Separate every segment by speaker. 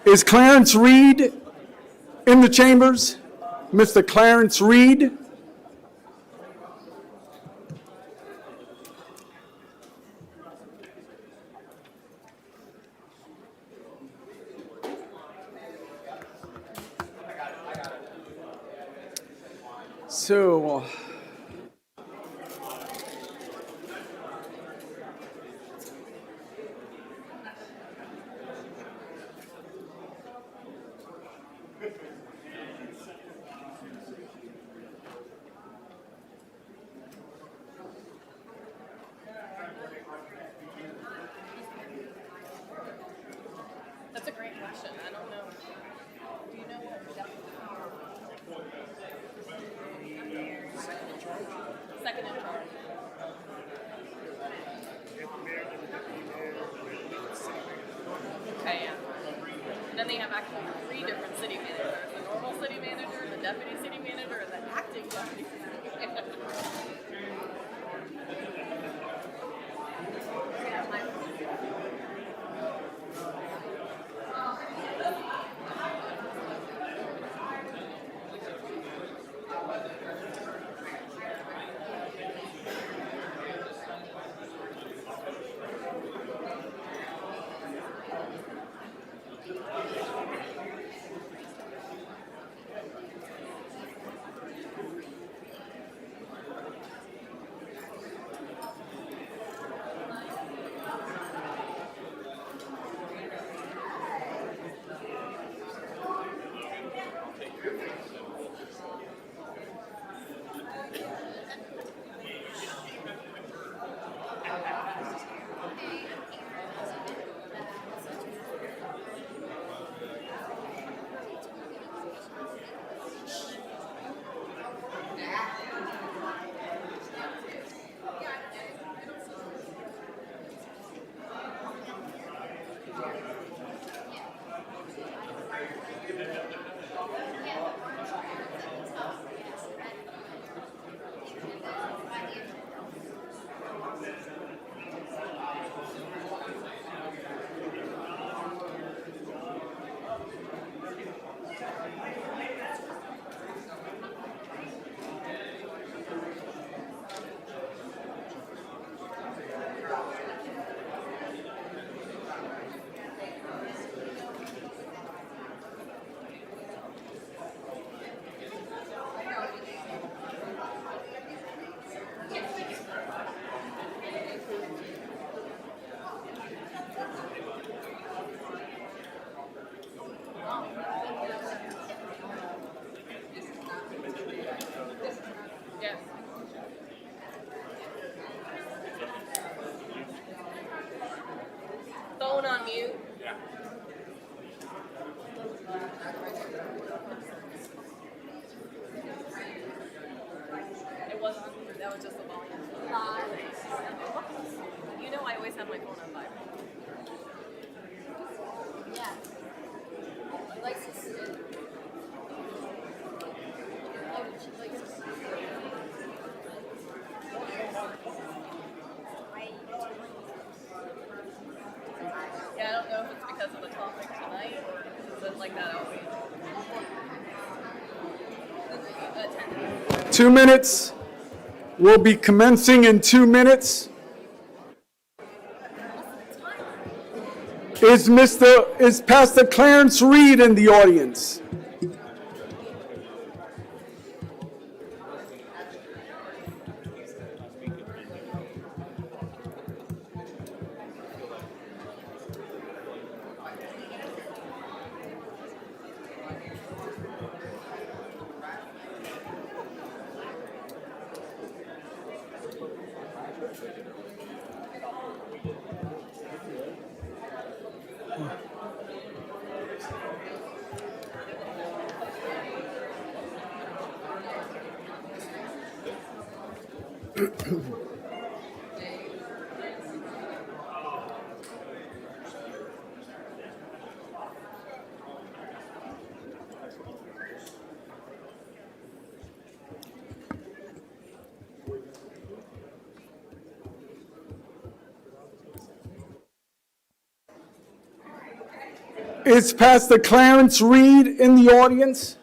Speaker 1: Is Clarence Reed in the chambers? Mr. Clarence Reed? So,
Speaker 2: That's a great question. I don't know. Do you know what? Second in charge. Okay, yeah. And then they have actually 3 different city managers: the normal city manager, the deputy city manager, and the acting deputy city manager. Yes. Phone on mute. It was on. That was just the volume. You know, I always have my phone on vibrate.
Speaker 3: Yeah. Alexis. Oh, she likes to see.
Speaker 2: Yeah, I don't know if it's because of the topic tonight or is it like that always.
Speaker 1: 2 minutes. We'll be commencing in 2 minutes. Is Pastor Clarence Reed in the audience? Is Pastor Clarence Reed in the audience?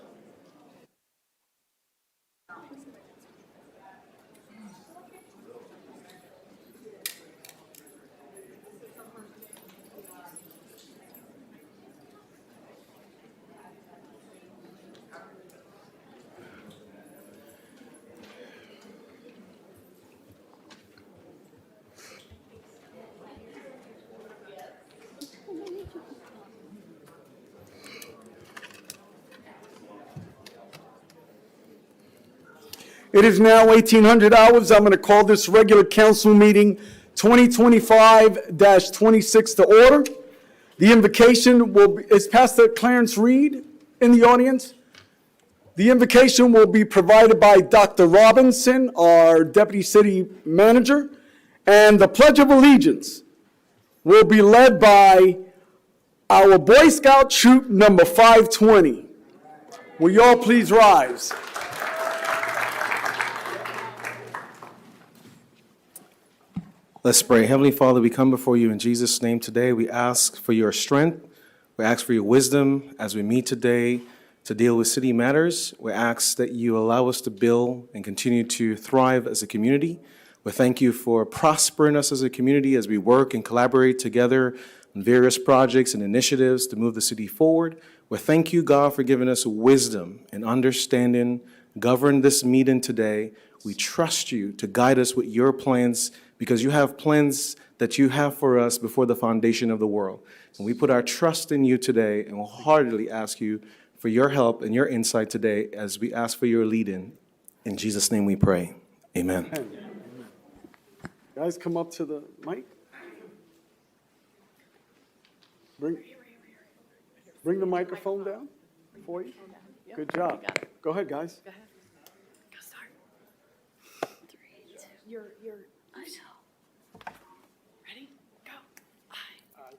Speaker 1: It is now 1800 hours. I'm going to call this regular council meeting 2025-26 to order. The invocation is Pastor Clarence Reed in the audience. The invocation will be provided by Dr. Robinson, our Deputy City Manager, and the Pledge of Allegiance will be led by our Boy Scout Troop number 520. Will you all please rise?
Speaker 4: Let's pray. Heavenly Father, we come before you in Jesus' name today. We ask for your strength. We ask for your wisdom as we meet today to deal with city matters. We ask that you allow us to build and continue to thrive as a community. We thank you for prospering us as a community as we work and collaborate together on various projects and initiatives to move the city forward. We thank you, God, for giving us wisdom and understanding. Govern this meeting today. We trust you to guide us with your plans, because you have plans that you have for us before the foundation of the world. And we put our trust in you today and will heartily ask you for your help and your insight today as we ask for your lead-in. In Jesus' name we pray. Amen.
Speaker 1: Guys, come up to the mic. Bring the microphone down for you. Good job. Go ahead, guys.
Speaker 2: Go ahead. Go start. 3, 2. You're. Ready? Go.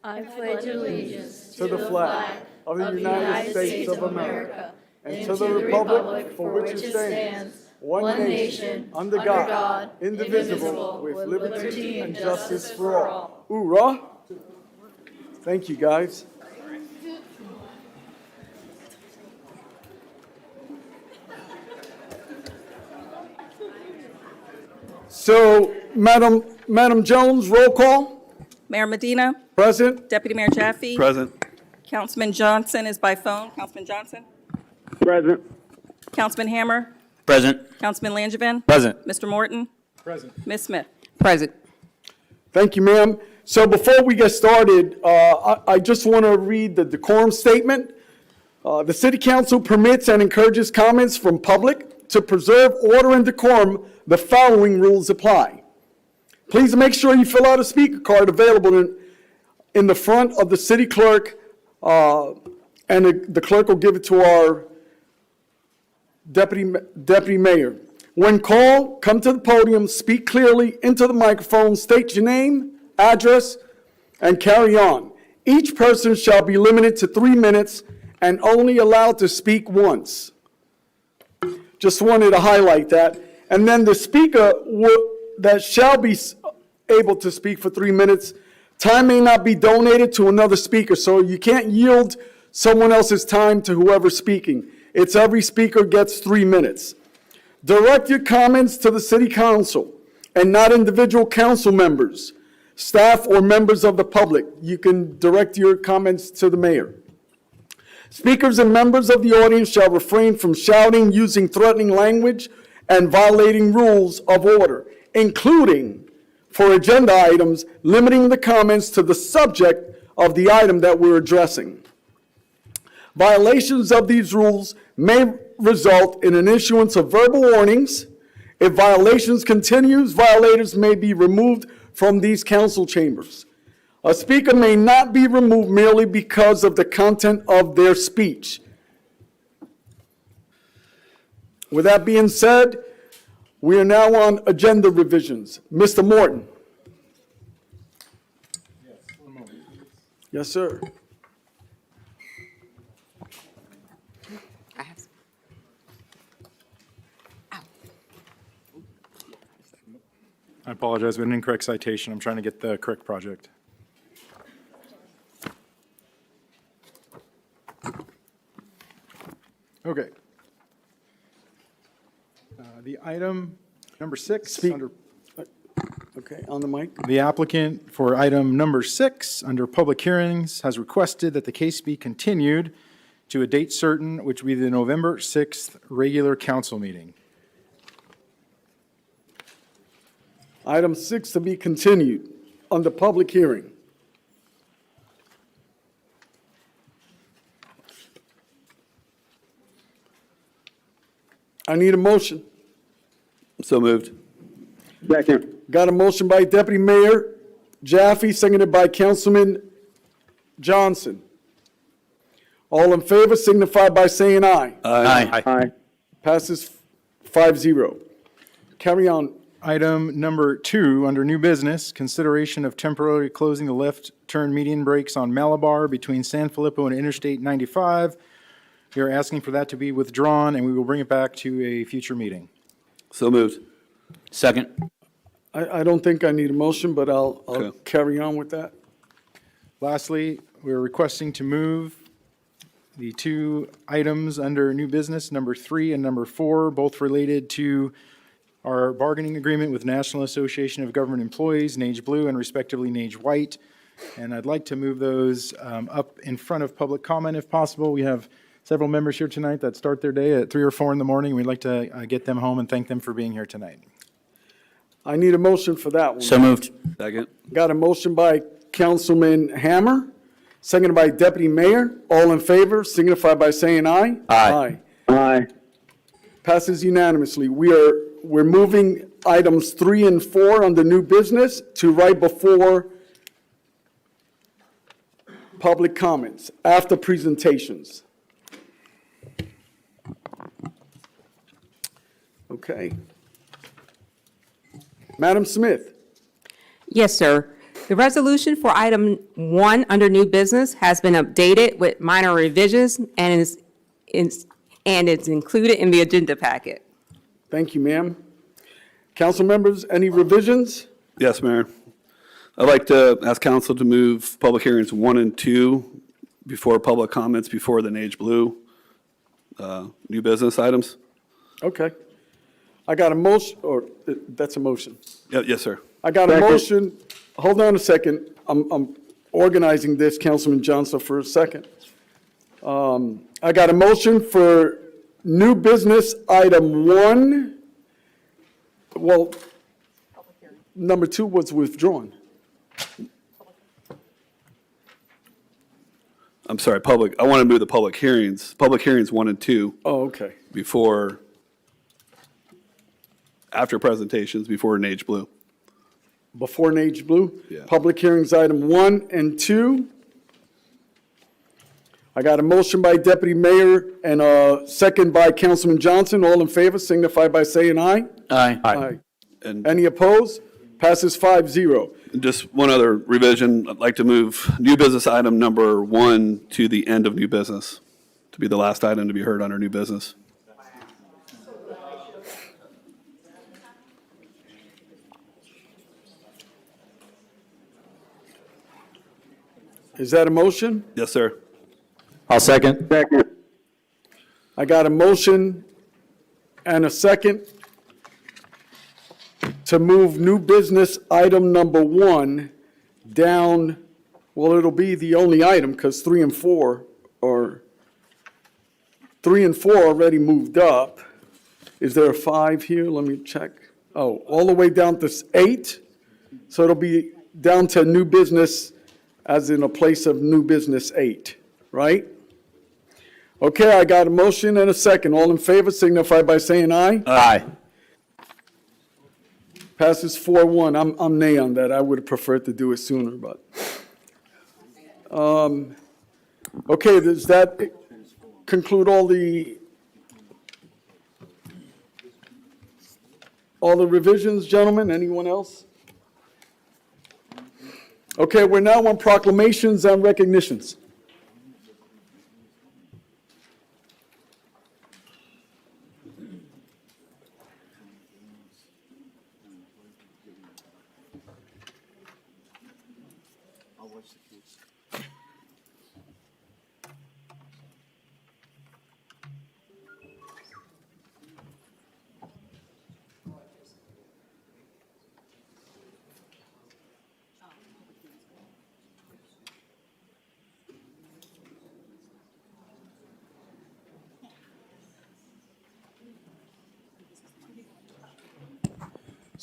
Speaker 3: I pledge allegiance
Speaker 1: To the flag of the United States of America and to the republic for which it stands, one nation, under God, indivisible, with liberty and justice for all. Hoorah! Thank you, guys. So, Madam Jones, roll call.
Speaker 5: Mayor Medina,
Speaker 1: Present.
Speaker 5: Deputy Mayor Jaffe.
Speaker 6: Present.
Speaker 5: Councilman Johnson is by phone. Councilman Johnson.
Speaker 6: Present.
Speaker 5: Councilman Hammer.
Speaker 6: Present.
Speaker 5: Councilman Langevin.
Speaker 6: Present.
Speaker 5: Mr. Morton.
Speaker 1: Present.
Speaker 5: Ms. Smith.
Speaker 7: Present.
Speaker 1: Thank you, ma'am. So before we get started, I just want to read the decorum statement. The City Council permits and encourages comments from public. To preserve order and decorum, the following rules apply. Please make sure you fill out a speaker card available in the front of the city clerk, and the clerk will give it to our deputy mayor. When called, come to the podium, speak clearly into the microphone, state your name, address, and carry on. Each person shall be limited to 3 minutes and only allowed to speak once. Just wanted to highlight that. And then the speaker that shall be able to speak for 3 minutes, time may not be donated to another speaker, so you can't yield someone else's time to whoever's speaking. It's every speaker gets 3 minutes. Direct your comments to the city council and not individual council members, staff, or members of the public. You can direct your comments to the mayor. Speakers and members of the audience shall refrain from shouting, using threatening language, and violating rules of order, including, for agenda items, limiting the comments to the subject of the item that we're addressing. Violations of these rules may result in an issuance of verbal warnings. If violations continues, violators may be removed from these council chambers. A speaker may not be removed merely because of the content of their speech. With that being said, we are now on agenda revisions. Mr. Morton. Yes, sir.
Speaker 7: I have some.
Speaker 6: I apologize, we had an incorrect citation. I'm trying to get the correct project. Okay. The item number 6,
Speaker 1: Speak.
Speaker 6: under
Speaker 1: Okay, on the mic.
Speaker 6: the applicant for item number 6, under public hearings, has requested that the case be continued to a date certain, which will be the November 6th regular council meeting.
Speaker 1: Item 6 to be continued under public hearing. I need a motion.
Speaker 7: So moved.
Speaker 6: Second.
Speaker 1: Got a motion by Deputy Mayor Jaffe, seconded by Councilman Johnson. All in favor signify by saying aye.
Speaker 7: Aye.
Speaker 1: Passes 5-0. Carry on.
Speaker 6: Item number 2, under new business, consideration of temporarily closing the left turn median brakes on Malabar between San Filippo and Interstate 95. We are asking for that to be withdrawn, and we will bring it back to a future meeting.
Speaker 7: So moved. Second.
Speaker 1: I don't think I need a motion, but I'll
Speaker 7: Okay.
Speaker 1: carry on with that.
Speaker 6: Lastly, we're requesting to move the 2 items under new business, number 3 and number 4, both related to our bargaining agreement with National Association of Government Employees, Nage Blue, and respectively Nage White. And I'd like to move those up in front of public comment if possible. We have several members here tonight that start their day at 3 or 4 in the morning. We'd like to get them home and thank them for being here tonight.
Speaker 1: I need a motion for that one.
Speaker 7: So moved. Second.
Speaker 1: Got a motion by Councilman Hammer, seconded by Deputy Mayor. All in favor signify by saying aye.
Speaker 7: Aye.
Speaker 1: Aye. Passes unanimously. We're moving items 3 and 4 under new business to right before public comments, after presentations. Okay. Madam Smith.
Speaker 8: Yes, sir. The resolution for item 1 under new business has been updated with minor revisions and is included in the agenda packet.
Speaker 1: Thank you, ma'am. Council members, any revisions?
Speaker 7: Yes, Mayor. I'd like to ask council to move public hearings 1 and 2 before public comments before the Nage Blue new business items.
Speaker 1: Okay. I got a motion, or that's a motion.
Speaker 7: Yes, sir.
Speaker 1: I got a motion. Hold on a second. I'm organizing this, Councilman Johnson, for a second. I got a motion for new business item 1. Well, number 2 was withdrawn.
Speaker 7: I'm sorry, I want to move the public hearings 1 and 2
Speaker 1: Oh, okay.
Speaker 7: before, after presentations, before Nage Blue.
Speaker 1: Before Nage Blue?
Speaker 7: Yeah.
Speaker 1: Public hearings item 1 and 2. I got a motion by Deputy Mayor and a second by Councilman Johnson. All in favor signify by saying aye.
Speaker 7: Aye. And
Speaker 1: Any opposed? Passes 5-0.
Speaker 7: just one other revision, I'd like to move new business item number 1 to the end of new business, to be the last item to be heard under new business.
Speaker 1: Is that a motion?
Speaker 7: Yes, sir.
Speaker 6: I'll second.
Speaker 1: I got a motion and a second to move new business item number 1 down, well, it'll be the only item because 3 and 4 already moved up. Is there a 5 here? Let me check. Oh, all the way down to 8? So it'll be down to new business as in a place of new business 8, right? Okay, I got a motion and a second. All in favor signify by saying aye.
Speaker 7: Aye.
Speaker 1: Passes 4-1. I'm nay on that. I would have preferred to do it sooner, but. Okay, does that conclude all the revisions, gentlemen? Anyone else? Okay, we're now on proclamations and recognitions.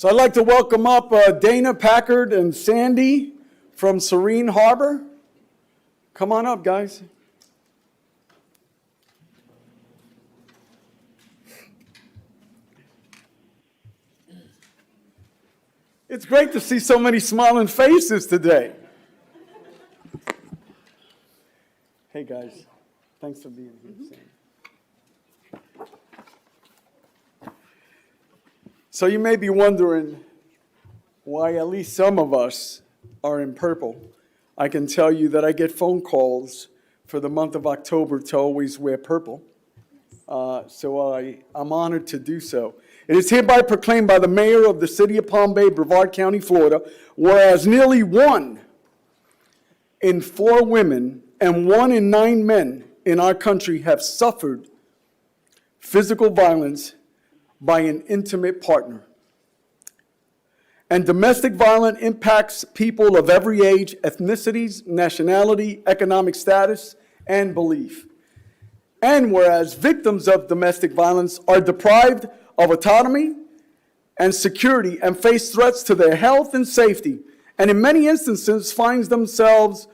Speaker 1: So I'd like to welcome up Dana Packard and Sandy from Serene Harbor. Come on up, guys. It's great to see so many smiling faces today. Hey, guys. Thanks for being here, Sandy. So you may be wondering why at least some of us are in purple. I can tell you that I get phone calls for the month of October to always wear purple. So I'm honored to do so. It is hereby proclaimed by the mayor of the city of Palm Bay, Brevard County, Florida, whereas nearly 1 in 4 women and 1 in 9 men in our country have suffered physical violence by an intimate partner. And domestic violence impacts people of every age, ethnicities, nationality, economic status, and belief. And whereas victims of domestic violence are deprived of autonomy and security and face threats to their health and safety, and in many instances finds themselves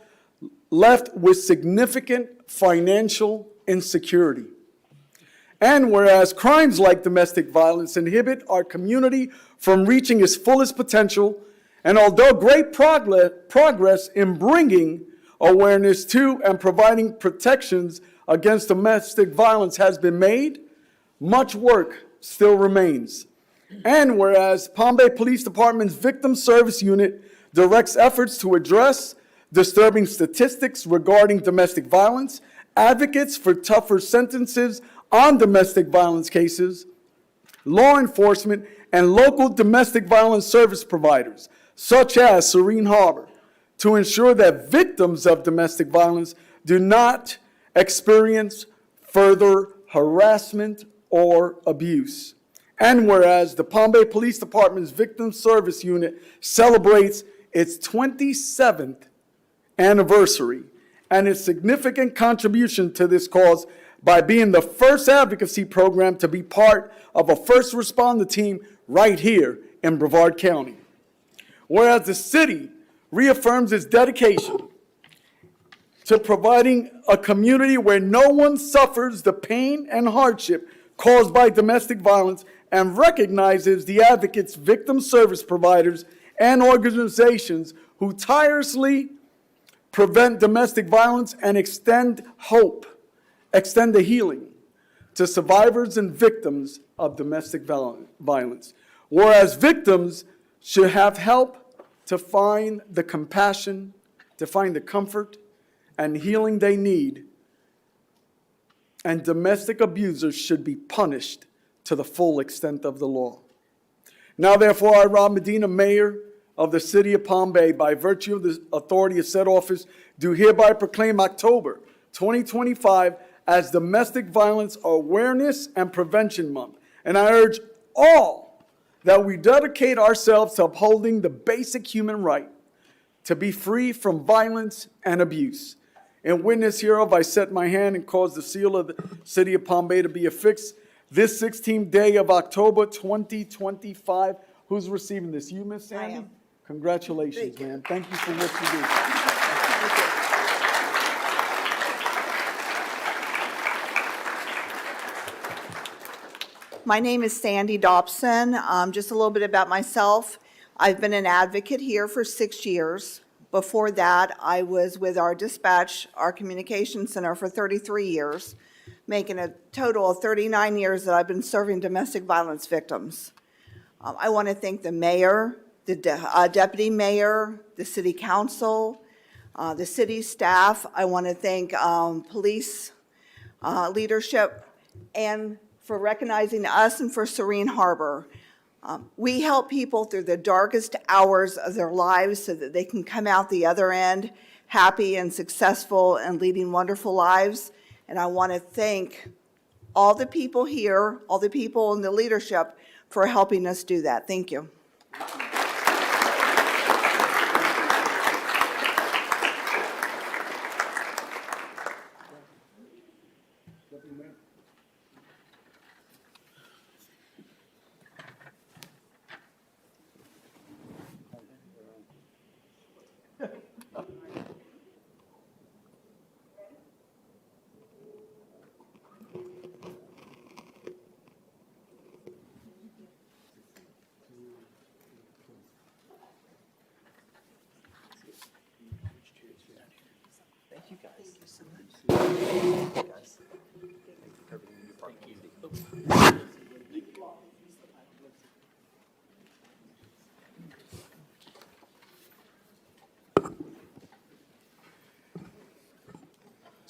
Speaker 1: left with significant financial insecurity. And whereas crimes like domestic violence inhibit our community from reaching its fullest potential, and although great progress in bringing awareness to and providing protections against domestic violence has been made, much work still remains. And whereas Palm Bay Police Department's Victim Service Unit directs efforts to address disturbing statistics regarding domestic violence, advocates for tougher sentences on domestic violence cases, law enforcement, and local domestic violence service providers, such as Serene Harbor, to ensure that victims of domestic violence do not experience further harassment or abuse. And whereas the Palm Bay Police Department's Victim Service Unit celebrates its 27th anniversary and its significant contribution to this cause by being the first advocacy program to be part of a first responder team right here in Brevard County. Whereas the city reaffirms its dedication to providing a community where no one suffers the pain and hardship caused by domestic violence, and recognizes the advocates, victim service providers, and organizations who tirelessly prevent domestic violence and extend the healing to survivors and victims of domestic violence. Whereas victims should have help to find the compassion, to find the comfort and healing they need, and domestic abusers should be punished to the full extent of the law. Now, therefore, I, Rob Medina, Mayor of the City of Palm Bay, by virtue of the authority of said office, do hereby proclaim October 2025 as Domestic Violence Awareness and Prevention Month. And I urge all that we dedicate ourselves to upholding the basic human right to be free from violence and abuse. In witness hereof, I set my hand and cause the seal of the City of Palm Bay to be affixed this 16th day of October 2025. Who's receiving this? You, Miss Sandy?
Speaker 9: I am.
Speaker 1: Congratulations, man. Thank you for what you do.
Speaker 9: My name is Sandy Dobson. Just a little bit about myself. I've been an advocate here for 6 years. Before that, I was with our dispatch, our communication center for 33 years, making a total of 39 years that I've been serving domestic violence victims. I want to thank the mayor, the deputy mayor, the city council, the city staff. I want to thank police leadership, and for recognizing us, and for Serene Harbor. We help people through the darkest hours of their lives so that they can come out the other end happy and successful and leading wonderful lives. And I want to thank all the people here, all the people in the leadership for helping us do that. Thank you.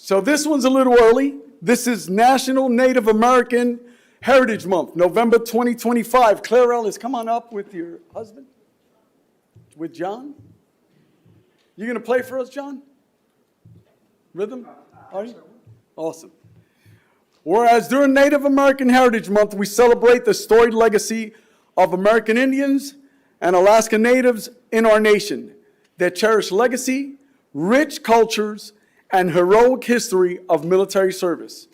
Speaker 1: So this one's a little early. This is National Native American Heritage Month, November 2025. Claire Ellis, come on up with your husband, with John. You gonna play for us, John? Rhythm? Are you? Awesome. Whereas during Native American Heritage Month, we celebrate the storied legacy of American Indians and Alaska Natives in our nation, their cherished legacy, rich cultures, and heroic history of military service.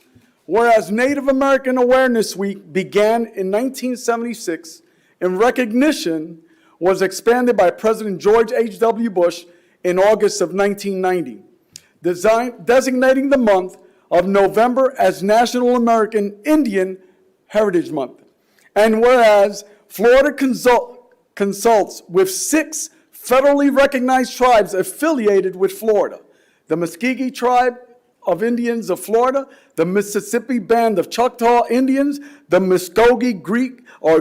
Speaker 1: Whereas Native American Awareness Week began in 1976 and recognition was expanded by President George H.W. Bush in August of 1990, designating the month of November as National American Indian Heritage Month. And whereas Florida consults with 6 federally recognized tribes affiliated with Florida: the Muscogee Tribe of Indians of Florida, the Mississippi Band of Choctaw Indians, the Muskogee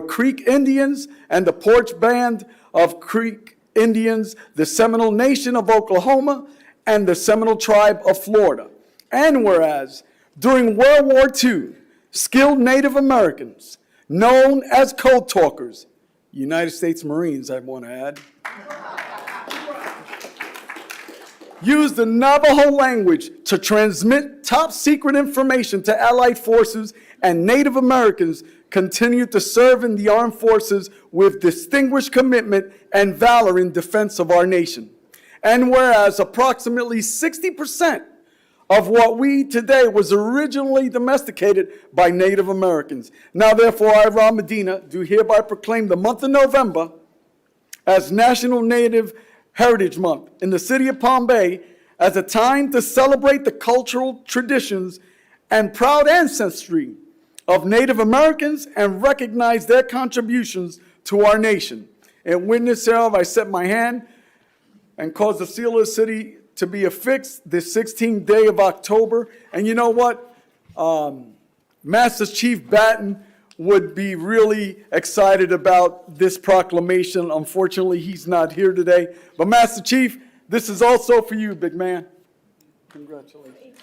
Speaker 1: Creek Indians, and the Porch Band of Creek Indians, the Seminole Nation of Oklahoma, and the Seminole Tribe of Florida. And whereas during World War II, skilled Native Americans, known as code talkers, United States Marines, I want to add, used the Navajo language to transmit top secret information to Allied forces, and Native Americans continued to serve in the armed forces with distinguished commitment and valor in defense of our nation. And whereas approximately 60% of what we eat today was originally domesticated by Native Americans. Now, therefore, I, Ron Medina, do hereby proclaim the month of November as National Native Heritage Month in the city of Palm Bay as a time to celebrate the cultural traditions and proud ancestry of Native Americans and recognize their contributions to our nation. In witness thereof, I set my hand and cause the seal of the city to be affixed this 16th day of October. And you know what? Master Chief Batten would be really excited about this proclamation. Unfortunately, he's not here today. But Master Chief, this is also for you, big man. Congratulations.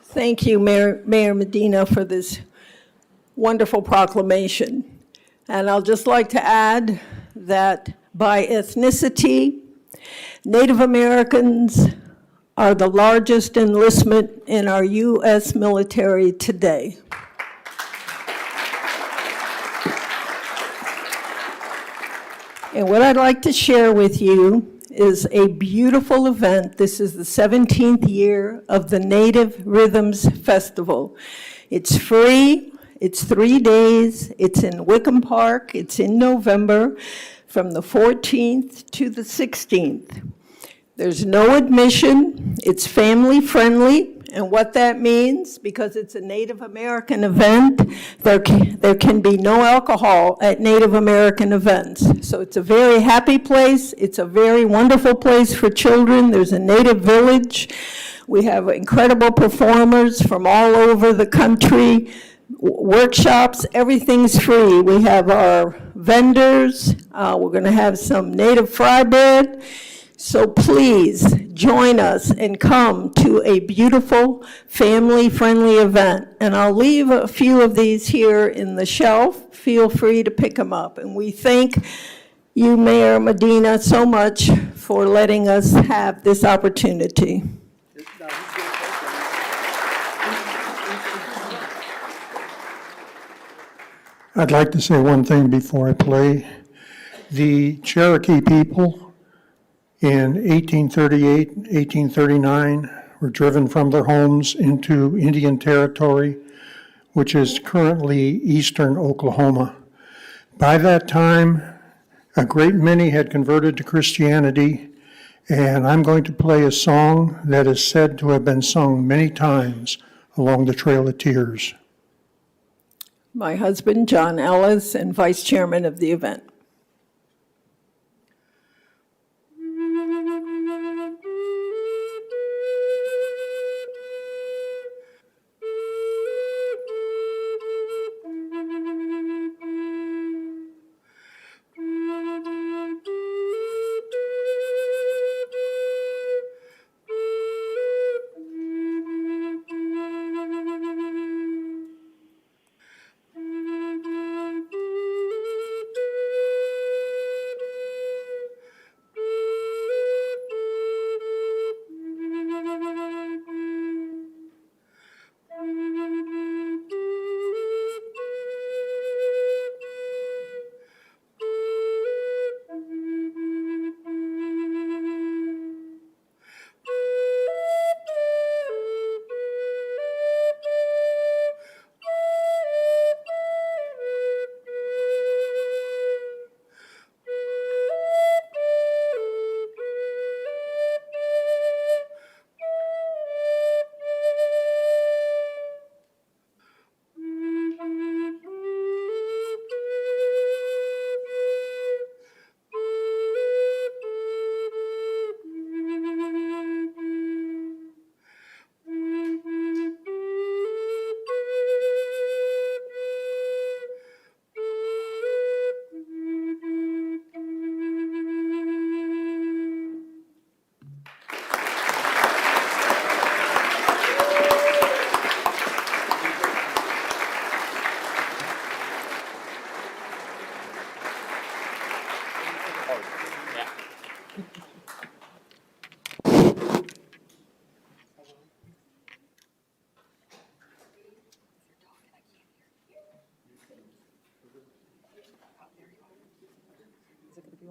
Speaker 10: Thank you, Mayor Medina, for this wonderful proclamation. And I'll just like to add that by ethnicity, Native Americans are the largest enlistment in our U.S. military today. And what I'd like to share with you is a beautiful event. This is the 17th year of the Native Rhythms Festival. It's free, it's 3 days, it's in Wickham Park, it's in November, from the 14th to the 16th. There's no admission, it's family friendly, and what that means, because it's a Native American event, there can be no alcohol at Native American events. So it's a very happy place, it's a very wonderful place for children. There's a Native village. We have incredible performers from all over the country, workshops, everything's free. We have our vendors, we're gonna have some Native fry bread. So please join us and come to a beautiful family-friendly event. And I'll leave a few of these here in the shelf. Feel free to pick them up. And we thank you, Mayor Medina, so much for letting us have this opportunity.
Speaker 11: I'd like to say one thing before I play. The Cherokee people in 1838, 1839 were driven from their homes into Indian Territory, which is currently eastern Oklahoma. By that time, a great many had converted to Christianity, and I'm going to play a song that is said to have been sung many times along the Trail of Tears.
Speaker 10: My husband, John Ellis, and Vice Chairman of the event.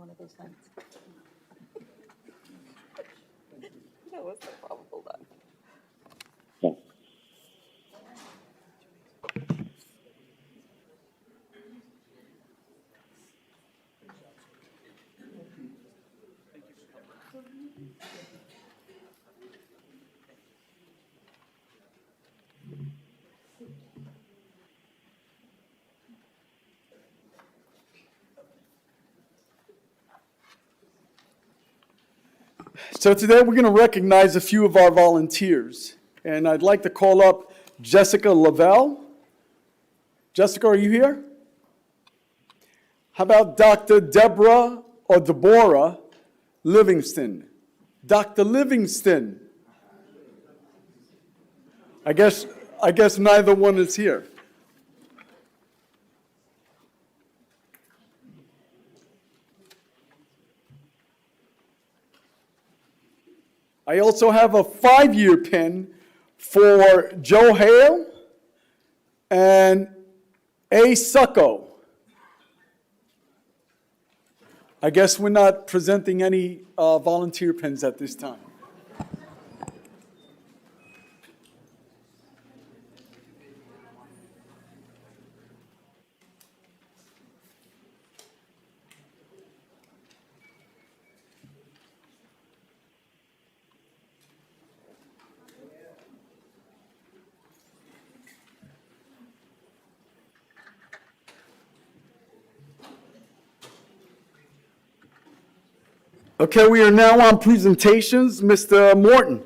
Speaker 5: one of those things. That was the probable done.
Speaker 1: So today, we're going to recognize a few of our volunteers. And I'd like to call up Jessica Lavelle. Jessica, are you here? How about Dr. Deborah or Deborah Livingston? Dr. Livingston. I guess neither one is here. I also have a 5-year pin for Joe Hale and A. Succo. I guess we're not presenting any volunteer pins at this time. Okay, we are now on presentations. Mr. Morton.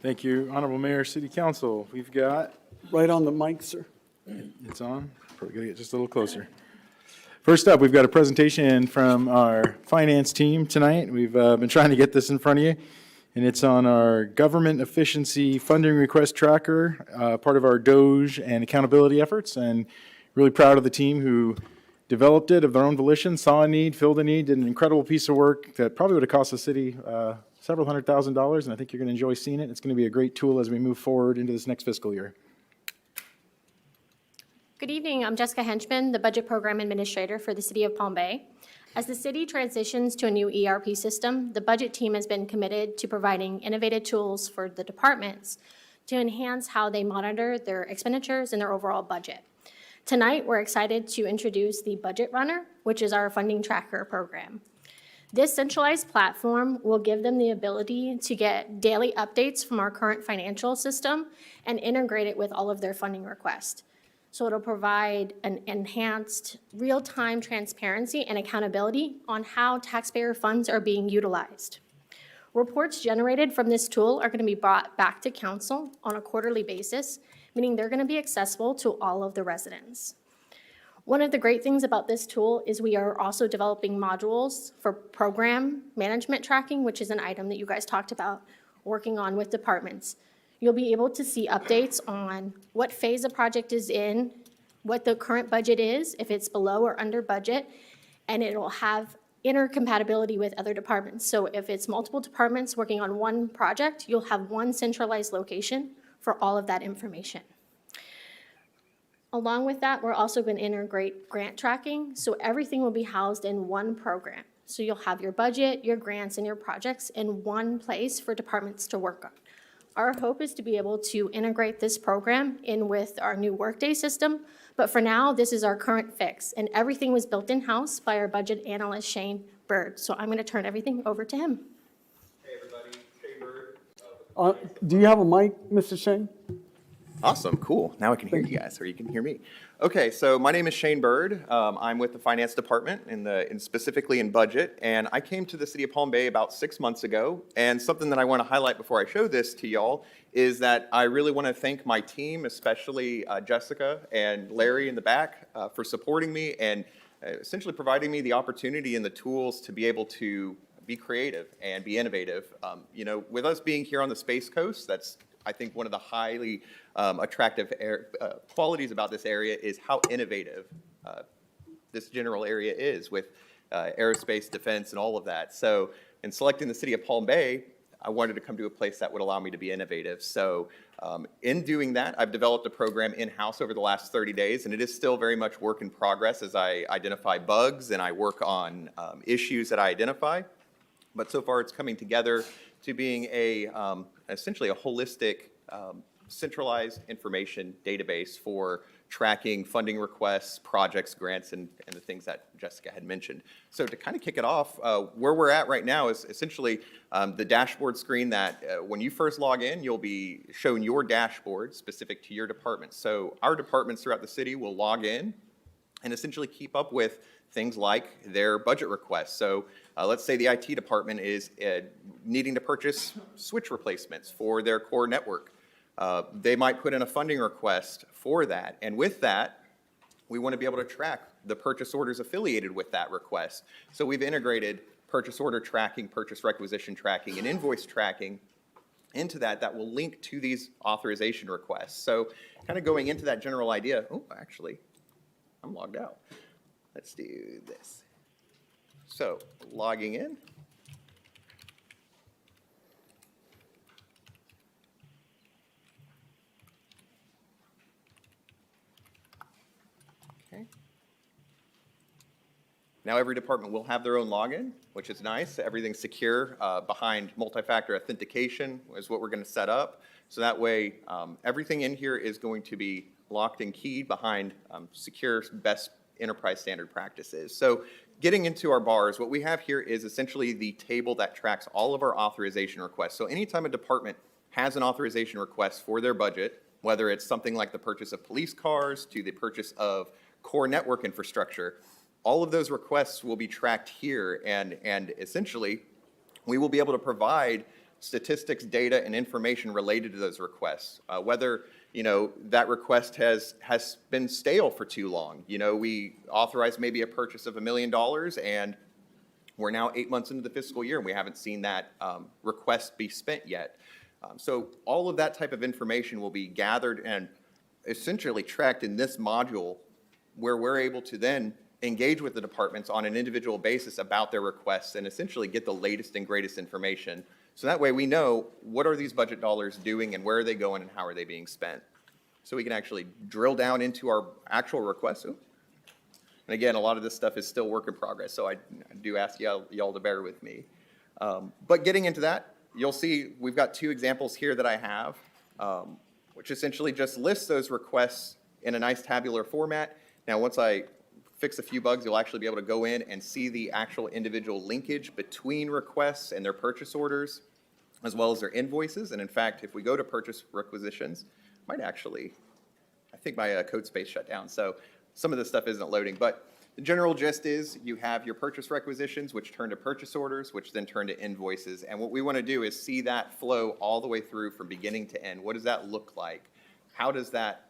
Speaker 6: Thank you, Honorable Mayor, City Council. We've got,
Speaker 1: Right on the mic, sir.
Speaker 6: it's on, probably gotta get just a little closer. First up, we've got a presentation from our finance team tonight. We've been trying to get this in front of you, and it's on our government efficiency funding request tracker, part of our DOGE and accountability efforts, and really proud of the team who developed it of their own volition, saw a need, filled a need, did an incredible piece of work that probably would have cost the city several $100,000, and I think you're going to enjoy seeing it. It's going to be a great tool as we move forward into this next fiscal year.
Speaker 12: Good evening. I'm Jessica Henchman, the Budget Program Administrator for the City of Palm Bay. As the city transitions to a new ERP system, the budget team has been committed to providing innovative tools for the departments to enhance how they monitor their expenditures and their overall budget. Tonight, we're excited to introduce the Budget Runner, which is our funding tracker program. This centralized platform will give them the ability to get daily updates from our current financial system and integrate it with all of their funding requests. So it'll provide an enhanced real-time transparency and accountability on how taxpayer funds are being utilized. Reports generated from this tool are going to be brought back to council on a quarterly basis, meaning they're going to be accessible to all of the residents. One of the great things about this tool is we are also developing modules for program management tracking, which is an item that you guys talked about working on with departments. You'll be able to see updates on what phase a project is in, what the current budget is, if it's below or under budget, and it'll have intercompatibility with other departments. So if it's multiple departments working on one project, you'll have one centralized location for all of that information. Along with that, we're also going to integrate grant tracking, so everything will be housed in one program. So you'll have your budget, your grants, and your projects in one place for departments to work on. Our hope is to be able to integrate this program in with our new Workday system, but for now, this is our current fix, and everything was built in-house by our budget analyst, Shane Bird. So I'm going to turn everything over to him.
Speaker 13: Hey, everybody, Shane Bird.
Speaker 1: Do you have a mic, Mr. Shane?
Speaker 13: Awesome, cool. Now I can hear you guys, or you can hear me. Okay, so my name is Shane Bird. I'm with the finance department, specifically in budget, and I came to the city of Palm Bay about 6 months ago. And something that I want to highlight before I show this to y'all is that I really want to thank my team, especially Jessica and Larry in the back, for supporting me and essentially providing me the opportunity and the tools to be able to be creative and be innovative. With us being here on the Space Coast, that's I think one of the highly attractive qualities about this area is how innovative this general area is with aerospace, defense, and all of that. So in selecting the city of Palm Bay, I wanted to come to a place that would allow me to be innovative. So in doing that, I've developed a program in-house over the last 30 days, and it is still very much work in progress as I identify bugs and I work on issues that I identify. But so far, it's coming together to being essentially a holistic, centralized information database for tracking funding requests, projects, grants, and the things that Jessica had mentioned. So to kind of kick it off, where we're at right now is essentially the dashboard screen that when you first log in, you'll be shown your dashboard specific to your department. So our departments throughout the city will log in and essentially keep up with things like their budget requests. So let's say the IT department is needing to purchase switch replacements for their core network. They might put in a funding request for that. And with that, we want to be able to track the purchase orders affiliated with that request. So we've integrated purchase order tracking, purchase requisition tracking, and invoice tracking into that will link to these authorization requests. So kind of going into that general idea, oh, actually, I'm logged out. Let's do this. So logging in. Okay. Now every department will have their own login, which is nice. Everything's secure behind multi-factor authentication is what we're going to set up. So that way, everything in here is going to be locked and keyed behind secure, best enterprise standard practices. So getting into our bars, what we have here is essentially the table that tracks all of our authorization requests. So anytime a department has an authorization request for their budget, whether it's something like the purchase of police cars to the purchase of core network infrastructure, all of those requests will be tracked here, and essentially we will be able to provide statistics, data, and information related to those requests. Whether that request has been stale for too long. We authorized maybe a purchase of $1 million, and we're now 8 months into the fiscal year, and we haven't seen that request be spent yet. So all of that type of information will be gathered and essentially tracked in this module, where we're able to then engage with the departments on an individual basis about their requests and essentially get the latest and greatest information. So that way we know what are these budget dollars doing and where are they going and how are they being spent. So we can actually drill down into our actual requests. And again, a lot of this stuff is still work in progress, so I do ask y'all to bear with me. But getting into that, you'll see we've got 2 examples here that I have, which essentially just lists those requests in a nice tabular format. Now, once I fix a few bugs, you'll actually be able to go in and see the actual individual linkage between requests and their purchase orders, as well as their invoices. And in fact, if we go to purchase requisitions, I think my code space shut down, so some of this stuff isn't loading. But the general gist is you have your purchase requisitions, which turn to purchase orders, which then turn to invoices. And what we want to do is see that flow all the way through from beginning to end. What does that look like? How does that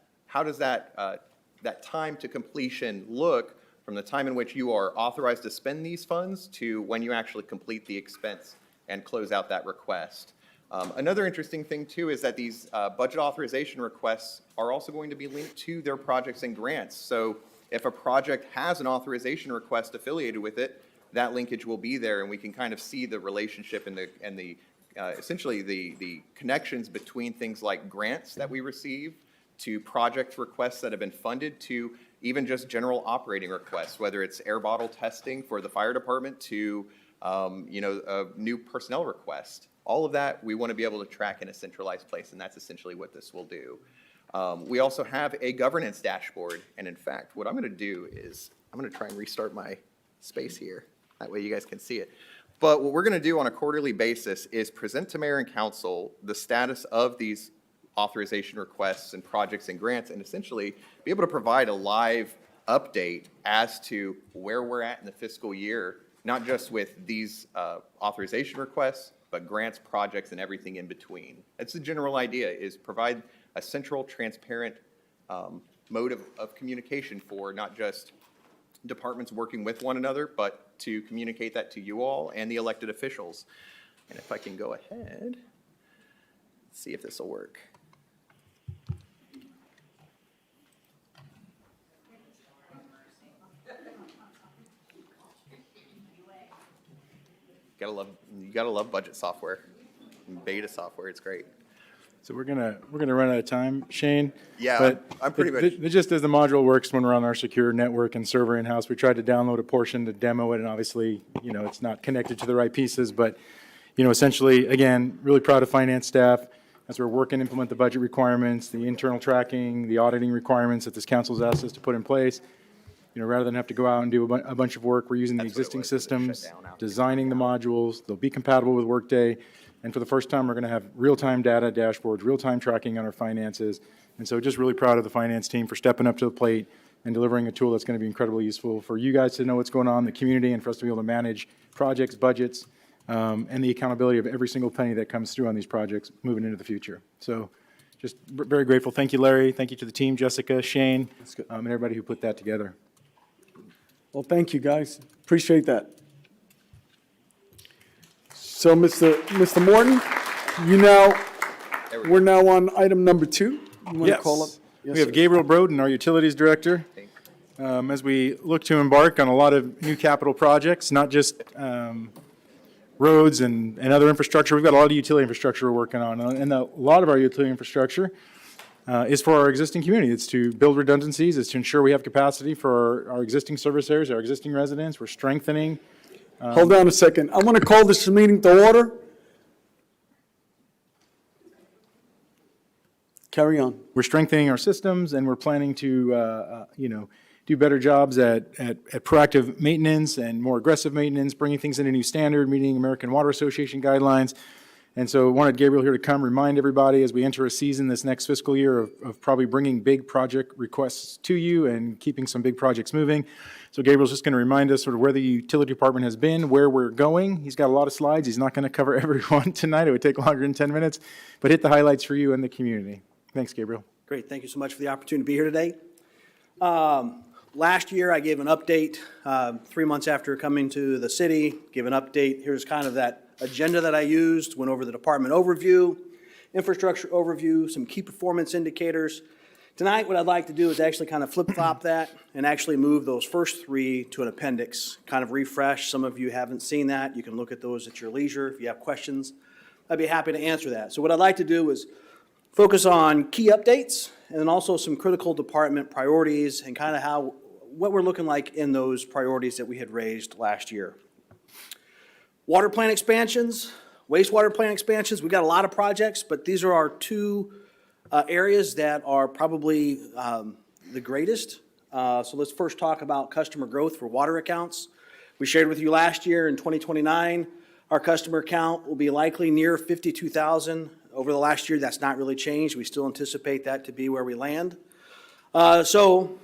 Speaker 13: time to completion look from the time in which you are authorized to spend these funds to when you actually complete the expense and close out that request? Another interesting thing too is that these budget authorization requests are also going to be linked to their projects and grants. So if a project has an authorization request affiliated with it, that linkage will be there, and we can kind of see the relationship and the essentially the connections between things like grants that we receive to project requests that have been funded to even just general operating requests, whether it's air bottle testing for the fire department to a new personnel request. All of that we want to be able to track in a centralized place, and that's essentially what this will do. We also have a governance dashboard, and in fact, what I'm going to do is I'm going to try and restart my space here. That way you guys can see it. But what we're going to do on a quarterly basis is present to mayor and council the status of these authorization requests and projects and grants, and essentially be able to provide a live update as to where we're at in the fiscal year, not just with these authorization requests, but grants, projects, and everything in between. That's the general idea, is provide a central, transparent mode of communication for not just departments working with one another, but to communicate that to you all and the elected officials. And if I can go ahead, see if this will work. You gotta love budget software. beta software. It's great.
Speaker 6: So we're gonna run out of time, Shane.
Speaker 13: Yeah,
Speaker 6: but
Speaker 13: I'm pretty much.
Speaker 6: It just as the module works when we're on our secure network and server in-house, we tried to download a portion to demo it, and obviously, it's not connected to the right pieces, but, essentially, again, really proud of finance staff as we're working to implement the budget requirements, the internal tracking, the auditing requirements that this council's asked us to put in place. Rather than have to go out and do a bunch of work, we're using the existing systems, designing the modules. They'll be compatible with Workday. And for the first time, we're going to have real-time data dashboards, real-time tracking on our finances. And so just really proud of the finance team for stepping up to the plate and delivering a tool that's going to be incredibly useful for you guys to know what's going on in the community and for us to be able to manage projects, budgets, and the accountability of every single penny that comes through on these projects moving into the future. So just very grateful. Thank you, Larry. Thank you to the team, Jessica, Shane, and everybody who put that together.
Speaker 1: Well, thank you, guys. Appreciate that. So, Mr. Morton, we're now on item number 2. You want to call up? Yes,
Speaker 6: We have
Speaker 1: sir.
Speaker 6: Gabriel Broden, our Utilities Director. As we look to embark on a lot of new capital projects, not just roads and other infrastructure, we've got a lot of utility infrastructure we're working on. And a lot of our utility infrastructure is for our existing community. It's to build redundancies. It's to ensure we have capacity for our existing service areas, our existing residents. We're strengthening.
Speaker 1: Hold on a second. I want to call this meeting to order. Carry on.
Speaker 6: We're strengthening our systems, and we're planning to, do better jobs at proactive maintenance and more aggressive maintenance, bringing things in a new standard, meeting American Water Association guidelines. And so wanted Gabriel here to come remind everybody as we enter a season this next fiscal year of probably bringing big project requests to you and keeping some big projects moving. So Gabriel's just going to remind us sort of where the utility department has been, where we're going. He's got a lot of slides. He's not going to cover every one tonight. It would take longer than 10 minutes, but hit the highlights for you and the community. Thanks, Gabriel.
Speaker 14: Great. Thank you so much for the opportunity to be here today. Last year, I gave an update 3 months after coming to the city, gave an update. Here's kind of that agenda that I used, went over the department overview, infrastructure overview, some key performance indicators. Tonight, what I'd like to do is actually kind of flip-flop that and actually move those first 3 to an appendix, kind of refresh. Some of you haven't seen that. You can look at those at your leisure. If you have questions, I'd be happy to answer that. So what I'd like to do is focus on key updates and then also some critical department priorities and kind of what we're looking like in those priorities that we had raised last year. Water plant expansions, wastewater plant expansions, we've got a lot of projects, but these are our 2 areas that are probably the greatest. So let's first talk about customer growth for water accounts. We shared with you last year in 2029, our customer count will be likely near 52,000. Over the last year, that's not really changed. We still anticipate that to be where we land. So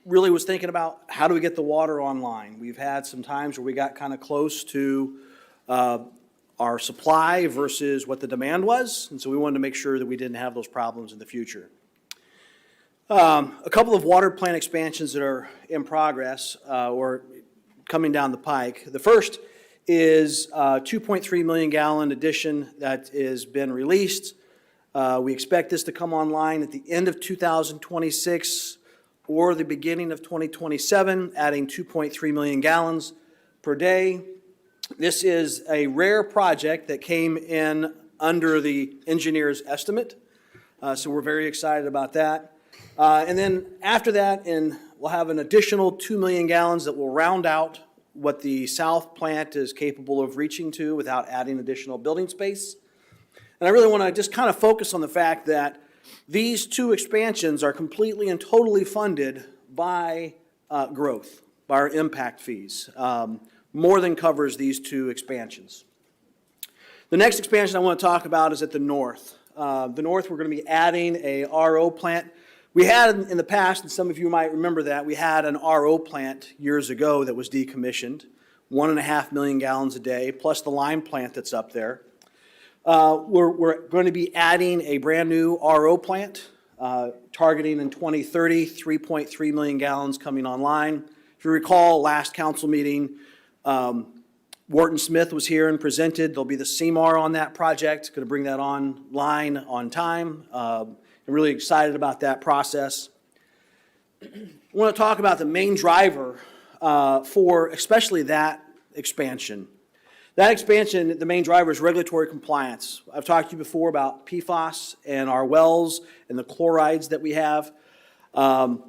Speaker 14: really was thinking about how do we get the water online. We've had some times where we got kind of close to our supply versus what the demand was, and so we wanted to make sure that we didn't have those problems in the future. A couple of water plant expansions that are in progress or coming down the pike. The first is a 2.3 million gallon addition that has been released. We expect this to come online at the end of 2026 or the beginning of 2027, adding 2.3 million gallons per day. This is a rare project that came in under the engineer's estimate, so we're very excited about that. And then after that, we'll have an additional 2 million gallons that will round out what the south plant is capable of reaching to without adding additional building space. And I really want to just kind of focus on the fact that these 2 expansions are completely and totally funded by growth, by our impact fees. More than covers these 2 expansions. The next expansion I want to talk about is at the north. The north, we're going to be adding a RO plant. We had in the past, and some of you might remember that, we had an RO plant years ago that was decommissioned, 1.5 million gallons a day, plus the lime plant that's up there. We're going to be adding a brand new RO plant, targeting in 2030, 3.3 million gallons coming online. If you recall, last council meeting, Wharton Smith was here and presented. There'll be the CMAR on that project, going to bring that online on time. I'm really excited about that process. I want to talk about the main driver for especially that expansion. That expansion, the main driver is regulatory compliance. I've talked to you before about PFAS and our wells and the chlorides that we have. PFAS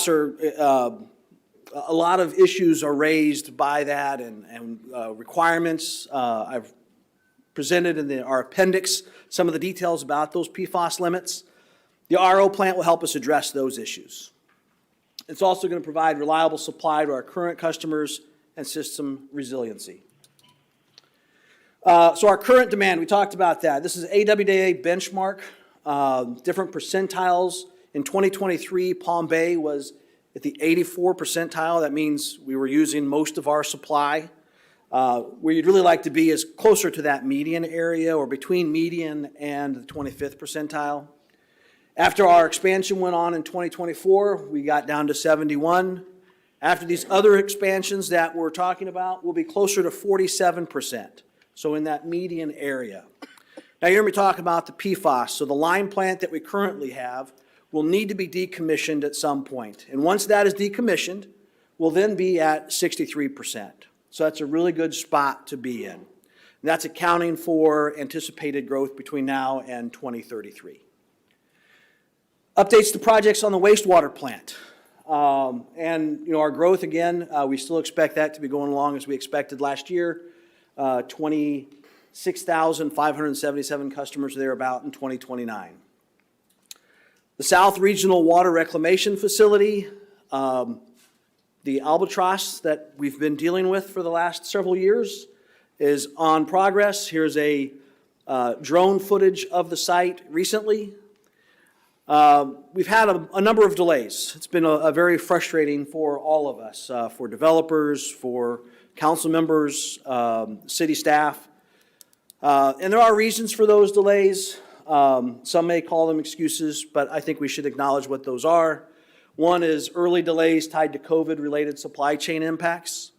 Speaker 14: are, a lot of issues are raised by that and requirements. I've presented in our appendix some of the details about those PFAS limits. The RO plant will help us address those issues. It's also going to provide reliable supply to our current customers and system resiliency. So our current demand, we talked about that. This is AWDA benchmark, different percentiles. In 2023, Palm Bay was at the 84 percentile. That means we were using most of our supply. Where you'd really like to be is closer to that median area or between median and the 25th percentile. After our expansion went on in 2024, we got down to 71. After these other expansions that we're talking about, we'll be closer to 47%, so in that median area. Now, you hear me talk about the PFAS. So the lime plant that we currently have will need to be decommissioned at some point. And once that is decommissioned, we'll then be at 63%. So that's a really good spot to be in. And that's accounting for anticipated growth between now and 2033. Updates to projects on the wastewater plant. And, you know, our growth, again, we still expect that to be going along as we expected last year. 26,577 customers thereabout in 2029. The South Regional Water Reclamation Facility, the albatross that we've been dealing with for the last several years, is on progress. Here's a drone footage of the site recently. We've had a number of delays. It's been a very frustrating for all of us, for developers, for council members, city staff. And there are reasons for those delays. Some may call them excuses, but I think we should acknowledge what those are. One is early delays tied to COVID-related supply chain impacts.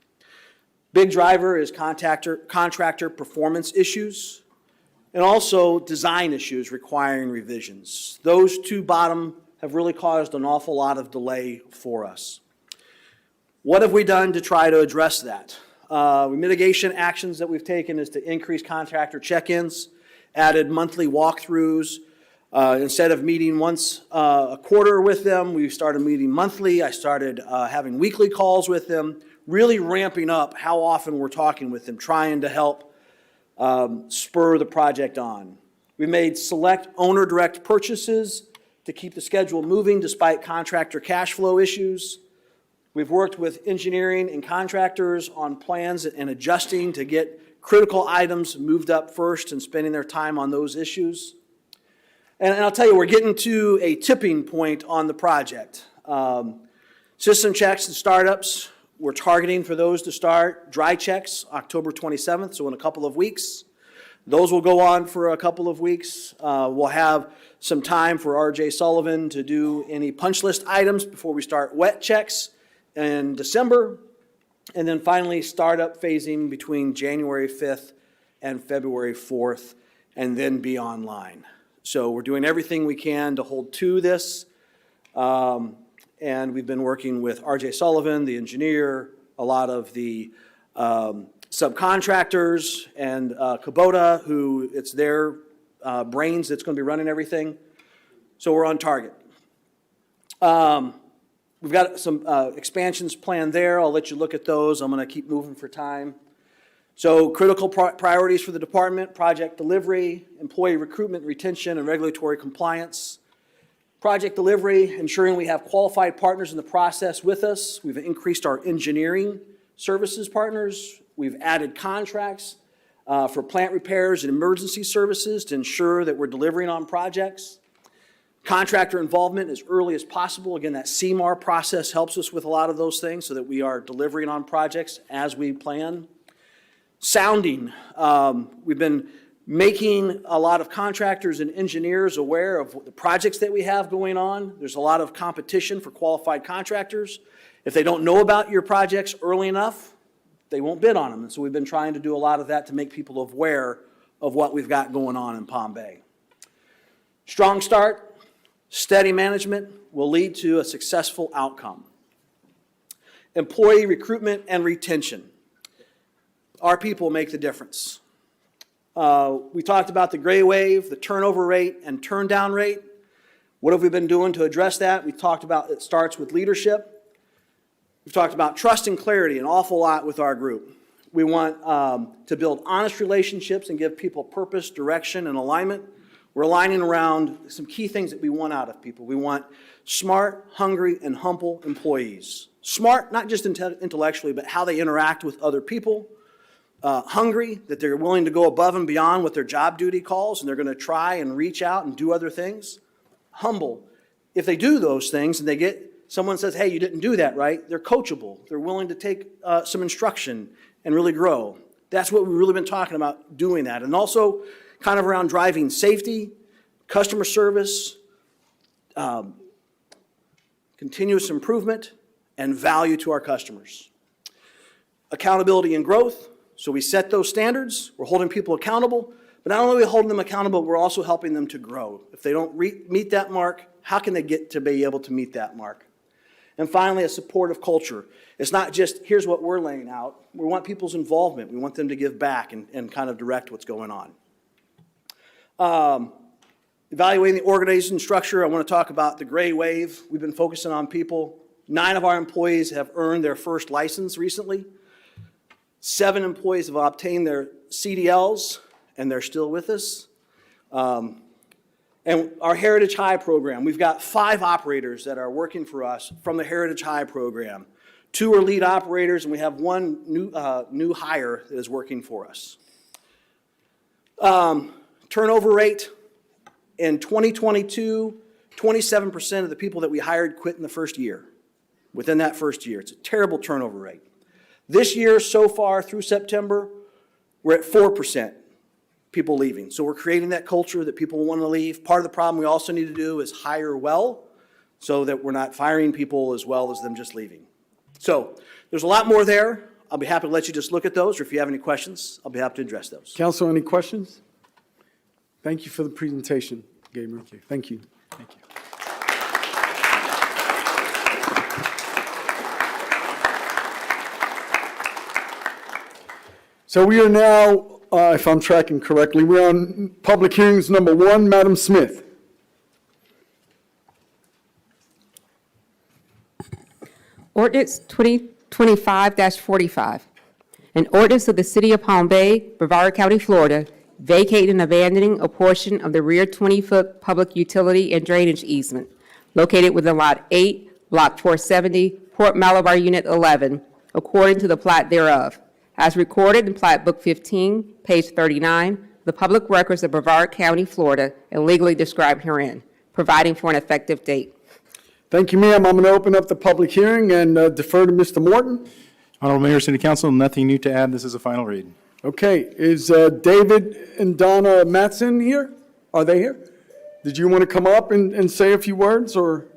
Speaker 14: Big driver is contractor performance issues, and also design issues requiring revisions. Those two bottom have really caused an awful lot of delay for us. What have we done to try to address that? Mitigation actions that we've taken is to increase contractor check-ins, added monthly walkthroughs. Instead of meeting once a quarter with them, we started meeting monthly. I started having weekly calls with them, really ramping up how often we're talking with them, trying to help spur the project on. We made select owner direct purchases to keep the schedule moving despite contractor cash flow issues. We've worked with engineering and contractors on plans and adjusting to get critical items moved up first and spending their time on those issues. And I'll tell you, we're getting to a tipping point on the project. System checks and startups, we're targeting for those to start. Dry checks, October 27th, so in a couple of weeks. Those will go on for a couple of weeks. We'll have some time for R.J. Sullivan to do any punch list items before we start wet checks in December. And then finally, startup phasing between January 5th and February 4th, and then be online. So we're doing everything we can to hold to this. And we've been working with R.J. Sullivan, the engineer, a lot of the subcontractors, and Kubota, who it's their brains that's going to be running everything. So we're on target. We've got some expansions planned there. I'll let you look at those. I'm going to keep moving for time. So critical priorities for the department: project delivery, employee recruitment, retention, and regulatory compliance. Project delivery, ensuring we have qualified partners in the process with us. We've increased our engineering services partners. We've added contracts for plant repairs and emergency services to ensure that we're delivering on projects. Contractor involvement as early as possible. Again, that CMAR process helps us with a lot of those things so that we are delivering on projects as we plan. Sounding. We've been making a lot of contractors and engineers aware of the projects that we have going on. There's a lot of competition for qualified contractors. If they don't know about your projects early enough, they won't bid on them. And so we've been trying to do a lot of that to make people aware of what we've got going on in Palm Bay. Strong start, steady management will lead to a successful outcome. Employee recruitment and retention. Our people make the difference. We talked about the gray wave, the turnover rate, and turn down rate. What have we been doing to address that? We talked about it starts with leadership. We've talked about trust and clarity an awful lot with our group. We want to build honest relationships and give people purpose, direction, and alignment. We're aligning around some key things that we want out of people. We want smart, hungry, and humble employees. Smart, not just intellectually, but how they interact with other people. Hungry, that they're willing to go above and beyond what their job duty calls, and they're going to try and reach out and do other things. Humble, if they do those things and someone says, hey, you didn't do that right, they're coachable. They're willing to take some instruction and really grow. That's what we've really been talking about, doing that. And also kind of around driving safety, customer service, continuous improvement, and value to our customers. Accountability and growth. So we set those standards, we're holding people accountable, but not only are we holding them accountable, we're also helping them to grow. If they don't meet that mark, how can they get to be able to meet that mark? And finally, a supportive culture. It's not just, here's what we're laying out. We want people's involvement. We want them to give back and kind of direct what's going on. Evaluating the organization structure, I want to talk about the gray wave. We've been focusing on people. 9 of our employees have earned their first license recently. 7 employees have obtained their CDLs, and they're still with us. And our Heritage High program, we've got 5 operators that are working for us from the Heritage High program. 2 are lead operators, and we have 1 new hire that is working for us. Turnover rate, in 2022, 27% of the people that we hired quit in the first year, within that first year. It's a terrible turnover rate. This year, so far through September, we're at 4% people leaving. So we're creating that culture that people want to leave. Part of the problem we also need to do is hire well so that we're not firing people as well as them just leaving. So there's a lot more there. I'll be happy to let you just look at those, or if you have any questions, I'll be happy to address those.
Speaker 1: Council, any questions? Thank you for the presentation, Gabriel. Thank you.
Speaker 6: Thank you.
Speaker 1: So we are now, if I'm tracking correctly, we're on public hearings number 1, Madam Smith.
Speaker 8: Ordinance 2025-45. An ordinance of the City of Palm Bay, Brevard County, Florida, vacating and abandoning a portion of the rear 20-foot public utility and drainage easement located within Lot 8, Block 470, Port Malabar Unit 11, according to the plat thereof, as recorded in Plat Book 15, page 39, the public records of Brevard County, Florida, and legally described herein, providing for an effective date.
Speaker 1: Thank you, ma'am. I'm going to open up the public hearing and defer to Mr. Morton.
Speaker 6: Honorable Mayor, City Council, nothing new to add. This is a final read.
Speaker 1: Okay, is David and Donna Mattson here? Are they here? Did you want to come up and say a few words, or?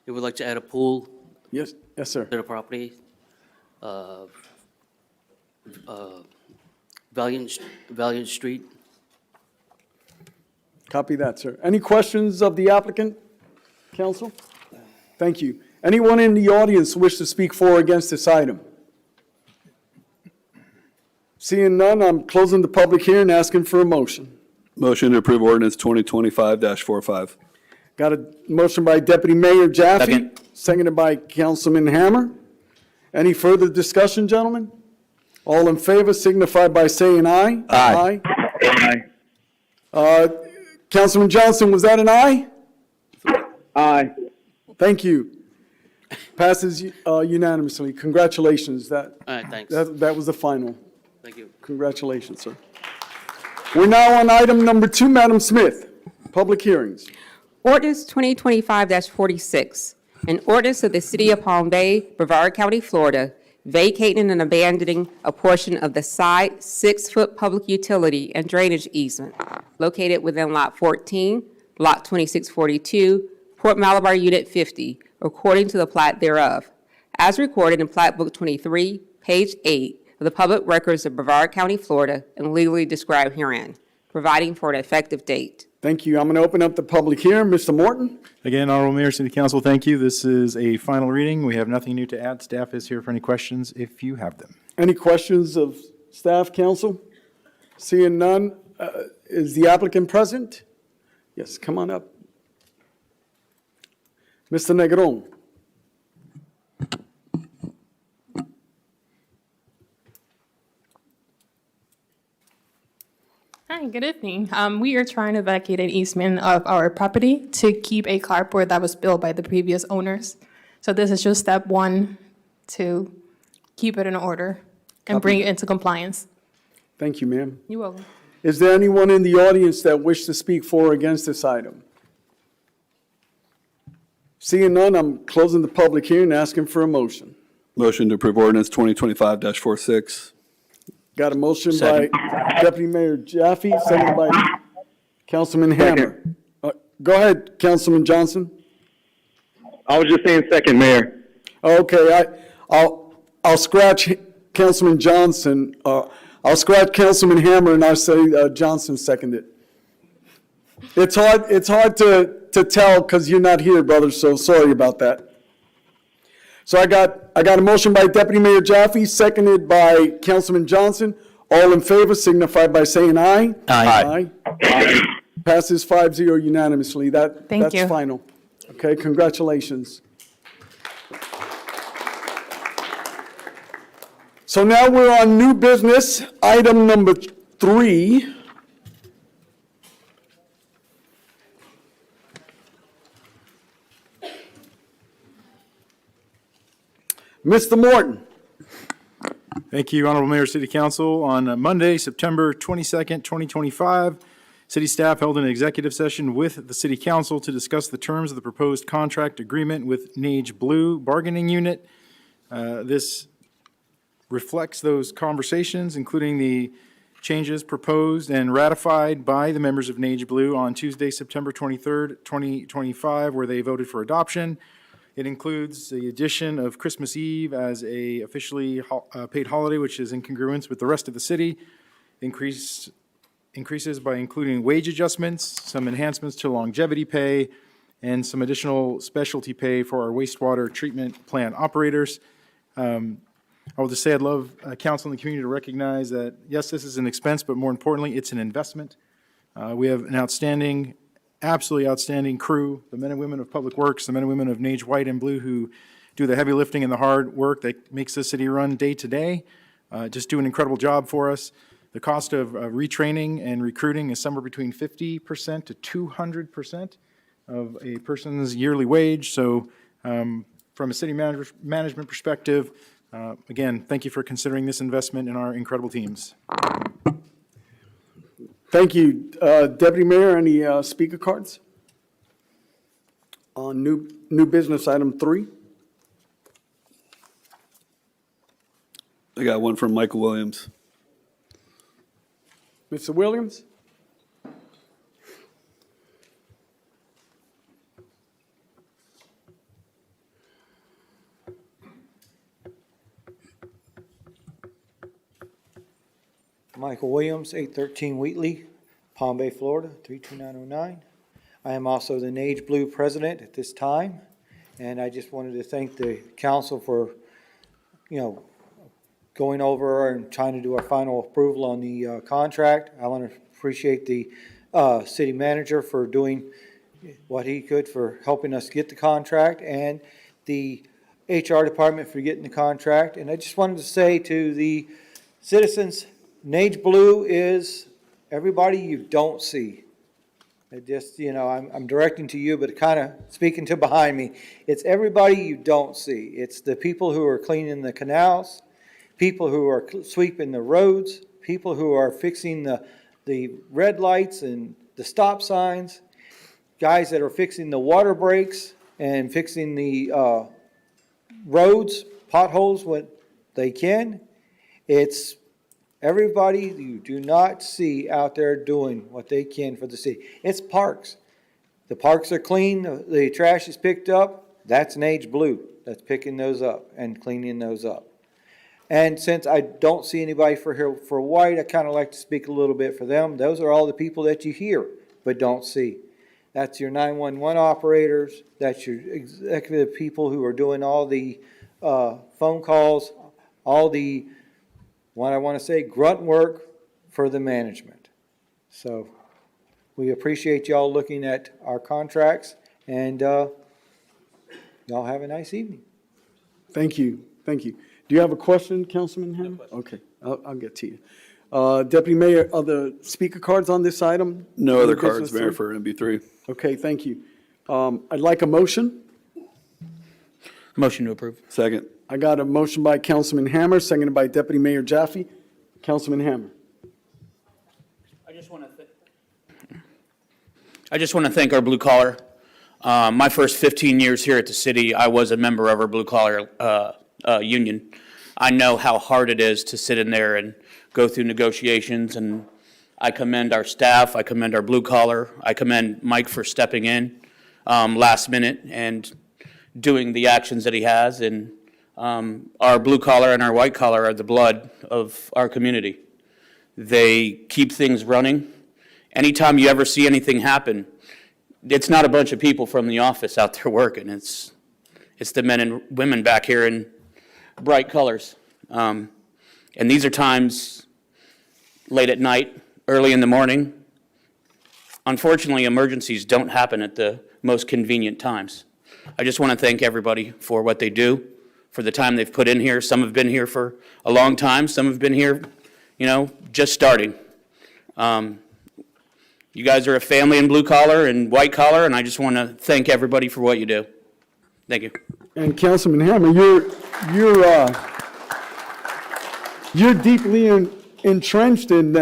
Speaker 15: We would like to add a pool
Speaker 1: Yes, sir.
Speaker 15: to the property. Valiant Street.
Speaker 1: Copy that, sir. Any questions of the applicant, council? Thank you. Anyone in the audience wish to speak for or against this item? Seeing none, I'm closing the public hearing and asking for a motion.
Speaker 7: Motion to approve ordinance 2025-45.
Speaker 1: Got a motion by Deputy Mayor Jaffe.
Speaker 15: Second.
Speaker 1: Seconded by Councilman Hammer. Any further discussion, gentlemen? All in favor signify by saying aye.
Speaker 7: Aye.
Speaker 1: Aye. Councilman Johnson, was that an aye?
Speaker 16: Aye.
Speaker 1: Thank you. Passes unanimously. Congratulations.
Speaker 15: All right, thanks.
Speaker 1: That was the final.
Speaker 15: Thank you.
Speaker 1: Congratulations, sir. We're now on item number 2, Madam Smith. Public hearings.
Speaker 8: Ordinance 2025-46, an ordinance of the City of Palm Bay, Brevard County, Florida, vacating and abandoning a portion of the side 6-foot public utility and drainage easement located within Lot 14, Block 2642, Port Malabar Unit 50, according to the plat thereof, as recorded in Plat Book 23, page 8 of the public records of Brevard County, Florida, and legally described herein, providing for an effective date.
Speaker 1: Thank you. I'm going to open up the public hearing. Mr. Morton?
Speaker 6: Again, Honorable Mayor, City Council, thank you. This is a final reading. We have nothing new to add. Staff is here for any questions if you have them.
Speaker 1: Any questions of staff, council? Seeing none, is the applicant present? Yes, come on up. Mr. Negron?
Speaker 17: Hi, good evening. We are trying to vacate an easement of our property to keep a carport that was built by the previous owners. So this is just step one to keep it in order and bring it into compliance.
Speaker 1: Thank you, ma'am.
Speaker 17: You're welcome.
Speaker 1: Is there anyone in the audience that wish to speak for or against this item? Seeing none, I'm closing the public hearing and asking for a motion.
Speaker 7: Motion to approve ordinance 2025-46.
Speaker 1: Got a motion by
Speaker 15: Second.
Speaker 1: Deputy Mayor Jaffe, seconded by Councilman Hammer. Go ahead, Councilman Johnson.
Speaker 16: I was just saying second, Mayor.
Speaker 1: Okay, I'll scratch Councilman Johnson. I'll scratch Councilman Hammer and I'll say Johnson seconded. It's hard to tell because you're not here, brother, so sorry about that. So I got a motion by Deputy Mayor Jaffe, seconded by Councilman Johnson. All in favor signify by saying aye.
Speaker 15: Aye.
Speaker 1: Aye. Passes 5-0 unanimously.
Speaker 17: Thank you.
Speaker 1: That's final. Okay, congratulations. So now we're on new business, item number 3. Mr. Morton.
Speaker 6: Thank you, Honorable Mayor, City Council. On Monday, September 22nd, 2025, city staff held an executive session with the City Council to discuss the terms of the proposed contract agreement with Nage Blue Bargaining Unit. This reflects those conversations, including the changes proposed and ratified by the members of Nage Blue on Tuesday, September 23rd, 2025, where they voted for adoption. It includes the addition of Christmas Eve as a officially paid holiday, which is in congruence with the rest of the city. Increases by including wage adjustments, some enhancements to longevity pay, and some additional specialty pay for our wastewater treatment plant operators. I will just say I'd love council and the community to recognize that, yes, this is an expense, but more importantly, it's an investment. We have an outstanding, absolutely outstanding crew, the men and women of Public Works, the men and women of Nage White and Blue who do the heavy lifting and the hard work that makes the city run day to day. Just do an incredible job for us. The cost of retraining and recruiting is somewhere between 50% to 200% of a person's yearly wage. So from a city management perspective, again, thank you for considering this investment in our incredible teams.
Speaker 1: Thank you. Deputy Mayor, any speaker cards? On new business item 3?
Speaker 7: I got one from Michael Williams.
Speaker 1: Mr. Williams?
Speaker 18: Michael Williams, 813 Wheatley, Palm Bay, Florida, 32909. I am also the Nage Blue president at this time, and I just wanted to thank the council for, going over and trying to do our final approval on the contract. I want to appreciate the city manager for doing what he could for helping us get the contract, and the HR department for getting the contract. And I just wanted to say to the citizens, Nage Blue is everybody you don't see. It just, I'm directing to you, but kind of speaking to behind me. It's everybody you don't see. It's the people who are cleaning the canals, people who are sweeping the roads, people who are fixing the red lights and the stop signs, guys that are fixing the water breaks and fixing the roads, potholes when they can. It's everybody you do not see out there doing what they can for the city. It's parks. The parks are clean, the trash is picked up. That's Nage Blue that's picking those up and cleaning those up. And since I don't see anybody for White, I kind of like to speak a little bit for them. Those are all the people that you hear but don't see. That's your 911 operators, that's your executive people who are doing all the phone calls, all the, what I want to say, grunt work for the management. So we appreciate y'all looking at our contracts, and y'all have a nice evening.
Speaker 1: Thank you, thank you. Do you have a question, Councilman Hammer? Okay, I'll get to you. Deputy Mayor, are the speaker cards on this item?
Speaker 7: No other
Speaker 1: New
Speaker 7: cards,
Speaker 1: business
Speaker 7: Mayor,
Speaker 1: three?
Speaker 7: for MB3.
Speaker 1: Okay, thank you. I'd like a motion.
Speaker 15: Motion to approve.
Speaker 7: Second.
Speaker 1: I got a motion by Councilman Hammer, seconded by Deputy Mayor Jaffe. Councilman Hammer.
Speaker 15: I just want to thank our blue collar. My first 15 years here at the city, I was a member of our blue collar union. I know how hard it is to sit in there and go through negotiations, and I commend our staff, I commend our blue collar, I commend Mike for stepping in last minute and doing the actions that he has, and our blue collar and our white collar are the blood of our community. They keep things running. Anytime you ever see anything happen, it's not a bunch of people from the office out there working. It's the men and women back here in bright colors. And these are times late at night, early in the morning. Unfortunately, emergencies don't happen at the most convenient times. I just want to thank everybody for what they do, for the time they've put in here. Some have been here for a long time. Some have been here, just starting. You guys are a family in blue collar and white collar, and I just want to thank everybody for what you do. Thank you.
Speaker 1: And Councilman Hammer, you're deeply entrenched in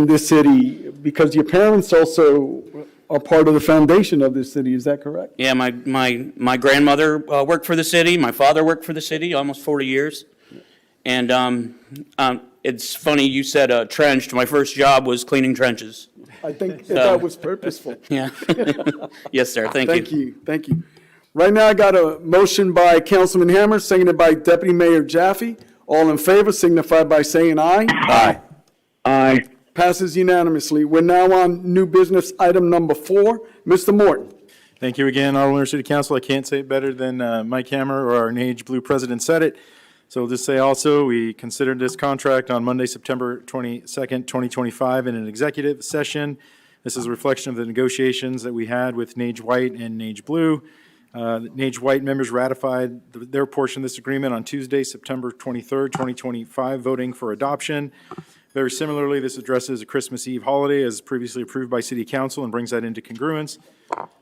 Speaker 1: this city because your parents also are part of the foundation of this city. Is that correct?
Speaker 15: Yeah, my grandmother worked for the city. My father worked for the city almost 40 years. And it's funny you said trenched. My first job was cleaning trenches.
Speaker 1: I think that was purposeful.
Speaker 15: Yeah. Yes, sir. Thank you.
Speaker 1: Thank you. Right now, I got a motion by Councilman Hammer, seconded by Deputy Mayor Jaffe. All in favor signify by saying aye.
Speaker 16: Aye. Aye.
Speaker 1: Passes unanimously. We're now on new business item number 4. Mr. Morton.
Speaker 6: Thank you again, Honorable Mayor, City Council. I can't say it better than Mike Hammer or our NAGE Blue President said it. So we'll just say also, we considered this contract on Monday, September 22nd, 2025 in an executive session. This is a reflection of the negotiations that we had with NAGE White and NAGE Blue. NAGE White members ratified their portion of this agreement on Tuesday, September 23rd, 2025, voting for adoption. Very similarly, this addresses a Christmas Eve holiday as previously approved by City Council and brings that into congruence.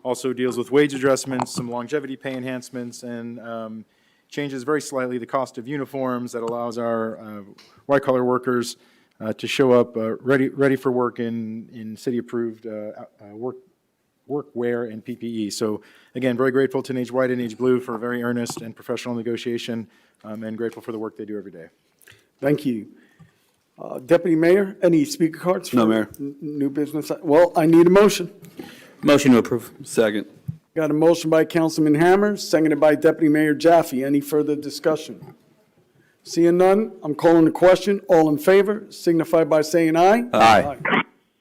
Speaker 6: Also deals with wage adjustments, some longevity pay enhancements, and changes very slightly the cost of uniforms that allows our white-collar workers to show up ready for work in city-approved workwear and PPE. So again, very grateful to NAGE White and NAGE Blue for a very earnest and professional negotiation, and grateful for the work they do every day.
Speaker 1: Thank you. Deputy Mayor, any speaker cards?
Speaker 7: No, Mayor.
Speaker 1: New business? Well, I need a motion.
Speaker 15: Motion to approve.
Speaker 7: Second.
Speaker 1: Got a motion by Councilman Hammer, seconded by Deputy Mayor Jaffe. Any further discussion? Seeing none, I'm calling the question. All in favor signify by saying aye.
Speaker 16: Aye.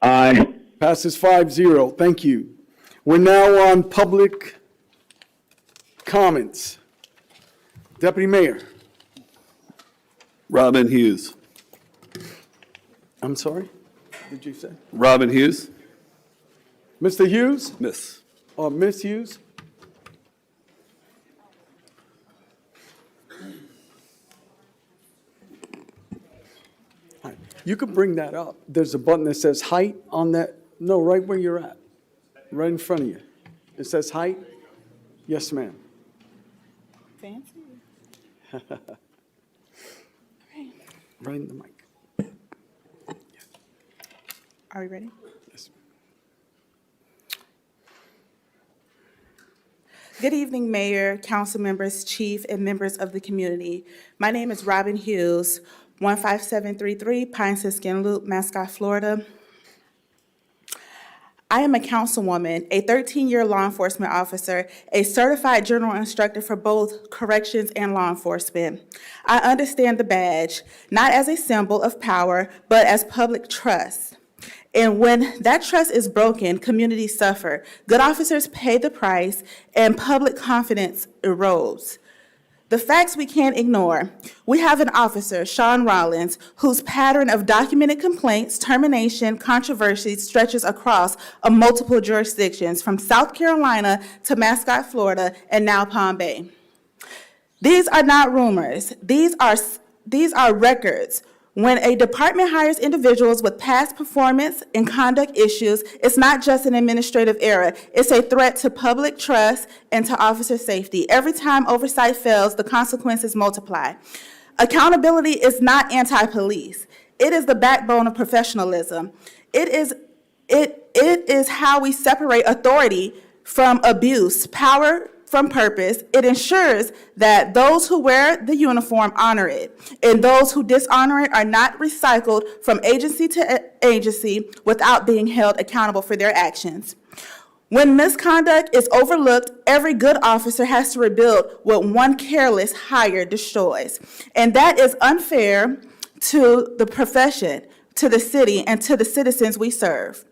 Speaker 16: Aye.
Speaker 1: Passes 5-0. Thank you. We're now on public comments. Deputy Mayor.
Speaker 7: Robin Hughes.
Speaker 1: I'm sorry? Did you say?
Speaker 7: Robin Hughes.
Speaker 1: Mr. Hughes?
Speaker 7: Miss.
Speaker 1: Or Miss Hughes? You could bring that up. There's a button that says height on that. No, right where you're at. Right in front of you. It says height. Yes, ma'am.
Speaker 9: Fancy.
Speaker 1: Right in the mic.
Speaker 19: Are we ready?
Speaker 1: Yes.
Speaker 19: Good evening, Mayor, council members, chief, and members of the community. My name is Robin Hughes, 15733 Pine Siskin Loop, Mascot, Florida. I am a councilwoman, a 13-year law enforcement officer, a certified general instructor for both corrections and law enforcement. I understand the badge, not as a symbol of power, but as public trust. And when that trust is broken, communities suffer. Good officers pay the price, and public confidence erodes. The facts we can't ignore. We have an officer, Sean Rollins, whose pattern of documented complaints, termination, controversies stretches across multiple jurisdictions, from South Carolina to Mascot, Florida, and now Palm Bay. These are not rumors. These are records. When a department hires individuals with past performance and conduct issues, it's not just an administrative error. It's a threat to public trust and to officer safety. Every time oversight fails, the consequences multiply. Accountability is not anti-police. It is the backbone of professionalism. It is how we separate authority from abuse, power from purpose. It ensures that those who wear the uniform honor it, and those who dishonor it are not recycled from agency to agency without being held accountable for their actions. When misconduct is overlooked, every good officer has to rebuild what one careless hire destroys. And that is unfair to the profession, to the city, and to the citizens we serve.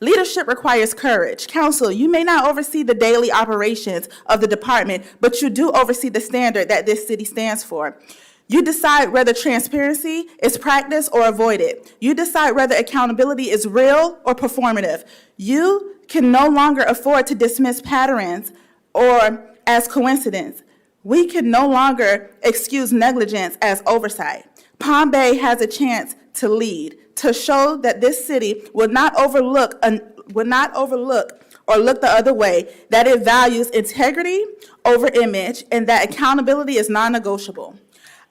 Speaker 19: Leadership requires courage. Counsel, you may not oversee the daily operations of the department, but you do oversee the standard that this city stands for. You decide whether transparency is practiced or avoided. You decide whether accountability is real or performative. You can no longer afford to dismiss patterns or as coincidence. We can no longer excuse negligence as oversight. Palm Bay has a chance to lead, to show that this city will not overlook or look the other way, that it values integrity over image, and that accountability is non-negotiable.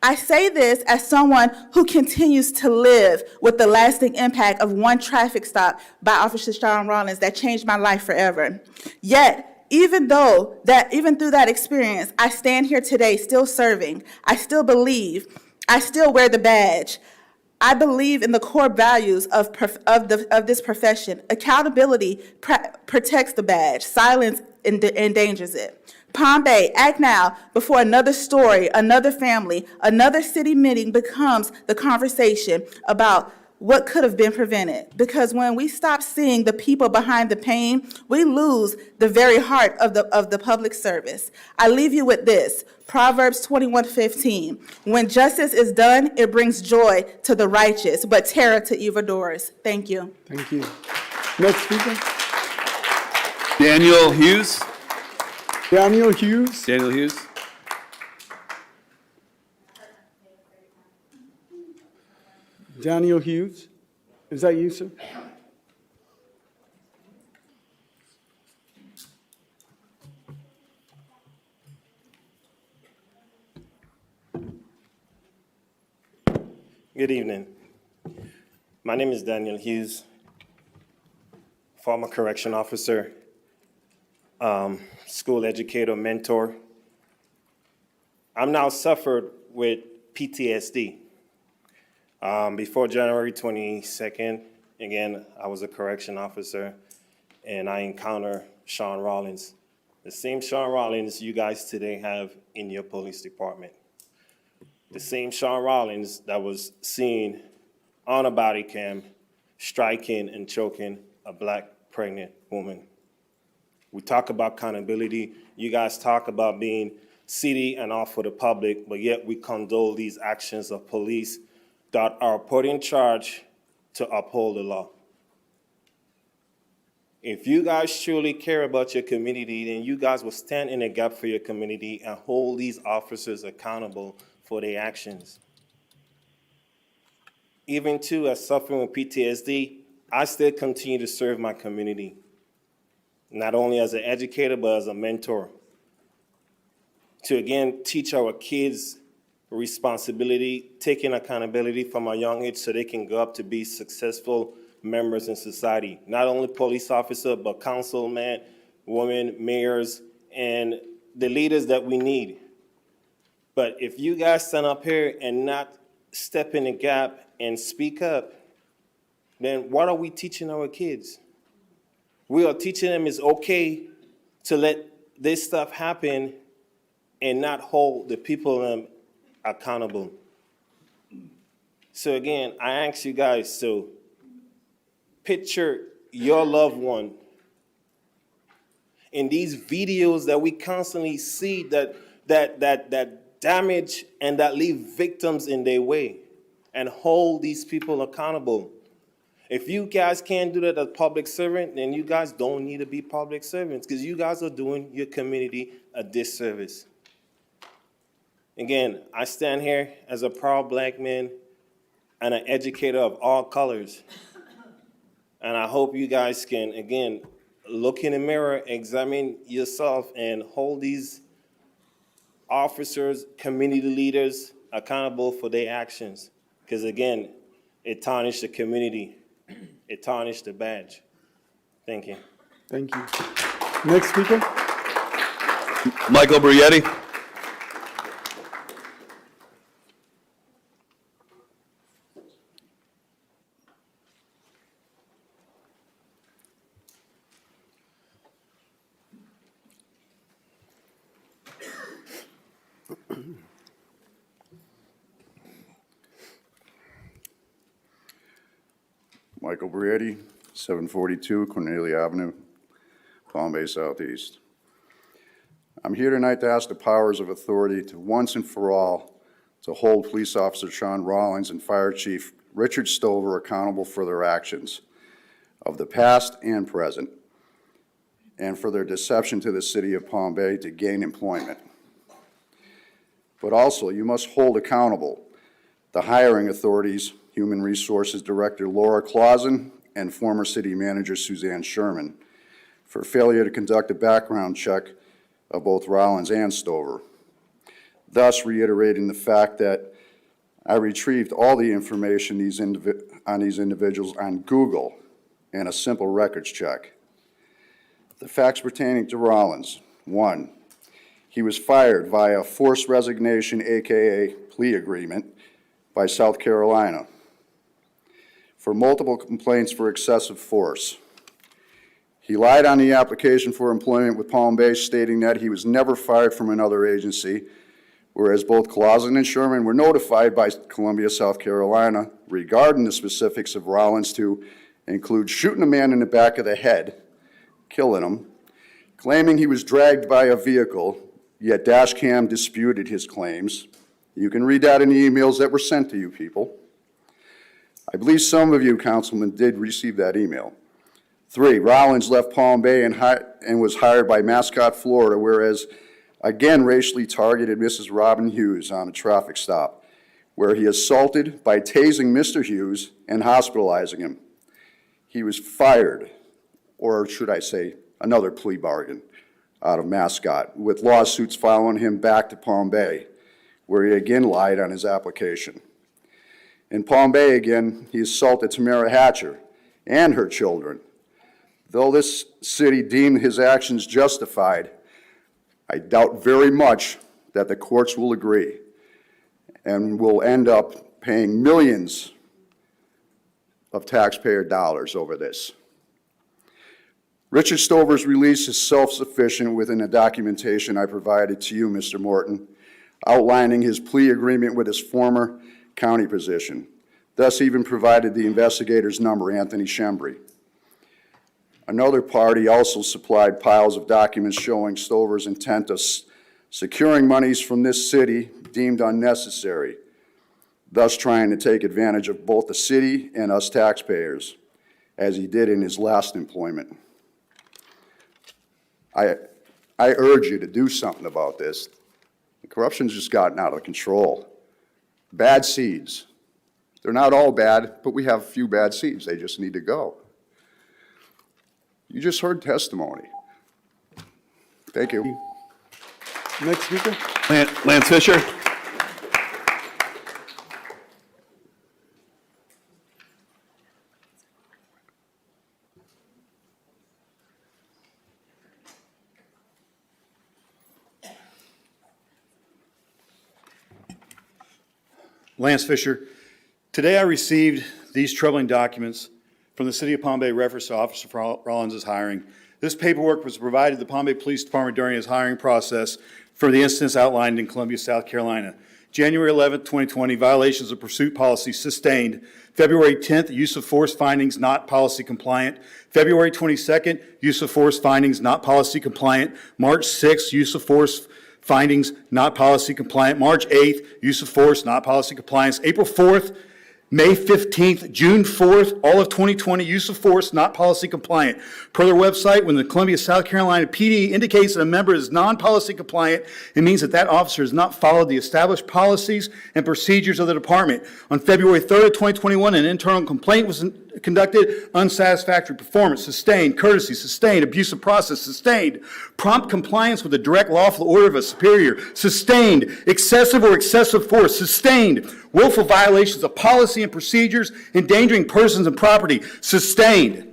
Speaker 19: I say this as someone who continues to live with the lasting impact of one traffic stop by Officer Sean Rollins that changed my life forever. Yet, even through that experience, I stand here today still serving. I still believe. I still wear the badge. I believe in the core values of this profession. Accountability protects the badge. Silence endangers it. Palm Bay, act now before another story, another family, another city meeting becomes the conversation about what could have been prevented. Because when we stop seeing the people behind the pain, we lose the very heart of the public service. I leave you with this, Proverbs 21:15. When justice is done, it brings joy to the righteous, but terror to evildoers. Thank you.
Speaker 1: Thank you. Next speaker.
Speaker 7: Daniel Hughes.
Speaker 1: Daniel Hughes.
Speaker 7: Daniel Hughes.
Speaker 1: Daniel Hughes. Is that you, sir?
Speaker 20: Good evening. My name is Daniel Hughes, former correction officer, school educator, mentor. I'm now suffered with PTSD. Before January 22nd, again, I was a correction officer, and I encountered Sean Rollins, the same Sean Rollins you guys today have in your police department. The same Sean Rollins that was seen on a body cam striking and choking a black pregnant woman. We talk about accountability. You guys talk about being city and all for the public, but yet we condone these actions of police that are put in charge to uphold the law. If you guys truly care about your community, then you guys will stand in a gap for your community and hold these officers accountable for their actions. Even too, as suffering with PTSD, I still continue to serve my community, not only as an educator, but as a mentor, to again teach our kids responsibility, taking accountability from a young age so they can grow up to be successful members in society. Not only police officer, but councilmen, women, mayors, and the leaders that we need. But if you guys stand up here and not step in the gap and speak up, then what are we teaching our kids? We are teaching them it's okay to let this stuff happen and not hold the people accountable. So again, I ask you guys to picture your loved one in these videos that we constantly see that damage and that leave victims in their way, and hold these people accountable. If you guys can't do that as public servant, then you guys don't need to be public servants, because you guys are doing your community a disservice. Again, I stand here as a proud black man and an educator of all colors. And I hope you guys can, again, look in the mirror, examine yourself, and hold these officers, community leaders accountable for their actions. Because again, it tarnished the community. It tarnished the badge. Thank you.
Speaker 1: Thank you. Next speaker.
Speaker 7: Michael Brietti.
Speaker 21: Michael Brietti, 742 Cornelia Avenue, Palm Bay Southeast. I'm here tonight to ask the powers of authority to once and for all to hold Police Officer Sean Rawlings and Fire Chief Richard Stover accountable for their actions of the past and present, and for their deception to the city of Palm Bay to gain employment. But also, you must hold accountable the hiring authorities, Human Resources Director Laura Clausen and former City Manager Suzanne Sherman, for failure to conduct a background check of both Rawlings and Stover, thus reiterating the fact that I retrieved all the information on these individuals on Google and a simple records check. The facts pertaining to Rawlings: 1, he was fired via forced resignation, AKA plea agreement, by South Carolina for multiple complaints for excessive force. He lied on the application for employment with Palm Bay, stating that he was never fired from another agency, whereas both Clausen and Sherman were notified by Columbia, South Carolina, regarding the specifics of Rawlings to include shooting a man in the back of the head, killing him, claiming he was dragged by a vehicle, yet dashcam disputed his claims. You can read that in the emails that were sent to you people. I believe some of you, councilmen, did receive that email. 3, Rawlings left Palm Bay and was hired by Mascot, Florida, whereas, again, racially targeted Mrs. Robin Hughes on a traffic stop, where he assaulted by tasing Mr. Hughes and hospitalizing him. He was fired, or should I say, another plea bargain, out of Mascot, with lawsuits following him back to Palm Bay, where he again lied on his application. In Palm Bay, again, he assaulted Tamara Hatcher and her children. Though this city deemed his actions justified, I doubt very much that the courts will agree and will end up paying millions of taxpayer dollars over this. Richard Stover's release is self-sufficient within the documentation I provided to you, Mr. Morton, outlining his plea agreement with his former county position, thus even provided the investigator's number, Anthony Shembry. Another party also supplied piles of documents showing Stover's intent of securing monies from this city deemed unnecessary, thus trying to take advantage of both the city and us taxpayers, as he did in his last employment. I urge you to do something about this. The corruption's just gotten out of control. Bad seeds. They're not all bad, but we have a few bad seeds. They just need to go. You just heard testimony. Thank you.
Speaker 1: Next speaker.
Speaker 7: Lance Fisher.
Speaker 22: Lance Fisher. Today I received these troubling documents from the City of Palm Bay reference to Officer Rawlings' hiring. This paperwork was provided to the Palm Bay Police Department during his hiring process for the instance outlined in Columbia, South Carolina. January 11th, 2020, violations of pursuit policy sustained. February 10th, use of force findings not policy compliant. February 22nd, use of force findings not policy compliant. March 6th, use of force findings not policy compliant. March 8th, use of force not policy compliance. April 4th, May 15th, June 4th, all of 2020, use of force not policy compliant. Per their website, when the Columbia, South Carolina PD indicates that a member is non-policy compliant, it means that that officer has not followed the established policies and procedures of the department. On February 3rd, 2021, an internal complaint was conducted. Unsatisfactory performance, sustained. Courtesy, sustained. Abusive process, sustained. Prompt compliance with the direct lawful order of a superior, sustained. Excessive or excessive force, sustained. Willful violations of policy and procedures, endangering persons and property, sustained.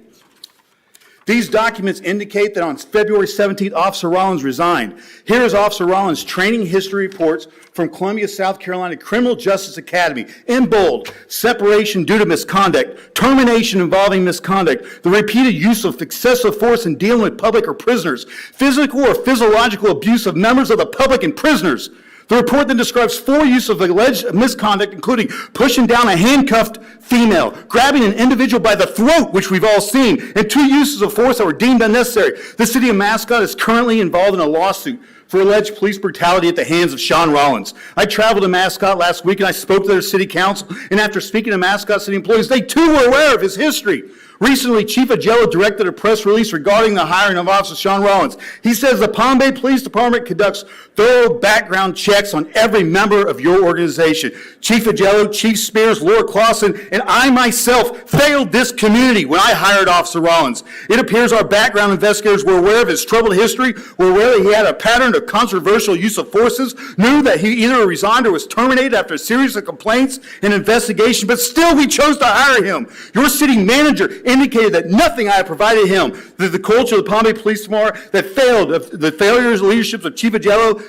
Speaker 22: These documents indicate that on February 17th, Officer Rollins resigned. Here is Officer Rollins' training history reports from Columbia, South Carolina Criminal Justice Academy. In bold, separation due to misconduct, termination involving misconduct, the repeated use of excessive force in dealing with public or prisoners, physical or physiological abuse of members of the public and prisoners. The report then describes 4 uses of alleged misconduct, including pushing down a handcuffed female, grabbing an individual by the throat, which we've all seen, and 2 uses of force that were deemed unnecessary. The city of Mascot is currently involved in a lawsuit for alleged police brutality at the hands of Sean Rollins. I traveled to Mascot last week and I spoke to their city council, and after speaking to Mascot city employees, they too were aware of his history. Recently, Chief Agello directed a press release regarding the hiring of Officer Sean Rollins. He says the Palm Bay Police Department conducts thorough background checks on every member of your organization. Chief Agello, Chief Spears, Laura Clausen, and I myself failed this community when I hired Officer Rollins. It appears our background investigators were aware of his troubled history, were aware that he had a pattern of controversial use of forces, knew that he either resigned or was terminated after a series of complaints and investigation, but still we chose to hire him. Your city manager indicated that nothing I have provided him, that the culture of the Palm Bay Police Department that failed, the failures of leadership of Chief Agello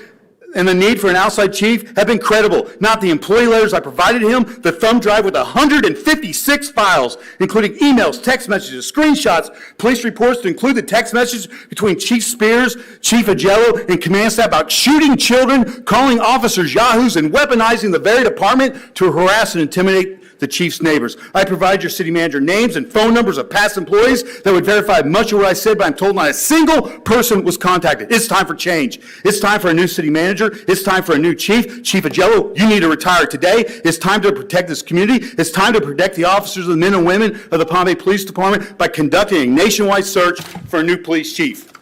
Speaker 22: and the need for an outside chief have been credible. Not the employee letters I provided him, the thumb drive with 156 files, including emails, text messages, screenshots, police reports to include the text messages between Chief Spears, Chief Agello, and command staff about shooting children, calling officers yahoos, and weaponizing the very department to harass and intimidate the chief's neighbors. I provide your city manager names and phone numbers of past employees that would verify much of what I said, but I'm told not a single person was contacted. It's time for change. It's time for a new city manager. It's time for a new chief. Chief Agello, you need to retire today. It's time to protect this community. It's time to protect the officers, the men and women of the Palm Bay Police Department by conducting a nationwide search for a new police chief.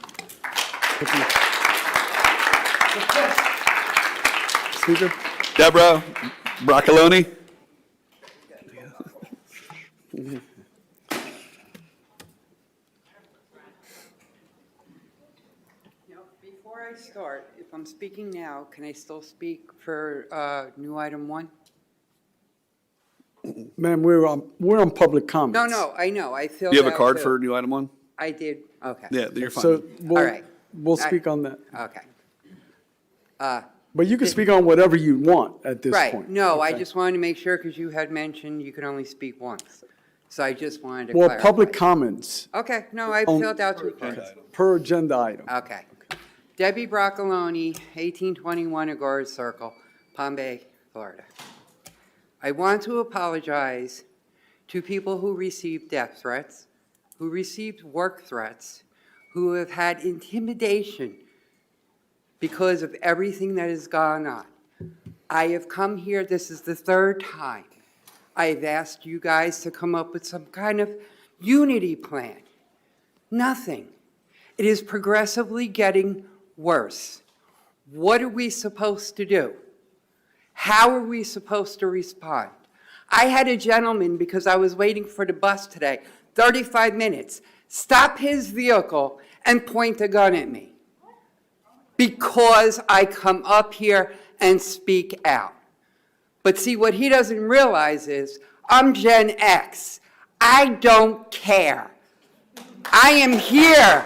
Speaker 1: Speaker.
Speaker 7: Deborah Broccoloni.
Speaker 2: Before I start, if I'm speaking now, can I still speak for new item 1?
Speaker 1: Ma'am, we're on public comments.
Speaker 2: No, I know, I filled
Speaker 7: Do you have a
Speaker 2: out
Speaker 7: card
Speaker 2: the-
Speaker 7: for new item 1?
Speaker 2: I did, okay.
Speaker 7: Yeah, you're fine.
Speaker 1: So
Speaker 2: All right.
Speaker 1: we'll speak on that.
Speaker 2: Okay.
Speaker 1: But you can speak on whatever you want at this point.
Speaker 2: Right, no, I
Speaker 1: Okay.
Speaker 2: just wanted to make sure, because you had mentioned you could only speak once. So I just wanted to
Speaker 1: Well,
Speaker 2: clarify.
Speaker 1: public comments.
Speaker 2: Okay, no, I
Speaker 1: on-
Speaker 2: filled out 2 cards.
Speaker 1: Per agenda item.
Speaker 2: Okay. Debbie Broccoloni, 1821 Agora Circle, Palm Bay, Florida. I want to apologize to people who received death threats, who received work threats, who have had intimidation because of everything that has gone on. I have come here, this is the 3rd time. I've asked you guys to come up with some kind of unity plan. Nothing. It is progressively getting worse. What are we supposed to do? How are we supposed to respond? I had a gentleman, because I was waiting for the bus today, 35 minutes, stop his vehicle and point a gun at me because I come up here and speak out. But see, what he doesn't realize is I'm Gen X. I don't care. I am here.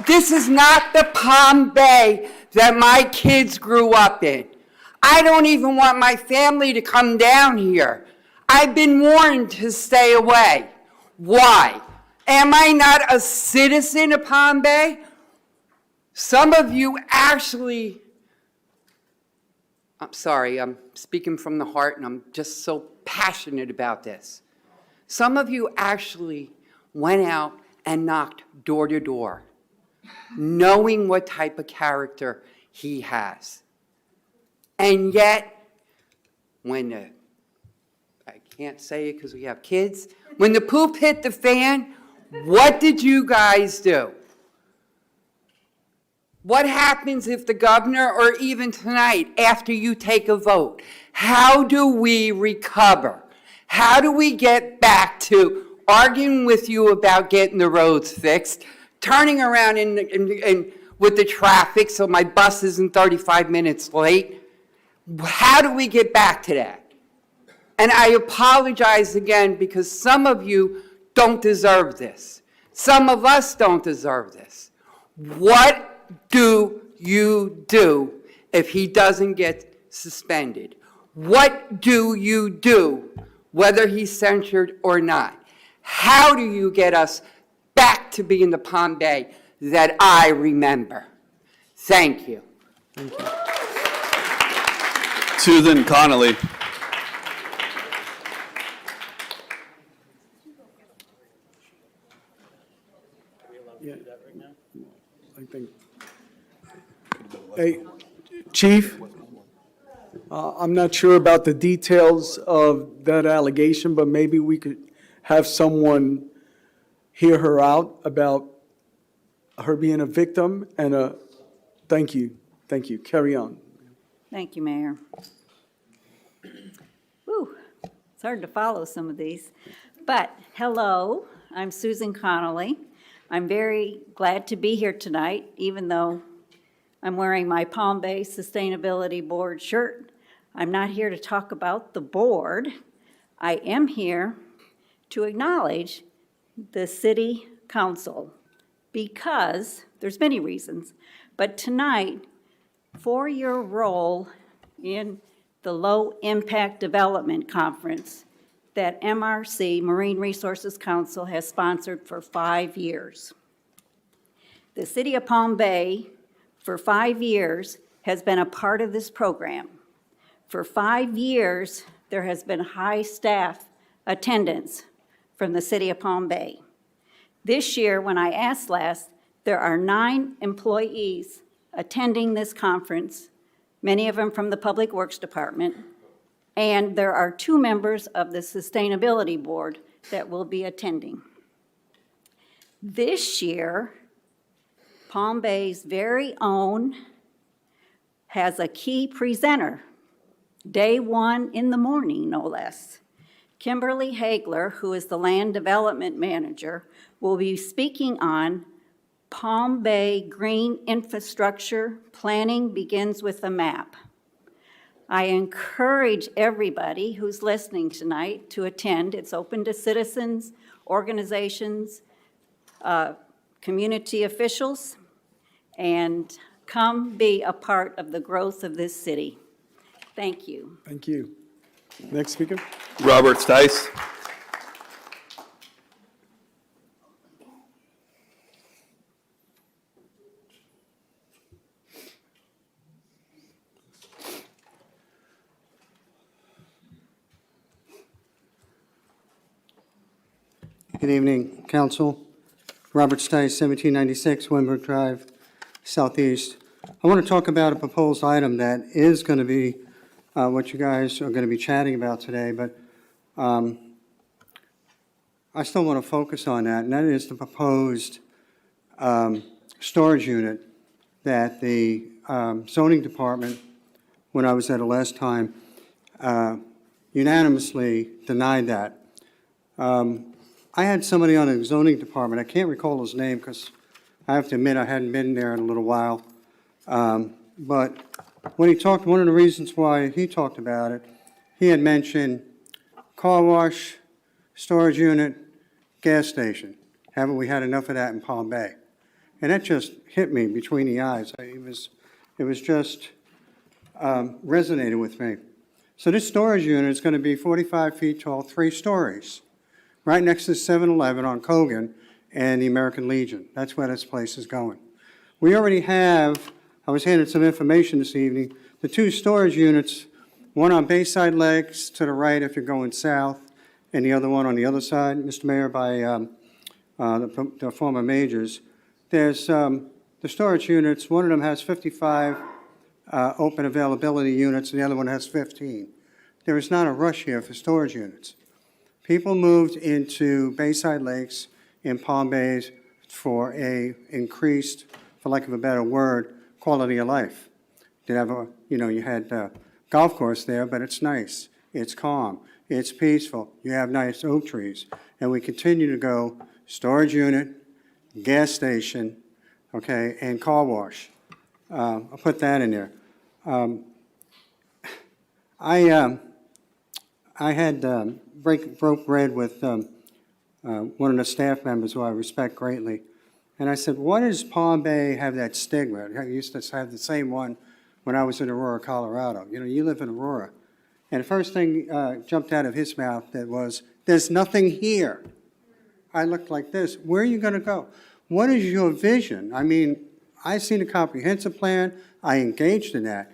Speaker 2: This is not the Palm Bay that my kids grew up in. I don't even want my family to come down here. I've been warned to stay away. Why? Am I not a citizen of Palm Bay? Some of you actually I'm sorry, I'm speaking from the heart, and I'm just so passionate about this. Some of you actually went out and knocked door to door, knowing what type of character he has. And yet, I can't say it because we have kids, when the poop hit the fan, what did you guys do? What happens if the governor, or even tonight, after you take a vote? How do we recover? How do we get back to arguing with you about getting the roads fixed, turning around with the traffic so my bus isn't 35 minutes late? How do we get back to that? And I apologize again because some of you don't deserve this. Some of us don't deserve this. What do you do if he doesn't get suspended? What do you do whether he's censured or not? How do you get us back to being the Palm Bay that I remember? Thank you.
Speaker 1: Thank you.
Speaker 7: Susan Connolly.
Speaker 1: Yeah. I think. Hey, Chief, I'm not sure about the details of that allegation, but maybe we could have someone hear her out about her being a victim and a, thank you, carry on.
Speaker 3: Thank you, Mayor. Whew, it's hard to follow some of these. But, hello, I'm Susan Connolly. I'm very glad to be here tonight, even though I'm wearing my Palm Bay Sustainability Board shirt. I'm not here to talk about the board. I am here to acknowledge the city council because there's many reasons, but tonight, for your role in the Low Impact Development Conference that MRC, Marine Resources Council, has sponsored for 5 years. The City of Palm Bay, for 5 years, has been a part of this program. For 5 years, there has been high staff attendance from the City of Palm Bay. This year, when I asked last, there are 9 employees attending this conference, many of them from the Public Works Department, and there are 2 members of the Sustainability Board that will be attending. This year, Palm Bay's very own has a key presenter, day 1 in the morning, no less. Kimberly Hagler, who is the Land Development Manager, will be speaking on Palm Bay Green Infrastructure Planning Begins with a Map. I encourage everybody who's listening tonight to attend. It's open to citizens, organizations, community officials, and come be a part of the growth of this city. Thank you.
Speaker 1: Thank you. Next speaker.
Speaker 7: Robert Stice.
Speaker 4: Good evening, Council. Robert Stice, 1796 Windbrook Drive, Southeast. I want to talk about a proposed item that is going to be what you guys are going to be chatting about today, but I still want to focus on that, and that is the proposed storage unit that the zoning department, when I was there the last time, unanimously denied that. I had somebody on the zoning department, I can't recall his name because I have to admit I hadn't been there in a little while. But when he talked, one of the reasons why he talked about it, he had mentioned car wash, storage unit, gas station. Haven't we had enough of that in Palm Bay? And that just hit me between the eyes. It was just resonated with me. So this storage unit is going to be 45 feet tall, 3 stories, right next to 7-Eleven on Cogan and the American Legion. That's where this place is going. We already have, I was handed some information this evening, The two storage units, one on Bayside Lakes to the right if you're going south, and the other one on the other side, Mr. Mayor, by the former Majors. There's the storage units, one of them has 55 open availability units, and the other one has 15. There is not a rush here for storage units. People moved into Bayside Lakes in Palm Bay for a increased, for lack of a better word, quality of life. You have a, you had a golf course there, but it's nice, it's calm, it's peaceful, you have nice oak trees. And we continue to go storage unit, gas station, okay, and car wash. I'll put that in there. I had broke bread with one of the staff members who I respect greatly. And I said, why does Palm Bay have that stigma? I used to have the same one when I was in Aurora, Colorado. You live in Aurora. And the first thing jumped out of his mouth that was, there's nothing here. I looked like this. Where are you going to go? What is your vision? I mean, I seen a comprehensive plan. I engaged in that.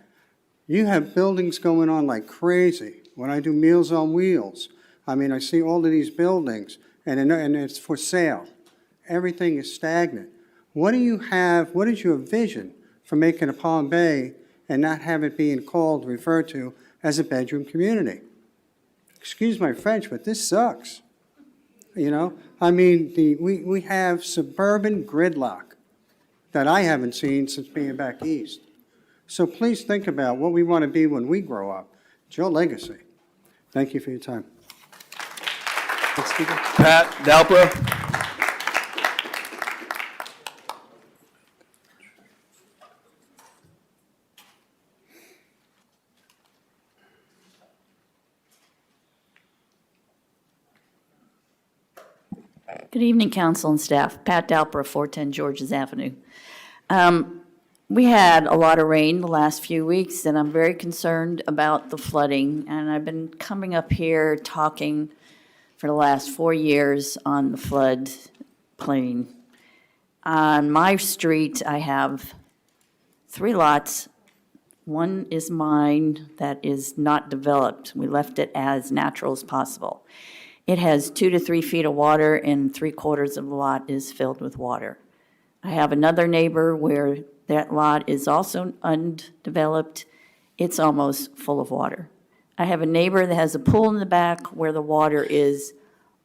Speaker 4: You have buildings going on like crazy. When I do Meals on Wheels, I mean, I see all of these buildings, and it's for sale. Everything is stagnant. What do you have, what is your vision for making a Palm Bay and not have it being called, referred to as a bedroom community? Excuse my French, but this sucks. I mean, we have suburban gridlock that I haven't seen since being back east. So please think about what we want to be when we grow up. It's your legacy. Thank you for your time.
Speaker 7: Next speaker. Pat Dalpa.
Speaker 10: Good evening, council and staff. Pat Dalper, 410 Georges Avenue. We had a lot of rain the last few weeks, and I'm very concerned about the flooding. And I've been coming up here talking for the last 4 years on the flood plain. On my street, I have 3 lots. One is mine that is not developed. We left it as natural as possible. It has 2 to 3 feet of water, and 3/4 of the lot is filled with water. I have another neighbor where that lot is also undeveloped. It's almost full of water. I have a neighbor that has a pool in the back where the water is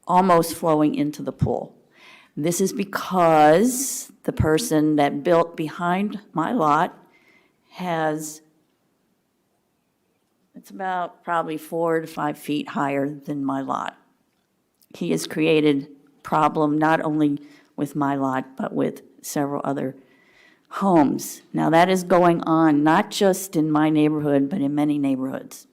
Speaker 10: almost flowing into the pool. This is because the person that built behind my lot has, it's about probably 4 to 5 feet higher than my lot. He has created problem not only with my lot, but with several other homes. Now, that is going on not just in my neighborhood, but in many neighborhoods.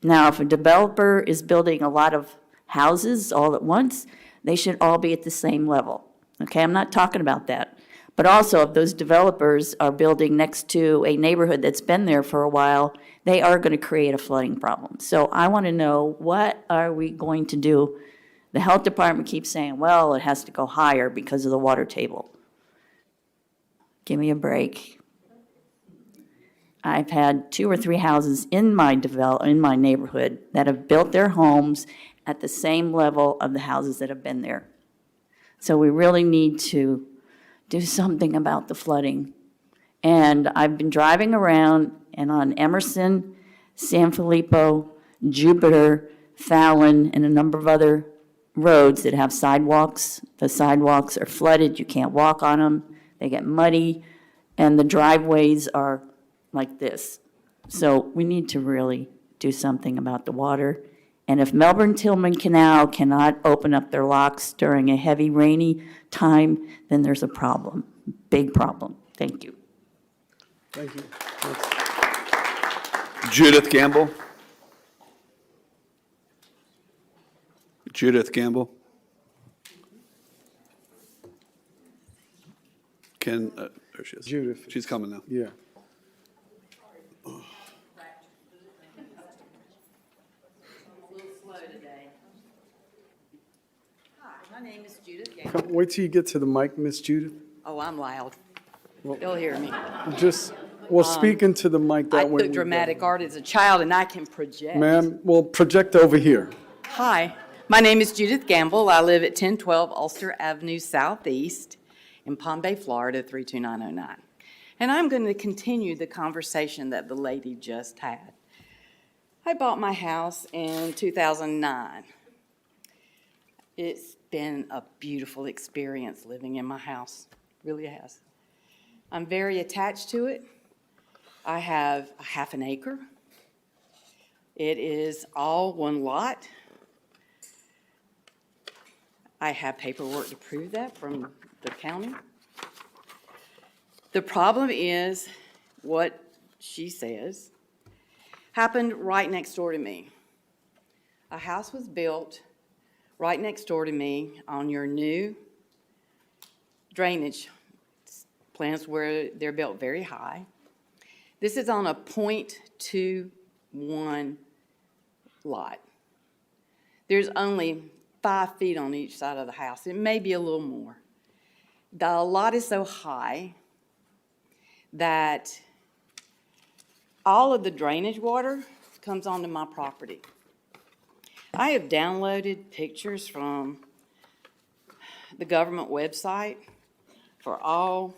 Speaker 10: Now, if a developer is building a lot of houses all at once, they should all be at the same level. Okay, I'm not talking about that. But also, if those developers are building next to a neighborhood that's been there for a while, they are going to create a flooding problem. So I want to know, what are we going to do? The health department keeps saying, well, it has to go higher because of the water table. Give me a break. I've had 2 or 3 houses in my neighborhood that have built their homes at the same level of the houses that have been there. So we really need to do something about the flooding. And I've been driving around, and on Emerson, San Filippo, Jupiter, Fallon, and a number of other roads that have sidewalks. The sidewalks are flooded, you can't walk on them, they get muddy, and the driveways are like this. So we need to really do something about the water. And if Melbourne-Tillman Canal cannot open up their locks during a heavy rainy time, then there's a problem, big problem. Thank you.
Speaker 1: Thank you.
Speaker 7: Judith Gamble. Judith Gamble. There she is.
Speaker 1: Judith.
Speaker 7: She's coming now.
Speaker 1: Yeah.
Speaker 11: My name is Judith Gamble.
Speaker 1: Wait till you get to the mic, Miss Judith.
Speaker 11: Oh, I'm loud.
Speaker 1: Well,
Speaker 11: You'll hear me.
Speaker 1: Just Well, speak into the mic
Speaker 11: I
Speaker 1: that way.
Speaker 11: took dramatic art as a child, and I can project.
Speaker 1: Ma'am, well, project over here.
Speaker 11: Hi, my name is Judith Gamble. I live at 1012 Ulster Avenue Southeast in Palm Bay, Florida, 32909. And I'm going to continue the conversation that the lady just had. I bought my house in 2009. It's been a beautiful experience living in my house, really has. I'm very attached to it. I have a half an acre. It is all one lot. I have paperwork to prove that from the county. The problem is what she says happened right next door to me. A house was built right next door to me on your new drainage plans where they're built very high. This is on a .21 lot. There's only 5 feet on each side of the house. It may be a little more. The lot is so high that all of the drainage water comes onto my property. I have downloaded pictures from the government website for all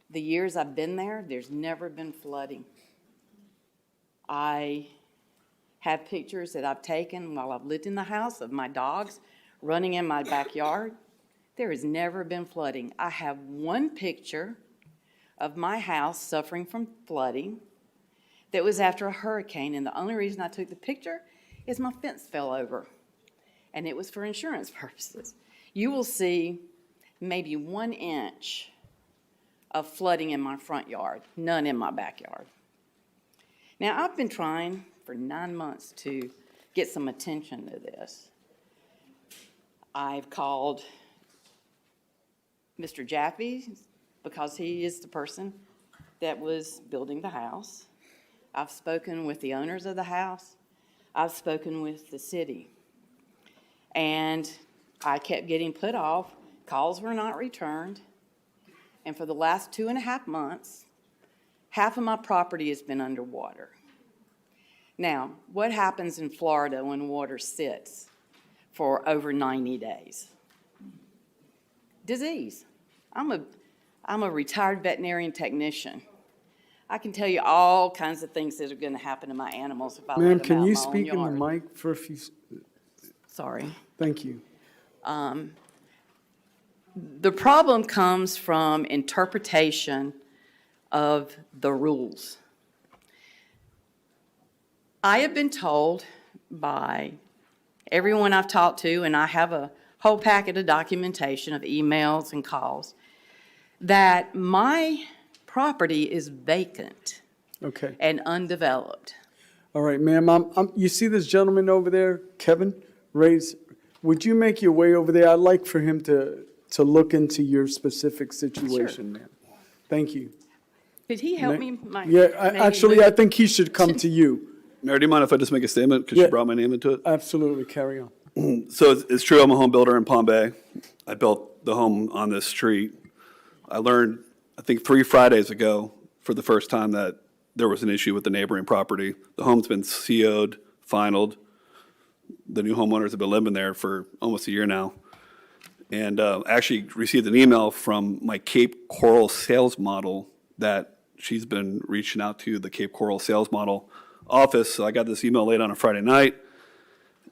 Speaker 11: the years I've been there. There's never been flooding. I have pictures that I've taken while I've lived in the house of my dogs running in my backyard. There has never been flooding. I have one picture of my house suffering from flooding that was after a hurricane, and the only reason I took the picture is my fence fell over, and it was for insurance purposes. You will see maybe 1 inch of flooding in my front yard, none in my backyard. Now, I've been trying for 9 months to get some attention to this. I've called Mr. Jaffe because he is the person that was building the house. I've spoken with the owners of the house. I've spoken with the city. And I kept getting put off. Calls were not returned. And for the last 2.5 months, half of my property has been underwater. Now, what happens in Florida when water sits for over 90 days? Disease. I'm a retired veterinarian technician. I can tell you all kinds of things that are going to happen to my animals if I let
Speaker 1: Ma'am,
Speaker 3: them
Speaker 1: can
Speaker 3: out
Speaker 1: you
Speaker 3: in my own
Speaker 1: speak in the
Speaker 3: yard.
Speaker 1: mic for a few?
Speaker 3: Sorry.
Speaker 1: Thank you.
Speaker 3: The problem comes from interpretation of the rules. I have been told by everyone I've talked to, and I have a whole packet of documentation of emails and calls, that my property is vacant
Speaker 1: Okay.
Speaker 3: and undeveloped.
Speaker 1: All right, ma'am, you see this gentleman over there, Kevin, would you make your way over there? I'd like for him to look into your specific situation, ma'am. Thank you.
Speaker 3: Could he help me?
Speaker 1: Yeah, actually, I think he should come to you.
Speaker 7: Mayor, do you mind if I just make a statement, because you brought my name into it?
Speaker 1: Absolutely, carry on.
Speaker 7: So it's true, I'm a home builder in Palm Bay. I built the home on this street. I learned, I think 3 Fridays ago, for the first time, that there was an issue with the neighboring property. The home's been CO'd, finaled. The new homeowners have been living there for almost a year now. And actually received an email from my Cape Coral sales model that she's been reaching out to the Cape Coral sales model office. So I got this email late on a Friday night.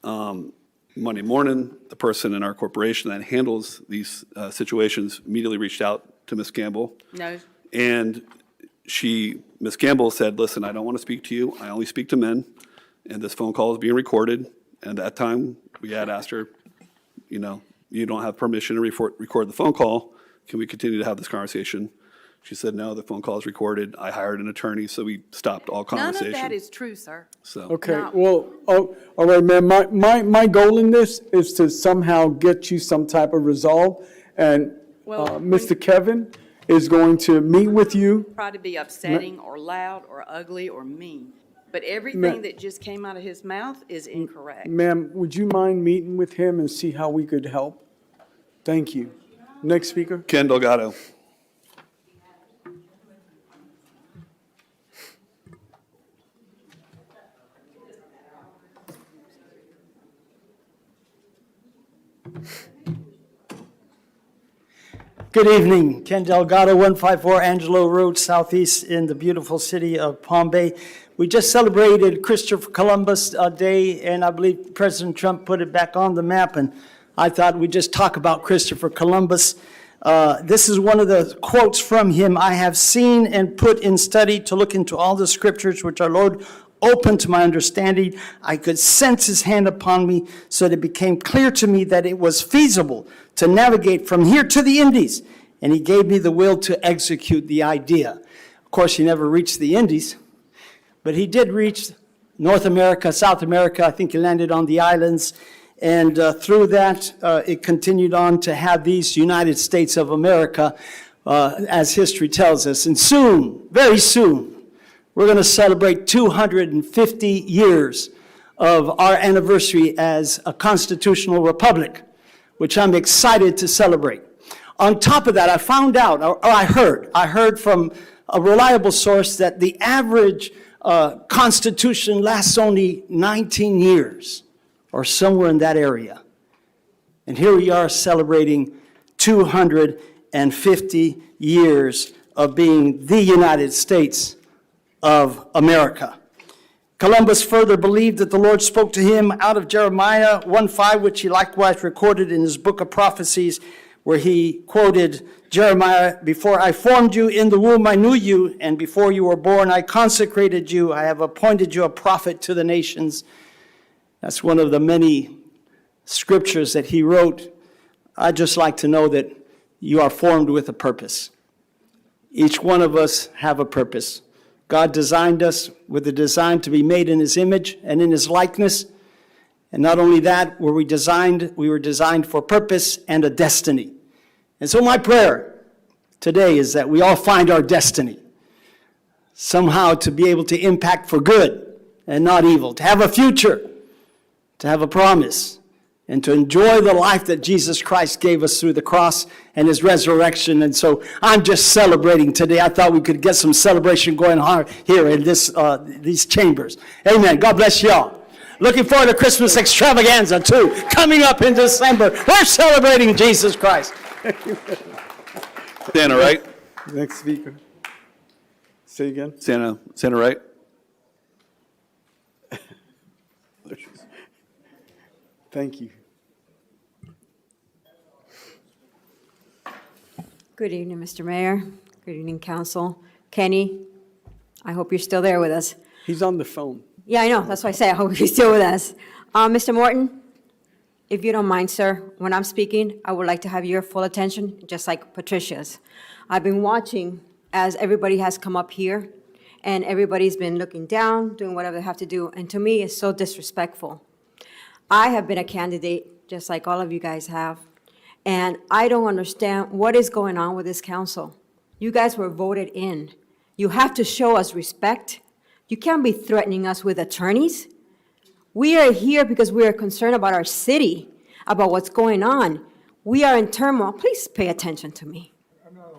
Speaker 7: Monday morning, the person in our corporation that handles these situations immediately reached out to Ms. Campbell.
Speaker 3: No.
Speaker 7: And Ms. Campbell said, listen, I don't want to speak to you. I only speak to men. And this phone call is being recorded. And at that time, we had asked her, you don't have permission to record the phone call. Can we continue to have this conversation? She said, no, the phone call is recorded. I hired an attorney, so we stopped all conversation.
Speaker 3: None of that is true, sir.
Speaker 7: So.
Speaker 1: Okay, well, all right, ma'am, my goal in this is to somehow get you some type of resolve. And Mr. Kevin is going to meet with you.
Speaker 3: Try to be upsetting or loud or ugly or mean, but everything that just came out of his mouth is incorrect.
Speaker 1: Ma'am, would you mind meeting with him and see how we could help? Thank you. Next speaker.
Speaker 7: Ken Delgado.
Speaker 5: Good evening. Ken Delgado, 154 Angelo Road, Southeast in the beautiful city of Palm Bay. We just celebrated Christopher Columbus Day, and I believe President Trump put it back on the map, and I thought we'd just talk about Christopher Columbus. This is one of the quotes from him. I have seen and put in study to look into all the scriptures which our Lord opened to my understanding. I could sense his hand upon me, so that it became clear to me that it was feasible to navigate from here to the Indies, and he gave me the will to execute the idea. Of course, he never reached the Indies, but he did reach North America, South America. I think he landed on the islands, and through that, it continued on to have these United States of America, as history tells us. And soon, very soon, we're going to celebrate 250 years of our anniversary as a constitutional republic, which I'm excited to celebrate. On top of that, I found out, or I heard from a reliable source that the average constitution lasts only 19 years, or somewhere in that area. And here we are celebrating 250 years of being the United States of America. Columbus further believed that the Lord spoke to him out of Jeremiah 1:5, which he likewise recorded in his book of prophecies, where he quoted Jeremiah, "Before I formed you in the womb, I knew you, and before you were born, I consecrated you. I have appointed you a prophet to the nations." That's one of the many scriptures that he wrote. I'd just like to know that you are formed with a purpose. Each one of us have a purpose. God designed us with a design to be made in his image and in his likeness. And not only that, we were designed for purpose and a destiny. And so my prayer today is that we all find our destiny, somehow to be able to impact for good and not evil, to have a future, to have a promise, and to enjoy the life that Jesus Christ gave us through the cross and his resurrection. And so I'm just celebrating today. I thought we could get some celebration going on here in these chambers. Amen. God bless y'all. Looking forward to Christmas extravaganza too, coming up in December. We're celebrating Jesus Christ.
Speaker 7: Santa, right?
Speaker 1: Next speaker. Say again.
Speaker 7: Santa, right?
Speaker 1: Thank you.
Speaker 12: Good evening, Mr. Mayor. Good evening, Council. Kenny, I hope you're still there with us.
Speaker 1: He's on the phone.
Speaker 12: Yeah, I know. That's why I say I hope you're still with us. Mr. Morton, if you don't mind, sir, when I'm speaking, I would like to have your full attention, just like Patricia's. I've been watching as everybody has come up here, and everybody's been looking down, doing whatever they have to do, and to me, it's so disrespectful. I have been a candidate, just like all of you guys have, and I don't understand what is going on with this council. You guys were voted in. You have to show us respect. You can't be threatening us with attorneys. We are here because we are concerned about our city, about what's going on. We are in turmoil. Please pay attention to me.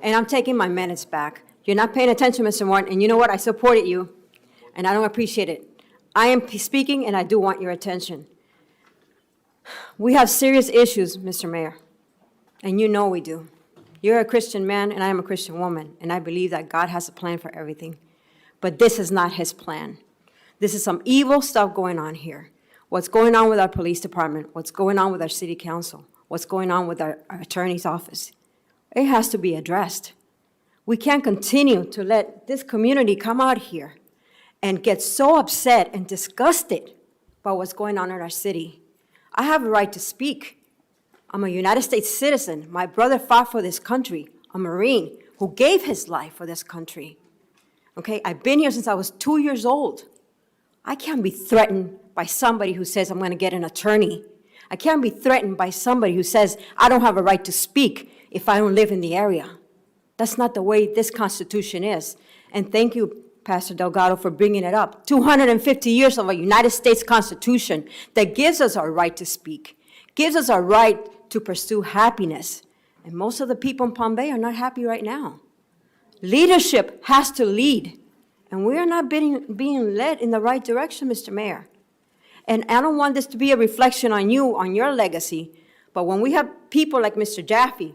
Speaker 12: And I'm taking my minutes back. You're not paying attention, Mr. Morton, and you know what? I supported you, and I don't appreciate it. I am speaking, and I do want your attention. We have serious issues, Mr. Mayor, and you know we do. You're a Christian man, and I am a Christian woman, and I believe that God has a plan for everything. But this is not his plan. This is some evil stuff going on here. What's going on with our police department, what's going on with our city council, what's going on with our attorney's office. It has to be addressed. We can't continue to let this community come out here and get so upset and disgusted by what's going on in our city. I have a right to speak. I'm a United States citizen. My brother fought for this country, a Marine who gave his life for this country. Okay, I've been here since I was 2 years old. I can't be threatened by somebody who says I'm going to get an attorney. I can't be threatened by somebody who says I don't have a right to speak if I don't live in the area. That's not the way this Constitution is. And thank you, Pastor Delgado, for bringing it up. 250 years of a United States Constitution that gives us our right to speak, gives us our right to pursue happiness. And most of the people in Palm Bay are not happy right now. Leadership has to lead, and we are not being led in the right direction, Mr. Mayor. And I don't want this to be a reflection on you, on your legacy, but when we have people like Mr. Jaffe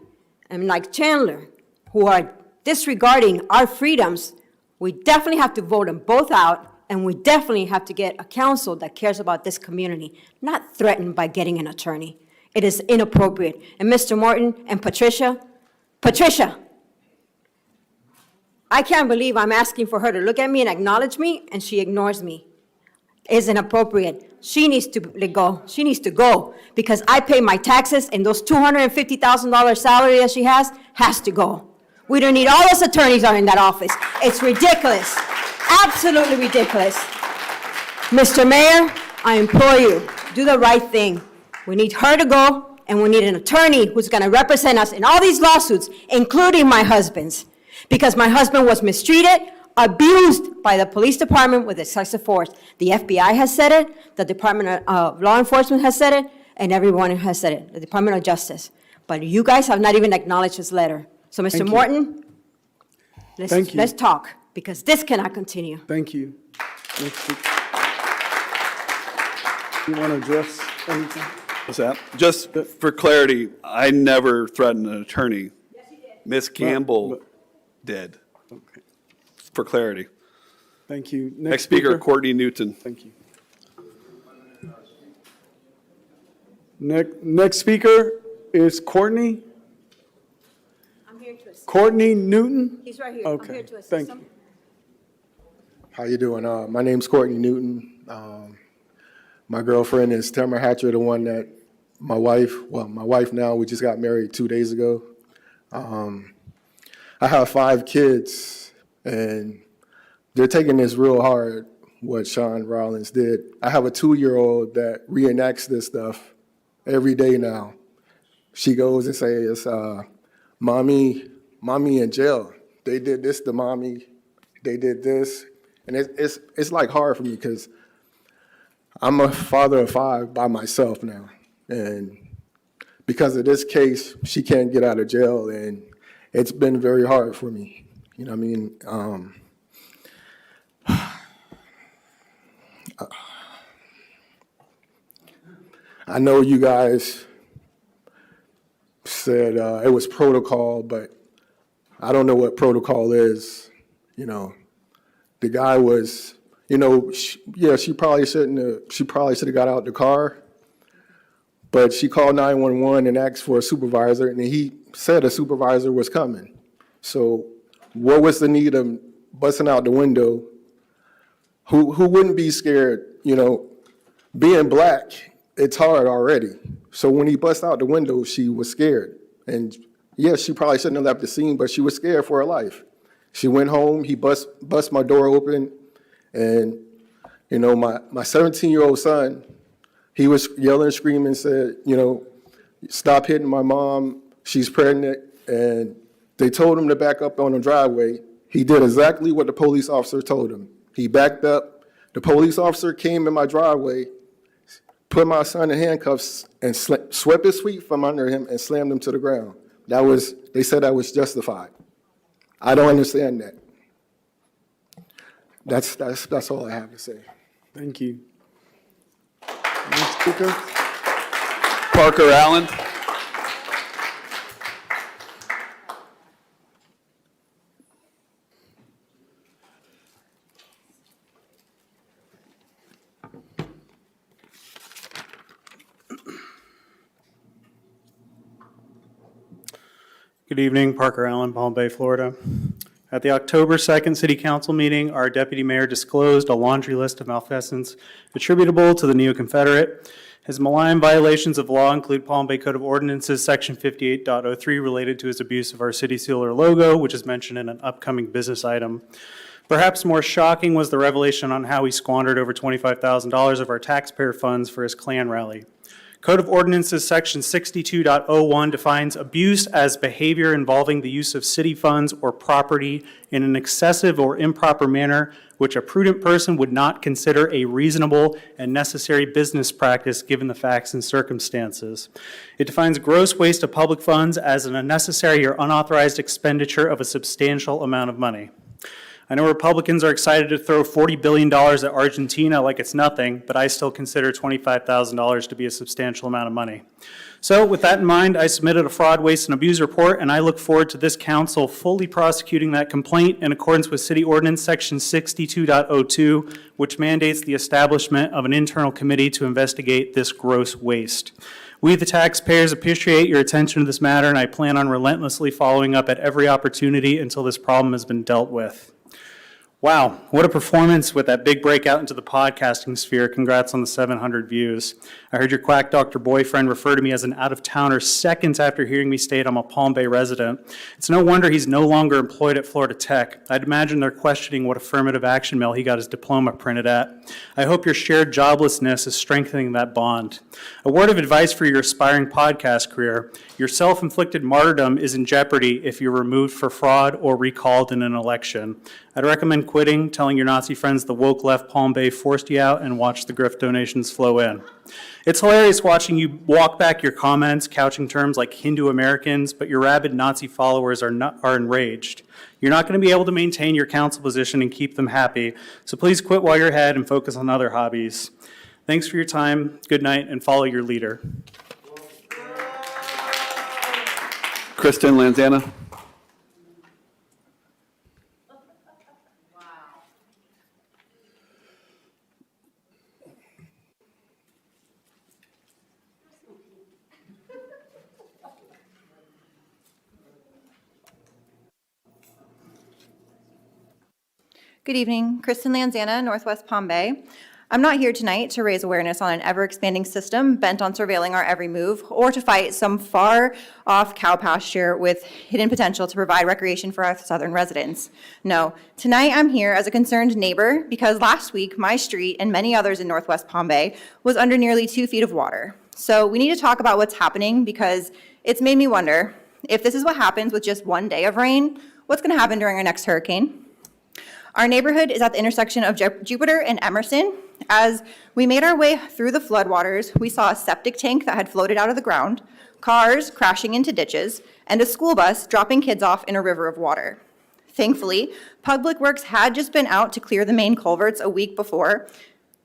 Speaker 12: and like Chandler, who are disregarding our freedoms, we definitely have to vote them both out, and we definitely have to get a council that cares about this community, not threatened by getting an attorney. It is inappropriate. And Mr. Morton and Patricia, I can't believe I'm asking for her to look at me and acknowledge me, and she ignores me. It's inappropriate. She needs to go. She needs to go, because I pay my taxes, and those $250,000 salary that she has to go. We don't need all those attorneys are in that office. It's ridiculous. Absolutely ridiculous. Mr. Mayor, I implore you, do the right thing. We need her to go, and we need an attorney who's going to represent us in all these lawsuits, including my husband's, because my husband was mistreated, abused by the police department with excessive force. The FBI has said it, the Department of Law Enforcement has said it, and everyone has said it, the Department of Justice. But you guys have not even acknowledged this letter. So, Mr. Morton, let's talk, because this cannot continue.
Speaker 1: Thank you. You want to address anything?
Speaker 7: What's that? Just for clarity, I never threatened an attorney. Yes, you did. Ms. Campbell did.
Speaker 1: Okay.
Speaker 7: For clarity.
Speaker 1: Thank you.
Speaker 7: Next speaker, Courtney Newton.
Speaker 1: Thank you. Next speaker is Courtney.
Speaker 12: I'm here to assist.
Speaker 1: Courtney Newton?
Speaker 12: He's right here.
Speaker 1: Okay,
Speaker 12: I'm here to assist
Speaker 1: thank
Speaker 12: him.
Speaker 1: you.
Speaker 13: How you doing? My name's Courtney Newton. My girlfriend is Tamara Hatcher, the one that my wife now, we just got married 2 days ago. I have 5 kids, and they're taking this real hard, what Sean Rollins did. I have a 2-year-old that reenacts this stuff every day now. She goes and says, mommy in jail. They did this to mommy. They did this. And it's like hard for me because I'm a father of 5 by myself now. And because of this case, she can't get out of jail, and it's been very hard for me. You know what I mean? I know you guys said it was protocol, but I don't know what protocol is. You know, the guy was, you know, she probably shouldn't have, she probably should have got out the car, but she called 911 and asked for a supervisor, and he said a supervisor was coming. So what was the need of busting out the window? Who wouldn't be scared? You know, being black, it's hard already. So when he bust out the window, she was scared. And yes, she probably shouldn't have left the scene, but she was scared for her life. She went home, he bust my door open, and you know, my 17-year-old son, he was yelling and screaming, said, you know, stop hitting my mom, she's pregnant, and they told him to back up on the driveway. He did exactly what the police officer told him. He backed up, the police officer came in my driveway, put my son in handcuffs, and swept his feet from under him and slammed him to the ground. They said that was justified. I don't understand that. That's all I have to say.
Speaker 1: Thank you. Next speaker.
Speaker 7: Parker Allen.
Speaker 14: Good evening, Parker Allen, Palm Bay, Florida. At the October 2nd City Council meeting, our deputy mayor disclosed a laundry list of malfeasance attributable to the Neo-Confederate. His malign violations of law include Palm Bay Code of Ordinances, Section 58.03, related to his abuse of our city seal or logo, which is mentioned in an upcoming business item. Perhaps more shocking was the revelation on how he squandered over $25,000 of our taxpayer funds for his Klan rally. Code of Ordinances Section 62.01 defines abuse as behavior involving the use of city funds or property in an excessive or improper manner which a prudent person would not consider a reasonable and necessary business practice given the facts and circumstances. It defines gross waste of public funds as an unnecessary or unauthorized expenditure of a substantial amount of money. I know Republicans are excited to throw $40 billion at Argentina like it's nothing, but I still consider $25,000 to be a substantial amount of money. So with that in mind, I submitted a fraud, waste, and abuse report, and I look forward to this council fully prosecuting that complaint in accordance with City Ordinance Section 62.02, which mandates the establishment of an internal committee to investigate this gross waste. We, the taxpayers, appreciate your attention to this matter, and I plan on relentlessly following up at every opportunity until this problem has been dealt with. Wow, what a performance with that big breakout into the podcasting sphere. Congrats on the 700 views. I heard your quack doctor boyfriend refer to me as an out-of-towner seconds after hearing me state I'm a Palm Bay resident. It's no wonder he's no longer employed at Florida Tech. I'd imagine they're questioning what affirmative action mill he got his diploma printed at. I hope your shared joblessness is strengthening that bond. A word of advice for your aspiring podcast career. Your self-inflicted martyrdom is in jeopardy if you're removed for fraud or recalled in an election. I'd recommend quitting, telling your Nazi friends the woke left Palm Bay forced you out, and watch the grift donations flow in. It's hilarious watching you walk back your comments, couching terms like Hindu Americans, but your rabid Nazi followers are enraged. You're not going to be able to maintain your council position and keep them happy, so please quit while you're ahead and focus on other hobbies. Thanks for your time, good night, and follow your leader.
Speaker 7: Kristen Lanzana.
Speaker 8: Good evening, Kristen Lanzana, Northwest Palm Bay. I'm not here tonight to raise awareness on an ever-expanding system bent on surveilling our every move, or to fight some far-off cow pasture with hidden potential to provide recreation for our southern residents. No, tonight I'm here as a concerned neighbor because last week my street and many others in Northwest Palm Bay was under nearly 2 feet of water. So we need to talk about what's happening because it's made me wonder, if this is what happens with just one day of rain, what's going to happen during our next hurricane? Our neighborhood is at the intersection of Jupiter and Emerson. As we made our way through the floodwaters, we saw a septic tank that had floated out of the ground, cars crashing into ditches, and a school bus dropping kids off in a river of water. Thankfully, Public Works had just been out to clear the main culverts a week or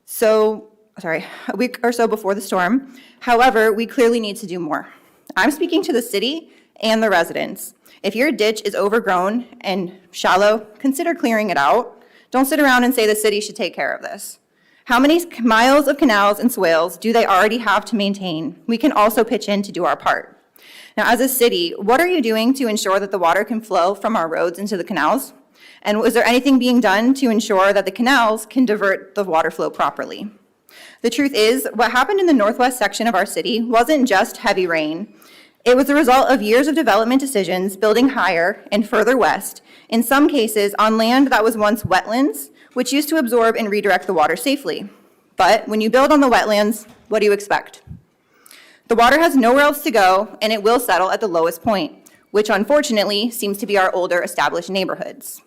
Speaker 8: so before the storm. However, we clearly need to do more. I'm speaking to the city and the residents. If your ditch is overgrown and shallow, consider clearing it out. Don't sit around and say the city should take care of this. How many miles of canals and swales do they already have to maintain? We can also pitch in to do our part. Now, as a city, what are you doing to ensure that the water can flow from our roads into the canals? And is there anything being done to ensure that the canals can divert the water flow properly? The truth is, what happened in the northwest section of our city wasn't just heavy rain. It was the result of years of development decisions building higher and further west, in some cases on land that was once wetlands, which used to absorb and redirect the water safely. But when you build on the wetlands, what do you expect? The water has nowhere else to go, and it will settle at the lowest point, which unfortunately seems to be our older established neighborhoods.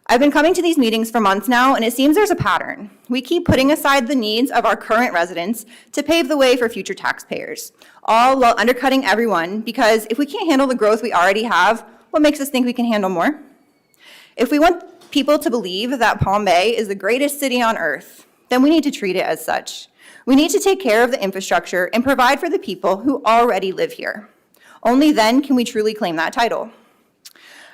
Speaker 8: I've been coming to these meetings for months now, and it seems there's a pattern. We keep putting aside the needs of our current residents to pave the way for future taxpayers, all while undercutting everyone, because if we can't handle the growth we already have, what makes us think we can handle more? If we want people to believe that Palm Bay is the greatest city on earth, then we need to treat it as such. We need to take care of the infrastructure and provide for the people who already live here. Only then can we truly claim that title.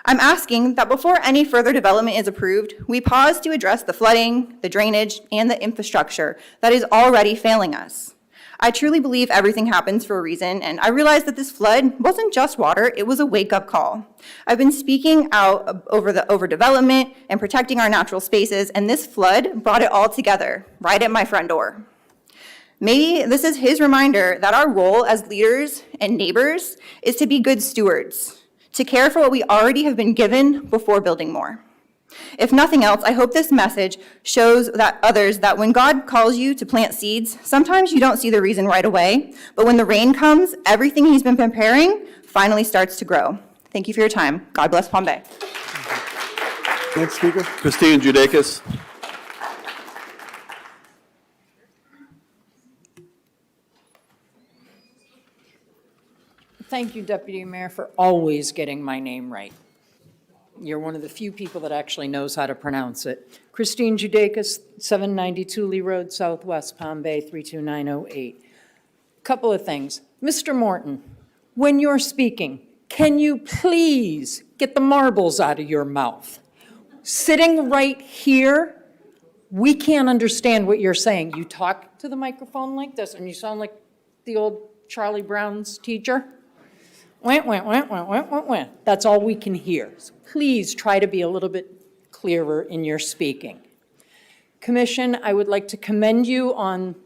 Speaker 8: I'm asking that before any further development is approved, we pause to address the flooding, the drainage, and the infrastructure that is already failing us. I truly believe everything happens for a reason, and I realize that this flood wasn't just water, it was a wake-up call. I've been speaking out over the overdevelopment and protecting our natural spaces, and this flood brought it all together, right at my front door. Maybe this is his reminder that our role as leaders and neighbors is to be good stewards, to care for what we already have been given before building more. If nothing else, I hope this message shows others that when God calls you to plant seeds, sometimes you don't see the reason right away, but when the rain comes, everything he's been preparing finally starts to grow. Thank you for your time. God bless Palm Bay.
Speaker 1: Next speaker.
Speaker 7: Christine Judakis.
Speaker 17: Thank you, Deputy Mayor, for always getting my name right. You're one of the few people that actually knows how to pronounce it. Christine Judakis, 792 Lee Road, Southwest, Palm Bay, 32908. Couple of things. Mr. Morton, when you're speaking, can you please get the marbles out of your mouth? Sitting right here, we can't understand what you're saying. You talk to the microphone like this, and you sound like the old Charlie Brown's teacher. Went, went, went, went, went, went, went. That's all we can hear. So please try to be a little bit clearer in your speaking. Commission, I would like to commend you on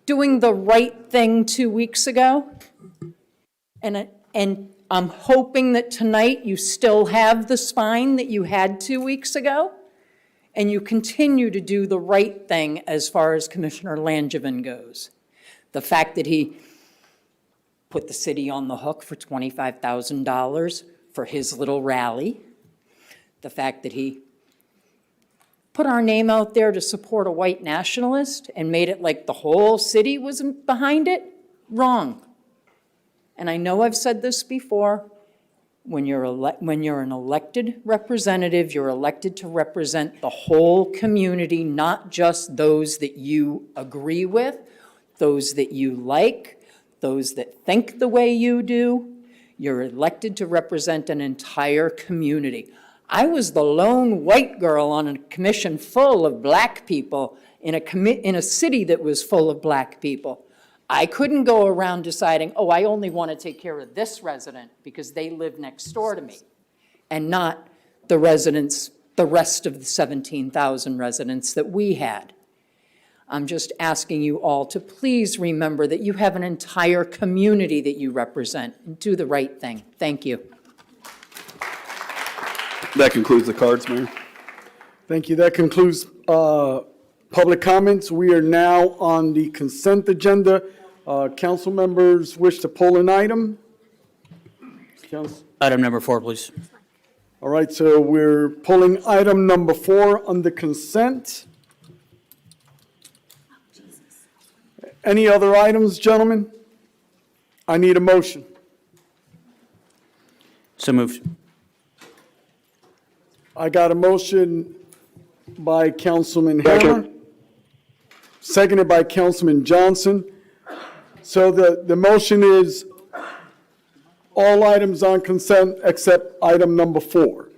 Speaker 17: doing the right thing 2 weeks ago. And I'm hoping that tonight you still have the spine that you had 2 weeks ago, and you continue to do the right thing as far as Commissioner Langevin goes. The fact that he put the city on the hook for $25,000 for his little rally. The fact that he put our name out there to support a white nationalist and made it like the whole city was behind it. Wrong. And I know I've said this before, when you're an elected representative, you're elected to represent the whole community, not just those that you agree with, those that you like, those that think the way you do. You're elected to represent an entire community. I was the lone white girl on a commission full of black people in a city that was full of black people. I couldn't go around deciding, oh, I only want to take care of this resident because they live next door to me, and not the residents, the rest of the 17,000 residents that we had. I'm just asking you all to please remember that you have an entire community that you represent, and do the right thing. Thank you.
Speaker 7: That concludes the cards, Mayor.
Speaker 1: Thank you. That concludes public comments. We are now on the consent agenda. Council members wish to pull an item?
Speaker 15: Item number 4, please.
Speaker 1: All right, so we're pulling item number 4 under consent. Any other items, gentlemen? I need a motion.
Speaker 15: So moved.
Speaker 1: I got a motion by Councilman Hammer, seconded by Councilman Johnson. So the motion is all items on consent except item number 4.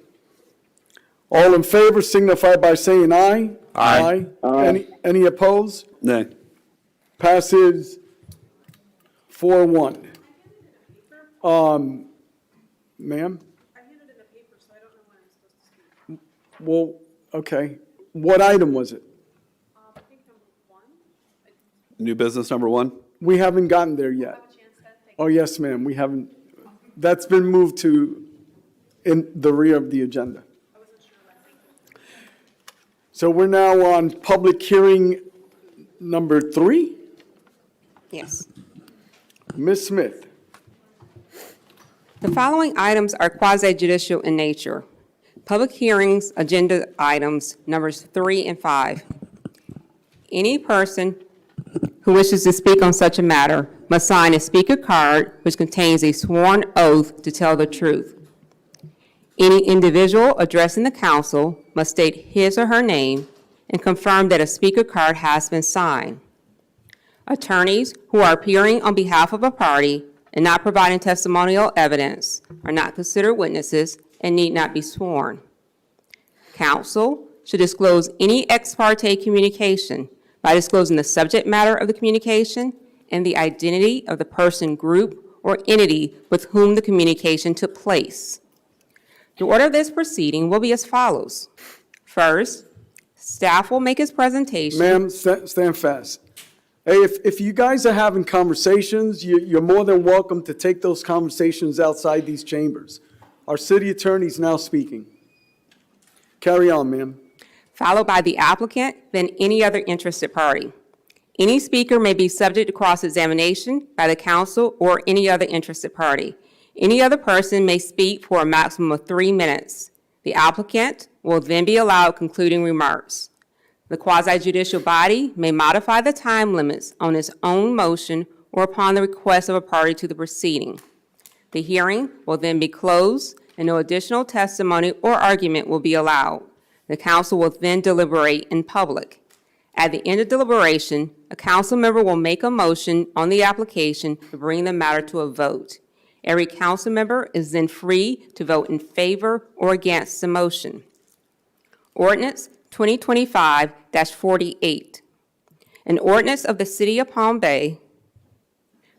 Speaker 1: All in favor signify by saying aye.
Speaker 15: Aye.
Speaker 1: Any opposed?
Speaker 7: Nay.
Speaker 1: Passes 4-1. Ma'am? Well, okay. What item was it?
Speaker 7: New business number 1?
Speaker 1: We haven't gotten there yet. Oh, yes, ma'am, we haven't. That's been moved to in the rear of the agenda. So we're now on public hearing number 3.
Speaker 18: Yes.
Speaker 1: Ms. Smith.
Speaker 18: The following items are quasi-judicial in nature. Public hearings, agenda items numbers 3 and 5. Any person who wishes to speak on such a matter must sign a speaker card which contains a sworn oath to tell the truth. Any individual addressing the council must state his or her name and confirm that a speaker card has been signed. Attorneys who are appearing on behalf of a party and not providing testimonial evidence are not considered witnesses and need not be sworn. Counsel should disclose any ex parte communication by disclosing the subject matter of the communication and the identity of the person, group, or entity with whom the communication took place. The order of this proceeding will be as follows. First, staff will make its presentation.
Speaker 1: Ma'am, stand fast. Hey, if you guys are having conversations, you're more than welcome to take those conversations outside these chambers. Our city attorney is now speaking. Carry on, ma'am.
Speaker 18: Followed by the applicant, then any other interested party. Any speaker may be subject to cross-examination by the council or any other interested party. Any other person may speak for a maximum of 3 minutes. The applicant will then be allowed concluding remarks. The quasi-judicial body may modify the time limits on its own motion or upon the request of a party to the proceeding. The hearing will then be closed and no additional testimony or argument will be allowed. The council will then deliberate in public. At the end of deliberation, a council member will make a motion on the application to bring the matter to a vote. Every council member is then free to vote in favor or against the motion. Ordinance 2025-48. An ordinance of the City of Palm Bay,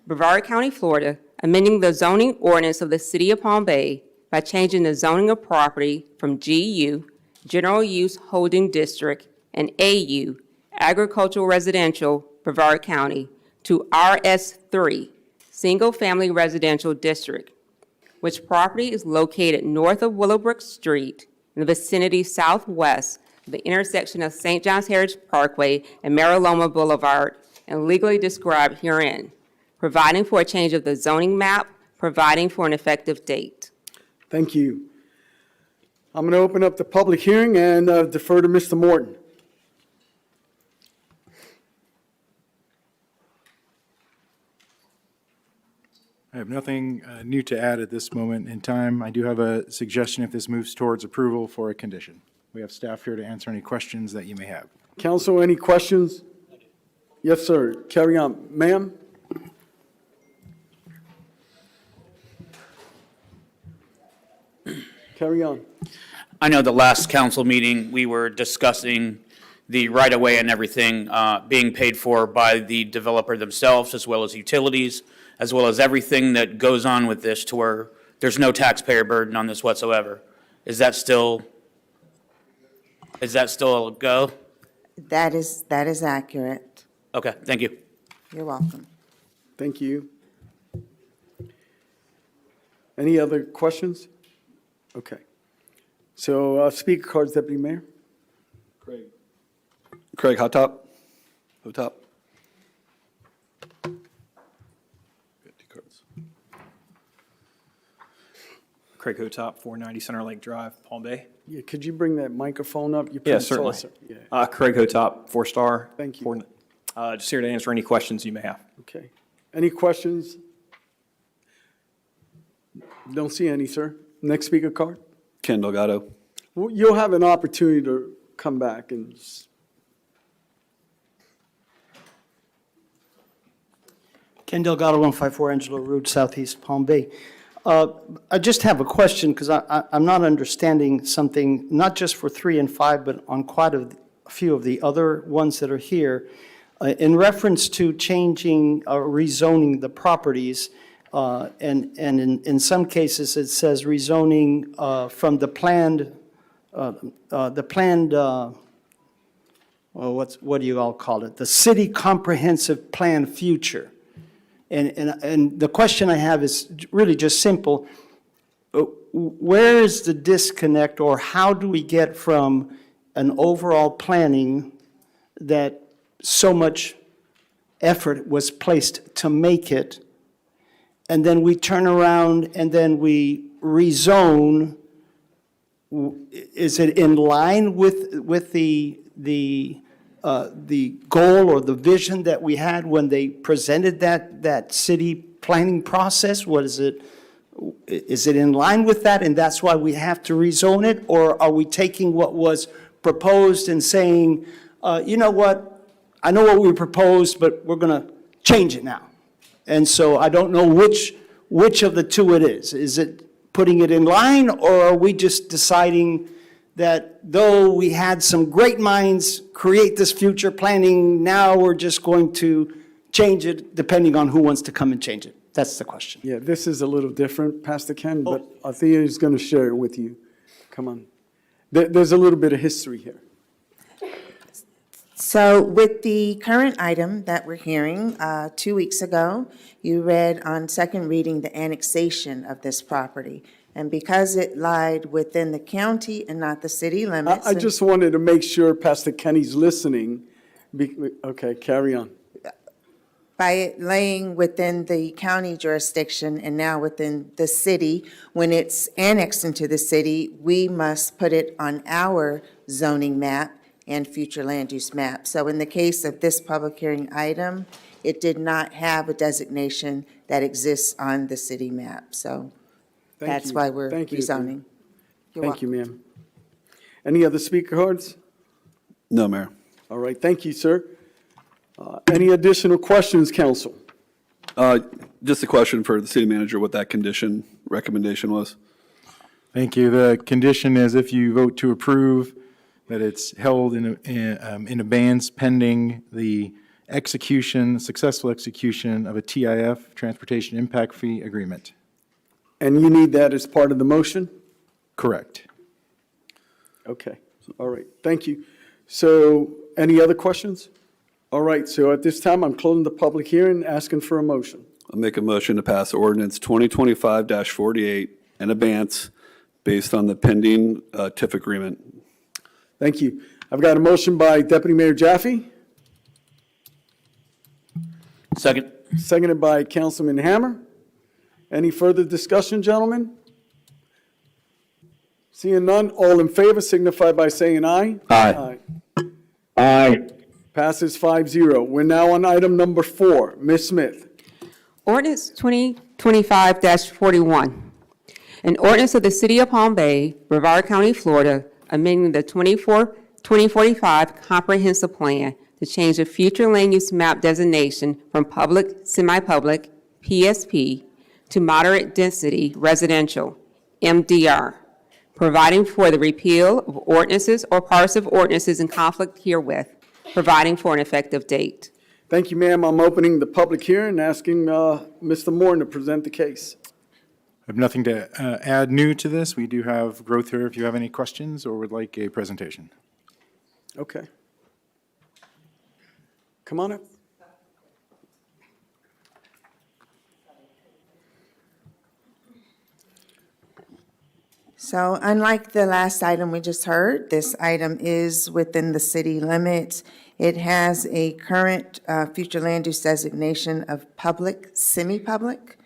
Speaker 18: Brevard County, Florida, amending the zoning ordinance of the City of Palm Bay by changing the zoning of property from GU, General Use Holding District, and AU, Agricultural Residential, Brevard County, to RS3, Single Family Residential District, which property is located north of Willowbrook Street in the vicinity southwest of the intersection of St. John's Heritage Parkway and Mariloma Boulevard, and legally described herein, providing for a change of the zoning map, providing for an effective date.
Speaker 1: Thank you. I'm going to open up the public hearing and defer to Mr. Morton.
Speaker 6: I have nothing new to add at this moment in time. I do have a suggestion if this moves towards approval for a condition. We have staff here to answer any questions that you may have.
Speaker 1: Council, any questions? Yes, sir. Carry on. Ma'am? Carry on.
Speaker 15: I know the last council meeting, we were discussing the right-of-way and everything being paid for by the developer themselves, as well as utilities, as well as everything that goes on with this, to where there's no taxpayer burden on this whatsoever. Is that still a go?
Speaker 16: That is accurate.
Speaker 15: Okay, thank you.
Speaker 16: You're welcome.
Speaker 1: Thank you. Any other questions? Okay. So speaker cards, Deputy Mayor.
Speaker 7: Craig, hot top? Hot top?
Speaker 23: Craig Hotop, 490 Center Lake Drive, Palm Bay.
Speaker 1: Yeah, could you bring that microphone up? You're
Speaker 23: Yeah,
Speaker 1: pretty
Speaker 23: certainly.
Speaker 1: tall, sir. Yeah.
Speaker 23: Craig Hotop, 4-star.
Speaker 1: Thank you.
Speaker 23: Just here to answer any questions you may have.
Speaker 1: Okay. Any questions? Don't see any, sir. Next speaker card.
Speaker 7: Ken Delgado.
Speaker 1: Well, you'll have an opportunity to come back and
Speaker 5: Ken Delgado, 154 Angelo Road, Southeast Palm Bay. I just have a question, because I'm not understanding something, not just for 3 and 5, but on quite a few of the other ones that are here. In reference to changing or rezoning the properties, and in some cases, it says rezoning from the planned, what do you all call it? The City Comprehensive Plan Future. And the question I have is really just simple. Where is the disconnect, or how do we get from an overall planning that so much effort was placed to make it, and then we turn around and then we rezone? Is it in line with the goal or the vision that we had when they presented that city planning process? Is it in line with that, and that's why we have to rezone it? Or are we taking what was proposed and saying, you know what, I know what we proposed, but we're going to change it now? And so I don't know which of the two it is. Is it putting it in line, or are we just deciding that though we had some great minds create this future planning, now we're just going to change it depending on who wants to come and change it? That's the question.
Speaker 1: yeah, this is a little different, Pastor Ken, but Althea is going to share it with you. Come on. There's a little bit of history here.
Speaker 16: So with the current item that we're hearing, 2 weeks ago, you read on second reading the annexation of this property. And because it lied within the county and not the city limits.
Speaker 1: I just wanted to make sure Pastor Kenny's listening. Okay, carry on.
Speaker 16: By it laying within the county jurisdiction and now within the city, when it's annexed into the city, we must put it on our zoning map and future land use map. So in the case of this public hearing item, it did not have a designation that exists on the city map. So
Speaker 1: Thank
Speaker 16: That's
Speaker 1: you.
Speaker 16: why we're
Speaker 1: Thank you.
Speaker 16: rezoning. You're
Speaker 1: Thank you,
Speaker 16: welcome.
Speaker 1: ma'am. Any other speaker cards?
Speaker 7: No, Mayor.
Speaker 1: All right, thank you, sir. Any additional questions, council?
Speaker 7: Just a question for the city manager, what that condition recommendation was.
Speaker 6: Thank you. The condition is if you vote to approve, that it's held in abeyance pending the successful execution of a TIF, Transportation Impact Fee Agreement.
Speaker 1: And you need that as part of the motion?
Speaker 6: Correct.
Speaker 1: Okay, all right, thank you. So, any other questions? All right, so at this time, I'm closing the public hearing, asking for a motion.
Speaker 7: I'll make a motion to pass ordinance 2025-48 in abeyance based on the pending TIF agreement.
Speaker 1: Thank you. I've got a motion by Deputy Mayor Jaffe,
Speaker 15: Second.
Speaker 1: seconded by Councilman Hammer. Any further discussion, gentlemen? Seeing none, all in favor signify by saying aye.
Speaker 7: Aye.
Speaker 1: Aye. Passes 5-0. We're now on item number 4. Ms. Smith.
Speaker 18: Ordinance 2025-41. An ordinance of the City of Palm Bay, Brevard County, Florida, amending the 2045 Comprehensive Plan to change the future land use map designation from public, semi-public, PSP, to moderate density residential, MDR, providing for the repeal of ordinances or parts of ordinances in conflict herewith, providing for an effective date.
Speaker 1: Thank you, ma'am. I'm opening the public hearing and asking Mr. Morton to present the case.
Speaker 6: I have nothing to add new to this. We do have growth here if you have any questions or would like a presentation.
Speaker 1: Okay. Come on up.
Speaker 16: So unlike the last item we just heard, this item is within the city limits. It has a current future land use designation of public, semi-public,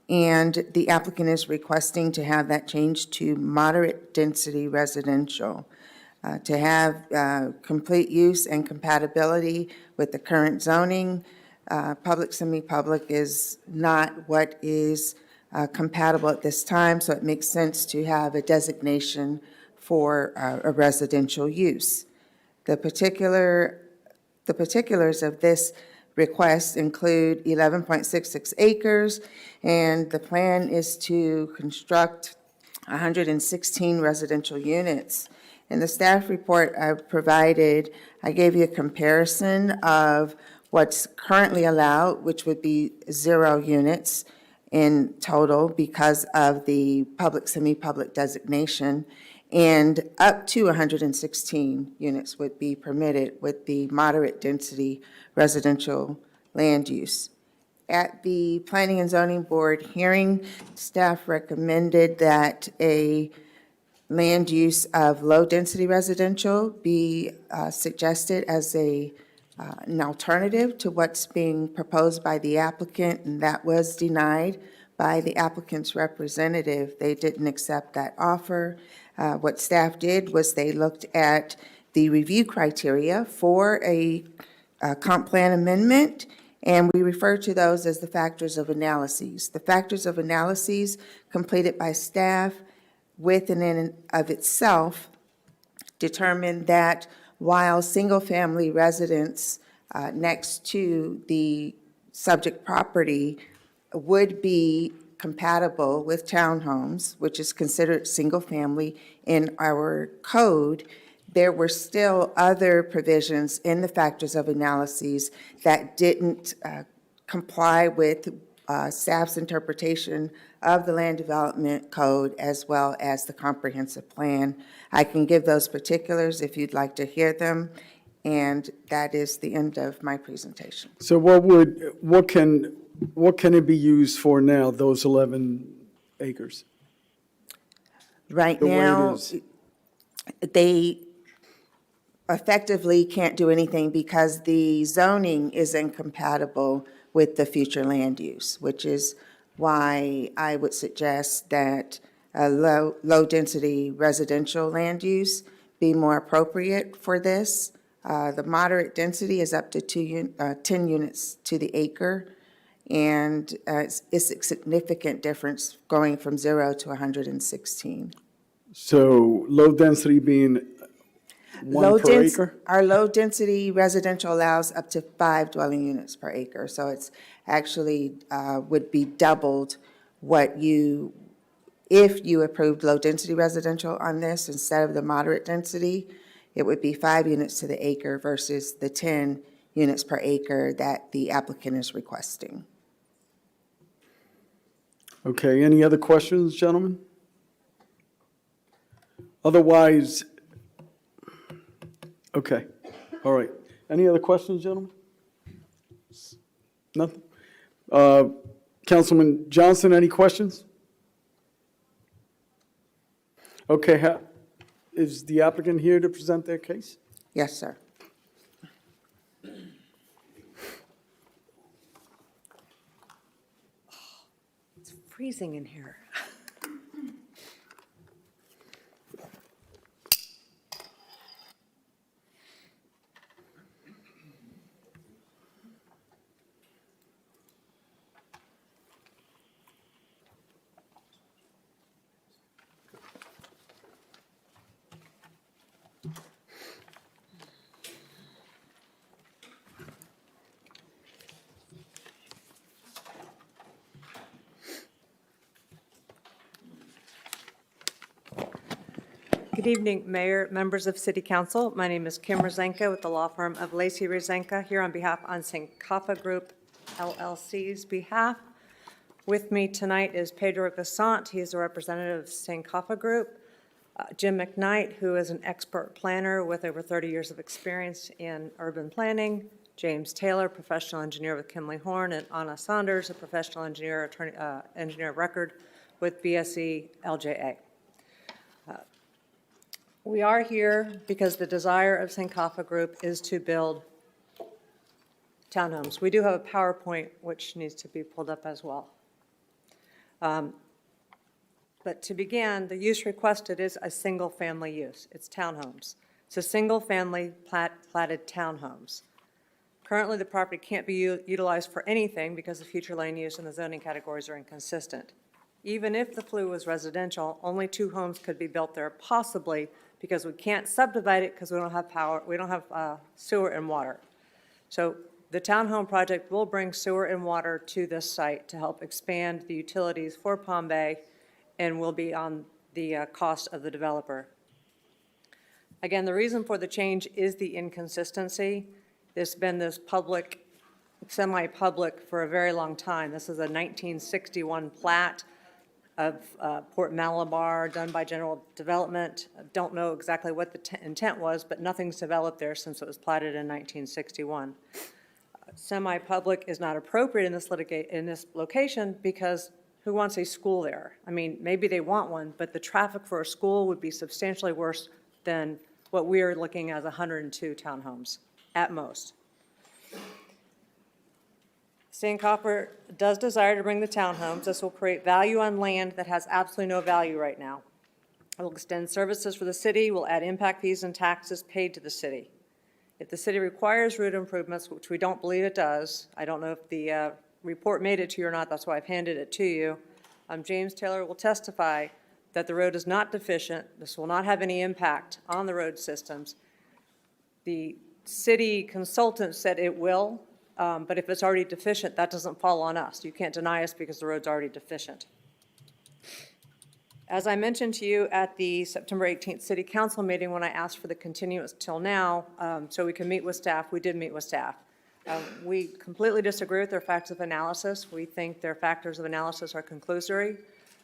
Speaker 16: and the applicant is requesting to have that changed to moderate density residential, to have complete use and compatibility with the current zoning. Public, semi-public is not what is compatible at this time, so it makes sense to have a designation for a residential use. The particulars of this request include 11.66 acres, and the plan is to construct 116 residential units. In the staff report I provided, I gave you a comparison of what's currently allowed, which would be 0 units in total because of the public, semi-public designation, and up to 116 units would be permitted with the moderate density residential land use. At the Planning and Zoning Board hearing, staff recommended that a land use of low-density residential be suggested as an alternative to what's being proposed by the applicant, and that was denied by the applicant's representative. They didn't accept that offer. What staff did was they looked at the review criteria for a comp plan amendment, and we refer to those as the factors of analyses. The factors of analyses completed by staff within and of itself determined that while single-family residence next to the subject property would be compatible with townhomes, which is considered single-family in our code, there were still other provisions in the factors of analyses that didn't comply with staff's interpretation of the land development code as well as the comprehensive plan. I can give those particulars if you'd like to hear them, and that is the end of my presentation.
Speaker 1: So what can it be used for now, those 11 acres?
Speaker 16: Right
Speaker 1: The way it
Speaker 16: now,
Speaker 1: is.
Speaker 16: they effectively can't do anything because the zoning is incompatible with the future land use, which is why I would suggest that a low-density residential land use be more appropriate for this. The moderate density is up to 10 units to the acre, And it's a significant difference going from 0 to 116.
Speaker 1: So low density being one per acre?
Speaker 16: Our low-density residential allows up to 5 dwelling units per acre, so it's actually would be doubled what you, if you approved low-density residential on this instead of the moderate density, it would be 5 units to the acre versus the 10 units per acre that the applicant is requesting.
Speaker 1: Okay, any other questions, gentlemen? Otherwise, okay, all right. Any other questions, gentlemen? Nothing? Councilman Johnson, any questions? Okay, is the applicant here to present their case?
Speaker 16: Yes, sir.
Speaker 12: It's freezing in here.
Speaker 9: Good evening, Mayor, members of City Council. My name is Kim Rosenka with the law firm of Lacey Rosenka, here on behalf on Sankofa Group LLC's behalf. With me tonight is Pedro Gassant. He is a representative of Sankofa Group. Jim McKnight, who is an expert planner with over 30 years of experience in urban planning. James Taylor, professional engineer with Kimley Horn, and Anna Saunders, a professional engineer, engineer of record with BSE LJA. We are here because the desire of Sankofa Group is to build townhomes. We do have a PowerPoint which needs to be pulled up as well. But to begin, the use requested is a single-family use. It's townhomes. It's a single-family platted townhomes. Currently, the property can't be utilized for anything because the future land use and the zoning categories are inconsistent. Even if the FLU was residential, only 2 homes could be built there, possibly because we can't subdivide it because we don't have power, we don't have sewer and water. So the townhome project will bring sewer and water to this site to help expand the utilities for Palm Bay and will be on the cost of the developer. Again, the reason for the change is the inconsistency. There's been this public, semi-public for a very long time. This is a 1961 plat of Port Malabar done by General Development. I don't know exactly what the intent was, but nothing's developed there since it was platted in 1961. Semi-public is not appropriate in this location because who wants a school there? I mean, maybe they want one, but the traffic for a school would be substantially worse than what we are looking at 102 townhomes at most. Sankofa does desire to bring the townhomes. This will create value on land that has absolutely no value right now. It will extend services for the city, will add impact fees and taxes paid to the city. If the city requires road improvements, which we don't believe it does, I don't know if the report made it to you or not, that's why I've handed it to you. James Taylor will testify that the road is not deficient. This will not have any impact on the road systems. The city consultant said it will, but if it's already deficient, that doesn't fall on us. You can't deny us because the road's already deficient. As I mentioned to you at the September 18th City Council meeting when I asked for the continuance till now so we can meet with staff, we did meet with staff. We completely disagree with their factors of analysis. We think their factors of analysis are conclusory.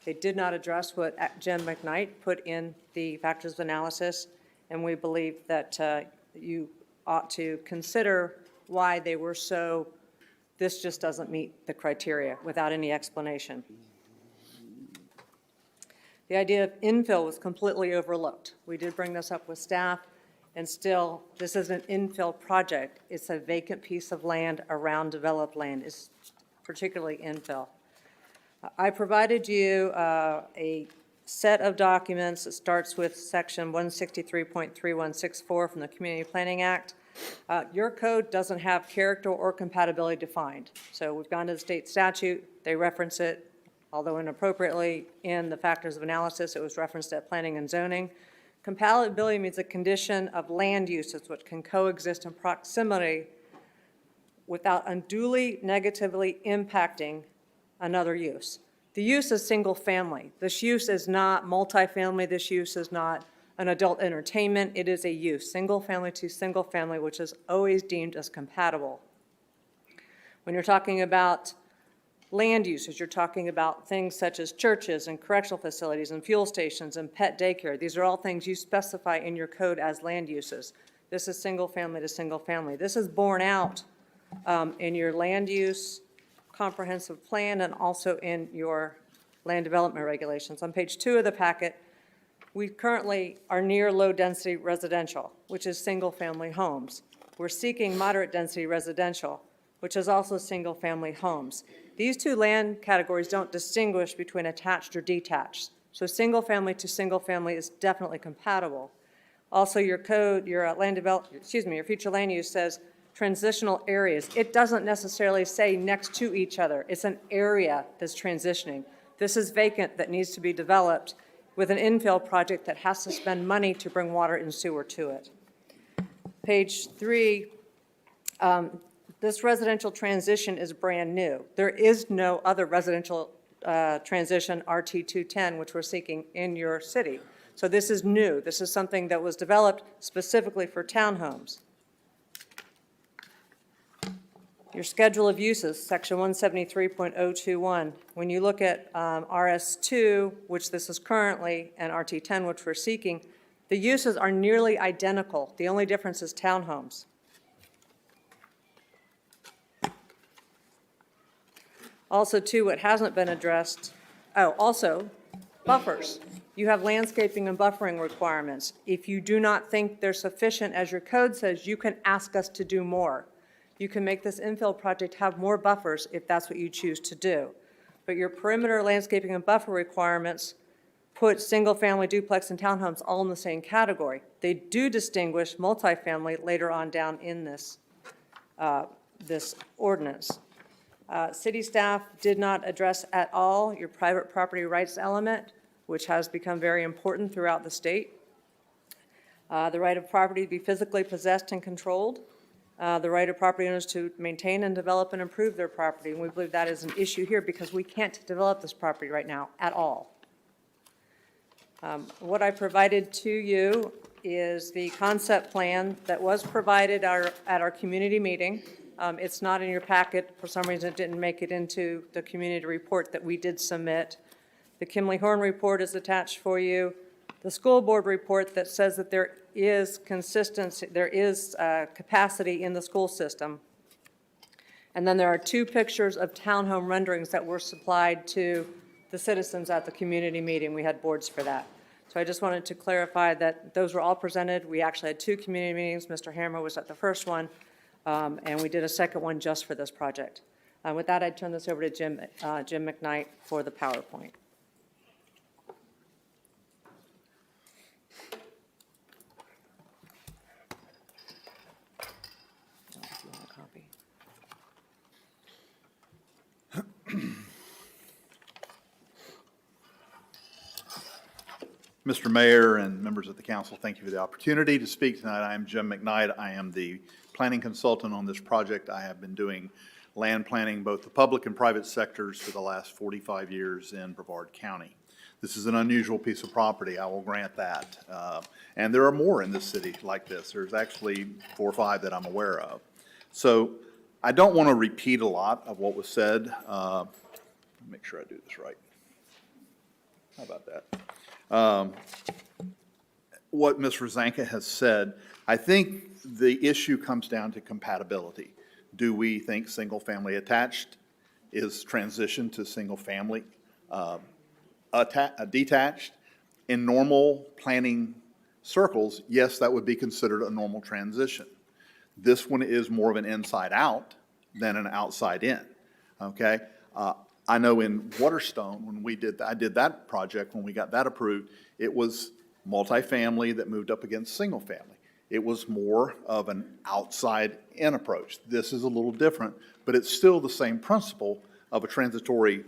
Speaker 9: They did not address what Jim McKnight put in the factors of analysis, and we believe that you ought to consider why they were so, this just doesn't meet the criteria without any explanation. The idea of infill was completely overlooked. We did bring this up with staff, and still, this is an infill project. It's a vacant piece of land around developed land. It's particularly infill. I provided you a set of documents that starts with section 163.3164 from the Community Planning Act. Your code doesn't have character or compatibility defined. So we've gone to the state statute, they reference it, although inappropriately, in the factors of analysis, it was referenced at planning and zoning. Compatibility means a condition of land uses which can coexist in proximity without unduly negatively impacting another use. The use is single family. This use is not multifamily. This use is not an adult entertainment. It is a use, single family to single family, which is always deemed as compatible. When you're talking about land uses, you're talking about things such as churches and correctional facilities and fuel stations and pet daycare. These are all things you specify in your code as land uses. This is single family to single family. This is borne out in your land use comprehensive plan and also in your land development regulations. On page 2 of the packet, we currently are near low-density residential, which is single-family homes. We're seeking moderate-density residential, which is also single-family homes. These two land categories don't distinguish between attached or detached. So single-family to single-family is definitely compatible. Also, your code, your your future land use says transitional areas. It doesn't necessarily say next to each other. It's an area that's transitioning. This is vacant that needs to be developed with an infill project that has to spend money to bring water and sewer to it. Page 3, this residential transition is brand new. There is no other residential transition RT210, which we're seeking in your city. So this is new. This is something that was developed specifically for townhomes. Your schedule of uses, section 173.021. When you look at RS2, which this is currently, and RT10, which we're seeking, the uses are nearly identical. The only difference is townhomes. Also, too, what hasn't been addressed, also, buffers. You have landscaping and buffering requirements. If you do not think they're sufficient, as your code says, you can ask us to do more. You can make this infill project have more buffers if that's what you choose to do. But your perimeter landscaping and buffer requirements put single-family duplex and townhomes all in the same category. They do distinguish multifamily later on down in this, this ordinance. City staff did not address at all your private property rights element, which has become very important throughout the state. The right of property to be physically possessed and controlled. The right of property owners to maintain and develop and improve their property. And we believe that is an issue here because we can't develop this property right now at all. What I provided to you is the concept plan that was provided at our community meeting. It's not in your packet. For some reason, it didn't make it into the community report that we did submit. The Kimley Horn report is attached for you. The school board report that says that there is consistency, there is capacity in the school system. And then there are 2 pictures of townhome renderings that were supplied to the citizens at the community meeting. We had boards for that. So I just wanted to clarify that those were all presented. We actually had 2 community meetings. Mr. Hammer was at the first one, and we did a second one just for this project. With that, I'd turn this over to Jim McKnight for the PowerPoint.
Speaker 19: Mr. Mayor and members of the council, thank you for the opportunity to speak tonight. I am Jim McKnight. I am the planning consultant on this project. I have been doing land planning, both the public and private sectors, for the last 45 years in Brevard County. This is an unusual piece of property, I will grant that. And there are more in this city like this. There's actually 4 or 5 that I'm aware of. So I don't want to repeat a lot of what was said. Make sure I do this right. How about that? What Ms. Rosanka has said, I think the issue comes down to compatibility. Do we think single-family attached is transition to single-family detached? In normal planning circles, yes, that would be considered a normal transition. This one is more of an inside-out than an outside-in, okay? I know in Waterstone, when I did that project, when we got that approved, it was multifamily that moved up against single family. It was more of an outside-in approach. This is a little different, but it's still the same principle of a transitory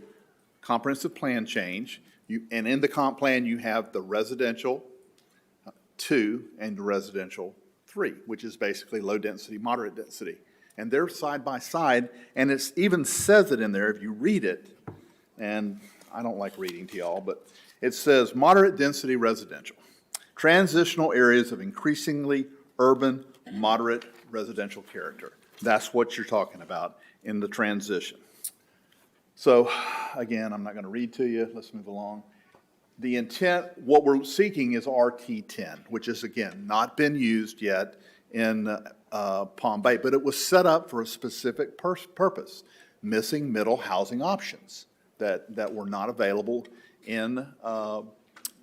Speaker 19: comprehensive plan change. And in the comp plan, you have the residential 2 and the residential 3, which is basically low density, moderate density. And they're side by side, and it even says it in there if you read it, and I don't like reading to y'all, but it says moderate density residential. Transitional areas of increasingly urban, moderate residential character. That's what you're talking about in the transition. So, again, I'm not going to read to you. Let's move along. The intent, what we're seeking is RT10, which is, again, not been used yet in Palm Bay, but it was set up for a specific purpose, missing middle housing options that were not available in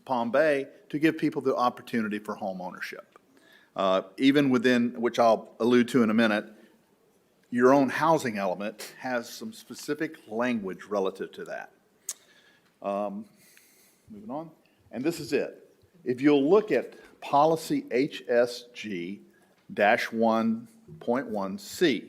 Speaker 19: Palm Bay to give people the opportunity for home ownership. Even within, which I'll allude to in a minute, your own housing element has some specific language relative to that. Moving on, and this is it. If you'll look at policy HSG-1.1C,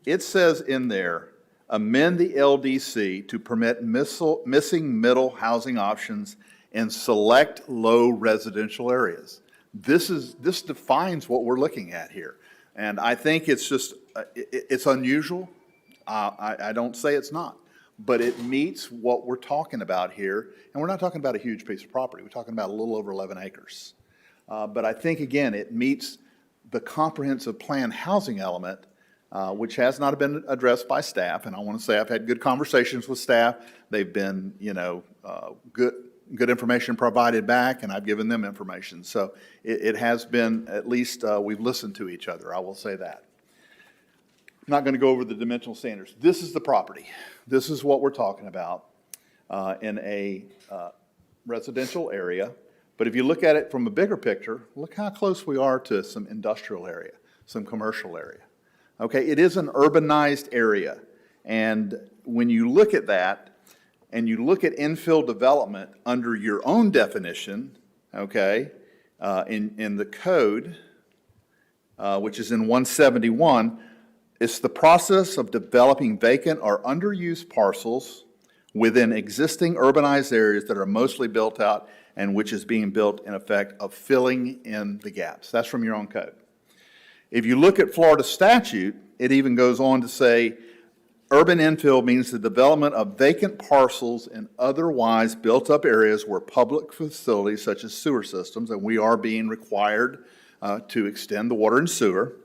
Speaker 19: it says in there, amend the LDC to permit missing middle housing options in select low residential areas. This defines what we're looking at here. And I think it's just, it's unusual. I don't say it's not, but it meets what we're talking about here. And we're not talking about a huge piece of property. We're talking about a little over 11 acres. But I think, again, it meets the comprehensive plan housing element, which has not been addressed by staff. And I want to say I've had good conversations with staff. They've been, good information provided back, and I've given them information. So it has been, at least we've listened to each other, I will say that. I'm not going to go over the dimensional standards. This is the property. This is what we're talking about in a residential area. But if you look at it from a bigger picture, look how close we are to some industrial area, some commercial area. Okay, it is an urbanized area. And when you look at that, and you look at infill development under your own definition, okay, in the code, which is in 171, it's the process of developing vacant or underused parcels within existing urbanized areas that are mostly built out and which is being built in effect of filling in the gaps. That's from your own code. If you look at Florida statute, it even goes on to say, urban infill means the development of vacant parcels in otherwise built-up areas where public facilities such as sewer systems, and we are being required to extend the water and sewer,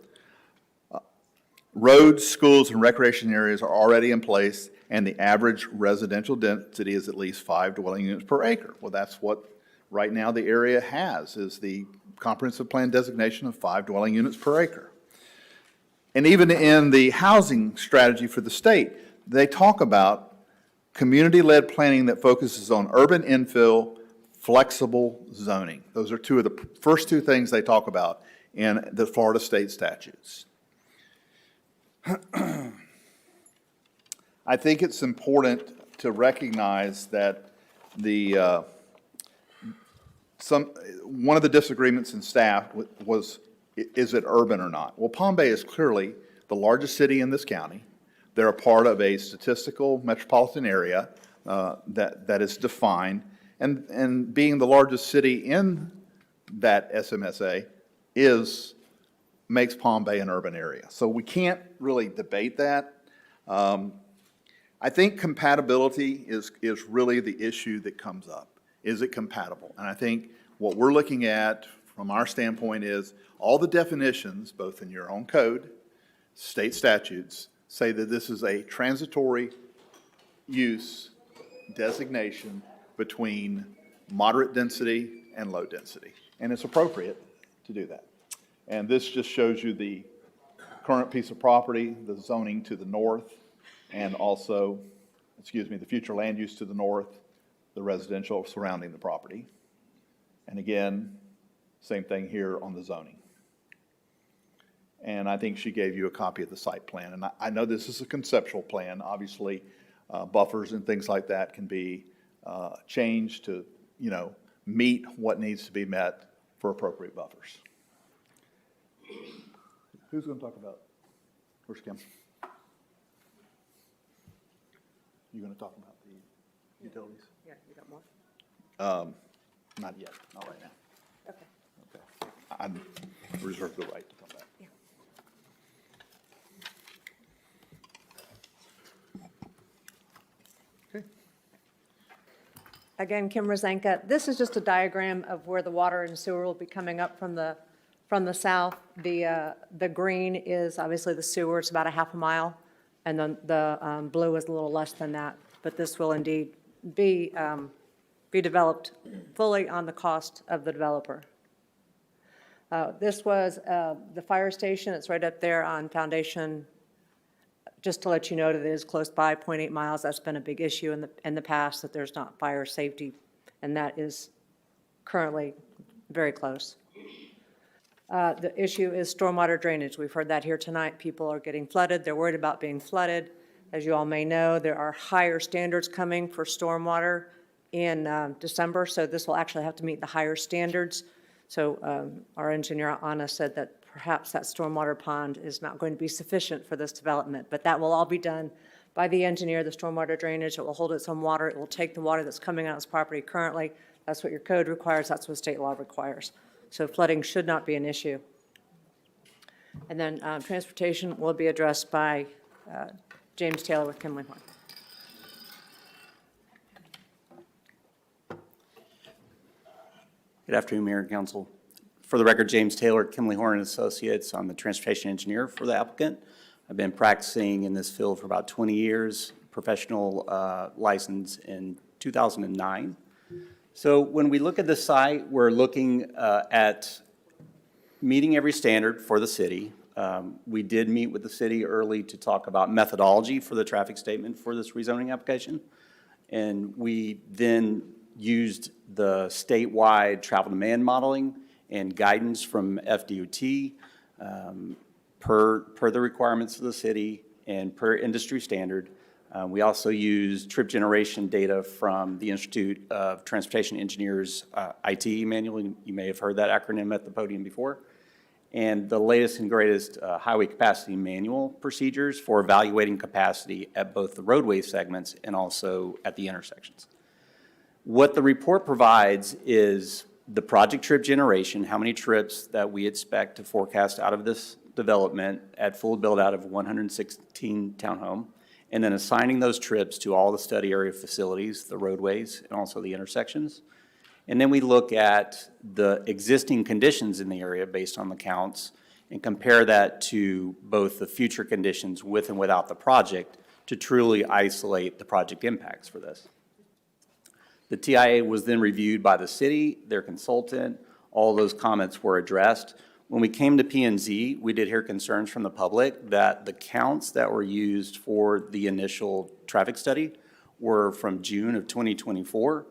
Speaker 19: roads, schools, and recreation areas are already in place, and the average residential density is at least 5 dwelling units per acre. Well, that's what right now the area has, is the comprehensive plan designation of 5 dwelling units per acre. And even in the housing strategy for the state, they talk about community-led planning that focuses on urban infill, flexible zoning. Those are two of the first two things they talk about in the Florida state statutes. I think it's important to recognize that one of the disagreements in staff was, is it urban or not? Well, Palm Bay is clearly the largest city in this county. They're a part of a statistical metropolitan area that is defined, and being the largest city in that SMSA makes Palm Bay an urban area. So we can't really debate that. I think compatibility is really the issue that comes up. Is it compatible? And I think what we're looking at from our standpoint is all the definitions, both in your own code, state statutes, say that this is a transitory use designation between moderate density and low density. And it's appropriate to do that. And this just shows you the current piece of property, the zoning to the north, and also, the future land use to the north, the residential surrounding the property. And again, same thing here on the zoning. And I think she gave you a copy of the site plan. And I know this is a conceptual plan. Obviously, buffers and things like that can be changed to, meet what needs to be met for appropriate buffers. Who's going to talk about? Where's Kim? You going to talk about the utilities?
Speaker 9: Yeah, you got more?
Speaker 19: Not yet, not right now.
Speaker 9: Okay.
Speaker 19: Okay. I reserve the right to come back.
Speaker 9: Yeah. Again, Kim Rosenka. This is just a diagram of where the water and sewer will be coming up from the south. The green is obviously the sewer, it's about a half a mile, and then the blue is a little less than that. But this will indeed be developed fully on the cost of the developer. This was the fire station. It's right up there on Foundation. Just to let you know that it is close by, 0.8 miles. That's been a big issue in the past, that there's not fire safety, and that is currently very close. The issue is stormwater drainage. We've heard that here tonight. People are getting flooded. They're worried about being flooded. As you all may know, there are higher standards coming for stormwater in December, so this will actually have to meet the higher standards. So our engineer, Anna, said that perhaps that stormwater pond is not going to be sufficient for this development, but that will all be done by the engineer, the stormwater drainage. It will hold its own water. It will take the water that's coming out of this property currently. That's what your code requires. That's what state law requires. So flooding should not be an issue. And then transportation will be addressed by James Taylor with Kimley Horn.
Speaker 20: Good afternoon, Mayor and Council. For the record, James Taylor, Kimley Horn & Associates. I'm the transportation engineer for the applicant. I've been practicing in this field for about 20 years, professional license in 2009. So when we look at the site, we're looking at meeting every standard for the city. We did meet with the city early to talk about methodology for the traffic statement for this rezoning application. And we then used the statewide travel demand modeling and guidance from FDOT per the requirements of the city and per industry standard. We also use trip generation data from the Institute of Transportation Engineers IT manual. You may have heard that acronym at the podium before. And the latest and greatest highway capacity manual procedures for evaluating capacity at both the roadway segments and also at the intersections. What the report provides is the project trip generation, how many trips that we expect to forecast out of this development at full build-out of 116 townhome, and then assigning those trips to all the study area facilities, the roadways, and also the intersections. And then we look at the existing conditions in the area based on the counts and compare that to both the future conditions with and without the project to truly isolate the project impacts for this. The TIA was then reviewed by the city, their consultant. All those comments were addressed. When we came to P&Z, we did hear concerns from the public that the counts that were used for the initial traffic study were from June of 2024.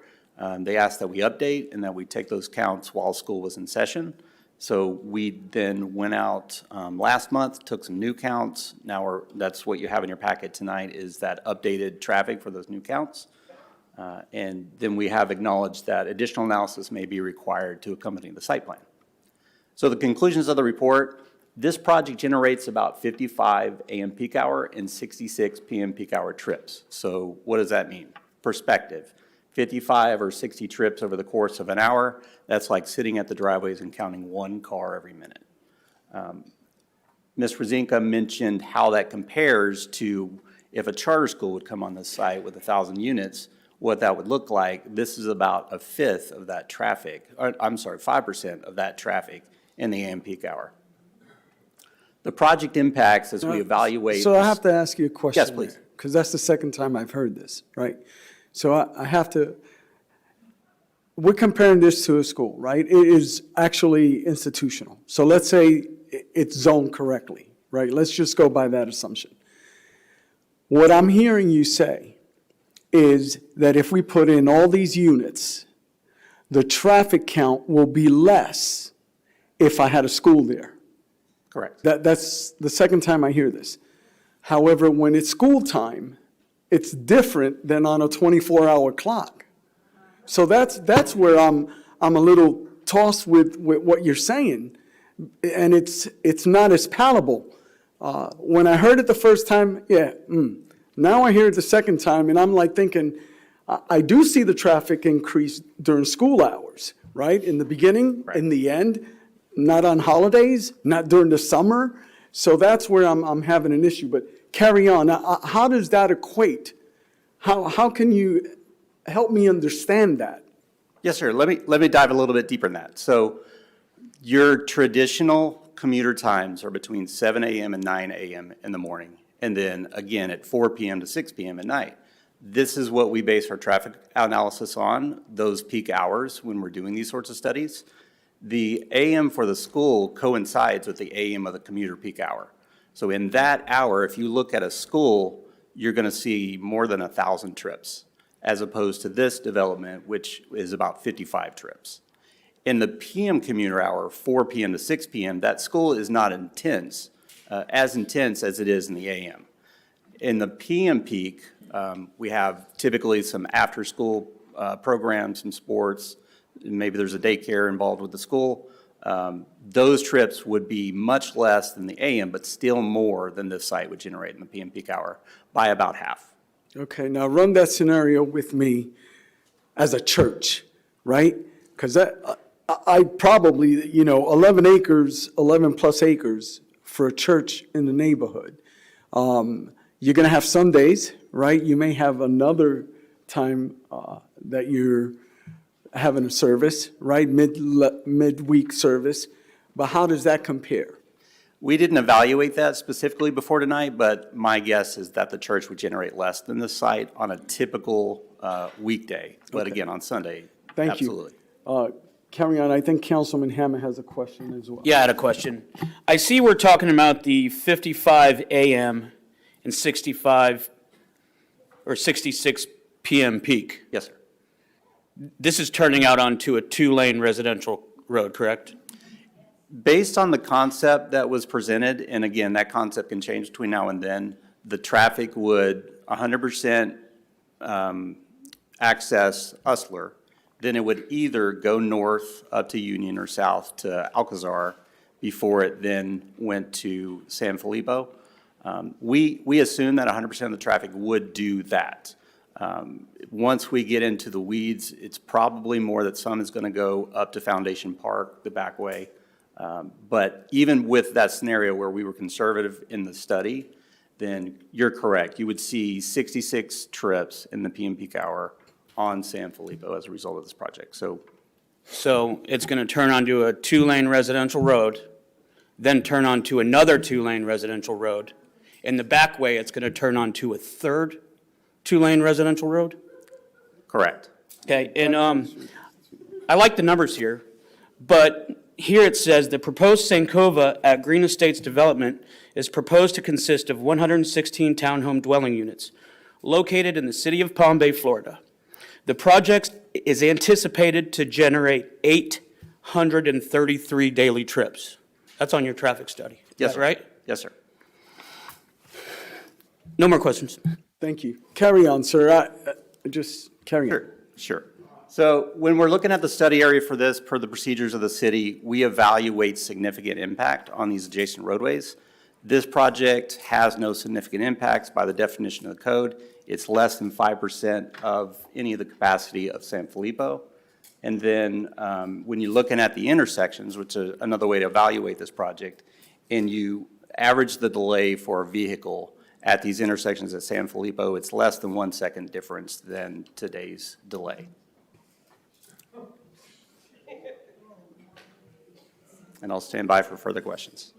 Speaker 20: They asked that we update and that we take those counts while school was in session. So we then went out last month, took some new counts. Now that's what you have in your packet tonight is that updated traffic for those new counts. And then we have acknowledged that additional analysis may be required to accompany the site plan. So the conclusions of the report, this project generates about 55 AM peak hour and 66 PM peak hour trips. So what does that mean? Perspective, 55 or 60 trips over the course of an hour, that's like sitting at the driveways and counting one car every minute. Ms. Rosinka mentioned how that compares to if a charter school would come on this site with 1,000 units, what that would look like. This is about a fifth of that traffic, or, I'm sorry, 5% of that traffic in the AM peak hour. The project impacts as we evaluate.
Speaker 1: So I have to ask you a question.
Speaker 20: Yes, please.
Speaker 1: Because that's the second time I've heard this, right? So I have to, we're comparing this to a school, right? It is actually institutional. So let's say it's zoned correctly, right? Let's just go by that assumption. What I'm hearing you say is that if we put in all these units, the traffic count will be less if I had a school there.
Speaker 20: Correct.
Speaker 1: That's the second time I hear this. However, when it's school time, it's different than on a 24-hour clock. So that's where I'm a little tossed with what you're saying. and it's not as palatable. When I heard it the first time, now I hear it the second time, and I'm like thinking, I do see the traffic increase during school hours, right? In the beginning, in the end, not on holidays, not during the summer. So that's where I'm having an issue. But carry on. How does that equate? How can you help me understand that?
Speaker 20: Yes, sir. Let me dive a little bit deeper in that. So your traditional commuter times are between 7 a.m. and 9 a.m. in the morning, and then again at 4 p.m. to 6 p.m. at night. This is what we base our traffic analysis on, those peak hours when we're doing these sorts of studies. The AM for the school coincides with the AM of the commuter peak hour. So in that hour, if you look at a school, you're going to see more than 1,000 trips, as opposed to this development, which is about 55 trips. In the PM commuter hour, 4 p.m. to 6 p.m., that school is not as intense as it is in the AM. In the PM peak, we have typically some after-school programs, some sports, maybe there's a daycare involved with the school. Those trips would be much less than the AM, but still more than this site would generate in the PM peak hour by about half.
Speaker 1: Okay, now run that scenario with me as a church, right? Because I probably, 11 acres, 11 plus acres for a church in the neighborhood. You're going to have Sundays, right? You may have another time that you're having a service, right? Midweek service. But how does that compare?
Speaker 20: We didn't evaluate that specifically before tonight, but my guess is that the church would generate less than this site on a typical weekday. But again, on Sunday,
Speaker 1: Thank you.
Speaker 20: absolutely.
Speaker 1: Carry on. I think Councilman Hammond has a question as well.
Speaker 15: Yeah, I had a question. I see we're talking about the 55 AM and 65 or 66 PM peak.
Speaker 20: Yes, sir.
Speaker 15: This is turning out onto a two-lane residential road, correct?
Speaker 20: Based on the concept that was presented, and again, that concept can change between now and then, the traffic would 100% access Usler. Then it would either go north up to Union or south to Alcazar before it then went to San Felipe. We assume that 100% of the traffic would do that. Once we get into the weeds, it's probably more that some is going to go up to Foundation Park, the back way. But even with that scenario where we were conservative in the study, then you're correct. You would see 66 trips in the PM peak hour on San Felipe as a result of this project. So
Speaker 15: it's going to turn onto a two-lane residential road, then turn onto another two-lane residential road. In the back way, it's going to turn onto a third two-lane residential road?
Speaker 20: correct.
Speaker 15: Okay, and I like the numbers here, but here it says the proposed Sankova at Green Estates Development is proposed to consist of 116 townhome dwelling units located in the city of Palm Bay, Florida. The project is anticipated to generate 833 daily trips. That's on your traffic study.
Speaker 20: Yes,
Speaker 15: Is that
Speaker 20: sir.
Speaker 15: right?
Speaker 20: Yes, sir.
Speaker 15: No more questions.
Speaker 1: Thank you. Carry on, sir. Just carry on.
Speaker 20: Sure. So when we're looking at the study area for this, per the procedures of the city, we evaluate significant impact on these adjacent roadways. This project has no significant impacts by the definition of the code. It's less than 5% of any of the capacity of San Felipe. And then when you're looking at the intersections, which is another way to evaluate this project, and you average the delay for a vehicle at these intersections at San Felipe, it's less than 1 second difference than today's delay. And I'll stand by for further questions.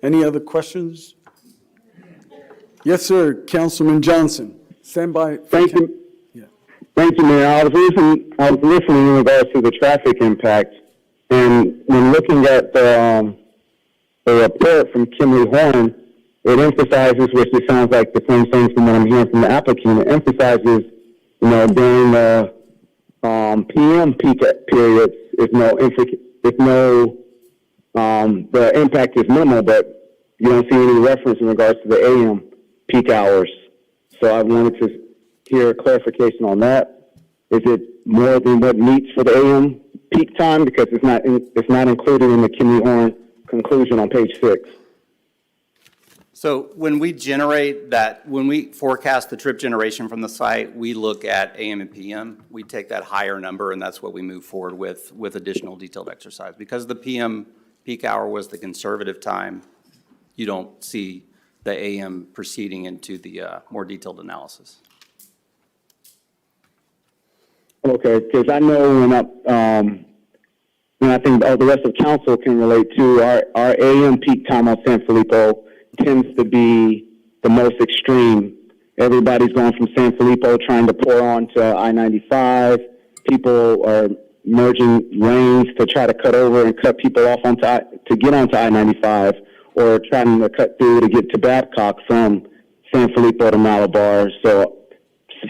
Speaker 1: Any other questions? Yes, sir. Councilman Johnson. Stand by.
Speaker 2: Thank you. Thank you, Mayor. I was listening in regards to the traffic impact, and when looking at the report from Kimberly Horn, it emphasizes, which it sounds like the same thing from what I'm hearing from the applicant, it emphasizes, during the PM peak periods, the impact is minimal, but you don't see any reference in regards to the AM peak hours. So I wanted to hear a clarification on that. Is it more than what meets for the AM peak time? Because it's not included in the Kimberly Horn conclusion on page 6.
Speaker 20: So when we generate that, when we forecast the trip generation from the site, we look at AM and PM. We take that higher number, and that's what we move forward with additional detailed exercise. Because the PM peak hour was the conservative time, you don't see the AM proceeding into the more detailed analysis.
Speaker 2: Okay, because I know when I think the rest of council can relate to, our AM peak time on San Filippo tends to be the most extreme. Everybody's going from San Filippo trying to pour onto I-95. People are merging lanes to try to cut over and cut people off to get onto I-95, or trying to cut through to get to Babcock from San Filippo to Malabar. So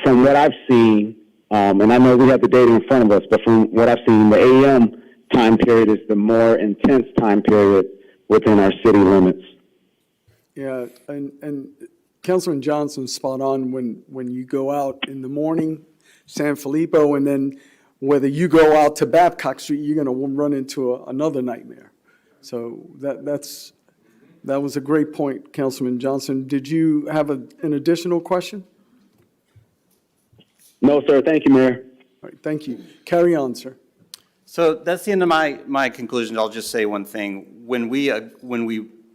Speaker 2: from what I've seen, and I know we have the data in front of us, but from what I've seen, the AM time period is the more intense time period within our city limits.
Speaker 1: Yeah, and Councilman Johnson's spot on when you go out in the morning, San Filippo, and then whether you go out to Babcock Street, you're going to run into another nightmare. So that was a great point, Councilman Johnson. Did you have an additional question?
Speaker 2: No, sir. Thank you, Mayor.
Speaker 1: All right, thank you. Carry on, sir.
Speaker 20: So that's the end of my conclusion. I'll just say one thing. When we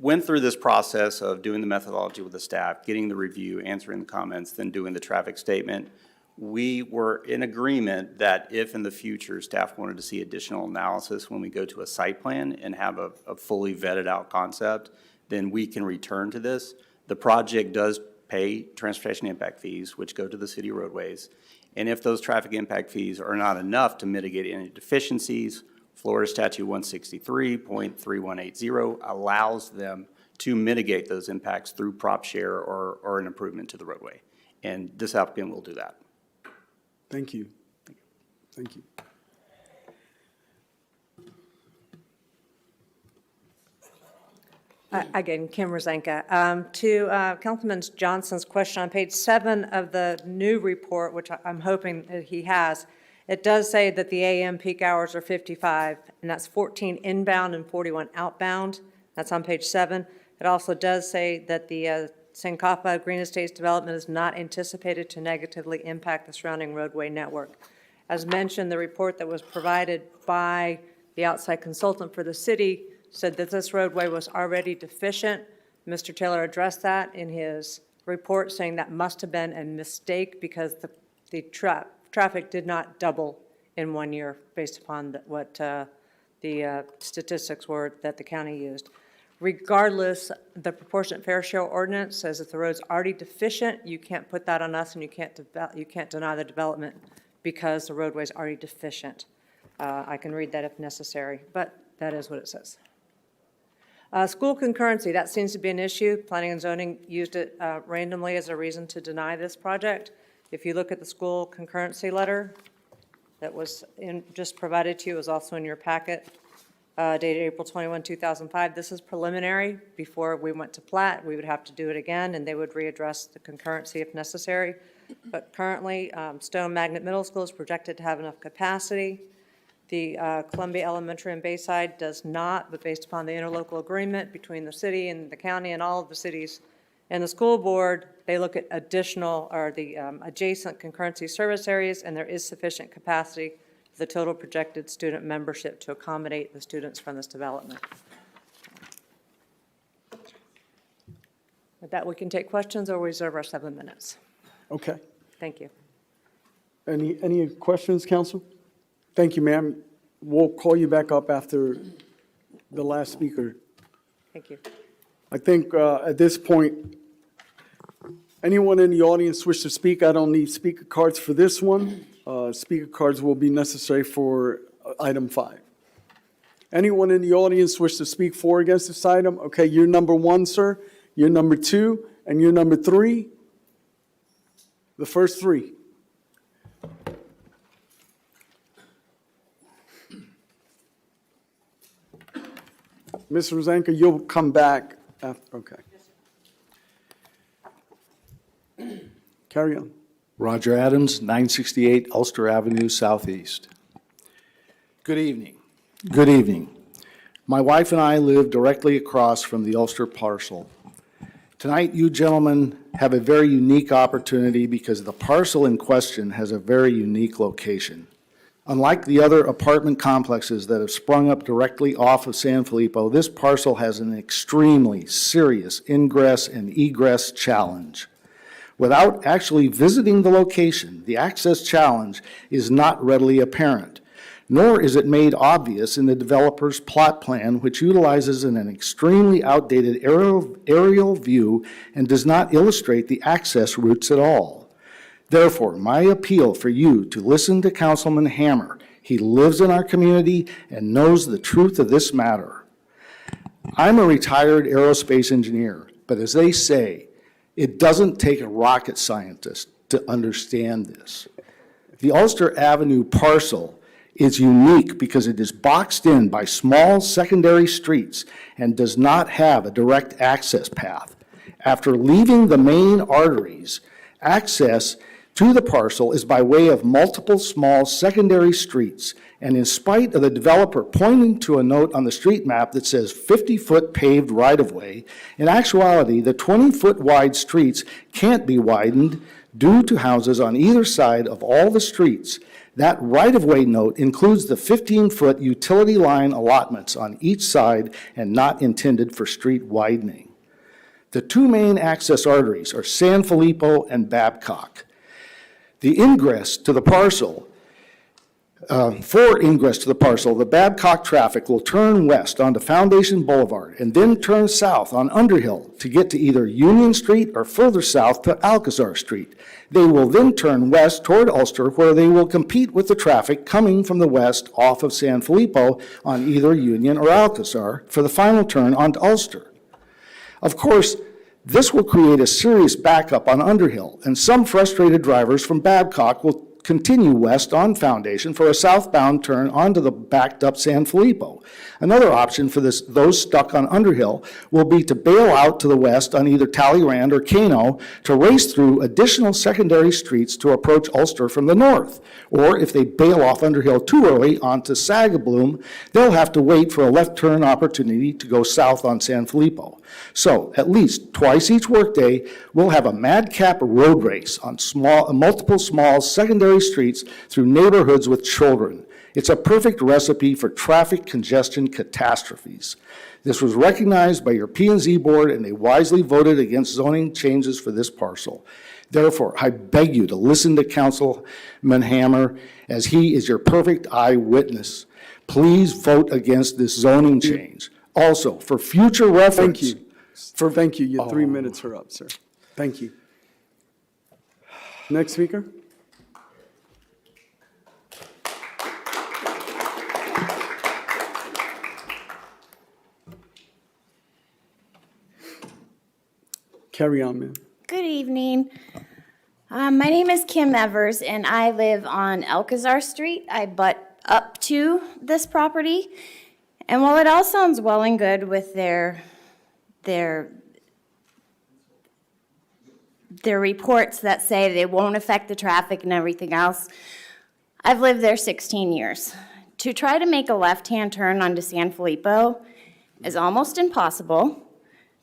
Speaker 20: went through this process of doing the methodology with the staff, getting the review, answering the comments, then doing the traffic statement, we were in agreement that if in the future staff wanted to see additional analysis when we go to a site plan and have a fully vetted out concept, then we can return to this. The project does pay transportation impact fees, which go to the city roadways. And if those traffic impact fees are not enough to mitigate any deficiencies, Florida Statute 163.3180 allows them to mitigate those impacts through prop share or an improvement to the roadway. And this applicant will do that.
Speaker 1: Thank you. Thank you.
Speaker 9: Again, Kim Rosanka. To Councilman Johnson's question on page 7 of the new report, which I'm hoping that he has, it does say that the AM peak hours are 55, and that's 14 inbound and 41 outbound. That's on page 7. It also does say that the Sancapa Green Estates development is not anticipated to negatively impact the surrounding roadway network. As mentioned, the report that was provided by the outside consultant for the city said that this roadway was already deficient. Mr. Taylor addressed that in his report, saying that must have been a mistake because the traffic did not double in 1 year based upon what the statistics were that the county used. Regardless, the proportionate fair share ordinance says if the road's already deficient, you can't put that on us and you can't deny the development because the roadway's already deficient. I can read that if necessary, but that is what it says. School concurrency, that seems to be an issue. Planning and zoning used it randomly as a reason to deny this project. If you look at the school concurrency letter that was just provided to you, it was also in your packet, dated April 21, 2005. This is preliminary. Before we went to plat, we would have to do it again, and they would readdress the concurrency if necessary. But currently, Stone Magnet Middle School is projected to have enough capacity. The Columbia Elementary and Bayside does not, but based upon the interlocal agreement between the city and the county and all of the cities and the school board, they look at additional or the adjacent concurrency service areas, and there is sufficient capacity for the total projected student membership to accommodate the students from this development. With that, we can take questions or reserve our 7 minutes.
Speaker 1: Okay.
Speaker 9: Thank you.
Speaker 1: Any questions, council? Thank you, ma'am. We'll call you back up after the last speaker.
Speaker 9: Thank you.
Speaker 1: I think at this point, anyone in the audience wish to speak? I don't need speaker cards for this one. Speaker cards will be necessary for item 5. Anyone in the audience wish to speak for or against this item? Okay, you're number 1, sir. You're number 2, and you're number 3. The first 3. Ms. Rosanka, you'll come back after, okay. Carry on.
Speaker 4: Roger Adams, 968 Ulster Avenue Southeast. Good evening. Good evening. My wife and I live directly across from the Ulster parcel. Tonight, you gentlemen have a very unique opportunity because the parcel in question has a very unique location. Unlike the other apartment complexes that have sprung up directly off of San Filippo, this parcel has an extremely serious ingress and egress challenge. Without actually visiting the location, the access challenge is not readily apparent, nor is it made obvious in the developer's plot plan, which utilizes an extremely outdated aerial view and does not illustrate the access routes at all. Therefore, my appeal for you to listen to Councilman Hammer. He lives in our community and knows the truth of this matter. I'm a retired aerospace engineer, but as they say, it doesn't take a rocket scientist to understand this. The Ulster Avenue parcel is unique because it is boxed in by small secondary streets and does not have a direct access path. After leaving the main arteries, access to the parcel is by way of multiple small secondary streets, and in spite of the developer pointing to a note on the street map that says 50-foot paved right-of-way, in actuality, the 20-foot wide streets can't be widened due to houses on either side of all the streets. That right-of-way note includes the 15-foot utility line allotments on each side and not intended for street widening. The two main access arteries are San Filippo and Babcock. The ingress to the parcel, for ingress to the parcel, the Babcock traffic will turn west onto Foundation Boulevard and then turn south on Underhill to get to either Union Street or further south to Alcazar Street. They will then turn west toward Ulster, where they will compete with the traffic coming from the west off of San Filippo on either Union or Alcazar for the final turn onto Ulster. Of course, this will create a serious backup on Underhill, and some frustrated drivers from Babcock will continue west on Foundation for a southbound turn onto the backed-up San Filippo. Another option for those stuck on Underhill will be to bail out to the west on either Talleyrand or Kano to race through additional secondary streets to approach Ulster from the north. Or if they bail off Underhill too early onto Sagabloom, they'll have to wait for a left turn opportunity to go south on San Filippo. So, at least twice each workday, we'll have a madcap road race on multiple small secondary streets through neighborhoods with children. It's a perfect recipe for traffic congestion catastrophes. This was recognized by your P&Z board, and they wisely voted against zoning changes for this parcel. Therefore, I beg you to listen to Councilman Hammer, as he is your perfect eyewitness. Please vote against this zoning change. Also, for future reference.
Speaker 1: Thank you. Thank you. Your 3 minutes are up, sir. Thank you. Next speaker. Carry on, ma'am.
Speaker 10: Good evening. My name is Kim Evers, and I live on Alcazar Street. I butt up to this property. And while it all sounds well and good with their reports that say they won't affect the traffic and everything else, I've lived there 16 years. To try to make a left-hand turn onto San Filippo is almost impossible.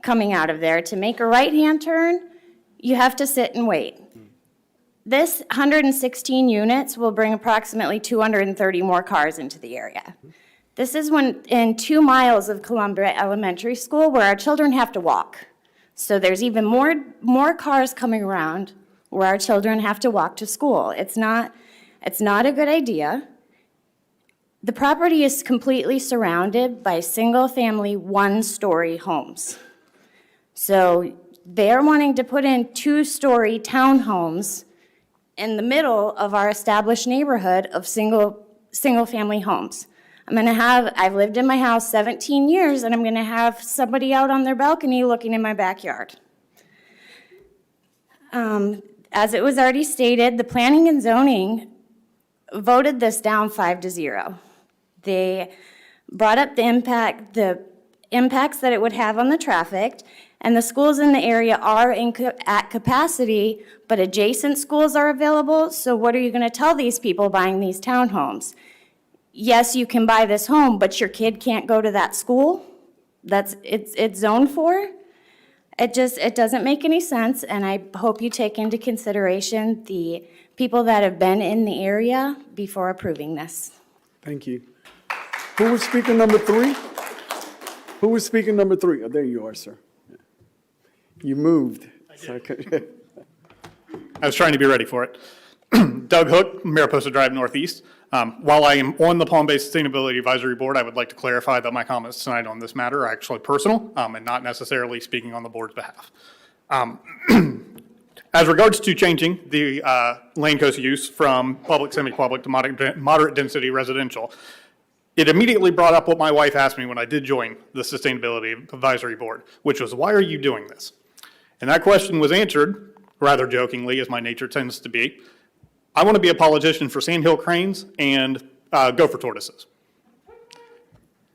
Speaker 10: Coming out of there, to make a right-hand turn, you have to sit and wait. This 116 units will bring approximately 230 more cars into the area. This is in 2 miles of Columbia Elementary School, where our children have to walk. So there's even more cars coming around where our children have to walk to school. It's not a good idea. The property is completely surrounded by single-family, one-story homes. So they're wanting to put in 2-story townhomes in the middle of our established neighborhood of single-family homes. I've lived in my house 17 years, and I'm gonna have somebody out on their balcony looking in my backyard. As it was already stated, the planning and zoning voted this down 5-0. They brought up the impacts that it would have on the traffic, and the schools in the area are at capacity, but adjacent schools are available, so what are you gonna tell these people buying these townhomes? yes, you can buy this home, but your kid can't go to that school it's zoned for. It doesn't make any sense, and I hope you take into consideration the people that have been in the area before approving this.
Speaker 1: Thank you. Who was speaker number 3? Who was speaker number 3? Oh, there you are, sir. You moved.
Speaker 14: I was trying to be ready for it. Doug Hook, Mariposa Drive Northeast. While I am on the Palm Bay Sustainability Advisory Board, I would like to clarify that my comments tonight on this matter are actually personal and not necessarily speaking on the board's behalf. As regards to changing the land coast use from public, semi-public to moderate density residential, it immediately brought up what my wife asked me when I did join the Sustainability Advisory Board, which was, why are you doing this? And that question was answered, rather jokingly, as my nature tends to be. I want to be a politician for sandhill cranes and gopher tortoises.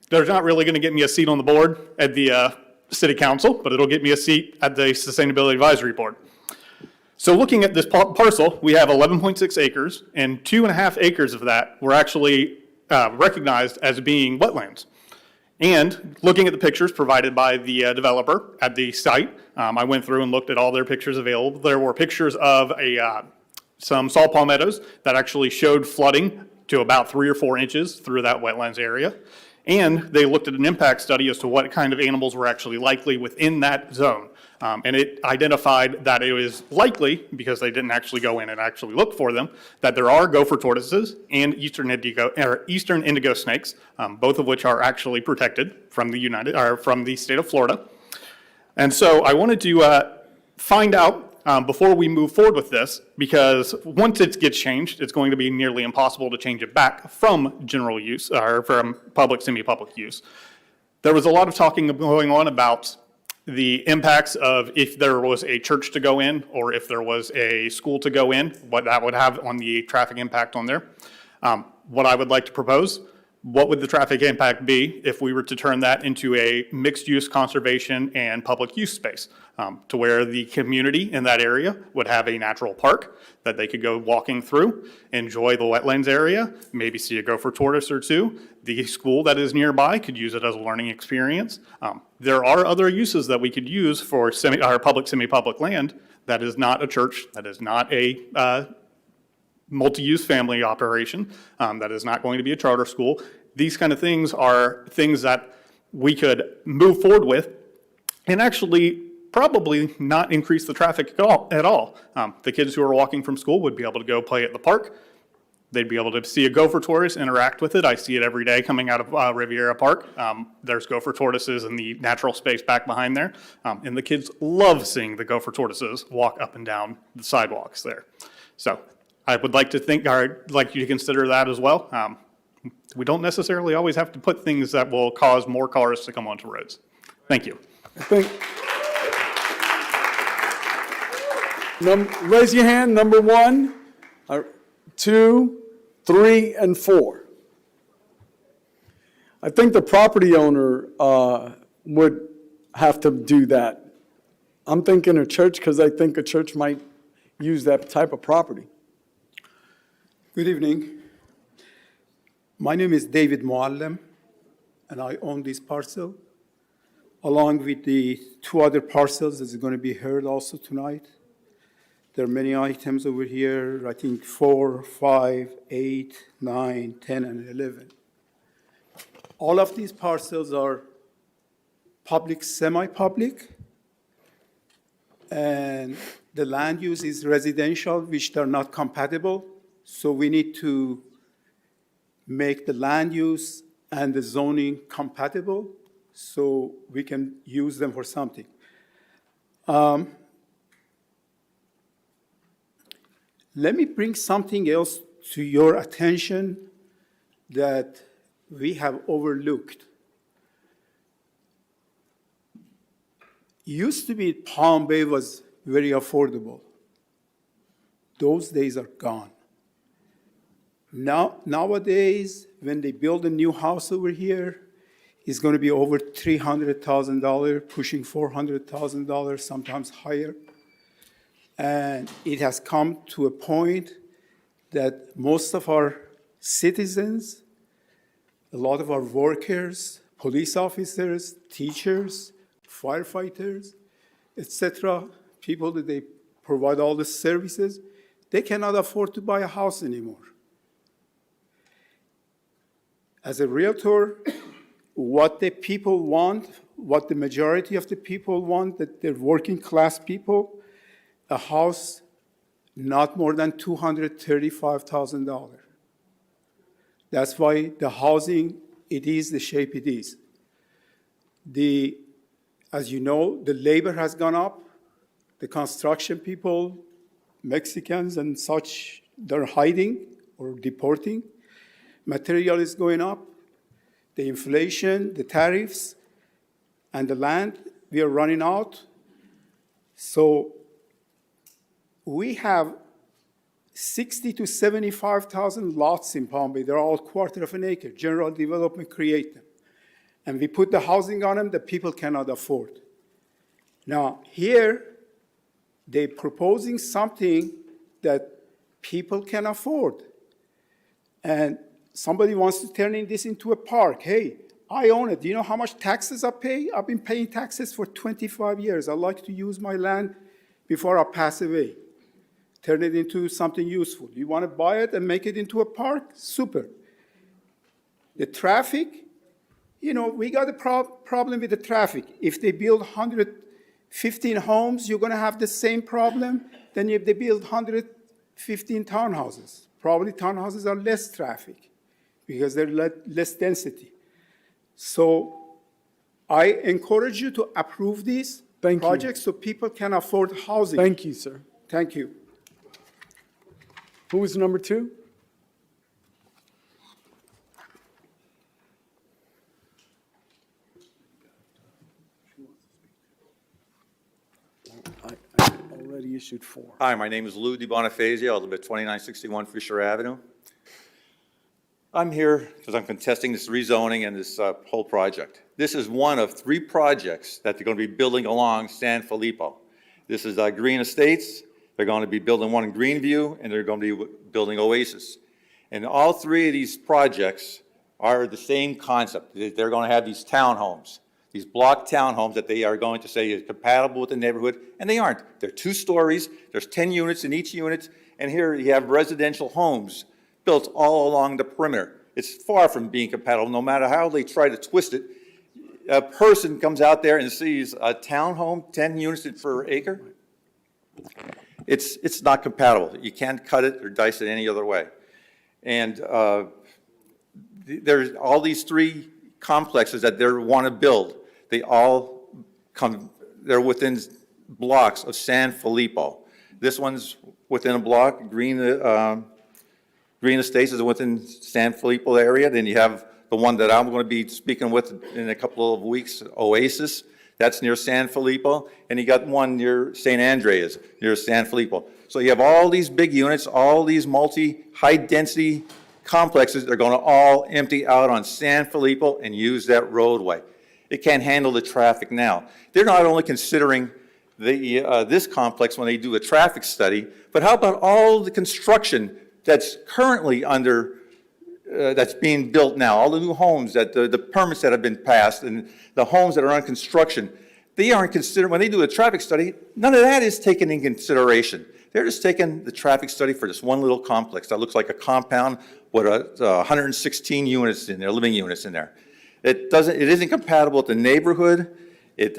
Speaker 14: They're not really going to get me a seat on the board at the city council, but it'll get me a seat at the Sustainability Advisory Board. So looking at this parcel, we have 11.6 acres, and 2.5 acres of that were actually recognized as being wetlands. And looking at the pictures provided by the developer at the site, I went through and looked at all their pictures available. There were pictures of some saw palmettos that actually showed flooding to about 3 or 4 inches through that wetlands area. And they looked at an impact study as to what kind of animals were actually likely within that zone. And it identified that it was likely, because they didn't actually go in and actually look for them, that there are gopher tortoises and eastern indigo snakes, both of which are actually protected from the state of Florida. And so I wanted to find out before we move forward with this, because once it gets changed, it's going to be nearly impossible to change it back from general use or from public, semi-public use. There was a lot of talking going on about the impacts of if there was a church to go in or if there was a school to go in, what that would have on the traffic impact on there. What I would like to propose, what would the traffic impact be if we were to turn that into a mixed-use conservation and public use space, to where the community in that area would have a natural park that they could go walking through, enjoy the wetlands area, maybe see a gopher tortoise or two. The school that is nearby could use it as a learning experience. There are other uses that we could use for public, semi-public land that is not a church, that is not a multi-use family operation, that is not going to be a charter school. These kind of things are things that we could move forward with and actually probably not increase the traffic at all. The kids who are walking from school would be able to go play at the park. They'd be able to see a gopher tortoise, interact with it. I see it every day coming out of Riviera Park. There's gopher tortoises in the natural space back behind there. And the kids love seeing the gopher tortoises walk up and down the sidewalks there. So I would like to like you to consider that as well. We don't necessarily always have to put things that will cause more cars to come onto roads. Thank you.
Speaker 1: Raise your hand, number 1, 2, 3, and 4. I think the property owner would have to do that. I'm thinking a church because I think a church might use that type of property.
Speaker 11: Good evening. My name is David Muallim, and I own this parcel, along with the 2 other parcels that are going to be heard also tonight. There are many items over here, I think 4, 5, 8, 9, 10, and 11. All of these parcels are public, semi-public, and the land use is residential, which they're not compatible. So we need to make the land use and the zoning compatible so we can use them for something. Let me bring something else to your attention that we have overlooked. Used to be Palm Bay was very affordable. Those days are gone. Nowadays, when they build a new house over here, it's going to be over $300,000, pushing $400,000, sometimes higher. And it has come to a point that most of our citizens a lot of our workers, police officers, teachers, firefighters, etc., people that they provide all the services, they cannot afford to buy a house anymore. As a realtor, what the people want, what the majority of the people want, that they're working class people, a house not more than $235,000. That's why the housing, it is the shape it is. As you know, the labor has gone up. The construction people, Mexicans and such, they're hiding or deporting. Material is going up. The inflation, the tariffs, and the land, we are running out. So we have 60 to 75,000 lots in Palm Bay. They're all quarter of an acre. General development create them. And we put the housing on them that people cannot afford. Now, here, they're proposing something that people can afford. And somebody wants to turn this into a park. Hey, I own it. Do you know how much taxes I pay? I've been paying taxes for 25 years. I like to use my land before I pass away. Turn it into something useful. You want to buy it and make it into a park? Super. The traffic, you know, we got a problem with the traffic. If they build 115 homes, you're going to have the same problem than if they build 115 townhouses. Probably townhouses are less traffic because they're less density. So I encourage you to approve these projects so people can afford housing.
Speaker 1: Thank you, sir.
Speaker 11: Thank you.
Speaker 1: Who was number two? I already issued 4.
Speaker 3: Hi, my name is Lou DiBonifazio. I live at 2961 Fisher Avenue. I'm here because I'm contesting this rezoning and this whole project. This is one of 3 projects that they're going to be building along San Filippo. This is Green Estates. They're going to be building one in Greenview, and they're going to be building Oasis. And all 3 of these projects are the same concept. They're going to have these townhomes, these block townhomes that they are going to say is compatible with the neighborhood, and they aren't. They're 2 stories. There's 10 units in each unit, and here you have residential homes built all along the perimeter. It's far from being compatible, no matter how they try to twist it. A person comes out there and sees a townhome, 10 units per acre. It's not compatible. You can't cut it or dice it any other way. And there's all these 3 complexes that they want to build. They all they're within blocks of San Filippo. This one's within a block. Green Estates is within San Filippo area. Then you have the one that I'm going to be speaking with in a couple of weeks, Oasis. That's near San Filippo. And you got one near St. Andreas, near San Filippo. So you have all these big units, all these high-density complexes. They're going to all empty out on San Filippo and use that roadway. It can't handle the traffic now. They're not only considering this complex when they do a traffic study, but how about all the construction that's currently that's being built now, all the new homes, the permits that have been passed, and the homes that are on construction. They aren't considered, when they do a traffic study, none of that is taken in consideration. They're just taking the traffic study for this one little complex that looks like a compound with 116 units in there, living units in there. It isn't compatible with the neighborhood. It's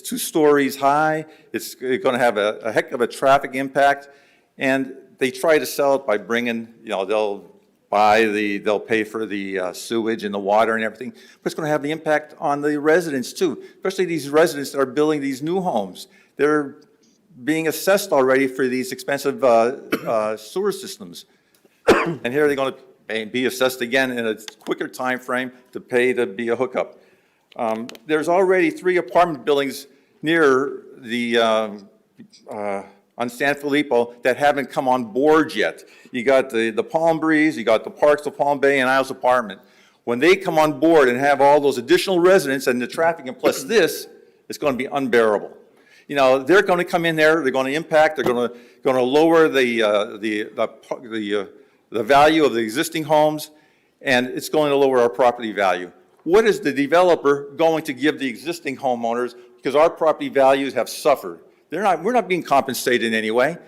Speaker 3: 2 stories high. It's going to have a heck of a traffic impact. And they try to sell it by bringing, they'll pay for the sewage and the water and everything, but it's going to have the impact on the residents too, especially these residents that are building these new homes. They're being assessed already for these expensive sewer systems. And here they're going to be assessed again in a quicker time frame to pay to be a hookup. There's already 3 apartment buildings near on San Filippo that haven't come on board yet. You got the Palm Breeze, you got the Parks of Palm Bay and Isles Apartment. When they come on board and have all those additional residents and the traffic, and plus this, it's going to be unbearable. They're going to come in there, they're going to impact, they're going to lower the the value of the existing homes, and it's going to lower our property value. What is the developer going to give the existing homeowners? Because our property values have suffered. We're not being compensated in any way.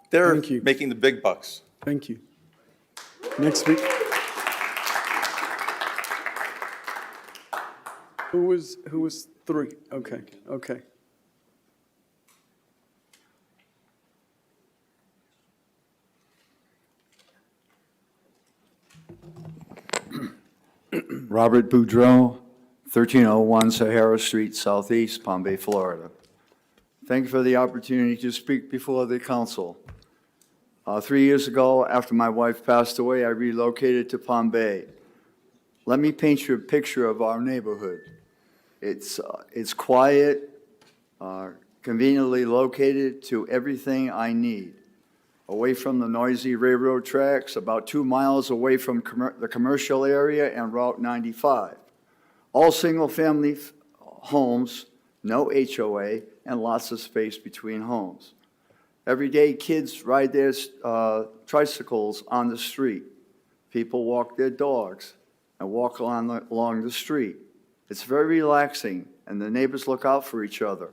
Speaker 3: They're making the big bucks.
Speaker 1: Thank you. Next speaker. Who was three? Okay, okay.
Speaker 13: Robert Boudreau, 1301 Sahara Street, Southeast, Palm Bay, Florida. Thank you for the opportunity to speak before the council. 3 years ago, after my wife passed away, I relocated to Palm Bay. Let me paint you a picture of our neighborhood. It's quiet, conveniently located to everything I need. Away from the noisy railroad tracks, about 2 miles away from the commercial area and Route 95. All single-family homes, no HOA, and lots of space between homes. Every day, kids ride their tricycles on the street. People walk their dogs and walk along the street. It's very relaxing, and the neighbors look out for each other.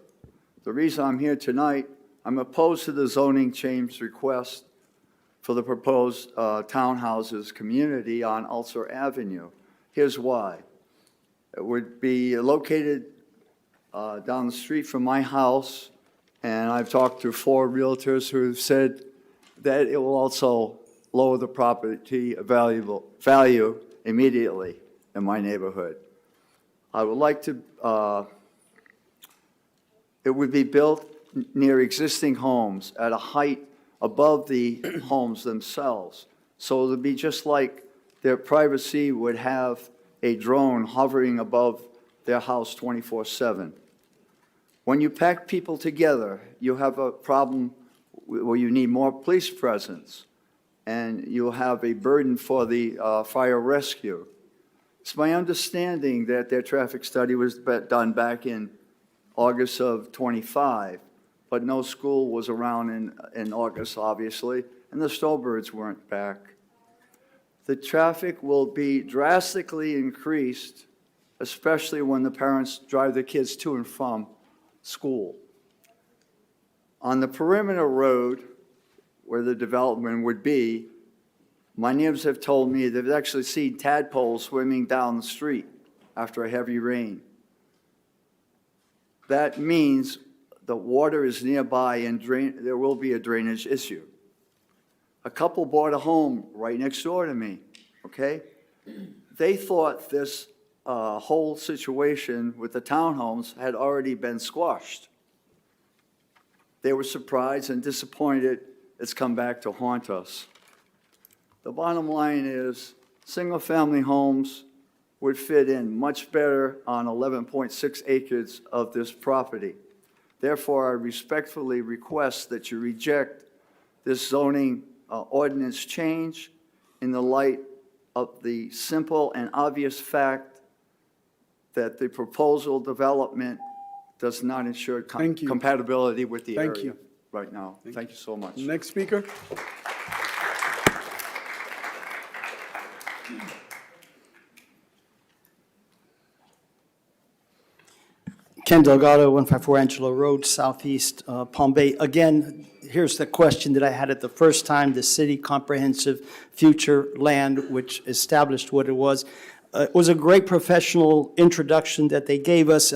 Speaker 13: The reason I'm here tonight, I'm opposed to the zoning change request for the proposed townhouses community on Ulster Avenue. Here's why. It would be located down the street from my house, and I've talked to 4 realtors who have said that it will also lower the property value immediately in my neighborhood. I would like to, it would be built near existing homes at a height above the homes themselves. So it would be just like their privacy would have a drone hovering above their house 24/7. When you pack people together, you have a problem where you need more police presence, and you'll have a burden for the fire rescue. It's my understanding that their traffic study was done back in August of '25, but no school was around in August, obviously, and the snowbirds weren't back. The traffic will be drastically increased, especially when the parents drive their kids to and from school. On the perimeter road where the development would be, my neighbors have told me they've actually seen tadpoles swimming down the street after a heavy rain. That means the water is nearby and there will be a drainage issue. A couple bought a home right next door to me, okay? They thought this whole situation with the townhomes had already been squashed. They were surprised and disappointed it's come back to haunt us. The bottom line is single-family homes would fit in much better on 11.6 acres of this property. Therefore, I respectfully request that you reject this zoning ordinance change in the light of the simple and obvious fact that the proposal development does not ensure compatibility with the area right now. Thank you so much.
Speaker 1: Next speaker.
Speaker 5: Ken Delgado, 154 Angelo Road, Southeast Palm Bay. Again, here's the question that I had at the first time, the city comprehensive future land, which established what it was. It was a great professional introduction that they gave us.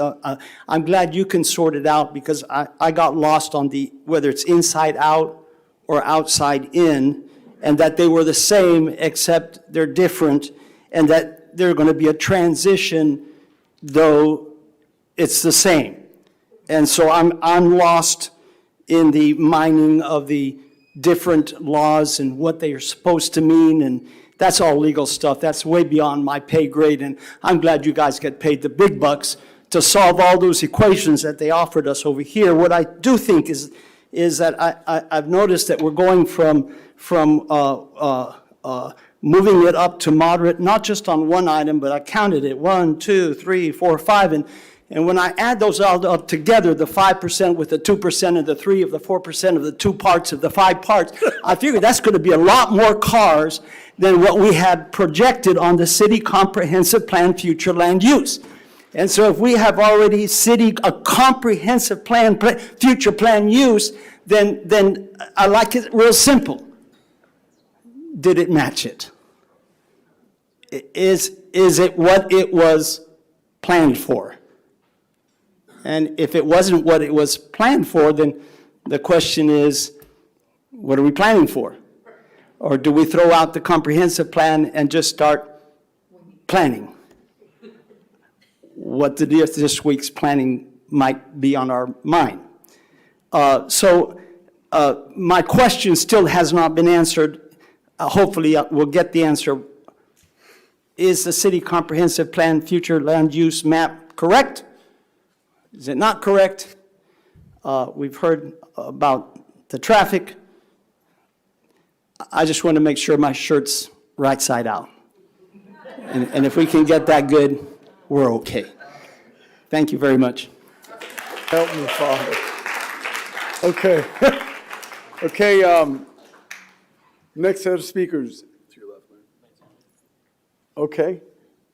Speaker 5: I'm glad you can sort it out because I got lost on whether it's inside out or outside in, and that they were the same except they're different, and that there's going to be a transition, though it's the same. And so I'm lost in the mining of the different laws and what they are supposed to mean, and that's all legal stuff. That's way beyond my pay grade, and I'm glad you guys get paid the big bucks to solve all those equations that they offered us over here. What I do think is that I've noticed that we're going from moving it up to moderate, not just on one item, but I counted it, 1, 2, 3, 4, 5, and And when I add those all up together, the 5% with the 2% and the 3 of the 4% of the 2 parts of the 5 parts, I figure that's going to be a lot more cars than what we had projected on the city comprehensive plan future land use. And so if we have already a comprehensive plan, future plan use, then I like it real simple. Did it match it? Is it what it was planned for? And if it wasn't what it was planned for, then the question is, what are we planning for? Or do we throw out the comprehensive plan and just start planning? What this week's planning might be on our mind. So my question still has not been answered. Hopefully we'll get the answer. Is the city comprehensive plan future land use map correct? Is it not correct? We've heard about the traffic. I just want to make sure my shirt's right side out. And if we can get that good, we're okay. Thank you very much.
Speaker 1: Help me, Father. Okay. Okay, next set of speakers. Okay.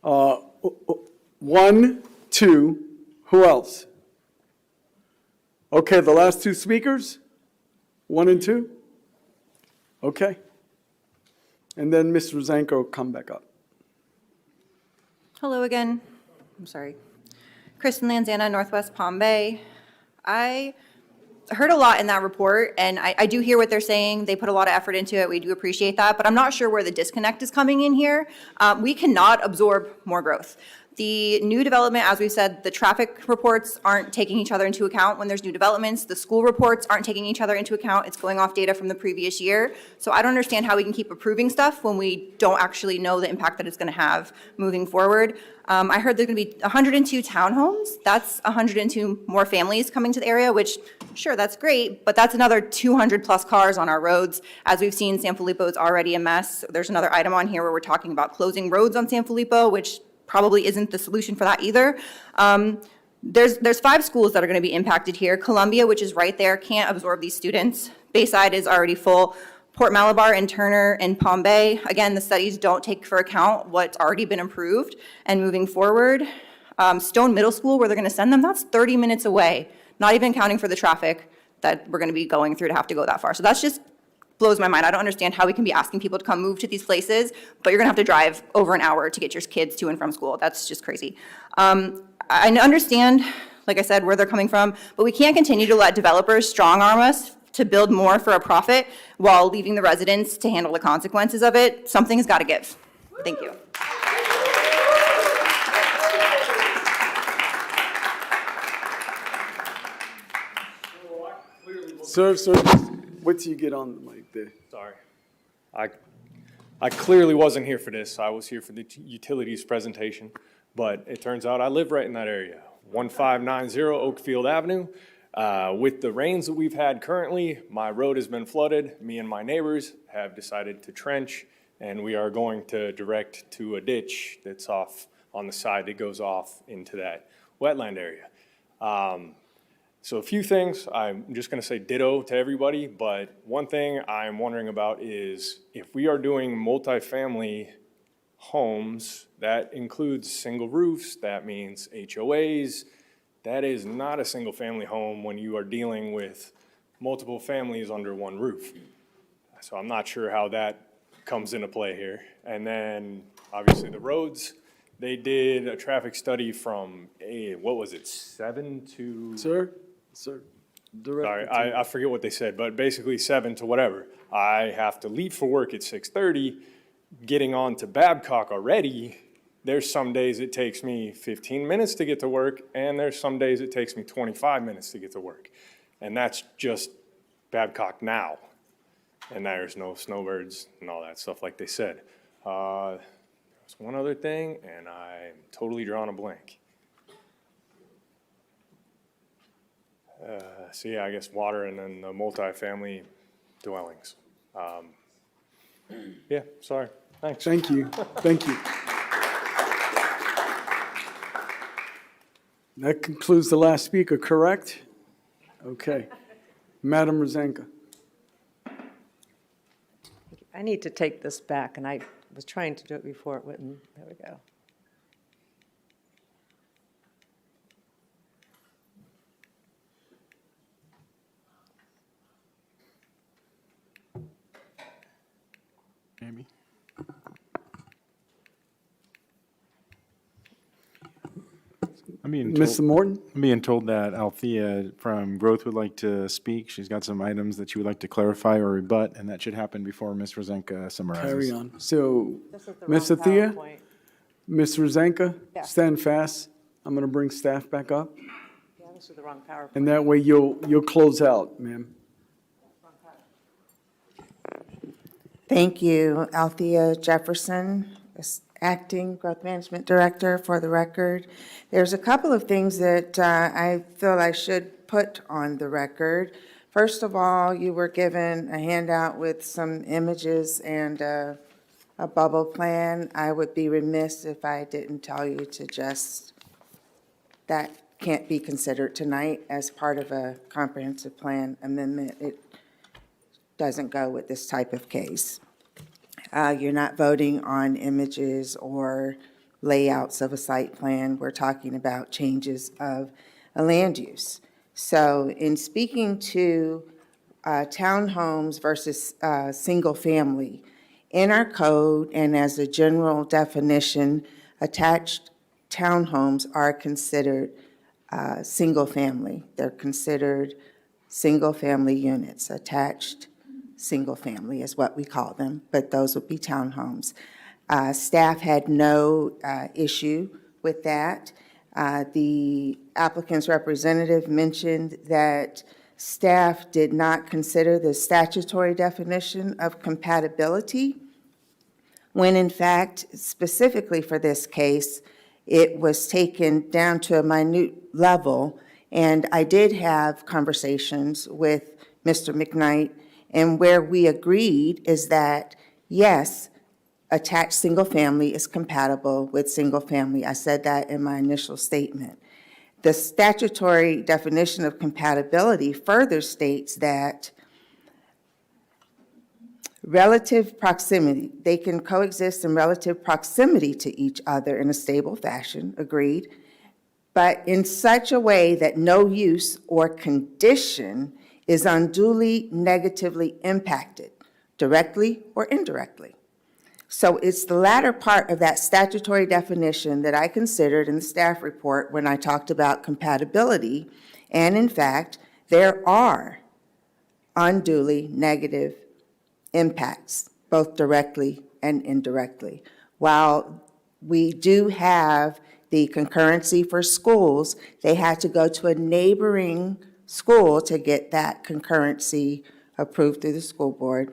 Speaker 1: 1, 2, who else? Okay, the last 2 speakers? 1 and 2? Okay. And then Mr. Zanko, come back up.
Speaker 8: Hello again. I'm sorry. Kristen Lanzana, Northwest Palm Bay. I heard a lot in that report, and I do hear what they're saying. They put a lot of effort into it. We do appreciate that, but I'm not sure where the disconnect is coming in here. We cannot absorb more growth. The new development, as we've said, the traffic reports aren't taking each other into account when there's new developments. The school reports aren't taking each other into account. It's going off data from the previous year. So I don't understand how we can keep approving stuff when we don't actually know the impact that it's going to have moving forward. I heard there's going to be 102 townhomes. That's 102 more families coming to the area, which, sure, that's great, but that's another 200 plus cars on our roads. As we've seen, San Felipe is already a mess. There's another item on here where we're talking about closing roads on San Felipe, which probably isn't the solution for that either. There's 5 schools that are going to be impacted here. Columbia, which is right there, can't absorb these students. Bayside is already full. Port Malabar and Turner and Palm Bay, again, the studies don't take for account what's already been improved and moving forward. Stone Middle School, where they're going to send them, that's 30 minutes away, not even counting for the traffic that we're going to be going through to have to go that far. So that's just blows my mind. I don't understand how we can be asking people to come move to these places, but you're going to have to drive over an hour to get your kids to and from school. That's just crazy. I understand, like I said, where they're coming from, but we can't continue to let developers strong-arm us to build more for a profit while leaving the residents to handle the consequences of it. Something has got to give. Thank you.
Speaker 1: Sir, wait till you get on the mic there.
Speaker 21: Sorry. I clearly wasn't here for this. I was here for the utilities presentation, but it turns out I live right in that area. 1590 Oakfield Avenue. With the rains that we've had currently, my road has been flooded. Me and my neighbors have decided to trench, and we are going to direct to a ditch that's off on the side that goes off into that wetland area. So a few things, I'm just gonna say ditto to everybody, but one thing I'm wondering about is if we are doing multifamily homes, that includes single roofs, that means HOAs. That is not a single family home when you are dealing with multiple families under one roof. So I'm not sure how that comes into play here. And then obviously the roads, they did a traffic study from what was it, 7 to?
Speaker 1: Sir,
Speaker 21: Sorry, I forget what they said, but basically 7 to whatever. I have to leave for work at 6:30, getting on to Babcock already. There's some days it takes me 15 minutes to get to work, and there's some days it takes me 25 minutes to get to work. And that's just Babcock now. And there's no snowbirds and all that stuff like they said. There's one other thing, and I'm totally drawing a blank. So yeah, I guess water and then the multifamily dwellings. Yeah, sorry, thanks.
Speaker 1: Thank you, thank you. That concludes the last speaker, correct? Okay. Madam Rozenka.
Speaker 9: I need to take this back, and I was trying to do it before it wouldn't. There we go.
Speaker 6: Maybe.
Speaker 1: Mr. Morton?
Speaker 6: I'm being told that Althea from Growth would like to speak. She's got some items that she would like to clarify or rebut, and that should happen before Ms. Rozenka summarizes.
Speaker 1: Carry on. So,
Speaker 9: This is the
Speaker 1: Ms.
Speaker 9: wrong
Speaker 1: Athea,
Speaker 9: PowerPoint.
Speaker 1: Ms. Rozenka,
Speaker 9: Yeah.
Speaker 1: stand fast. I'm going to bring staff back up,
Speaker 9: Yeah, this is the wrong PowerPoint.
Speaker 1: and that way you'll close out, ma'am.
Speaker 16: Thank you, Althea Jefferson, Acting Growth Management Director, for the record. There's a couple of things that I feel I should put on the record. First of all, you were given a handout with some images and a bubble plan. I would be remiss if I didn't tell you to just, that can't be considered tonight as part of a comprehensive plan amendment. It doesn't go with this type of case. You're not voting on images or layouts of a site plan. We're talking about changes of a land use. So in speaking to townhomes versus single family, in our code and as a general definition, attached townhomes are considered single family. They're considered single family units. Attached single family is what we call them, but those would be townhomes. Staff had no issue with that. The applicant's representative mentioned that staff did not consider the statutory definition of compatibility, when in fact, specifically for this case, it was taken down to a minute level. And I did have conversations with Mr. McKnight, and where we agreed is that, yes, attached single family is compatible with single family. I said that in my initial statement. The statutory definition of compatibility further states that relative proximity, they can coexist in relative proximity to each other in a stable fashion, agreed, but in such a way that no use or condition is unduly negatively impacted, directly or indirectly. So it's the latter part of that statutory definition that I considered in the staff report when I talked about compatibility. And in fact, there are unduly negative impacts, both directly and indirectly. While we do have the concurrency for schools, they had to go to a neighboring school to get that concurrency approved through the school board.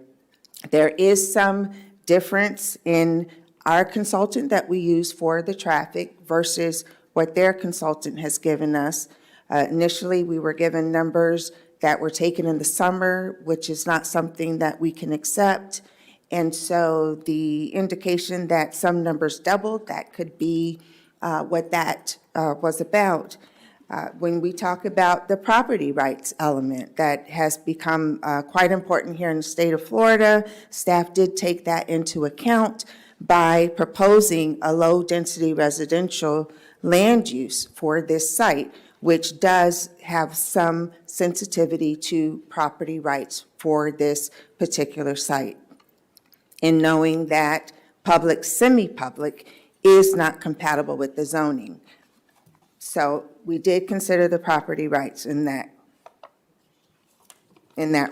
Speaker 16: There is some difference in our consultant that we use for the traffic versus what their consultant has given us. Initially, we were given numbers that were taken in the summer, which is not something that we can accept. And so the indication that some numbers doubled, that could be what that was about. When we talk about the property rights element, that has become quite important here in the state of Florida, staff did take that into account by proposing a low-density residential land use for this site, which does have some sensitivity to property rights for this particular site. In knowing that public, semi-public is not compatible with the zoning. So we did consider the property rights in that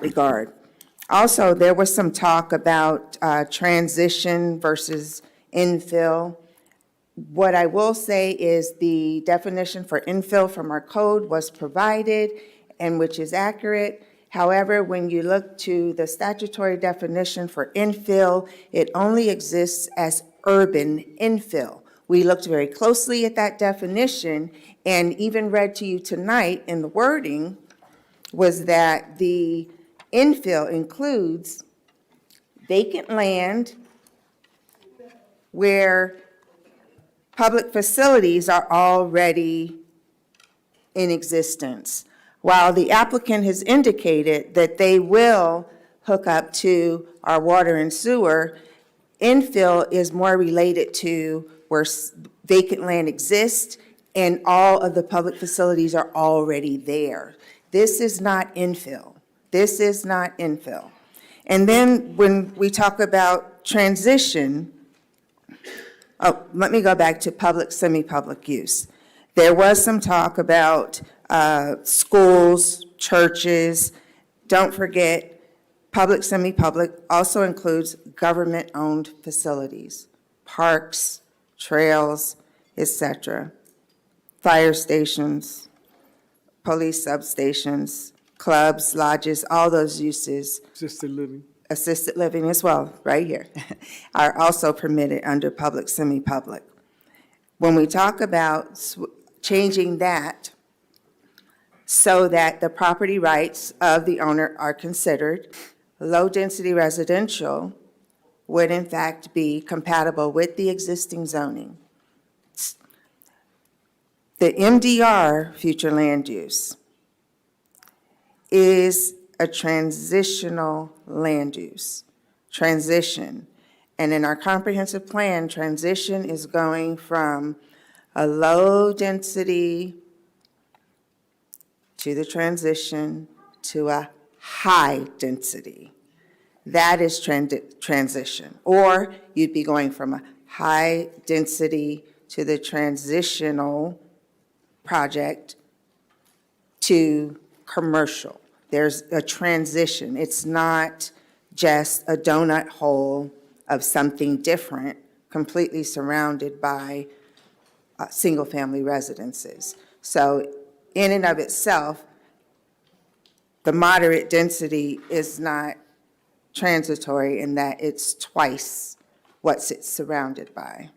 Speaker 16: regard. Also, there was some talk about transition versus infill. What I will say is the definition for infill from our code was provided, and which is accurate. However, when you look to the statutory definition for infill, it only exists as urban infill. We looked very closely at that definition, and even read to you tonight in the wording was that the infill includes vacant land where public facilities are already in existence. While the applicant has indicated that they will hook up to our water and sewer, infill is more related to where vacant land exists and all of the public facilities are already there. This is not infill. This is not infill. And then when we talk about transition, let me go back to public, semi-public use. There was some talk about schools, churches. Don't forget, public, semi-public also includes government-owned facilities, parks, trails, etc., fire stations, police substations, clubs, lodges, all those uses. Assisted living as well, right here, are also permitted under public, semi-public. When we talk about changing that so that the property rights of the owner are considered, low-density residential would in fact be compatible with the existing zoning. The MDR, future land use, is a transitional land use, transition. And in our comprehensive plan, transition is going from a low density to the transition to a high density. That is transition. Or you'd be going from a high density to the transitional project to commercial. There's a transition. It's not just a donut hole of something different, completely surrounded by single-family residences. So in and of itself, the moderate density is not transitory in that it's twice what it's surrounded by.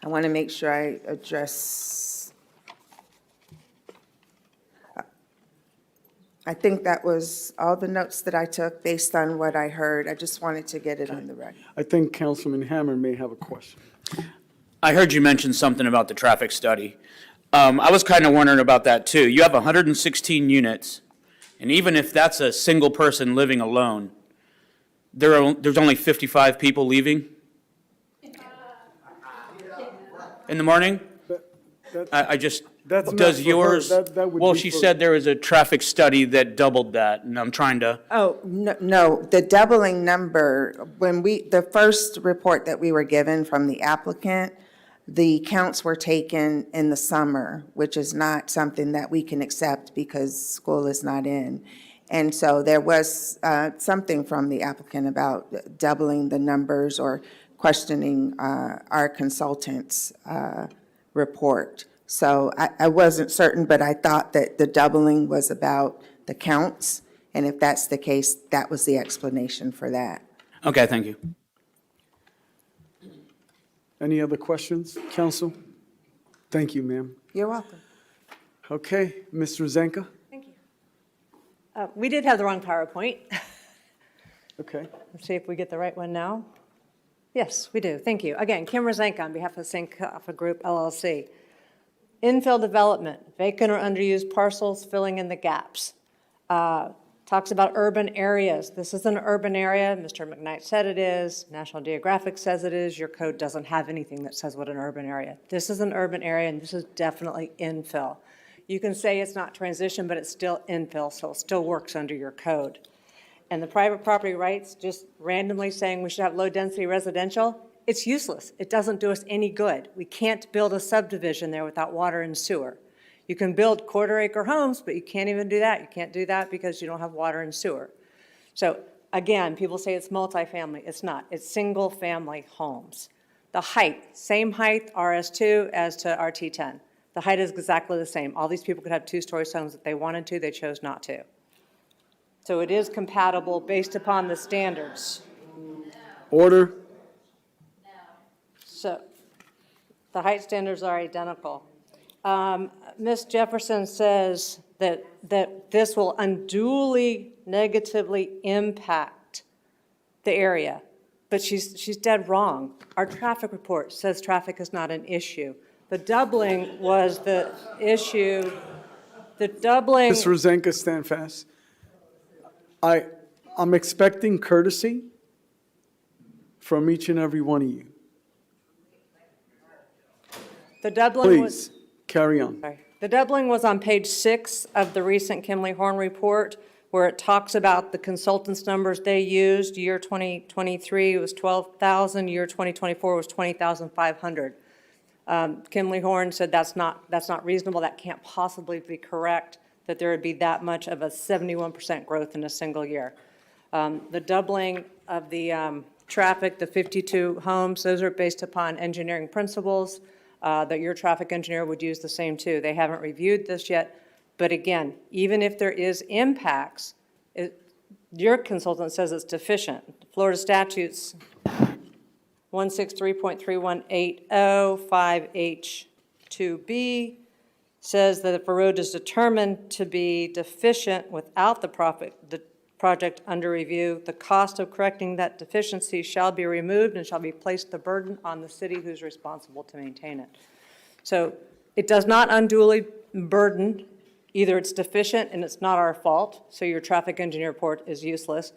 Speaker 16: I want to make sure I address. I think that was all the notes that I took based on what I heard. I just wanted to get it on the record.
Speaker 1: I think Councilman Hammer may have a question.
Speaker 15: I heard you mention something about the traffic study. I was kind of wondering about that too. You have 116 units, and even if that's a single person living alone, there's only 55 people leaving in the morning? Does yours, well, she said there was a traffic study that doubled that, and I'm trying to.
Speaker 16: Oh, no, the doubling number, the first report that we were given from the applicant, the counts were taken in the summer, which is not something that we can accept because school is not in. And so there was something from the applicant about doubling the numbers or questioning our consultant's report. So I wasn't certain, but I thought that the doubling was about the counts. And if that's the case, that was the explanation for that.
Speaker 15: Okay, thank you.
Speaker 1: Any other questions, council? Thank you, ma'am.
Speaker 16: You're welcome.
Speaker 1: Okay, Mr. Zenka?
Speaker 9: Thank you. We did have the wrong PowerPoint.
Speaker 1: Okay.
Speaker 9: Let's see if we get the right one now. Yes, we do. Thank you. Again, Kim Rosenka on behalf of Sankofa Group LLC. Infill development, vacant or underused parcels, filling in the gaps. Talks about urban areas. This is an urban area. Mr. McKnight said it is. National Geographic says it is. Your code doesn't have anything that says what an urban area. This is an urban area, and this is definitely infill. You can say it's not transition, but it's still infill, so it still works under your code. And the private property rights, just randomly saying we should have low-density residential, it's useless. It doesn't do us any good. We can't build a subdivision there without water and sewer. You can build quarter-acre homes, but you can't even do that. You can't do that because you don't have water and sewer. So again, people say it's multifamily. It's not. It's single-family homes. The height, same height RS2 as to RT10. The height is exactly the same. All these people could have two-story homes if they wanted to. They chose not to. So it is compatible based upon the standards.
Speaker 1: Order.
Speaker 9: So the height standards are identical. Ms. Jefferson says that this will unduly negatively impact the area, but she's dead wrong. Our traffic report says traffic is not an issue. The doubling was the issue, the doubling.
Speaker 1: Ms. Rosenka, stand fast. I'm expecting courtesy from each and every one of you.
Speaker 9: The doubling was.
Speaker 1: Please, carry on.
Speaker 9: Sorry. The doubling was on page 6 of the recent Kimley Horn report, where it talks about the consultants' numbers they used. Year 2023 was 12,000, year 2024 was 20,500. Kimley Horn said that's not reasonable, that can't possibly be correct, that there would be that much of a 71% growth in a single year. The doubling of the traffic, the 52 homes, those are based upon engineering principles, that your traffic engineer would use the same too. They haven't reviewed this yet, but again, even if there is impacts, your consultant says it's deficient. Florida statutes 163.31805H2B says that if a road is determined to be deficient without the project under review, the cost of correcting that deficiency shall be removed and shall be placed the burden on the city who's responsible to maintain it. So it does not unduly burden. Either it's deficient and it's not our fault, so your traffic engineer report is useless,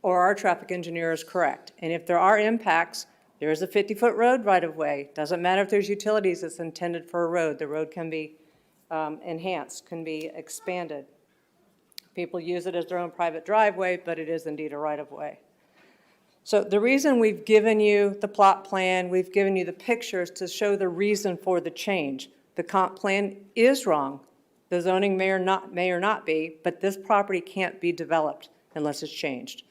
Speaker 9: or our traffic engineer is correct. And if there are impacts, there is a 50-foot road right-of-way. Doesn't matter if there's utilities that's intended for a road. The road can be enhanced, can be expanded. People use it as their own private driveway, but it is indeed a right-of-way. So the reason we've given you the plot plan, we've given you the pictures to show the reason for the change. The comp plan is wrong. The zoning may or not be, but this property can't be developed unless it's changed.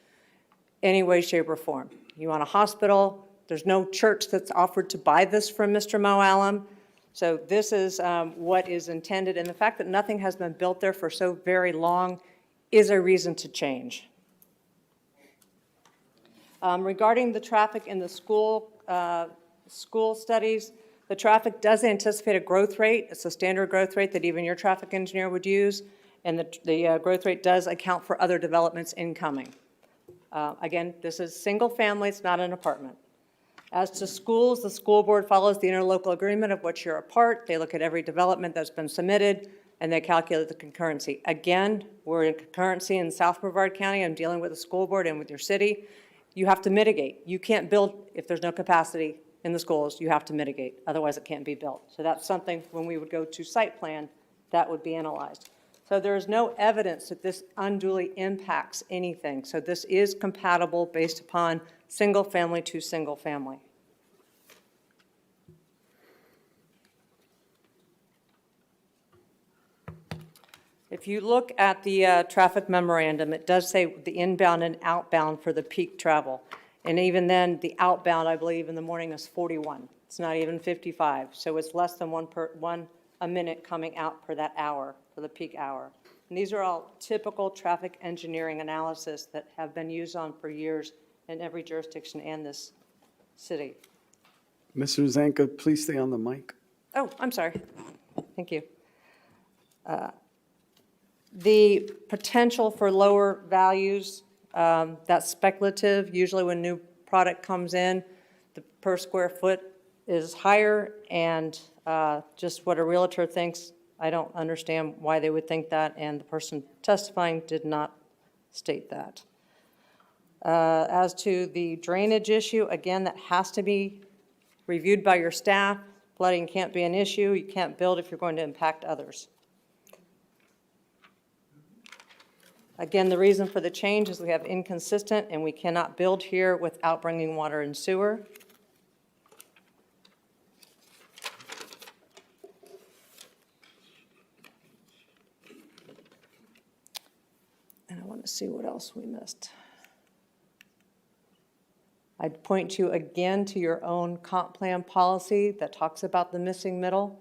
Speaker 9: Any way, shape, or form. You want a hospital, there's no church that's offered to buy this from Mr. Mo Allen. So this is what is intended, and the fact that nothing has been built there for so very long is a reason to change. Regarding the traffic in the school studies, the traffic does anticipate a growth rate. It's a standard growth rate that even your traffic engineer would use, and the growth rate does account for other developments incoming. Again, this is single family, it's not an apartment. As to schools, the school board follows the interlocal agreement of which you're a part. They look at every development that's been submitted, and they calculate the concurrency. Again, we're in concurrency in South Brevard County. I'm dealing with the school board and with your city. You have to mitigate. You can't build if there's no capacity in the schools. You have to mitigate. Otherwise, it can't be built. So that's something when we would go to site plan, that would be analyzed. So there is no evidence that this unduly impacts anything. So this is compatible based upon single family to single family. If you look at the traffic memorandum, it does say the inbound and outbound for the peak travel. And even then, the outbound, I believe, in the morning is 41. It's not even 55. So it's less than one a minute coming out per that hour, for the peak hour. And these are all typical traffic engineering analysis that have been used on for years in every jurisdiction and this city.
Speaker 1: Mr. Zanka, please stay on the mic.
Speaker 9: Oh, I'm sorry. Thank you. The potential for lower values, that's speculative. Usually when new product comes in, the per square foot is higher, and just what a realtor thinks, I don't understand why they would think that, and the person testifying did not state that. As to the drainage issue, again, that has to be reviewed by your staff. Flooding can't be an issue. You can't build if you're going to impact others. Again, the reason for the change is we have inconsistent, and we cannot build here without bringing water and sewer. And I want to see what else we missed. I'd point you again to your own comp plan policy that talks about the missing middle,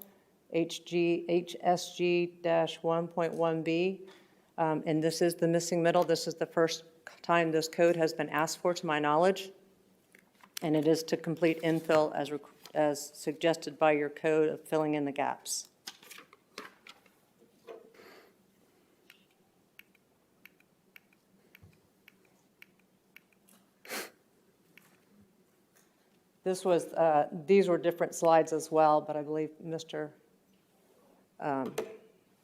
Speaker 9: HSG-1.1B. And this is the missing middle. This is the first time this code has been asked for, to my knowledge. And it is to complete infill as suggested by your code of filling in the gaps. This was, these were different slides as well, but I believe Mr.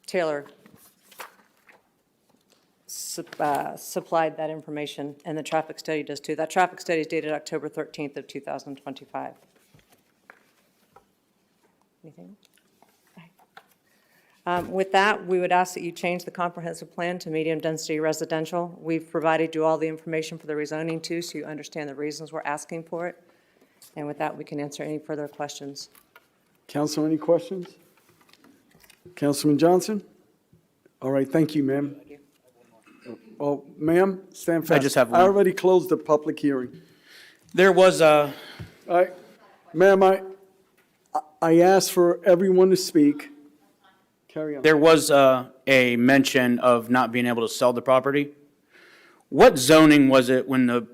Speaker 9: Taylor supplied that information, and the traffic study does too. That traffic study is dated October 13th of 2025. Anything? With that, we would ask that you change the comprehensive plan to medium-density residential. We've provided you all the information for the rezoning too, so you understand the reasons we're asking for it. And with that, we can answer any further questions.
Speaker 1: Council, any questions? Councilman Johnson? All right, thank you, ma'am. Oh, ma'am, stand fast.
Speaker 15: I just have one.
Speaker 1: I already closed the public hearing.
Speaker 15: There was a,
Speaker 1: All right, ma'am, I asked for everyone to speak. Carry on.
Speaker 15: there was a mention of not being able to sell the property. What zoning was it when the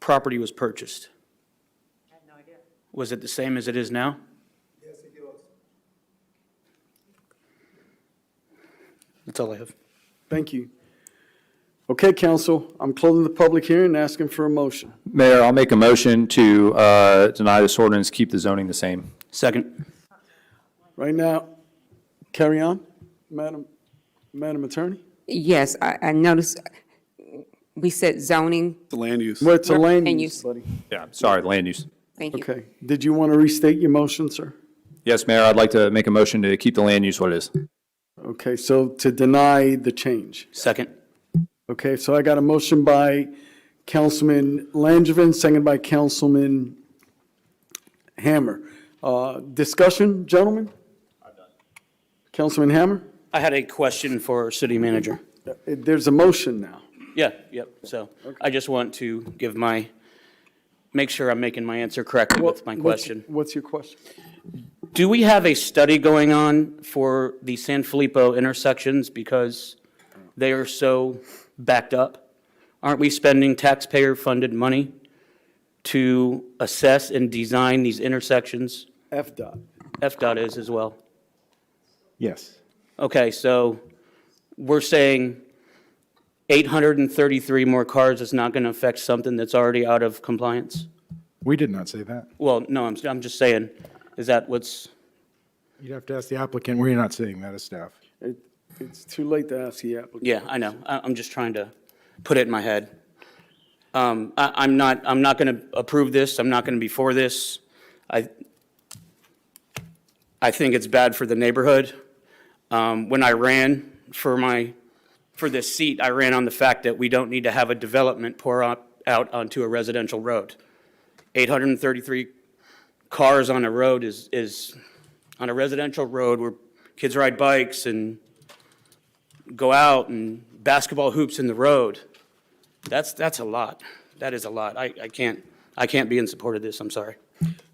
Speaker 15: property was purchased?
Speaker 9: I have no idea.
Speaker 15: Was it the same as it is now?
Speaker 11: Yes, it was.
Speaker 15: That's all I have.
Speaker 1: Thank you. Okay, council, I'm closing the public hearing and asking for a motion.
Speaker 17: Mayor, I'll make a motion to deny this ordinance, keep the zoning the same.
Speaker 15: Second.
Speaker 1: Right now, carry on, Madam Attorney.
Speaker 18: Yes, I noticed we said zoning.
Speaker 7: The land use.
Speaker 1: Well, it's a land
Speaker 18: Land
Speaker 1: use,
Speaker 18: use.
Speaker 1: buddy.
Speaker 17: Yeah, sorry, land use.
Speaker 18: Thank you.
Speaker 1: Okay, did you want to restate your motion, sir?
Speaker 17: Yes, Mayor, I'd like to make a motion to keep the land use what it is.
Speaker 1: Okay, so to deny the change.
Speaker 15: Second.
Speaker 1: Okay, so I got a motion by Councilman Langevin, seconded by Councilman Hammer. Discussion, gentlemen? Councilman Hammer?
Speaker 15: I had a question for city manager.
Speaker 1: There's a motion now.
Speaker 15: Yeah, yep. So I just want to give make sure I'm making my answer correctly with my question.
Speaker 1: What's your question?
Speaker 15: Do we have a study going on for the San Filippo intersections because they are so backed up? Aren't we spending taxpayer-funded money to assess and design these intersections?
Speaker 1: FDOT.
Speaker 15: FDOT is as well.
Speaker 6: Yes.
Speaker 15: Okay, so we're saying 833 more cars is not going to affect something that's already out of compliance?
Speaker 6: We did not say that.
Speaker 15: Well, no, I'm just saying, is that what's,
Speaker 6: You'd have to ask the applicant. We're not saying that as staff.
Speaker 1: It's too late to ask the applicant.
Speaker 15: yeah, I know. I'm just trying to put it in my head. I'm not going to approve this. I'm not going to be for this. I think it's bad for the neighborhood. When I ran for this seat, I ran on the fact that we don't need to have a development pour out onto a residential road. 833 cars on a road is on a residential road where kids ride bikes and go out and basketball hoops in the road. That's a lot. That is a lot. I can't be in support of this. I'm sorry.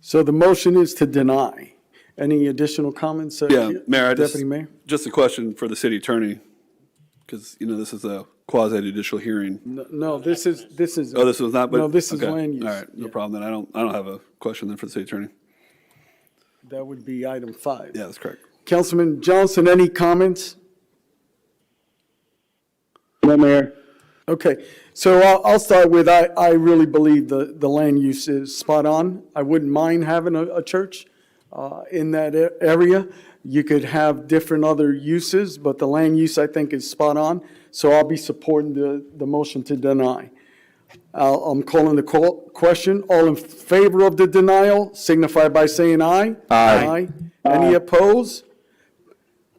Speaker 1: So the motion is to deny. Any additional comments?
Speaker 7: Yeah, Mayor,
Speaker 1: Deputy Mayor?
Speaker 7: just a question for the city attorney, because, this is a quasi-judicial hearing.
Speaker 1: No, this is.
Speaker 7: Oh, this was not, but.
Speaker 1: No, this is
Speaker 7: okay.
Speaker 1: land use.
Speaker 7: All right, no
Speaker 1: Yeah.
Speaker 7: problem, then I don't have a question then for the city attorney.
Speaker 1: That would be item 5.
Speaker 7: Yeah, that's correct.
Speaker 1: Councilman Johnson, any comments?
Speaker 2: No, Mayor.
Speaker 1: Okay, so I'll start with, I really believe the land use is spot on. I wouldn't mind having a church in that area. You could have different other uses, but the land use, I think, is spot on. So I'll be supporting the motion to deny. I'm calling the question. All in favor of the denial signify by saying aye.
Speaker 17: Aye.
Speaker 1: Any opposed?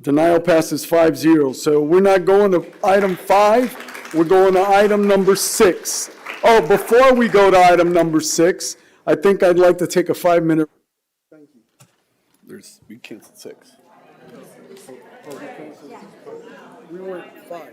Speaker 1: Denial passes 5-0. So we're not going to item 5, we're going to item number 6. Oh, before we go to item number 6, I think I'd like to take a 5-minute.
Speaker 7: We canceled 6.
Speaker 1: We went 5.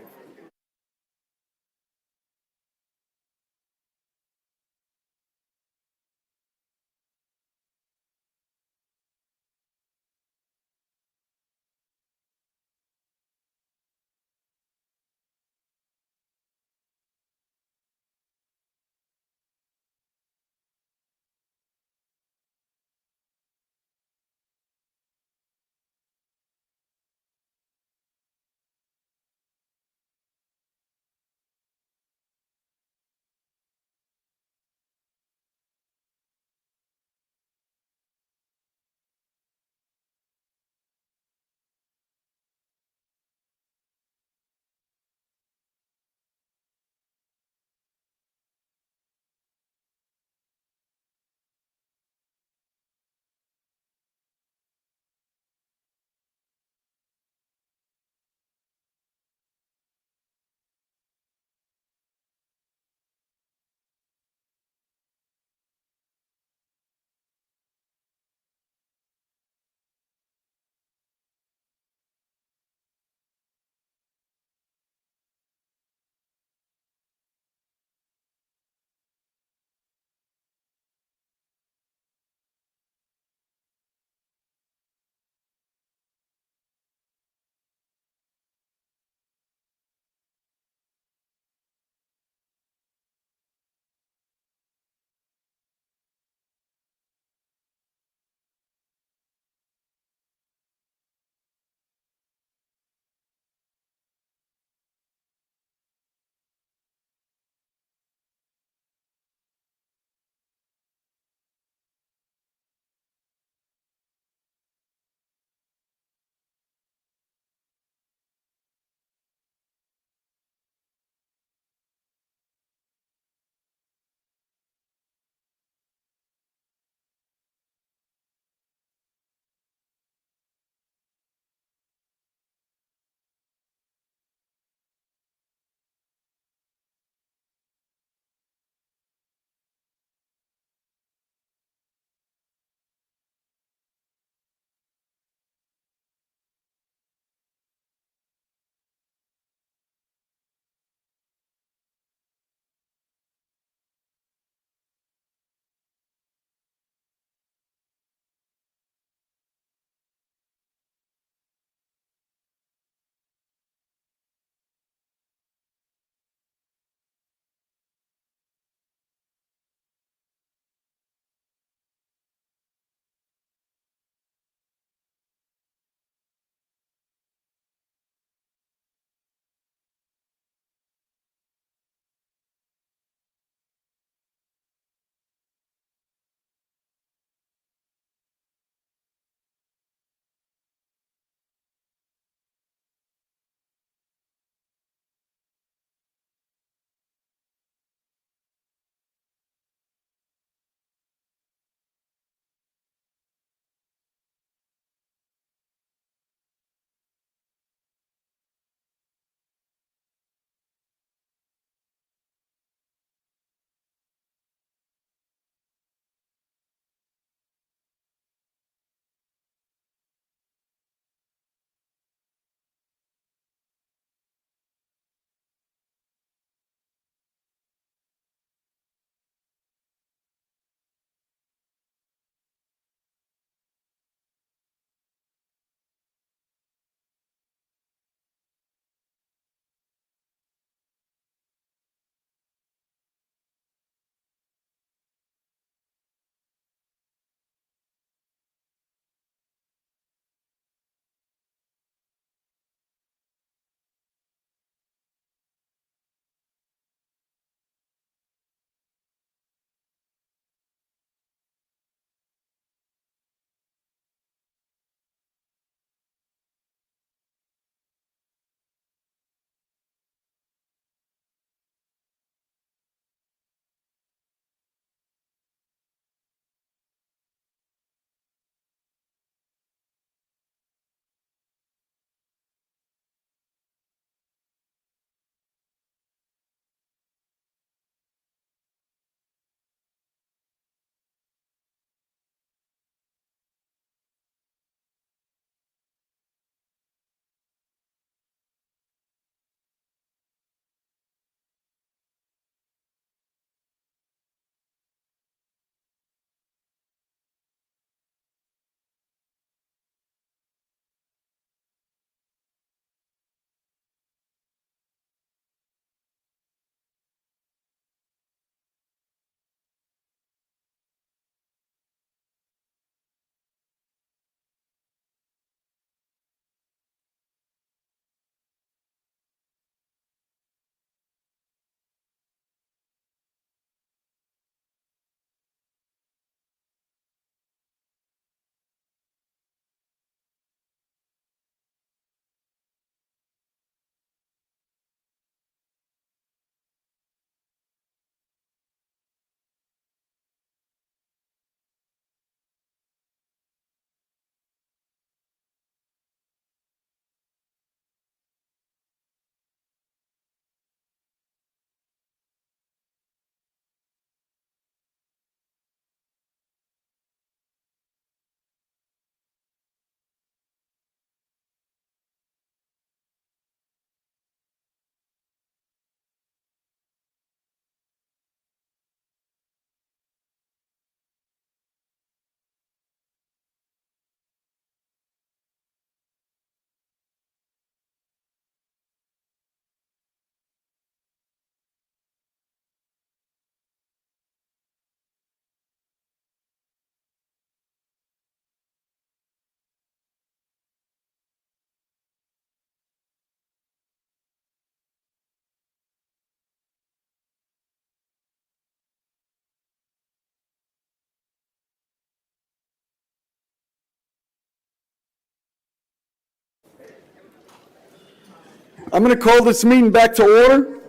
Speaker 1: I'm going to call this meeting back to order.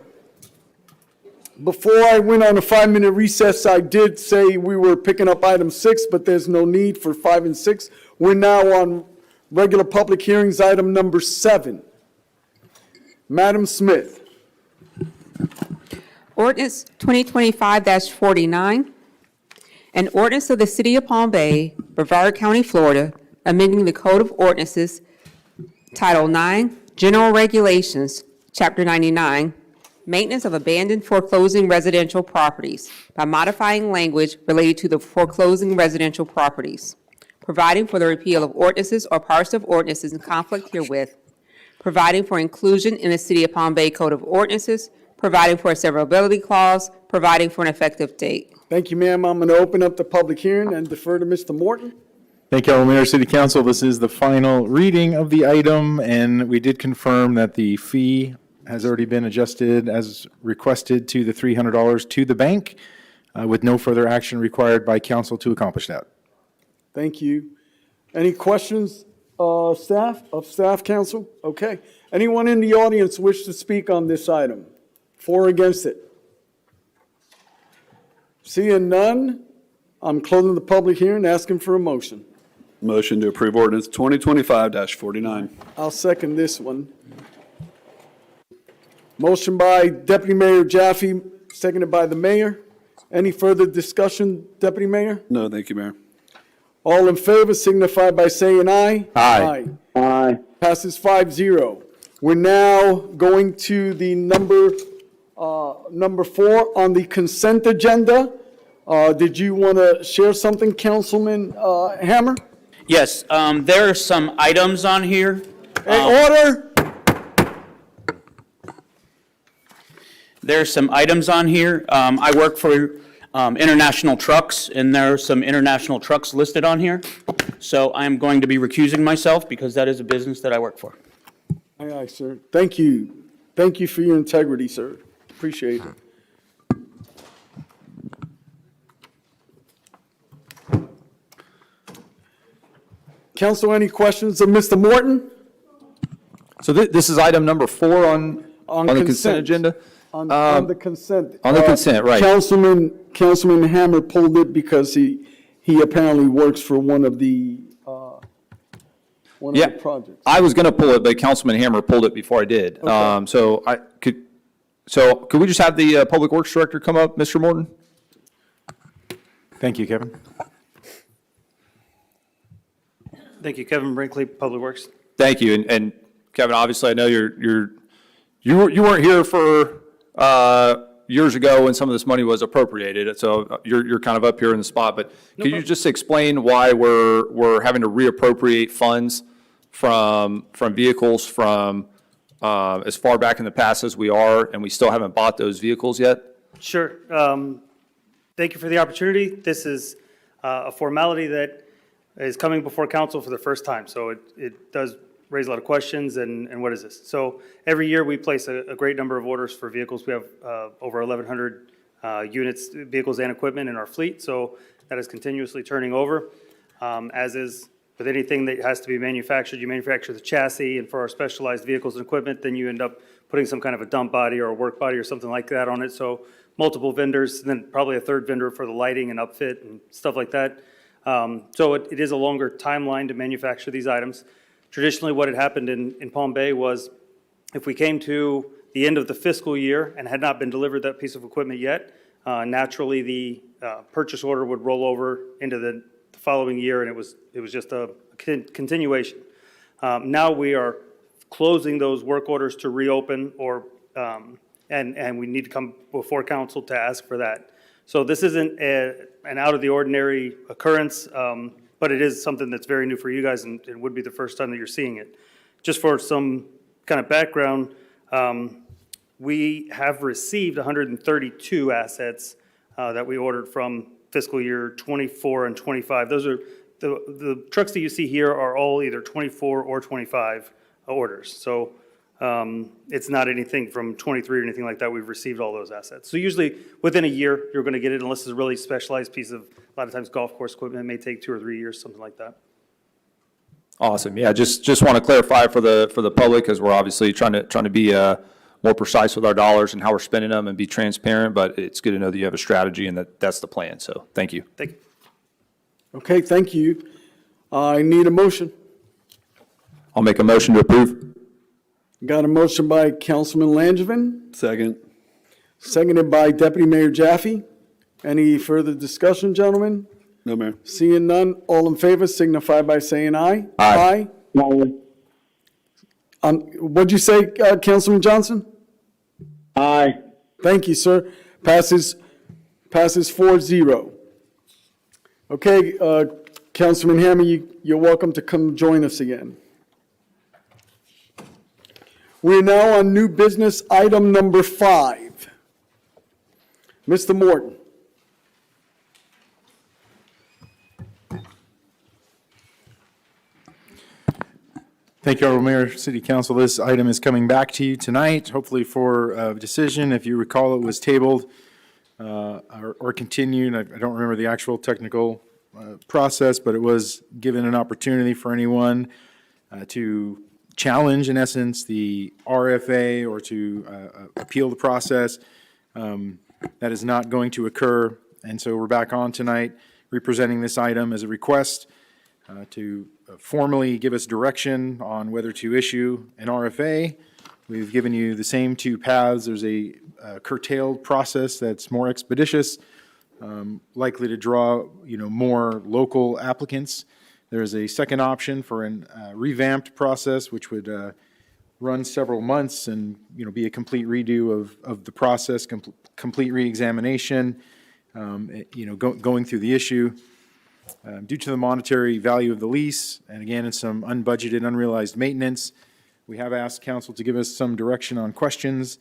Speaker 1: Before I went on a 5-minute recess, I did say we were picking up item 6, but there's no need for 5 and 6. We're now on regular public hearings, item number 7. Madam Smith.
Speaker 18: Ordinance 2025-49, an ordinance of the City of Palm Bay, Brevard County, Florida, amending the Code of Ordinances, Title 9, General Regulations, Chapter 99, Maintenance of Abandoned Foreclosing Residential Properties by modifying language related to the foreclosing residential properties, providing for the repeal of ordinances or parts of ordinances in conflict herewith, providing for inclusion in the City of Palm Bay Code of Ordinances, providing for a severability clause, providing for an effective date.
Speaker 1: Thank you, ma'am. I'm going to open up the public hearing and defer to Mr. Morton.
Speaker 6: Thank you, Mayor, City Council. This is the final reading of the item, and we did confirm that the fee has already been adjusted as requested to the $300 to the bank, with no further action required by council to accomplish that.
Speaker 1: Thank you. Any questions, staff, council? Okay. Anyone in the audience wish to speak on this item? For or against it? Seeing none, I'm closing the public hearing, asking for a motion.
Speaker 7: Motion to approve ordinance 2025-49.
Speaker 1: I'll second this one. Motion by Deputy Mayor Jaffe, seconded by the mayor. Any further discussion, Deputy Mayor?
Speaker 7: No, thank you, Mayor.
Speaker 1: All in favor signify by saying aye.
Speaker 6: Aye.
Speaker 2: Aye.
Speaker 1: Passes 5-0. We're now going to the number 4 on the consent agenda. Did you want to share something, Councilman Hammer?
Speaker 15: Yes, there are some items on here.
Speaker 1: Hey, order!
Speaker 15: There are some items on here. I work for International Trucks, and there are some International Trucks listed on here. So I'm going to be recusing myself because that is a business that I work for.
Speaker 1: Aye, aye, sir. Thank you. Thank you for your integrity, sir. Appreciate it. Council, any questions of Mr. Morton?
Speaker 17: So this is item number 4 on the consent agenda?
Speaker 1: On the consent.
Speaker 17: On the consent, right.
Speaker 1: Councilman Hammer pulled it because he apparently works for one of the projects.
Speaker 17: I was going to pull it, but Councilman Hammer pulled it before I did.
Speaker 1: Okay.
Speaker 17: So could we just have the Public Works Director come up, Mr. Morton?
Speaker 6: Thank you, Kevin.
Speaker 14: Thank you, Kevin Brinkley, Public Works.
Speaker 17: Thank you. And Kevin, obviously, I know you weren't here for years ago when some of this money was appropriated, so you're kind of up here in the spot. But could you just explain why we're having to reappropriate funds from vehicles from as far back in the past as we are, and we still haven't bought those vehicles yet?
Speaker 14: Sure. Thank you for the opportunity. This is a formality that is coming before council for the first time, so it does raise a lot of questions, and what is this? So every year, we place a great number of orders for vehicles. We have over 1,100 units, vehicles and equipment in our fleet, so that is continuously turning over. As is with anything that has to be manufactured, you manufacture the chassis, and for our specialized vehicles and equipment, then you end up putting some kind of a dump body or a work body or something like that on it, so multiple vendors, and then probably a third vendor for the lighting and upfit and stuff like that. So it is a longer timeline to manufacture these items. Traditionally, what had happened in Palm Bay was if we came to the end of the fiscal year and had not been delivered that piece of equipment yet, naturally the purchase order would roll over into the following year, and it was just a continuation. Now we are closing those work orders to reopen, and we need to come before council to ask for that. So this isn't an out of the ordinary occurrence. But it is something that's very new for you guys, and it would be the first time that you're seeing it. Just for some kind of background, we have received 132 assets that we ordered from fiscal year 24 and 25. Those are the trucks that you see here are all either 24 or 25 orders. So it's not anything from 23 or anything like that. We've received all those assets. So usually within a year, you're going to get it unless it's a really specialized piece of, a lot of times golf course equipment. It may take 2 or 3 years, something like that.
Speaker 17: Awesome. Yeah, just want to clarify for the public, because we're obviously trying to be more precise with our dollars and how we're spending them and be transparent, but it's good to know that you have a strategy and that's the plan. So thank you.
Speaker 14: Thank you.
Speaker 1: Okay, thank you. I need a motion.
Speaker 17: I'll make a motion to approve.
Speaker 1: Got a motion by Councilman Langevin,
Speaker 7: Second.
Speaker 1: seconded by Deputy Mayor Jaffe. Any further discussion, gentlemen?
Speaker 7: No, Mayor.
Speaker 1: Seeing none, all in favor signify by saying aye.
Speaker 17: Aye.
Speaker 1: What'd you say, Councilman Johnson?
Speaker 2: Aye.
Speaker 1: Thank you, sir. Passes 4-0. Okay, Councilman Hammer, you're welcome to come join us again. We're now on new business item number 5. Mr. Morton.
Speaker 6: Thank you, Honorable Mayor, City Council. This item is coming back to you tonight, hopefully for a decision. If you recall, it was tabled or continued. I don't remember the actual technical process, but it was given an opportunity for anyone to challenge, in essence, the RFA or to appeal the process. That is not going to occur, and so we're back on tonight representing this item as a request to formally give us direction on whether to issue an RFA. We've given you the same two paths. There's a curtailed process that's more expeditious, likely to draw, more local applicants. There's a second option for a revamped process, which would run several months and, be a complete redo of the process, complete reexamination, going through the issue. Due to the monetary value of the lease, and again, it's some unbudgeted, unrealized maintenance, we have asked council to give us some direction on questions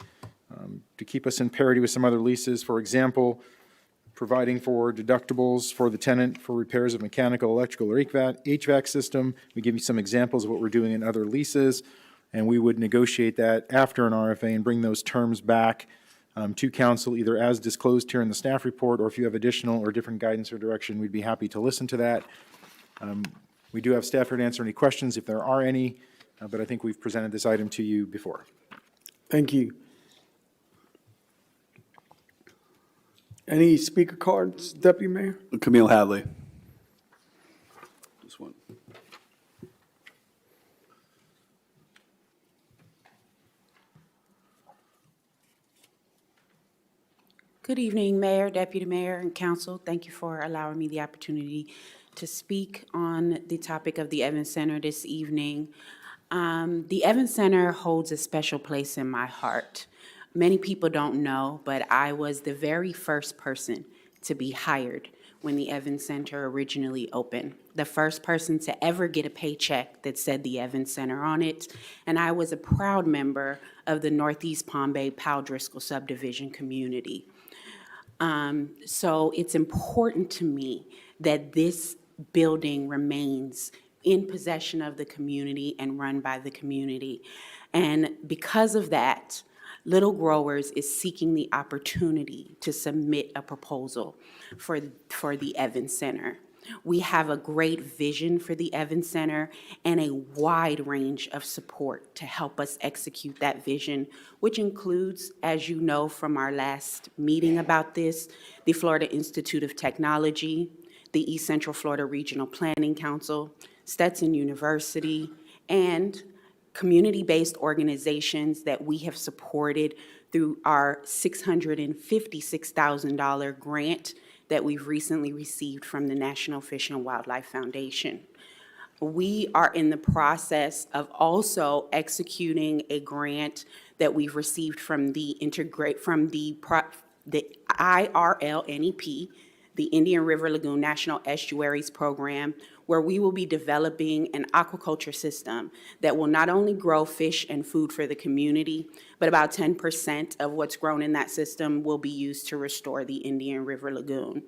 Speaker 6: to keep us in parity with some other leases. For example, providing for deductibles for the tenant for repairs of mechanical, electrical, or HVAC system. We give you some examples of what we're doing in other leases, and we would negotiate that after an RFA and bring those terms back to council, either as disclosed here in the staff report, or if you have additional or different guidance or direction, we'd be happy to listen to that. We do have staff here to answer any questions if there are any, but I think we've presented this item to you before.
Speaker 1: Thank you. Any speaker cards, Deputy Mayor?
Speaker 7: Camille Hadley. This one.
Speaker 12: Good evening, Mayor, Deputy Mayor, and Council. Thank you for allowing me the opportunity to speak on the topic of the Evans Center this evening. The Evans Center holds a special place in my heart. Many people don't know, but I was the very first person to be hired when the Evans Center originally opened. The first person to ever get a paycheck that said the Evans Center on it, and I was a proud member of the Northeast Palm Bay Powell Driscoll subdivision community. So it's important to me that this building remains in possession of the community and run by the community. And because of that, Little Growers is seeking the opportunity to submit a proposal for the Evans Center. We have a great vision for the Evans Center and a wide range of support to help us execute that vision, which includes, as you know from our last meeting about this, the Florida Institute of Technology, the East Central Florida Regional Planning Council, Stetson University, and community-based organizations that we have supported through our $656,000 grant that we've recently received from the National Fish and Wildlife Foundation. We are in the process of also executing a grant that we've received from the IRLNEP, the Indian River Lagoon National Estuaries Program, where we will be developing an aquaculture system that will not only grow fish and food for the community, but about 10% of what's grown in that system will be used to restore the Indian River Lagoon.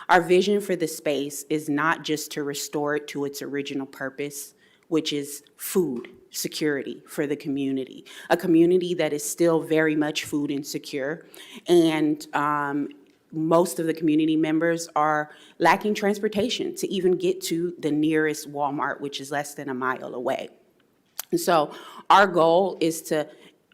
Speaker 12: Our vision for the space is not just to restore it to its original purpose, which is food security for the community, a community that is still very much food insecure. And most of the community members are lacking transportation to even get to the nearest Walmart, which is less than a mile away. And so our goal is to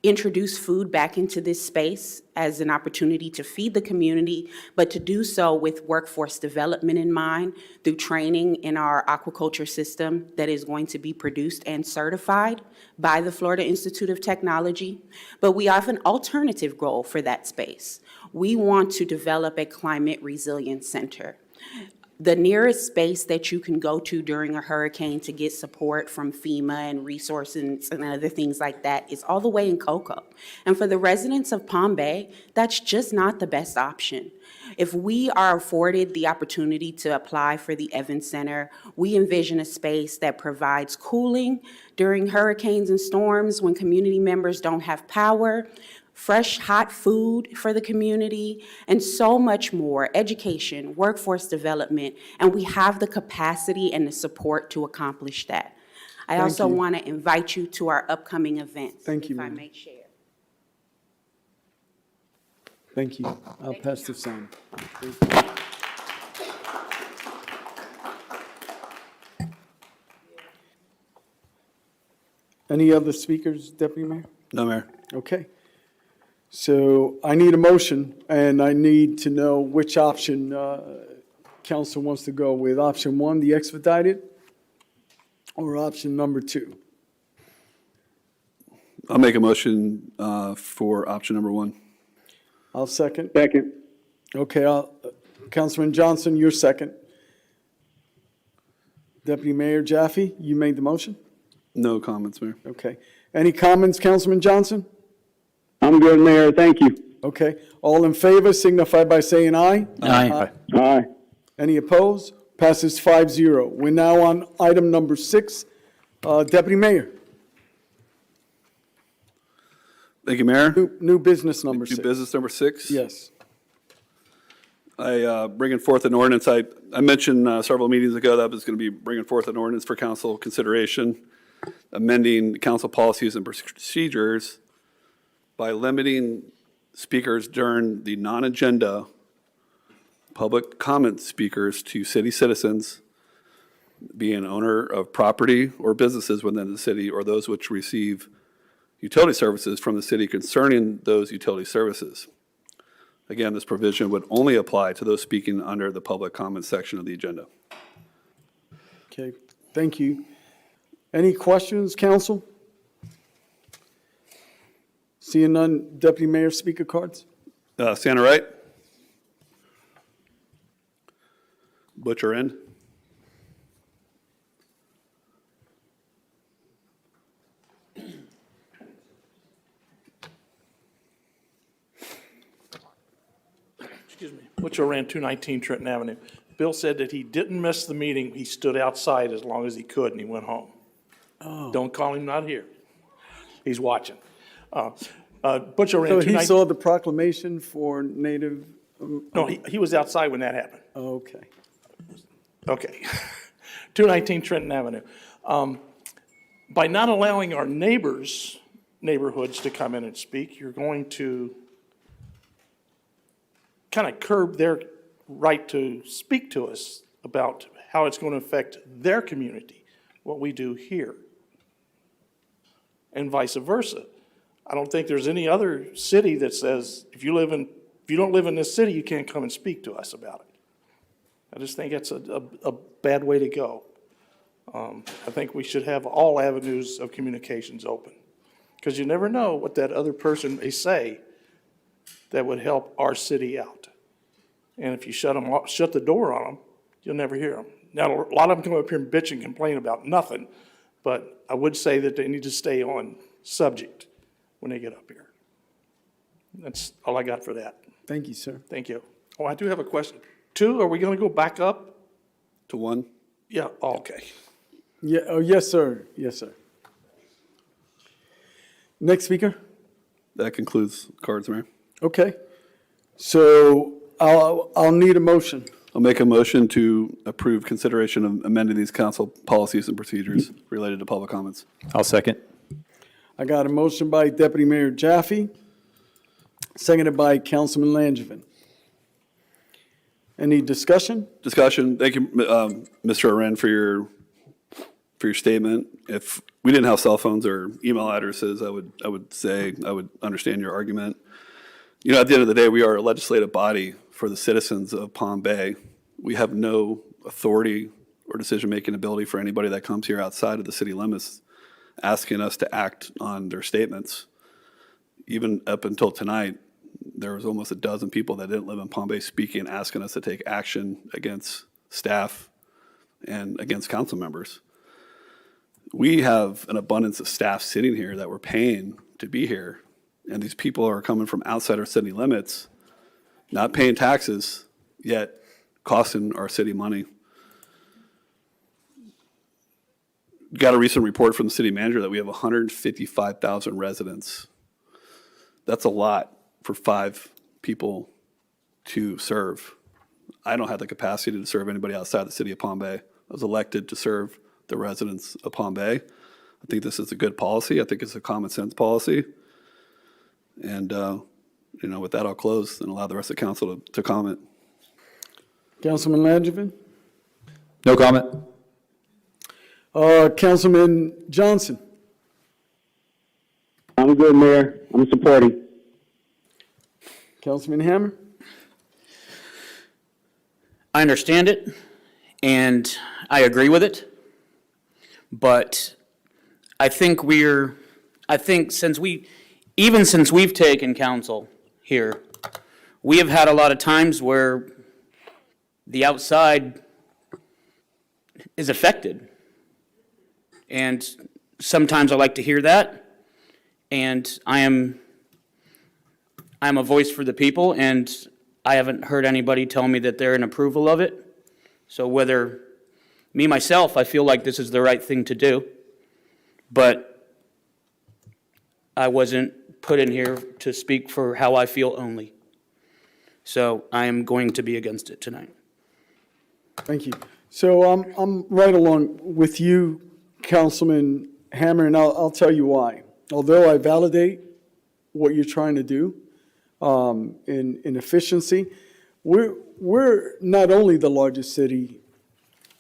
Speaker 12: introduce food back into this space as an opportunity to feed the community, but to do so with workforce development in mind through training in our aquaculture system that is going to be produced and certified by the Florida Institute of Technology. But we have an alternative goal for that space. We want to develop a climate resilience center. The nearest space that you can go to during a hurricane to get support from FEMA and resources and other things like that is all the way in Cocoa. And for the residents of Palm Bay, that's just not the best option. If we are afforded the opportunity to apply for the Evans Center, we envision a space that provides cooling during hurricanes and storms when community members don't have power, fresh, hot food for the community, and so much more, education, workforce development, and we have the capacity and the support to accomplish that. I also want to invite you to our upcoming events.
Speaker 1: Thank you,
Speaker 12: if I
Speaker 1: ma'am.
Speaker 12: may share.
Speaker 1: Thank you. I'll pass this on. Any other speakers, Deputy Mayor?
Speaker 7: No, Mayor.
Speaker 1: Okay. So I need a motion, and I need to know which option council wants to go with. Option one, the expedited, or option number two?
Speaker 7: I'll make a motion for option number 1.
Speaker 1: I'll second.
Speaker 2: Second.
Speaker 1: Okay, Councilman Johnson, you're second. Deputy Mayor Jaffe, you made the motion?
Speaker 7: No comments, Mayor.
Speaker 1: Okay. Any comments, Councilman Johnson?
Speaker 2: I'm good, Mayor. Thank you.
Speaker 1: Okay. All in favor signify by saying aye.
Speaker 15: Aye.
Speaker 2: Aye.
Speaker 1: Any opposed? Passes 5-0. We're now on item number 6. Deputy Mayor,
Speaker 7: Thank you, Mayor.
Speaker 1: new business number
Speaker 7: New
Speaker 1: 6.
Speaker 7: business number 6.
Speaker 1: Yes.
Speaker 7: I bringing forth an ordinance. I mentioned several meetings ago that I was going to be bringing forth an ordinance for council consideration, amending council policies and procedures by limiting speakers during the non-agenda public comment speakers to city citizens, being an owner of property or businesses within the city, or those which receive utility services from the city concerning those utility services. Again, this provision would only apply to those speaking under the public comment section of the agenda.
Speaker 1: Okay, thank you. Any questions, council? Seeing none, Deputy Mayor, speaker cards?
Speaker 7: Santa Wright? Butcher End?
Speaker 19: Excuse me, Butcher ran 219 Trenton Avenue. Bill said that he didn't miss the meeting. He stood outside as long as he could, and he went home. Don't call him not here. He's watching. Butcher ran
Speaker 1: So
Speaker 19: 219.
Speaker 1: he saw the proclamation for Native?
Speaker 19: No, he was outside when that happened.
Speaker 1: Okay.
Speaker 19: Okay. 219 Trenton Avenue. By not allowing our neighbors' neighborhoods to come in and speak, you're going to kind of curb their right to speak to us about how it's going to affect their community, what we do here, and vice versa. I don't think there's any other city that says, if you don't live in this city, you can't come and speak to us about it. I just think it's a bad way to go. I think we should have all avenues of communications open, because you never know what that other person may say that would help our city out. And if you shut the door on them, you'll never hear them. Now, a lot of them come up here and bitch and complain about nothing, but I would say that they need to stay on subject when they get up here. That's all I got for that.
Speaker 1: Thank you, sir.
Speaker 19: Thank you. Oh, I do have a question. 2, are we going to go back up?
Speaker 7: To 1?
Speaker 19: Yeah, okay.
Speaker 1: Yeah, oh, yes, sir. Yes, sir. Next speaker?
Speaker 7: That concludes cards, Mayor.
Speaker 1: Okay. So I'll need a motion.
Speaker 7: I'll make a motion to approve consideration of amending these council policies and procedures related to public comments.
Speaker 17: I'll second.
Speaker 1: I got a motion by Deputy Mayor Jaffe, seconded by Councilman Langevin. Any discussion?
Speaker 7: Discussion. Thank you, Mr. Oren, for your statement. If we didn't have cell phones or email addresses, I would say I would understand your argument. You know, at the end of the day, we are a legislative body for the citizens of Palm Bay. We have no authority or decision-making ability for anybody that comes here outside of the city limits asking us to act on their statements. Even up until tonight, there was almost a dozen people that didn't live in Palm Bay speaking, asking us to take action against staff and against council members. We have an abundance of staff sitting here that we're paying to be here, and these people are coming from outside our city limits, not paying taxes, yet costing our city money. Got a recent report from the city manager that we have 155,000 residents. That's a lot for 5 people to serve. I don't have the capacity to serve anybody outside the city of Palm Bay. I was elected to serve the residents of Palm Bay. I think this is a good policy. I think it's a common sense policy. And, you know, with that, I'll close and allow the rest of the council to comment.
Speaker 1: Councilman Langevin?
Speaker 17: No comment.
Speaker 1: Councilman Johnson?
Speaker 2: I'm good, Mayor. I'm supporting.
Speaker 1: Councilman Hammer?
Speaker 15: I understand it, and I agree with it, but I think since we've taken council here, we have had a lot of times where the outside is affected. And sometimes I like to hear that, and I am a voice for the people, and I haven't heard anybody tell me that they're in approval of it. So whether, myself, I feel like this is the right thing to do, but I wasn't put in here to speak for how I feel only. So I am going to be against it tonight.
Speaker 1: Thank you. So I'm right along with you, Councilman Hammer, and I'll tell you why. Although I validate what you're trying to do in efficiency, we're not only the largest city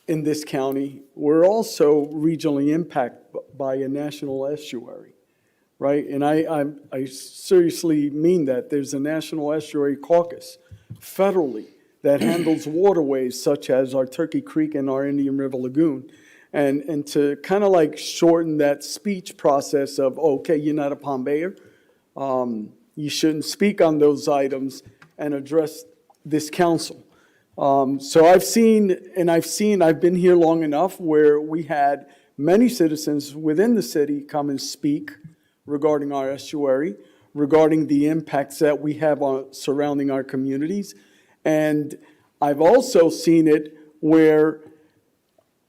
Speaker 1: in this county, we're also regionally impacted by a national estuary, right? And I seriously mean that. There's a National Estuary Caucus federally that handles waterways such as our Turkey Creek and our Indian River Lagoon. And to kind of like shorten that speech process of, okay, you're not a Palm Bayer, you shouldn't speak on those items and address this council. So I've been here long enough where we had many citizens within the city come and speak regarding our estuary, regarding the impacts that we have on surrounding our communities. And I've also seen it where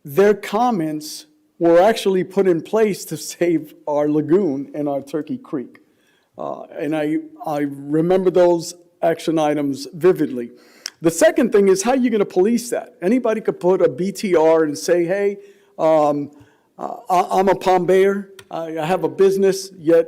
Speaker 1: their comments were actually put in place to save our lagoon and our Turkey Creek. And I remember those action items vividly. The second thing is, how are you going to police that? Anybody could put a BTR and say, hey, I'm a Palm Bayer, I have a business, yet,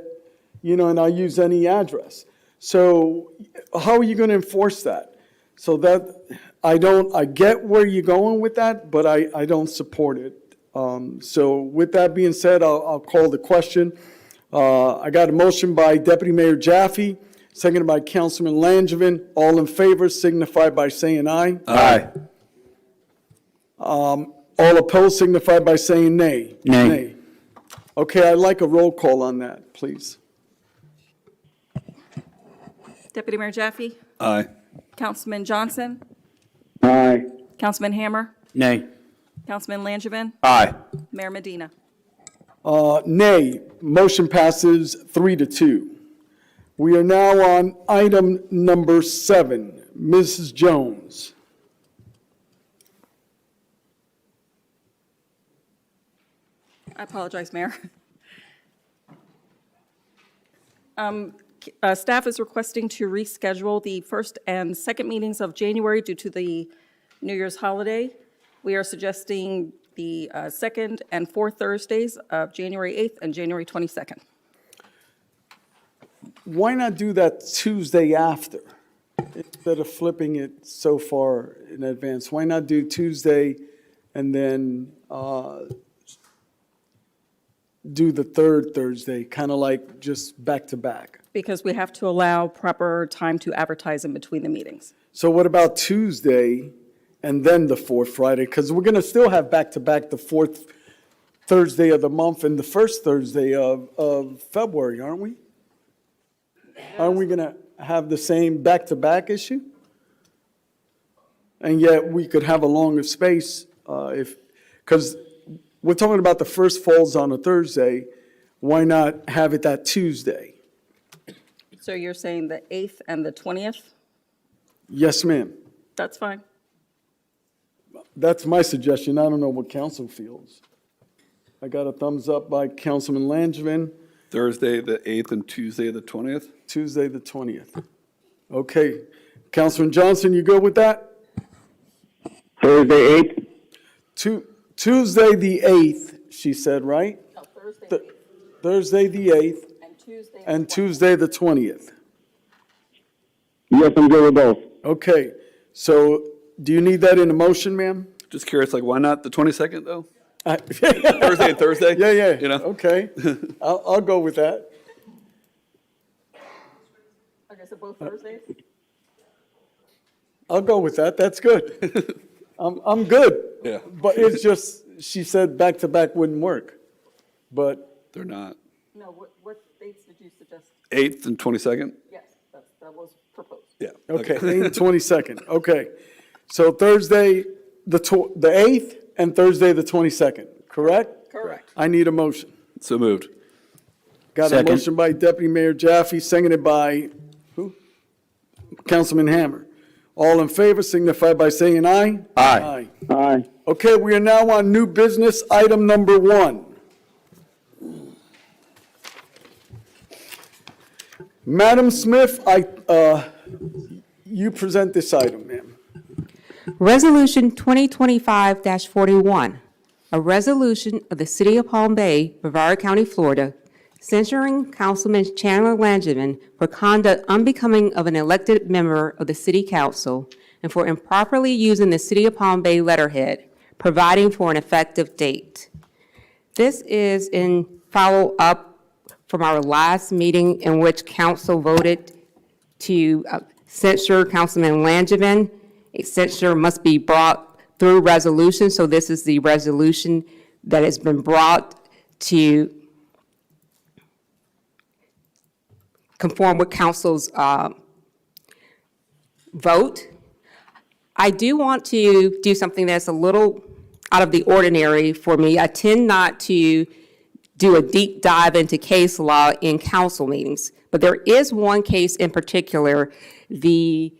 Speaker 1: and I use any address. So how are you going to enforce that? So that, I get where you're going with that, but I don't support it. So with that being said, I'll call the question. I got a motion by Deputy Mayor Jaffe, seconded by Councilman Langevin. All in favor signify by saying aye.
Speaker 17: Aye.
Speaker 1: All opposed signify by saying nay.
Speaker 15: Nay.
Speaker 1: Okay, I'd like a roll call on that, please.
Speaker 20: Deputy Mayor Jaffe?
Speaker 7: Aye.
Speaker 20: Councilman Johnson?
Speaker 2: Aye.
Speaker 20: Councilman Hammer?
Speaker 15: Nay.
Speaker 20: Councilman Langevin?
Speaker 17: Aye.
Speaker 20: Mayor Medina?
Speaker 1: Nay. Motion passes 3-2. We are now on item number 7. Mrs. Jones.
Speaker 20: I apologize, Mayor. Staff is requesting to reschedule the first and second meetings of January due to the New Year's holiday. We are suggesting the second and fourth Thursdays of January 8th and January 22nd.
Speaker 1: Why not do that Tuesday after? Instead of flipping it so far in advance, why not do Tuesday and then do the third Thursday, kind of like just back to back?
Speaker 20: Because we have to allow proper time to advertise in between the meetings.
Speaker 1: So what about Tuesday and then the fourth Friday? Because we're going to still have back to back the fourth Thursday of the month and the first Thursday of February, aren't we? Aren't we going to have the same back to back issue? And yet we could have a longer space because we're talking about the first falls on a Thursday. Why not have it that Tuesday?
Speaker 20: So you're saying the 8th and the 20th?
Speaker 1: Yes, ma'am.
Speaker 20: That's fine.
Speaker 1: That's my suggestion. I don't know what council feels. I got a thumbs up by Councilman Langevin.
Speaker 7: Thursday, the 8th, and Tuesday, the 20th?
Speaker 1: Tuesday, the 20th. Okay. Councilman Johnson, you good with that?
Speaker 2: Thursday, 8th?
Speaker 1: Tuesday, the 8th, she said, right?
Speaker 20: No, Thursday.
Speaker 1: Thursday, the 8th,
Speaker 20: And Tuesday.
Speaker 1: and Tuesday, the 20th.
Speaker 2: Yes, I'm good with both.
Speaker 1: Okay. So do you need that in a motion, ma'am?
Speaker 7: Just curious, like, why not the 22nd, though?
Speaker 1: Thursday
Speaker 7: Thursday and Thursday?
Speaker 1: Yeah.
Speaker 7: You know?
Speaker 1: Okay. I'll go with that.
Speaker 20: Okay, so both Thursdays?
Speaker 1: I'll go with that. That's good. I'm good.
Speaker 7: Yeah.
Speaker 1: But it's just, she said back to back wouldn't work. But
Speaker 7: They're not.
Speaker 20: No, what dates did you suggest?
Speaker 7: 8th and 22nd?
Speaker 20: Yes, that was proposed.
Speaker 7: Yeah.
Speaker 1: okay, 22nd. Okay. So Thursday, the 8th and Thursday, the 22nd, correct?
Speaker 20: Correct.
Speaker 1: I need a motion.
Speaker 7: So moved.
Speaker 1: Got a
Speaker 13: Second.
Speaker 1: motion by Deputy Mayor Jaffe, seconded by who? Councilman Hammer. All in favor signify by saying aye.
Speaker 13: Aye.
Speaker 2: Aye.
Speaker 1: Okay, we are now on new business, item number 1. Madam Smith, you present this item, ma'am.
Speaker 18: Resolution 2025-41, a resolution of the City of Palm Bay, Brevard County, Florida, censuring Councilman Chandler Langevin for conduct unbecoming of an elected member of the City Council and for improperly using the City of Palm Bay letterhead, providing for an effective date. This is in follow-up from our last meeting in which council voted to censure Councilman Langevin. A censure must be brought through resolution, so this is the resolution that has been brought to conform with council's vote. I do want to do something that's a little out of the ordinary for me. I tend not to do a deep dive into case law in council meetings, but there is one case in particular, the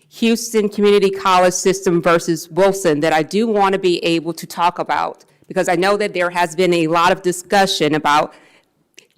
Speaker 18: Houston Community College System versus Wilson, that I do want to be able to talk about, because I know that there has been a lot of discussion about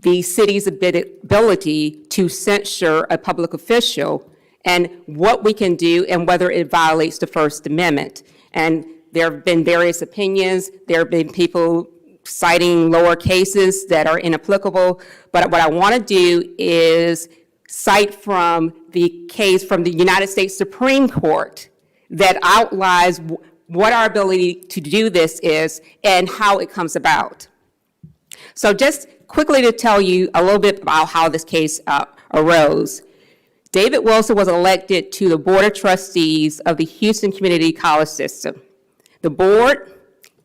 Speaker 18: the city's ability to censure a public official and what we can do and whether it violates the First Amendment. And there have been various opinions. There have been people citing lower cases that are inapplicable. But what I want to do is cite from the case from the United States Supreme Court that outlines what our ability to do this is and how it comes about. So just quickly to tell you a little bit about how this case arose. David Wilson was elected to the Board of Trustees of the Houston Community College System. The board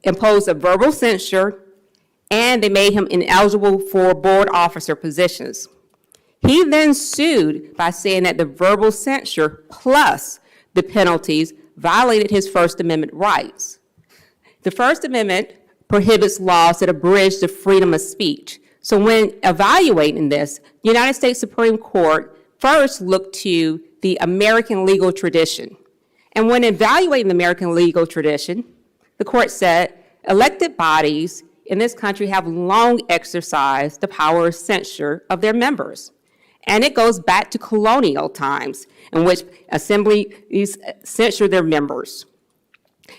Speaker 18: imposed a verbal censure, and they made him ineligible for board officer positions. He then sued by saying that the verbal censure plus the penalties violated his First Amendment rights. The First Amendment prohibits laws that abridge the freedom of speech. So when evaluating this, the United States Supreme Court first looked to the American legal tradition. And when evaluating the American legal tradition, the court said elected bodies in this country have long exercised the power of censure of their members. And it goes back to colonial times in which assemblies censure their members.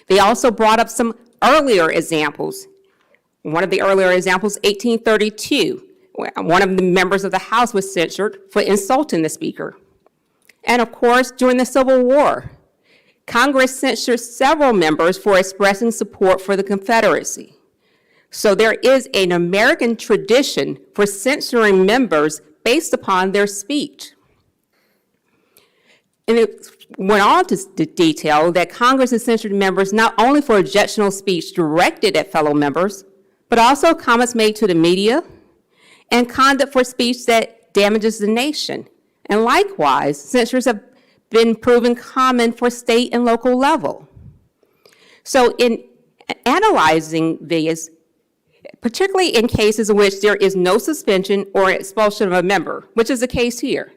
Speaker 18: They also brought up some earlier examples. One of the earlier examples, 1832, where one of the members of the House was censured for insulting the Speaker. And of course, during the Civil War, Congress censured several members for expressing support for the Confederacy. So there is an American tradition for censoring members based upon their speech. And it went on to detail that Congress has censored members not only for objectionable speech directed at fellow members, but also comments made to the media and conduct for speech that damages the nation. And likewise, censures have been proven common for state and local level. So in analyzing these, particularly in cases in which there is no suspension or expulsion of a member, which is the case here,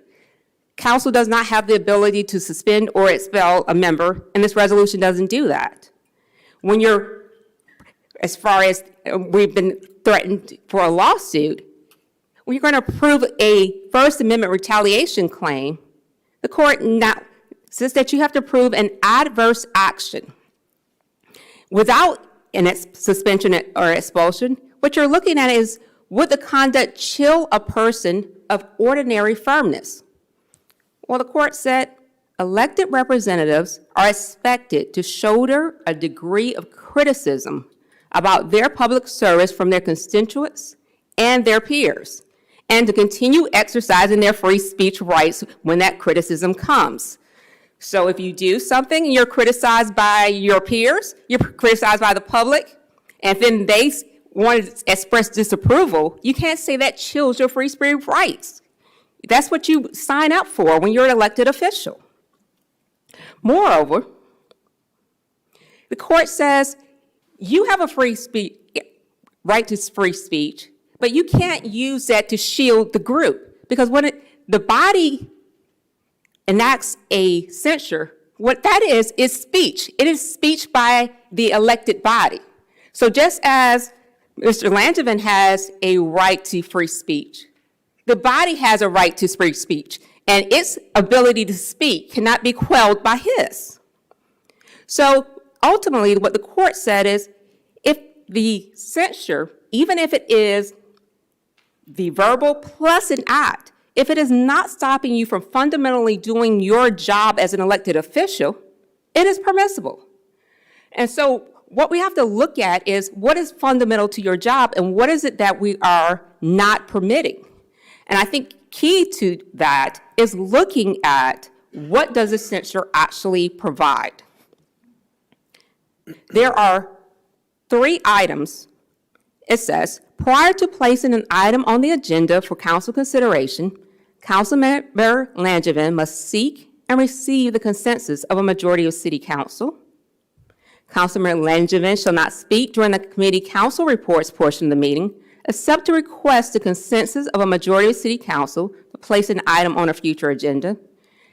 Speaker 18: council does not have the ability to suspend or expel a member, and this resolution doesn't do that. When you're, as far as we've been threatened for a lawsuit, when you're going to prove a First Amendment retaliation claim, the court now says that you have to prove an adverse action. Without an suspension or expulsion, what you're looking at is, would the conduct chill a person of ordinary firmness? Well, the court said elected representatives are expected to shoulder a degree of criticism about their public service from their constituents and their peers, and to continue exercising their free speech rights when that criticism comes. So if you do something and you're criticized by your peers, you're criticized by the public, and then they want to express disapproval, you can't say that chills your free speech rights. That's what you sign up for when you're an elected official. Moreover, the court says you have a right to free speech, but you can't use that to shield the group, because when the body enacts a censure, what that is speech. It is speech by the elected body. So just as Mr. Langevin has a right to free speech, the body has a right to free speech, and its ability to speak cannot be quelled by his. So ultimately, what the court said is, if the censure, even if it is the verbal plus an act, if it is not stopping you from fundamentally doing your job as an elected official, it is permissible. And so what we have to look at is, what is fundamental to your job and what is it that we are not permitting? And I think key to that is looking at, what does a censure actually provide? There are 3 items. It says, prior to placing an item on the agenda for council consideration, Councilmember Langevin must seek and receive the consensus of a majority of City Council. Councilmember Langevin shall not speak during the committee council reports portion of the meeting, except to request the consensus of a majority of City Council to place an item on a future agenda.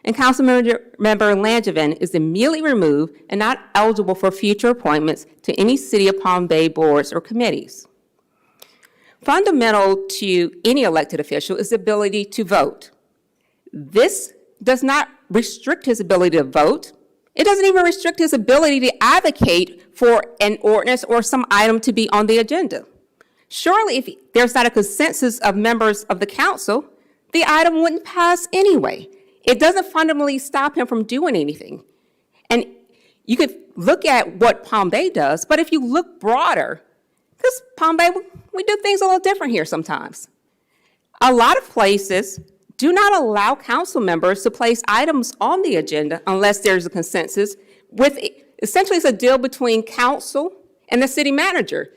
Speaker 18: And Councilmember Langevin is immediately removed and not eligible for future appointments to any City of Palm Bay boards or committees. Fundamental to any elected official is the ability to vote. This does not restrict his ability to vote. It doesn't even restrict his ability to advocate for an ordinance or some item to be on the agenda. Surely, if there's not a consensus of members of the council, the item wouldn't pass anyway. It doesn't fundamentally stop him from doing anything. And you could look at what Palm Bay does, but if you look broader, because Palm Bay, we do things a little different here sometimes. A lot of places do not allow council members to place items on the agenda unless there's a consensus with, essentially it's a deal between council and the city manager,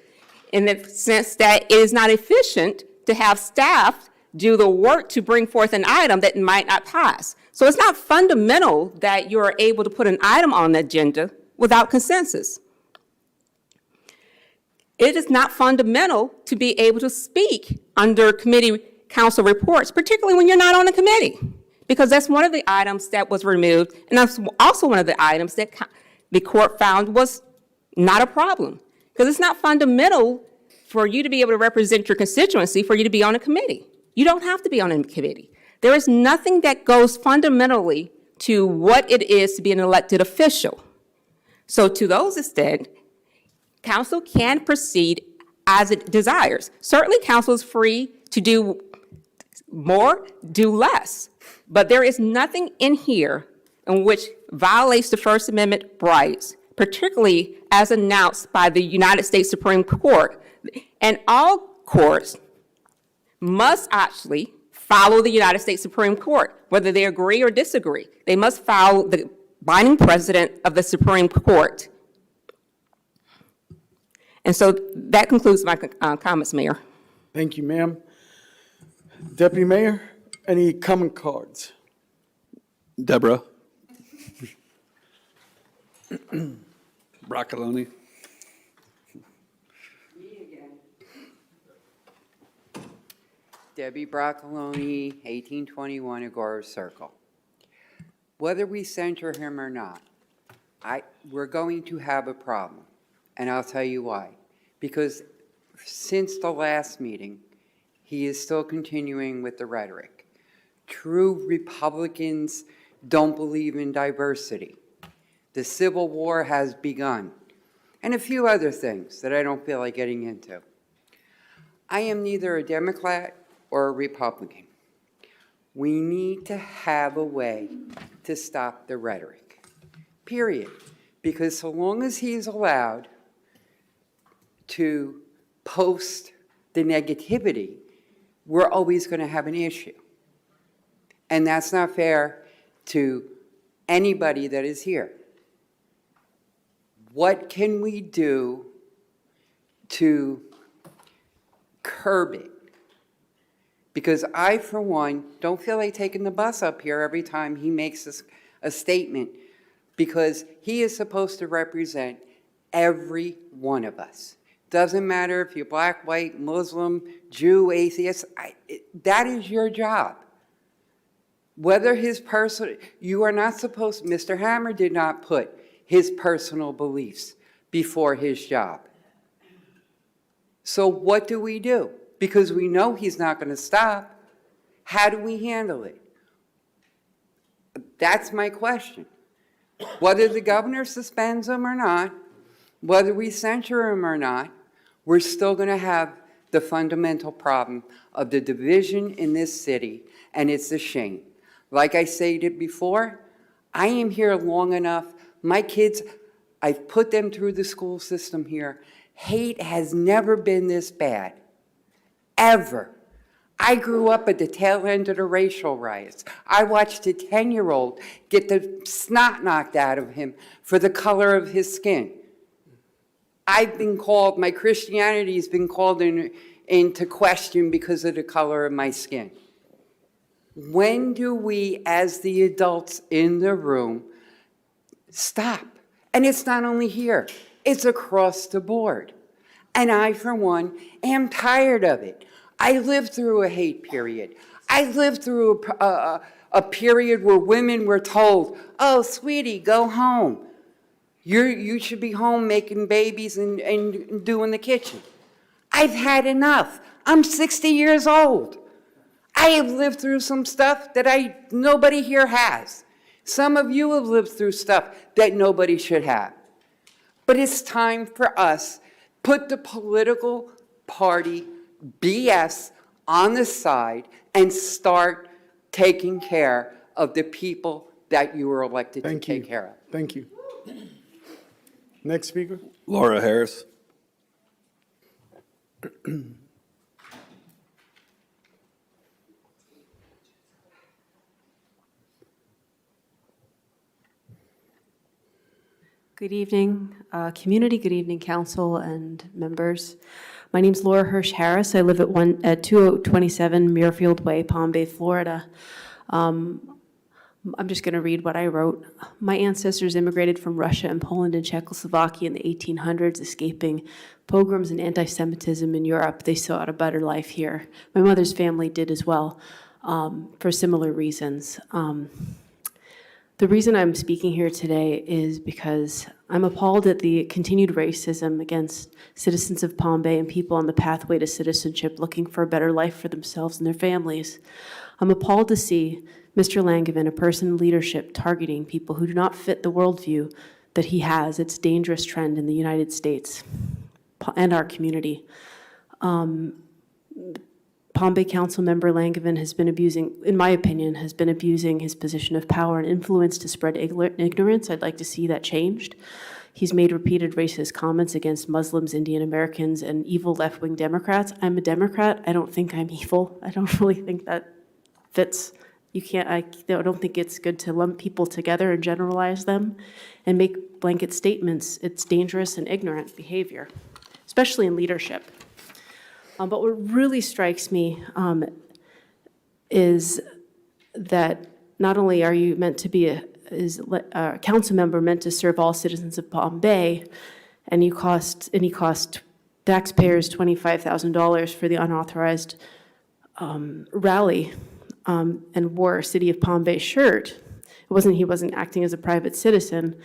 Speaker 18: in the sense that it is not efficient to have staff do the work to bring forth an item that might not pass. So it's not fundamental that you're able to put an item on the agenda without consensus. It is not fundamental to be able to speak under committee council reports, particularly when you're not on the committee, because that's one of the items that was removed, and that's also one of the items that the court found was not a problem, because it's not fundamental for you to be able to represent your constituency for you to be on a committee. You don't have to be on a committee. There is nothing that goes fundamentally to what it is to be an elected official. So to those extent, council can proceed as it desires. Certainly, council is free to do more, do less. But there is nothing in here in which violates the First Amendment rights, particularly as announced by the United States Supreme Court. And all courts must actually follow the United States Supreme Court, whether they agree or disagree. They must follow the binding precedent of the Supreme Court. And so that concludes my comments, Mayor.
Speaker 1: Thank you, ma'am. Deputy Mayor, any comment cards?
Speaker 7: Deborah. Broccoloni.
Speaker 4: Debbie Broccoloni, 1821 Agora Circle. Whether we censure him or not, we're going to have a problem, and I'll tell you why. Because since the last meeting, he is still continuing with the rhetoric. True Republicans don't believe in diversity. The Civil War has begun, and a few other things that I don't feel like getting into. I am neither a Democrat or a Republican. We need to have a way to stop the rhetoric, period. Because so long as he's allowed to post the negativity, we're always going to have an issue. And that's not fair to anybody that is here. What can we do to curb it? Because I, for one, don't feel like taking the bus up here every time he makes a statement, because he is supposed to represent every one of us. Doesn't matter if you're black, white, Muslim, Jew, atheist, that is your job. Whether his personal, you are not supposed, Mr. Hammer did not put his personal beliefs before his job. So what do? Because we know he's not going to stop. How do we handle it? That's my question. Whether the governor suspends him or not, whether we censure him or not, we're still going to have the fundamental problem of the division in this city, and it's a shame. Like I stated before, I am here long enough. My kids, I've put them through the school system here. Hate has never been this bad, ever. I grew up at the tail end of the racial riots. I watched a 10-year-old get the snot knocked out of him for the color of his skin. I've been called, my Christianity has been called into question because of the color of my skin. When do we, as the adults in the room, stop? And it's not only here, it's across the board. And I, for one, am tired of it. I lived through a hate period. I lived through a period where women were told, oh, sweetie, go home. You should be home making babies and doing the kitchen. I've had enough. I'm 60 years old. I have lived through some stuff that nobody here has. Some of you have lived through stuff that nobody should have. But it's time for us, put the political party BS on the side and start taking care of the people that you were elected to take care of.
Speaker 1: Thank you. Next speaker.
Speaker 7: Laura Harris.
Speaker 22: Good evening, community. Good evening, council and members. My name's Laura Hirsch Harris. I live at 2027 Muirfield Way, Palm Bay, Florida. I'm just going to read what I wrote. My ancestors immigrated from Russia and Poland and Czechoslovakia in the 1800s, escaping pogroms and anti-Semitism in Europe. They sought a better life here. My mother's family did as well, for similar reasons. The reason I'm speaking here today is because I'm appalled at the continued racism against citizens of Palm Bay and people on the pathway to citizenship looking for a better life for themselves and their families. I'm appalled to see Mr. Langevin, a person in leadership, targeting people who do not fit the worldview that he has. It's a dangerous trend in the United States and our community. Palm Bay Council member Langevin has been abusing, in my opinion, has been abusing his position of power and influence to spread ignorance. I'd like to see that changed. He's made repeated racist comments against Muslims, Indian Americans, and evil left-wing Democrats. I'm a Democrat. I don't think I'm evil. I don't really think that fits. I don't think it's good to lump people together and generalize them and make blanket statements. It's dangerous and ignorant behavior, especially in leadership. But what really strikes me is that not only are you meant to be a council member meant to serve all citizens of Palm Bay, and he cost taxpayers $25,000 for the unauthorized rally and wore a City of Palm Bay shirt. He wasn't acting as a private citizen.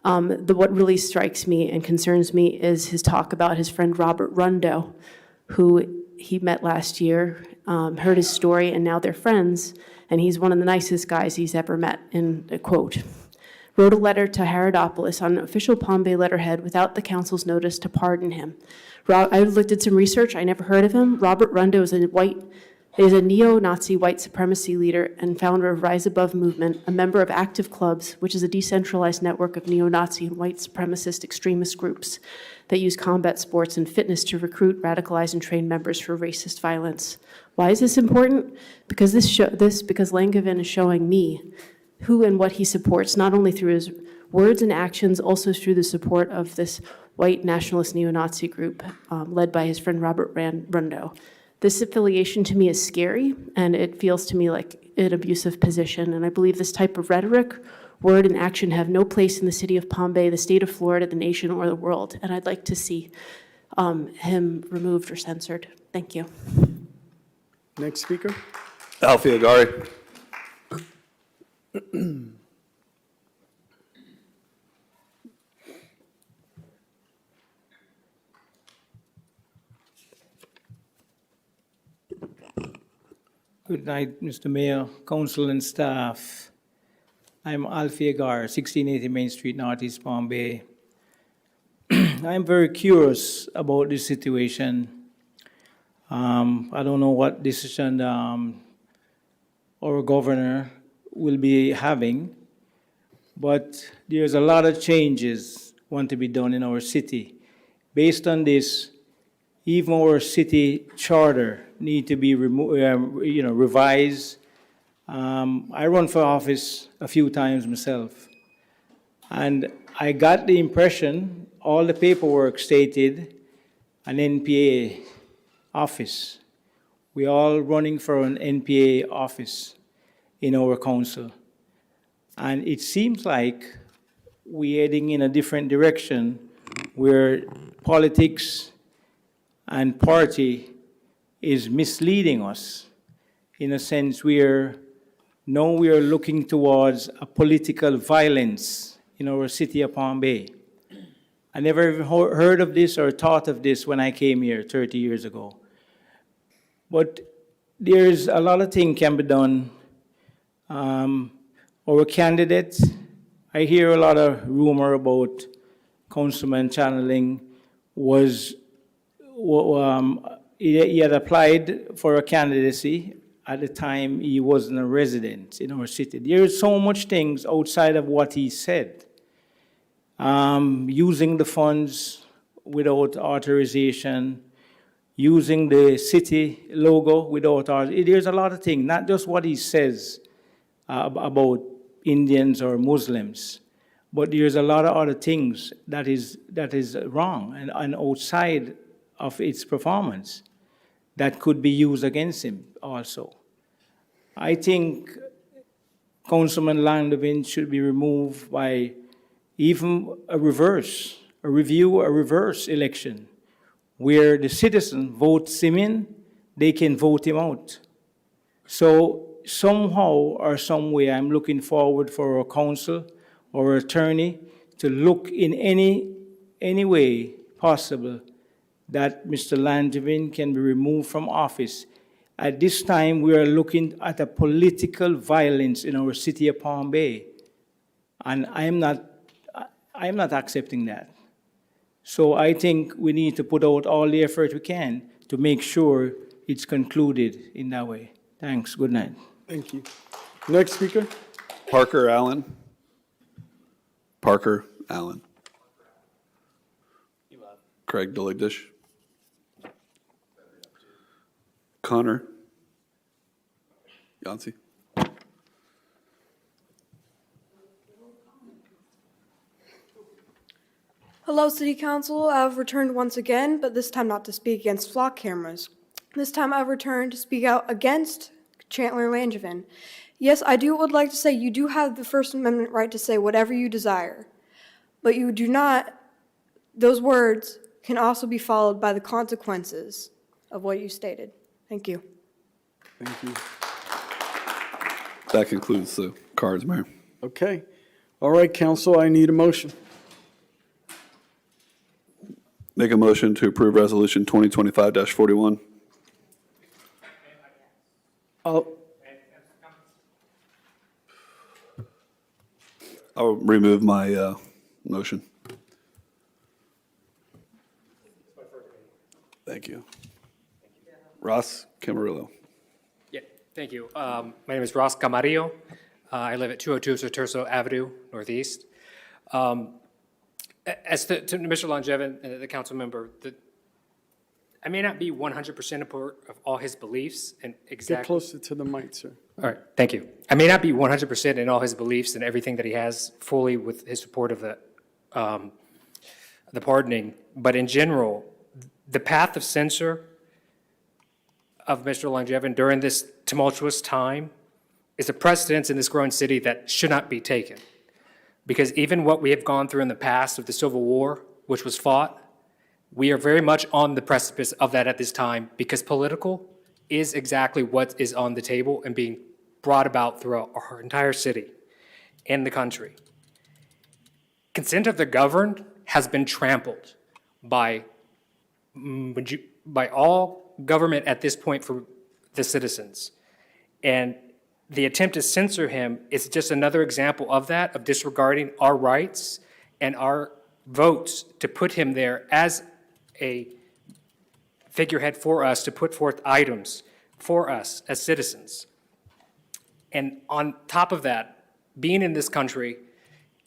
Speaker 22: What really strikes me and concerns me is his talk about his friend Robert Rundo, who he met last year, heard his story, and now they're friends, and he's one of the nicest guys he's ever met, in a quote. Wrote a letter to Herodopoulos on an official Palm Bay letterhead without the council's notice to pardon him. I did some research, I never heard of him. Robert Rundo is a neo-Nazi white supremacy leader and founder of Rise Above movement, a member of Active Clubs, which is a decentralized network of neo-Nazi and white supremacist extremist groups that use combat sports and fitness to recruit, radicalize, and train members for racist violence. Why is this important? Because because Langevin is showing me who and what he supports, not only through his words and actions, also through the support of this white nationalist neo-Nazi group led by his friend Robert Rundo. This affiliation to me is scary, and it feels to me like an abusive position. And I believe this type of rhetoric, word, and action have no place in the city of Palm Bay, the state of Florida, the nation, or the world. And I'd like to see him removed or censored. Thank you.
Speaker 1: Next speaker.
Speaker 7: Alfie Agari.
Speaker 3: Good night, Mr. Mayor, council, and staff. I'm Alfie Agar, 1680 Main Street, Northeast Palm Bay. I'm very curious about this situation. I don't know what decision our governor will be having, but there's a lot of changes want to be done in our city. Based on this, even our city charter need to be revised. I run for office a few times myself, and I got the impression all the paperwork stated an NPA office. We're all running for an NPA office in our council. And it seems like we're heading in a different direction where politics and party is misleading us. In a sense, we are looking towards a political violence in our city of Palm Bay. I never even heard of this or thought of this when I came here 30 years ago. But there's a lot of things can be done. Our candidates, I hear a lot of rumor about Councilman Channeling he had applied for a candidacy at the time he wasn't a resident in our city. There is so much things outside of what he said. Using the funds without authorization, using the city logo without authorization. There's a lot of things, not just what he says about Indians or Muslims, but there's a lot of other things that is wrong and outside of its performance that could be used against him also. I think Councilman Langevin should be removed by even a reverse election, where the citizen votes him in, they can vote him out. So somehow or some way, I'm looking forward for our council or attorney to look in any way possible that Mr. Langevin can be removed from office. At this time, we are looking at a political violence in our city of Palm Bay, and I'm not accepting that. So I think we need to put out all the effort we can to make sure it's concluded in that way. Thanks, good night.
Speaker 1: Thank you. Next speaker?
Speaker 7: Parker Allen. Parker Allen. Craig Deligdish. Connor Yancey.
Speaker 5: Hello, City Council. I've returned once again, but this time not to speak against flock cameras. This time I've returned to speak out against Chandler Langevin. Yes, would like to say you do have the First Amendment right to say whatever you desire, but you do not, those words can also be followed by the consequences of what you stated. Thank you.
Speaker 1: Thank you.
Speaker 7: That concludes the cards, Mayor.
Speaker 1: Okay. All right, council, I need a motion.
Speaker 7: Make a motion to approve Resolution 2025-41. I'll remove my motion. Thank you. Ross Camarillo.
Speaker 10: Yeah, thank you. My name is Ross Camarillo. I live at 202 Soterso Avenue, Northeast. As to Mr. Langevin, the council member, I may not be 100% support of all his beliefs and exactly.
Speaker 1: Get closer to the mic, sir.
Speaker 10: All right, thank you. I may not be 100% in all his beliefs and everything that he has fully with his support of the pardoning, but in general, the path of censure of Mr. Langevin during this tumultuous time is a precedence in this growing city that should not be taken. Because even what we have gone through in the past of the Civil War, which was fought, we are very much on the precipice of that at this time because political is exactly what is on the table and being brought about throughout our entire city and the country. Consent of the governed has been trampled by all government at this point for the citizens. And the attempt to censor him is just another example of that, of disregarding our rights and our votes to put him there as a figurehead for us, to put forth items for us as citizens. And on top of that, being in this country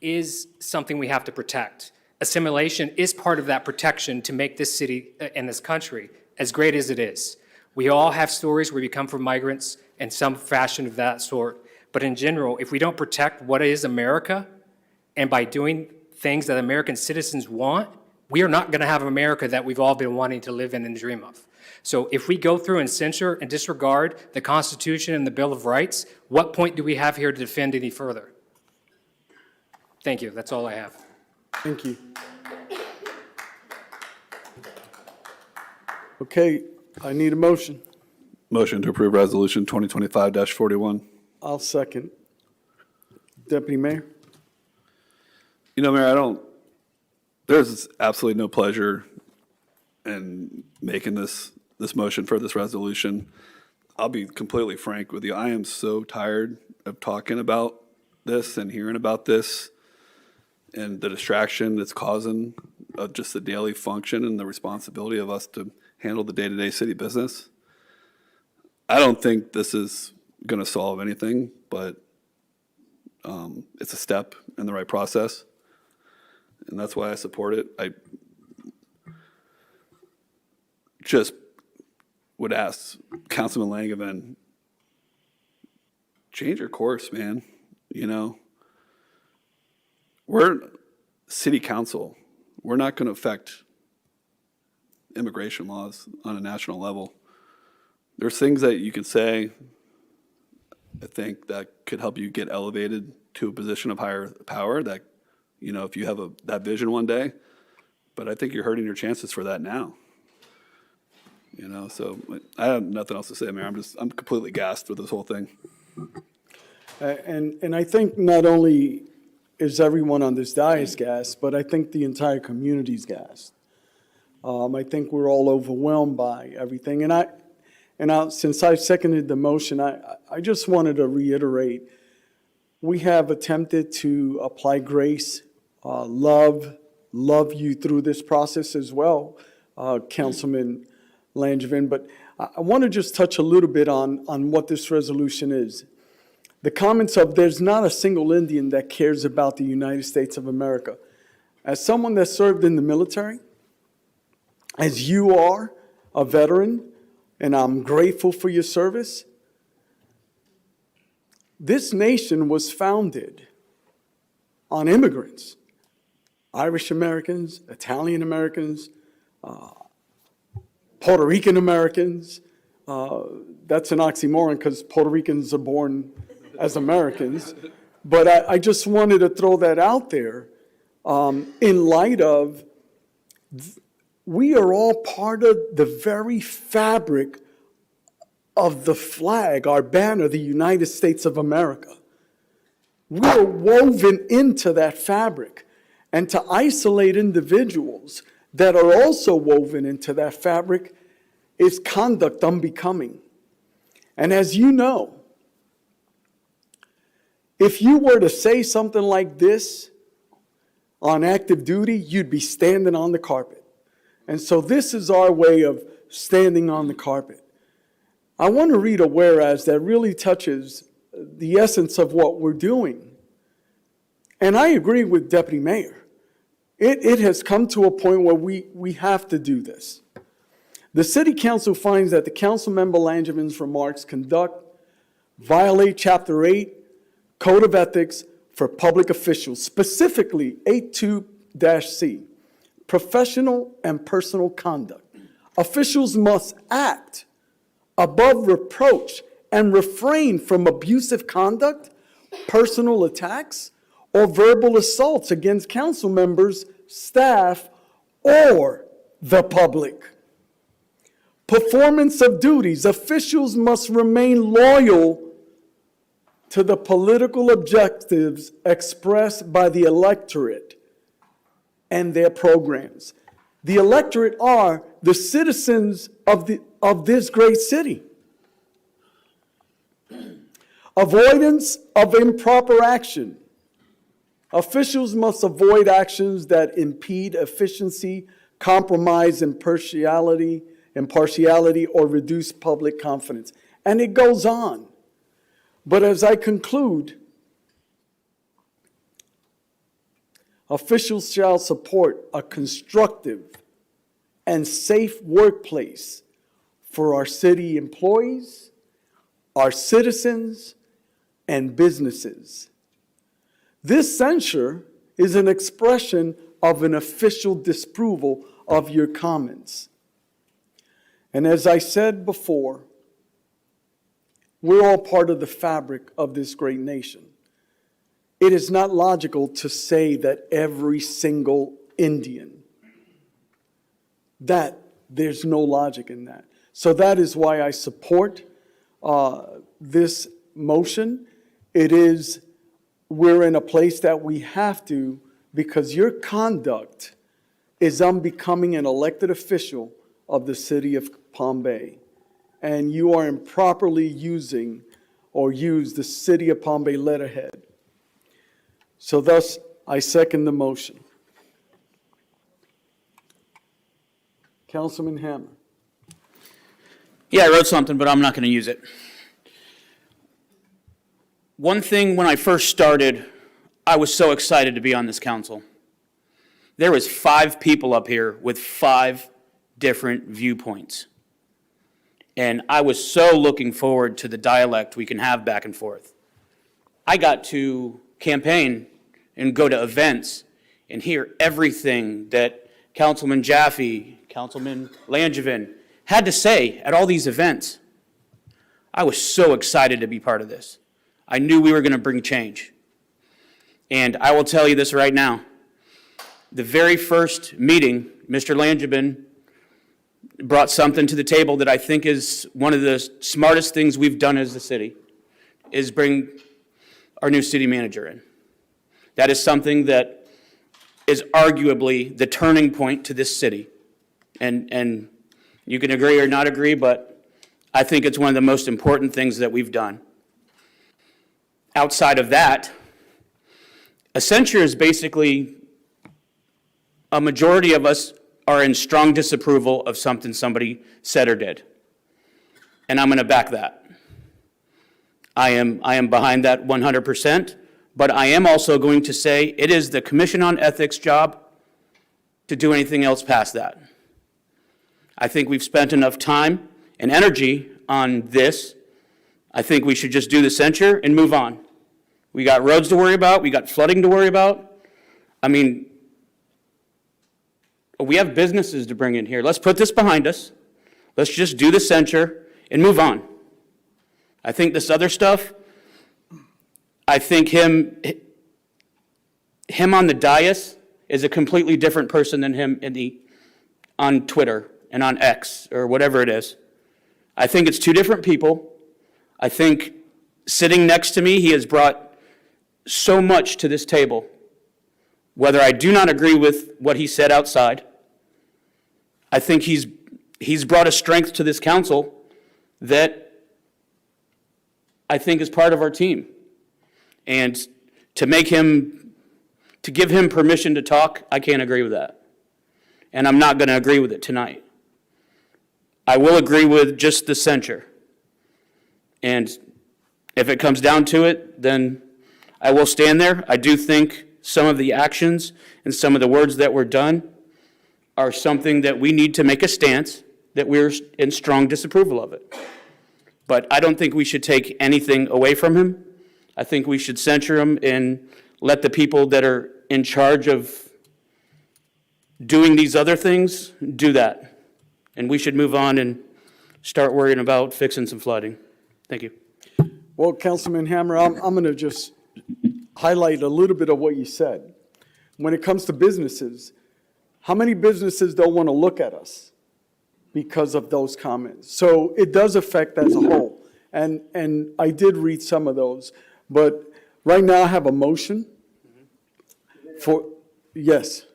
Speaker 10: is something we have to protect. Assimilation is part of that protection to make this city and this country as great as it is. We all have stories where we come from migrants and some fashion of that sort. But in general, if we don't protect what is America, and by doing things that American citizens want, we are not going to have America that we've all been wanting to live in and dream of. So if we go through and censure and disregard the Constitution and the Bill of Rights, what point do we have here to defend any further? Thank you. That's all I have.
Speaker 1: Thank you. Okay, I need a motion.
Speaker 7: Motion to approve Resolution 2025-41.
Speaker 1: I'll second. Deputy Mayor?
Speaker 7: You know, Mayor, there's absolutely no pleasure in making this motion for this resolution. I'll be completely frank with you. I am so tired of talking about this and hearing about this and the distraction that's causing of just the daily function and the responsibility of us to handle the day-to-day city business. I don't think this is going to solve anything, but it's a step in the right process, and that's why I support it. I just would ask Councilman Langevin, change your course, man. You know, we're city council. We're not going to affect immigration laws on a national level. There's things that you can say, I think, that could help you get elevated to a position of higher power that, you know, if you have that vision one day, but I think you're hurting your chances for that now. You know, so I have nothing else to say, Mayor. I'm completely gassed with this whole thing.
Speaker 1: And I think not only is everyone on this dais gassed, but I think the entire community's gassed. I think we're all overwhelmed by everything. And since I seconded the motion, I just wanted to reiterate, we have attempted to apply grace, love you through this process as well, Councilman Langevin. But I want to just touch a little bit on what this resolution is. The comments of there's not a single Indian that cares about the United States of America. As someone that served in the military, as you are a veteran, and I'm grateful for your service, this nation was founded on immigrants, Irish Americans, Italian Americans, Puerto Rican Americans. That's an oxymoron because Puerto Ricans are born as Americans. But I just wanted to throw that out there in light of we are all part of the very fabric of the flag, our banner, the United States of America. We're woven into that fabric. And to isolate individuals that are also woven into that fabric is conduct unbecoming. And as you know, if you were to say something like this on active duty, you'd be standing on the carpet. And so this is our way of standing on the carpet. I want to read a whereas that really touches the essence of what we're doing. And I agree with Deputy Mayor. It has come to a point where we have to do this. The City Council finds that the Councilmember Langevin's remarks violate Chapter 8 Code of Ethics for Public Officials, specifically 82-C, professional and personal conduct. Officials must act above reproach and refrain from abusive conduct, personal attacks, or verbal assaults against council members, staff, or the public. Performance of duties. Officials must remain loyal to the political objectives expressed by the electorate and their programs. The electorate are the citizens of this great city. Avoidance of improper action. Officials must avoid actions that impede efficiency, compromise impartiality, or reduce public confidence. And it goes on. But as I conclude, officials shall support a constructive and safe workplace for our city employees, our citizens, and businesses. This censure is an expression of an official disapproval of your comments. And as I said before, we're all part of the fabric of this great nation. It is not logical to say that every single Indian, that there's no logic in that. So that is why I support this motion. We're in a place that we have to, because your conduct is unbecoming an elected official of the city of Palm Bay. And you are improperly use the city of Palm Bay letterhead. So thus, I second the motion. Councilman Hammer.
Speaker 15: Yeah, I wrote something, but I'm not going to use it. One thing, when I first started, I was so excited to be on this council. There was 5 people up here with 5 different viewpoints. And I was so looking forward to the dialect we can have back and forth. I got to campaign and go to events and hear everything that Councilman Jaffe, Councilman Langevin had to say at all these events. I was so excited to be part of this. I knew we were going to bring change. And I will tell you this right now. The very first meeting, Mr. Langevin brought something to the table that I think is one of the smartest things we've done as a city, is bring our new city manager in. That is something that is arguably the turning point to this city. And you can agree or not agree, but I think it's one of the most important things that we've done. Outside of that, a censure is basically a majority of us are in strong disapproval of something somebody said or did. and I'm going to back that. I am behind that 100%, but I am also going to say it is the Commission on Ethics' job to do anything else past that. I think we've spent enough time and energy on this. I think we should just do the censure and move on. We got roads to worry about. We got flooding to worry about. I mean, we have businesses to bring in here. Let's put this behind us. Let's just do the censure and move on. I think this other stuff, I think him on the dais is a completely different person than him on Twitter and on X or whatever it is. I think it's two different people. I think sitting next to me, he has brought so much to this table. Whether I do not agree with what he said outside, I think he's brought a strength to this council that I think is part of our team. And to give him permission to talk, I can't agree with that. And I'm not going to agree with it tonight. I will agree with just the censure. And if it comes down to it, then I will stand there. I do think some of the actions and some of the words that were done are something that we need to make a stance that we're in strong disapproval of it. But I don't think we should take anything away from him. I think we should censure him and let the people that are in charge of doing these other things do that. And we should move on and start worrying about fixing some flooding. Thank you.
Speaker 1: Well, Councilman Hammer, I'm going to just highlight a little bit of what you said. When it comes to businesses, how many businesses don't want to look at us because of those comments? So it does affect as a whole. And I did read some of those. But right now I have a motion for, yes.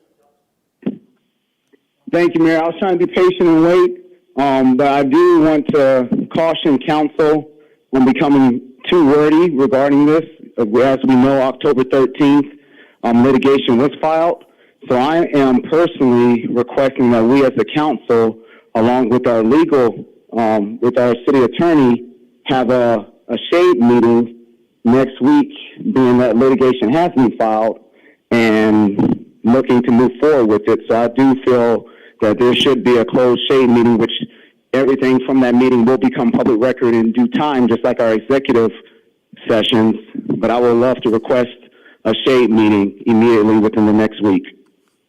Speaker 2: Thank you, Mayor. I was trying to be patient and wait, but I do want to caution council on becoming too wordy regarding this. As we know, October 13th, litigation was filed. So I am personally requesting that we as a council, along with our legal, with our city attorney, have a shade meeting next week, being that litigation has been filed, and looking to move forward with it. So I do feel that there should be a closed shade meeting, which everything from that meeting will become public record in due time, just like our executive sessions. But I would love to request a shade meeting immediately within the next week.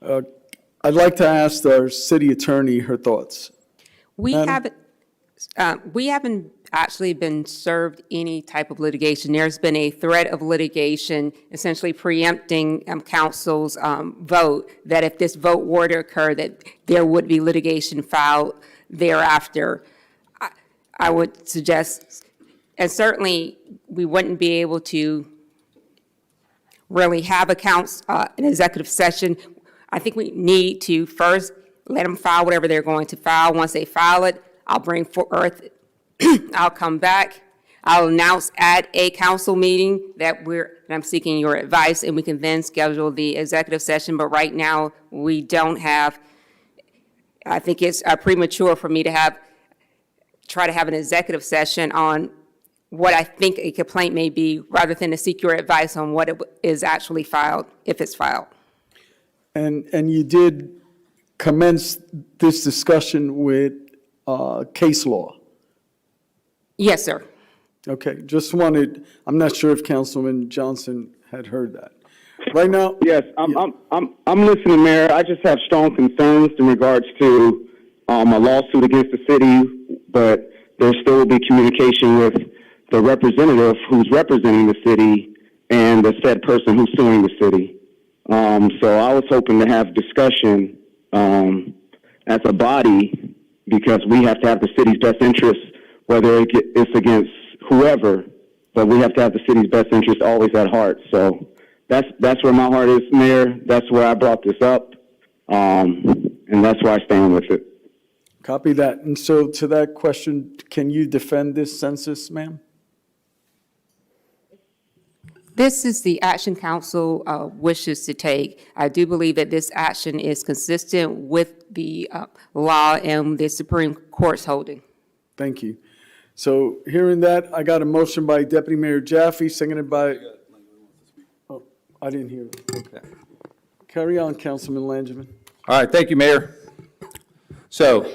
Speaker 1: I'd like to ask our city attorney her thoughts.
Speaker 18: We haven't actually been served any type of litigation. There's been a threat of litigation, essentially preempting council's vote, that if this vote were to occur, that there would be litigation filed thereafter. I would suggest, and certainly we wouldn't be able to really have an executive session. I think we need to first let them file whatever they're going to file. Once they file it, I'll bring forth, I'll come back, I'll announce at a council meeting that I'm seeking your advice, and we can then schedule the executive session. But right now, we don't have, I think it's premature for me to try to have an executive session on what I think a complaint may be, rather than to seek your advice on what is actually filed, if it's filed.
Speaker 1: And you did commence this discussion with case law.
Speaker 18: Yes, sir.
Speaker 1: Okay, just wanted, I'm not sure if Councilman Johnson had heard that. Right now?
Speaker 2: Yes, I'm listening, Mayor. I just have strong concerns in regards to a lawsuit against the city, but there still will be communication with the representative who's representing the city and the said person who's suing the city. So I was hoping to have discussion as a body, because we have to have the city's best interests, whether it's against whoever, but we have to have the city's best interests always at heart. So that's where my heart is, Mayor. That's where I brought this up, and that's where I stand with it.
Speaker 1: Copy that. And so to that question, can you defend this census, ma'am?
Speaker 18: This is the action council wishes to take. I do believe that this action is consistent with the law and the Supreme Court's holding.
Speaker 1: Thank you. So hearing that, I got a motion by Deputy Mayor Jaffe, seconded by, oh, I didn't hear it.
Speaker 17: Okay.
Speaker 1: Carry on, Councilman Langevin.
Speaker 17: All right, thank you, Mayor. So,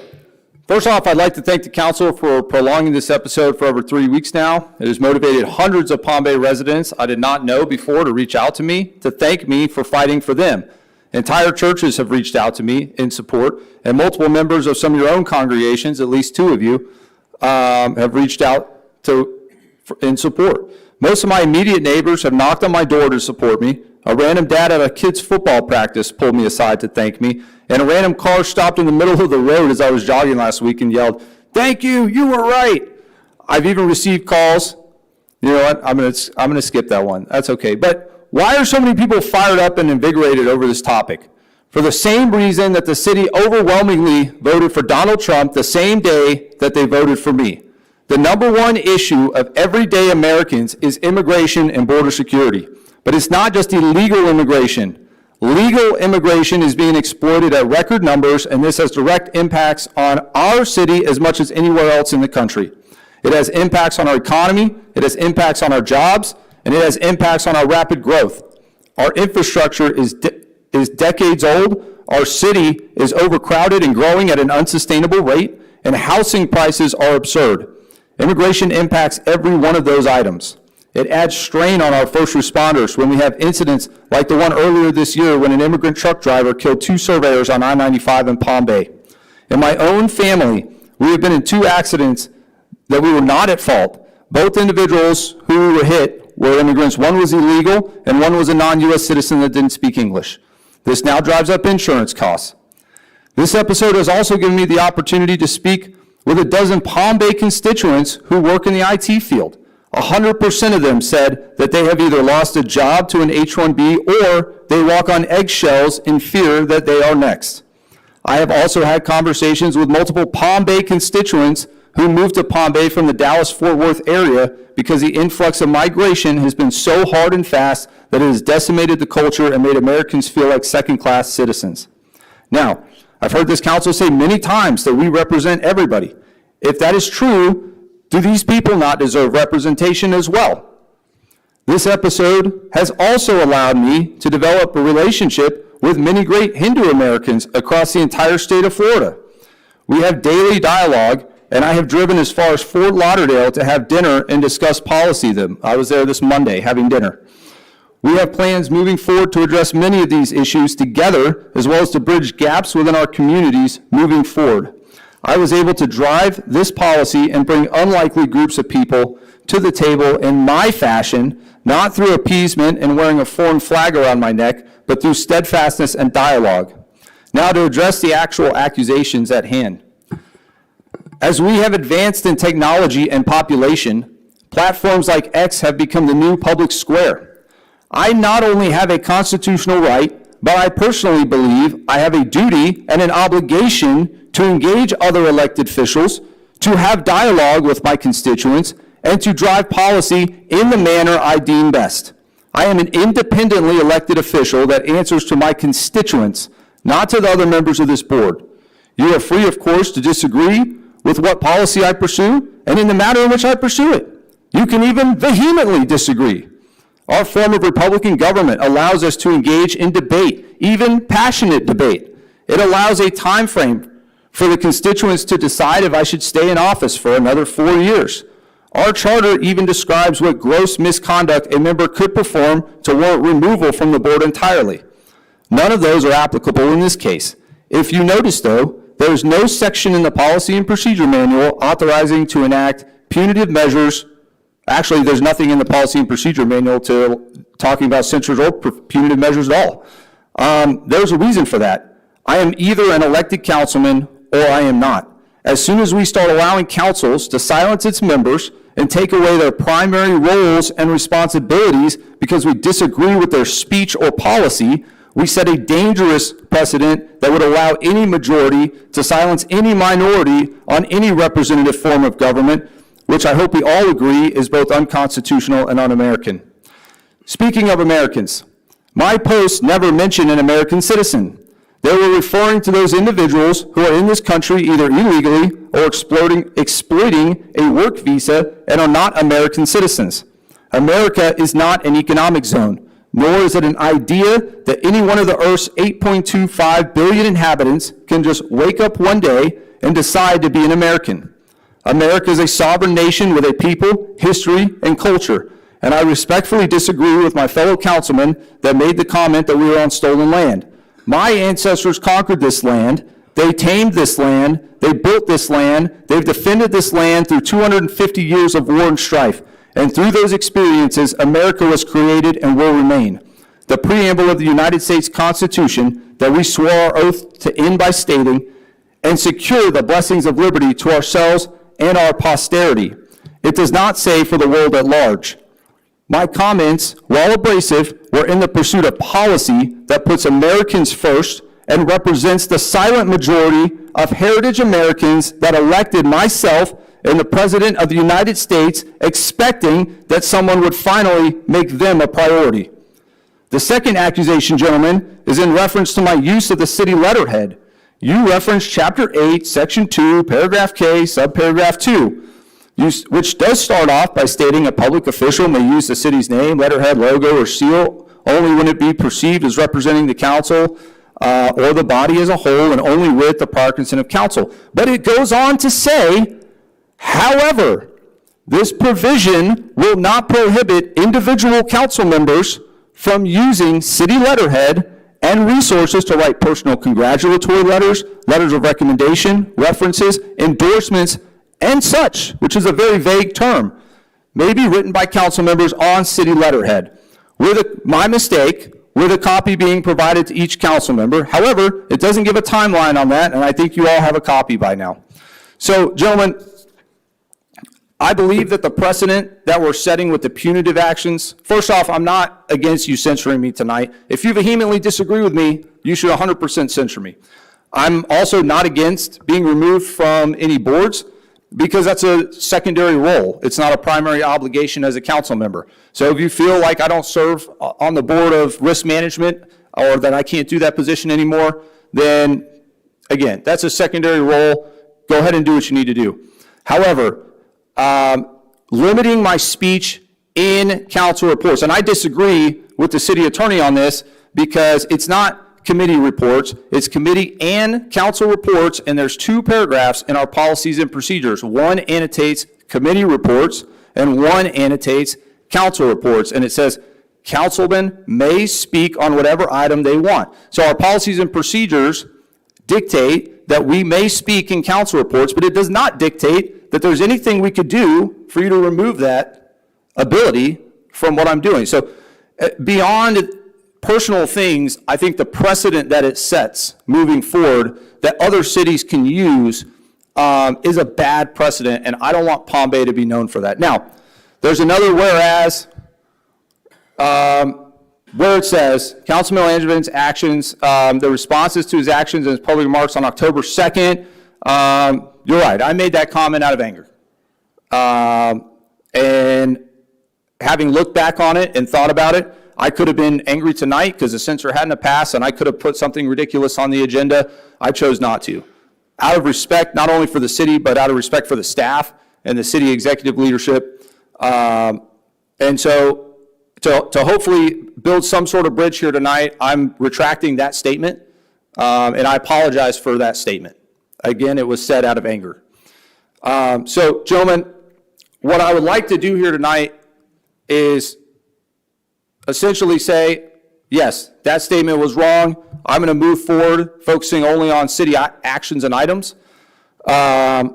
Speaker 17: first off, I'd like to thank the council for prolonging this episode for over 3 weeks now. It has motivated hundreds of Palm Bay residents I did not know before to reach out to me to thank me for fighting for them. Entire churches have reached out to me in support, and multiple members of some of your own congregations, at least 2 of you, have reached out in support. Most of my immediate neighbors have knocked on my door to support me. A random dad at a kid's football practice pulled me aside to thank me, and a random car stopped in the middle of the road as I was jogging last week and yelled, "Thank you, you were right." I've even received calls. You know what? I'm gonna skip that one. That's okay. But why are so many people fired up and invigorated over this topic? For the same reason that the city overwhelmingly voted for Donald Trump the same day that they voted for me. The number one issue of everyday Americans is immigration and border security. But it's not just illegal immigration. Legal immigration is being exploited at record numbers, and this has direct impacts on our city as much as anywhere else in the country. It has impacts on our economy, it has impacts on our jobs, and it has impacts on our rapid growth. Our infrastructure is decades old, our city is overcrowded and growing at an unsustainable rate, and housing prices are absurd. Immigration impacts every one of those items. It adds strain on our first responders when we have incidents like the one earlier this year when an immigrant truck driver killed 2 surveyors on I-95 in Palm Bay. In my own family, we have been in 2 accidents that we were not at fault. Both individuals who were hit were immigrants. One was illegal and one was a non-U.S. citizen that didn't speak English. This now drives up insurance costs. This episode has also given me the opportunity to speak with a dozen Palm Bay constituents who work in the IT field. 100% of them said that they have either lost a job to an H-1B or they walk on eggshells in fear that they are next. I have also had conversations with multiple Palm Bay constituents who moved to Palm Bay from the Dallas-Fort Worth area because the influx of migration has been so hard and fast that it has decimated the culture and made Americans feel like second-class citizens. Now, I've heard this council say many times that we represent everybody. If that is true, do these people not deserve representation as well? This episode has also allowed me to develop a relationship with many great Hindu Americans across the entire state of Florida. We have daily dialogue, and I have driven as far as Fort Lauderdale to have dinner and discuss policy with them. I was there this Monday having dinner. We have plans moving forward to address many of these issues together, as well as to bridge gaps within our communities moving forward. I was able to drive this policy and bring unlikely groups of people to the table in my fashion, not through appeasement and wearing a foreign flag around my neck, but through steadfastness and dialogue. Now to address the actual accusations at hand. As we have advanced in technology and population, platforms like X have become the new public square. I not only have a constitutional right, but I personally believe I have a duty and an obligation to engage other elected officials, to have dialogue with my constituents, and to drive policy in the manner I deem best. I am an independently elected official that answers to my constituents, not to the other members of this board. You are free, of course, to disagree with what policy I pursue and in the manner in which I pursue it. You can even vehemently disagree. Our form of Republican government allows us to engage in debate, even passionate debate. It allows a time frame for the constituents to decide if I should stay in office for another 4 years. Our charter even describes what gross misconduct a member could perform to warrant removal from the board entirely. None of those are applicable in this case. If you notice, though, there is no section in the Policy and Procedure Manual authorizing to enact punitive measures. Actually, there's nothing in the Policy and Procedure Manual talking about censures or punitive measures at all. There's a reason for that. I am either an elected councilman or I am not. As soon as we start allowing councils to silence its members and take away their primary roles and responsibilities because we disagree with their speech or policy, we set a dangerous precedent that would allow any majority to silence any minority on any representative form of government, which I hope we all agree is both unconstitutional and un-American. Speaking of Americans, my posts never mention an American citizen. They were referring to those individuals who are in this country either illegally or exploiting a work visa and are not American citizens. America is not an economic zone, nor is it an idea that any one of the Earth's 8.25 billion inhabitants can just wake up one day and decide to be an American. America is a sovereign nation with a people, history, and culture, and I respectfully disagree with my fellow councilman that made the comment that we were on stolen land. My ancestors conquered this land, they tamed this land, they built this land, they've defended this land through 250 years of war and strife. And through those experiences, America was created and will remain. The preamble of the United States Constitution that we swore our oath to end by stating, and secure the blessings of liberty to ourselves and our posterity. It does not say for the world at large. My comments, while abrasive, were in the pursuit of policy that puts Americans first and represents the silent majority of heritage Americans that elected myself and the President of the United States expecting that someone would finally make them a priority. The second accusation, gentlemen, is in reference to my use of the city letterhead. You referenced Chapter 8, Section 2, Paragraph K, Subparagraph 2, which does start off by stating a public official may use the city's name, letterhead, logo, or seal only when it be perceived as representing the council or the body as a whole, and only with the prior consent of council. But it goes on to say, however, this provision will not prohibit individual council members from using city letterhead and resources to write personal congratulatory letters, letters of recommendation, references, endorsements, and such, which is a very vague term, may be written by council members on city letterhead. My mistake, with a copy being provided to each council member. However, it doesn't give a timeline on that, and I think you all have a copy by now. So, gentlemen, I believe that the precedent that we're setting with the punitive actions, first off, I'm not against you censuring me tonight. If you vehemently disagree with me, you should 100% censure me. I'm also not against being removed from any boards because that's a secondary role. It's not a primary obligation as a council member. So if you feel like I don't serve on the board of risk management or that I can't do that position anymore, then again, that's a secondary role. Go ahead and do what you need to do. However, limiting my speech in council reports, and I disagree with the city attorney on this because it's not committee reports, it's committee and council reports, and there's two paragraphs in our policies and procedures. One annotates committee reports and one annotates council reports, and it says councilmen may speak on whatever item they want. So our policies and procedures dictate that we may speak in council reports, but it does not dictate that there's anything we could do for you to remove that ability from what I'm doing. So beyond personal things, I think the precedent that it sets moving forward that other cities can use is a bad precedent, and I don't want Palm Bay to be known for that. Now, there's another whereas where it says, Councilman Langevin's actions, the responses to his actions and his public remarks on October 2nd, you're right, I made that comment out of anger. And having looked back on it and thought about it, I could have been angry tonight because the censor hadn't passed and I could have put something ridiculous on the agenda. I chose not to. Out of respect, not only for the city, but out of respect for the staff and the city executive leadership. And so to hopefully build some sort of bridge here tonight, I'm retracting that statement. And I apologize for that statement. Again, it was said out of anger. So, gentlemen, what I would like to do here tonight is essentially say, yes, that statement was wrong. I'm going to move forward, focusing only on city actions and items. I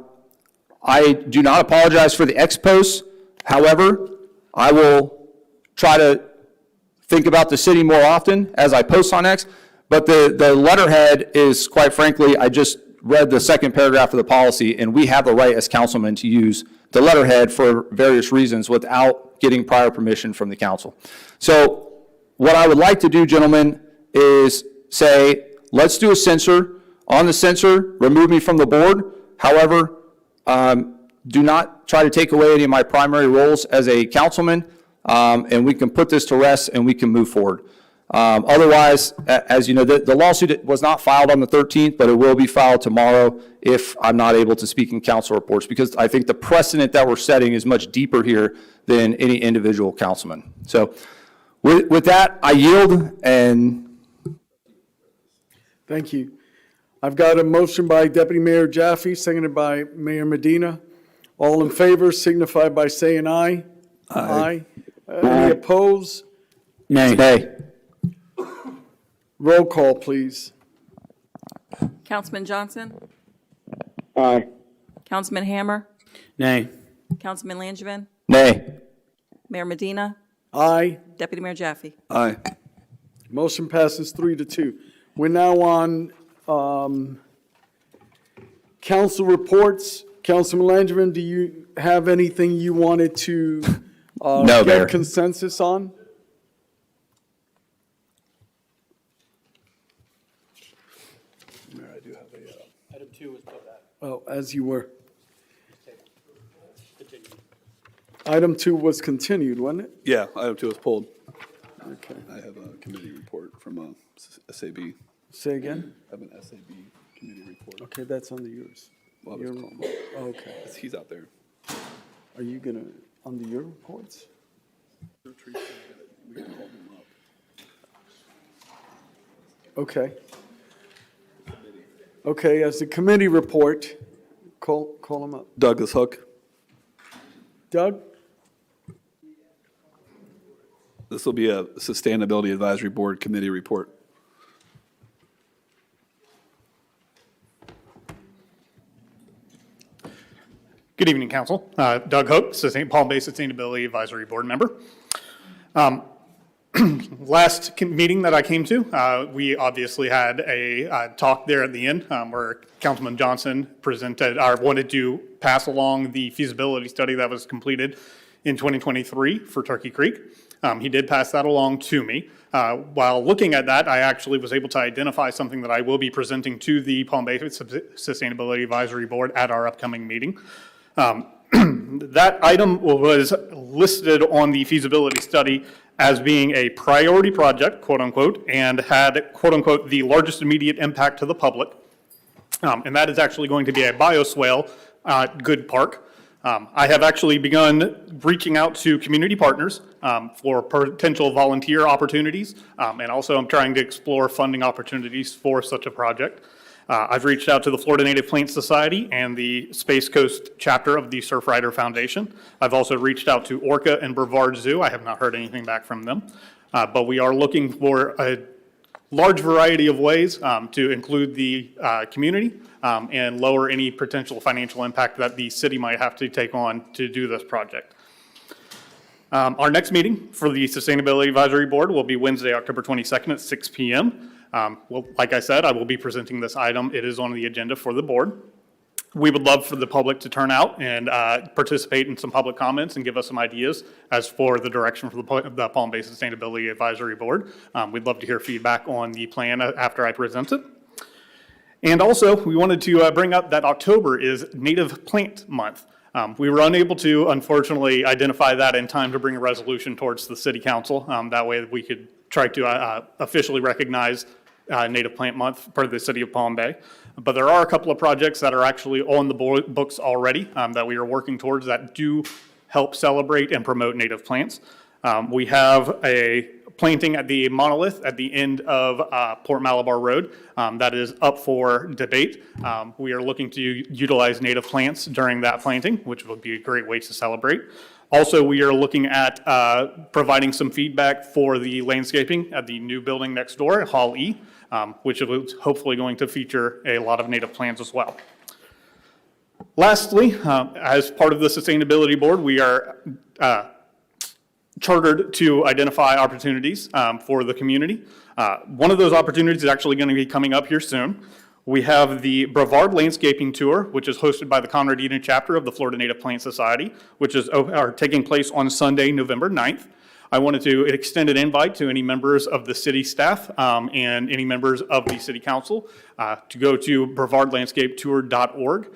Speaker 17: do not apologize for the ex post. However, I will try to think about the city more often as I post on X. But the letterhead is, quite frankly, I just read the second paragraph of the policy, and we have the right as councilmen to use the letterhead for various reasons without getting prior permission from the council. So what I would like to do, gentlemen, is say, let's do a censor. On the censor, remove me from the board. However, do not try to take away any of my primary roles as a councilman, and we can put this to rest and we can move forward. Otherwise, as you know, the lawsuit was not filed on the 13th, but it will be filed tomorrow if I'm not able to speak in council reports, because I think the precedent that we're setting is much deeper here than any individual councilman. So with that, I yield, and
Speaker 1: Thank you. I've got a motion by Deputy Mayor Jaffe, seconded by Mayor Medina. All in favor signify by saying aye. Aye. Any opposed?
Speaker 15: Nay.
Speaker 1: Roll call, please.
Speaker 20: Councilman Johnson?
Speaker 2: Aye.
Speaker 20: Councilman Hammer?
Speaker 15: Nay.
Speaker 20: Councilman Langevin?
Speaker 17: nay.
Speaker 20: Mayor Medina?
Speaker 1: Aye.
Speaker 20: Deputy Mayor Jaffe?
Speaker 7: Aye.
Speaker 1: Motion passes 3-2. We're now on council reports. Councilman Langevin, do you have anything you wanted to
Speaker 17: No, Mayor.
Speaker 1: get consensus on?
Speaker 3: Item 2 was put back.
Speaker 1: Oh, as you were. Item 2 was continued, wasn't it?
Speaker 7: Yeah, item 2 was pulled.
Speaker 1: Okay.
Speaker 7: I have a committee report from SAB.
Speaker 1: Say again?
Speaker 7: I have an SAB committee report.
Speaker 1: Okay, that's under yours.
Speaker 7: Well,
Speaker 1: Your-
Speaker 7: there's Tom.
Speaker 1: Okay.
Speaker 7: He's out there.
Speaker 1: Are you gonna, under your reports?
Speaker 7: We can call him up.
Speaker 1: Okay. Okay, as a committee report, call him up.
Speaker 7: Douglas Hook.
Speaker 1: Doug?
Speaker 7: This will be a Sustainability Advisory Board committee report.
Speaker 14: Good evening, Council. Doug Hope, Palm Bay Sustainability Advisory Board member. Last meeting that I came to, we obviously had a talk there at the end where Councilman Johnson presented, or wanted to pass along the feasibility study that was completed in 2023 for Turkey Creek. He did pass that along to me. While looking at that, I actually was able to identify something that I will be presenting to the Palm Bay Sustainability Advisory Board at our upcoming meeting. That item was listed on the feasibility study as being a priority project, quote unquote, and had, quote unquote, the largest immediate impact to the public. And that is actually going to be a bioswale at Good Park. I have actually begun reaching out to community partners for potential volunteer opportunities, and also I'm trying to explore funding opportunities for such a project. I've reached out to the Florida Native Plant Society and the Space Coast chapter of the Surfrider Foundation. I've also reached out to Orca and Brevard Zoo. I have not heard anything back from them. But we are looking for a large variety of ways to include the community and lower any potential financial impact that the city might have to take on to do this project. Our next meeting for the Sustainability Advisory Board will be Wednesday, October 22nd at 6 p.m. Well, like I said, I will be presenting this item. It is on the agenda for the board. We would love for the public to turn out and participate in some public comments and give us some ideas as for the direction for the Palm Bay Sustainability Advisory Board. We'd love to hear feedback on the plan after I present it. And also, we wanted to bring up that October is Native Plant Month. We were unable to, unfortunately, identify that in time to bring a resolution towards the City Council. That way we could try to officially recognize Native Plant Month for the City of Palm Bay. But there are a couple of projects that are actually on the books already that we are working towards that do help celebrate and promote native plants. We have a planting at the monolith at the end of Port Malabar Road that is up for debate. We are looking to utilize native plants during that planting, which would be a great way to celebrate. Also, we are looking at providing some feedback for the landscaping at the new building next door, Hall E, which is hopefully going to feature a lot of native plants as well. Lastly, as part of the Sustainability Board, we are chartered to identify opportunities for the community. One of those opportunities is actually going to be coming up here soon. We have the Brevard Landscaping Tour, which is hosted by the Conrad Eden chapter of the Florida Native Plant Society, which is taking place on Sunday, November 9th. I wanted to extend an invite to any members of the city staff and any members of the city council to go to brevardlandscapetour.org.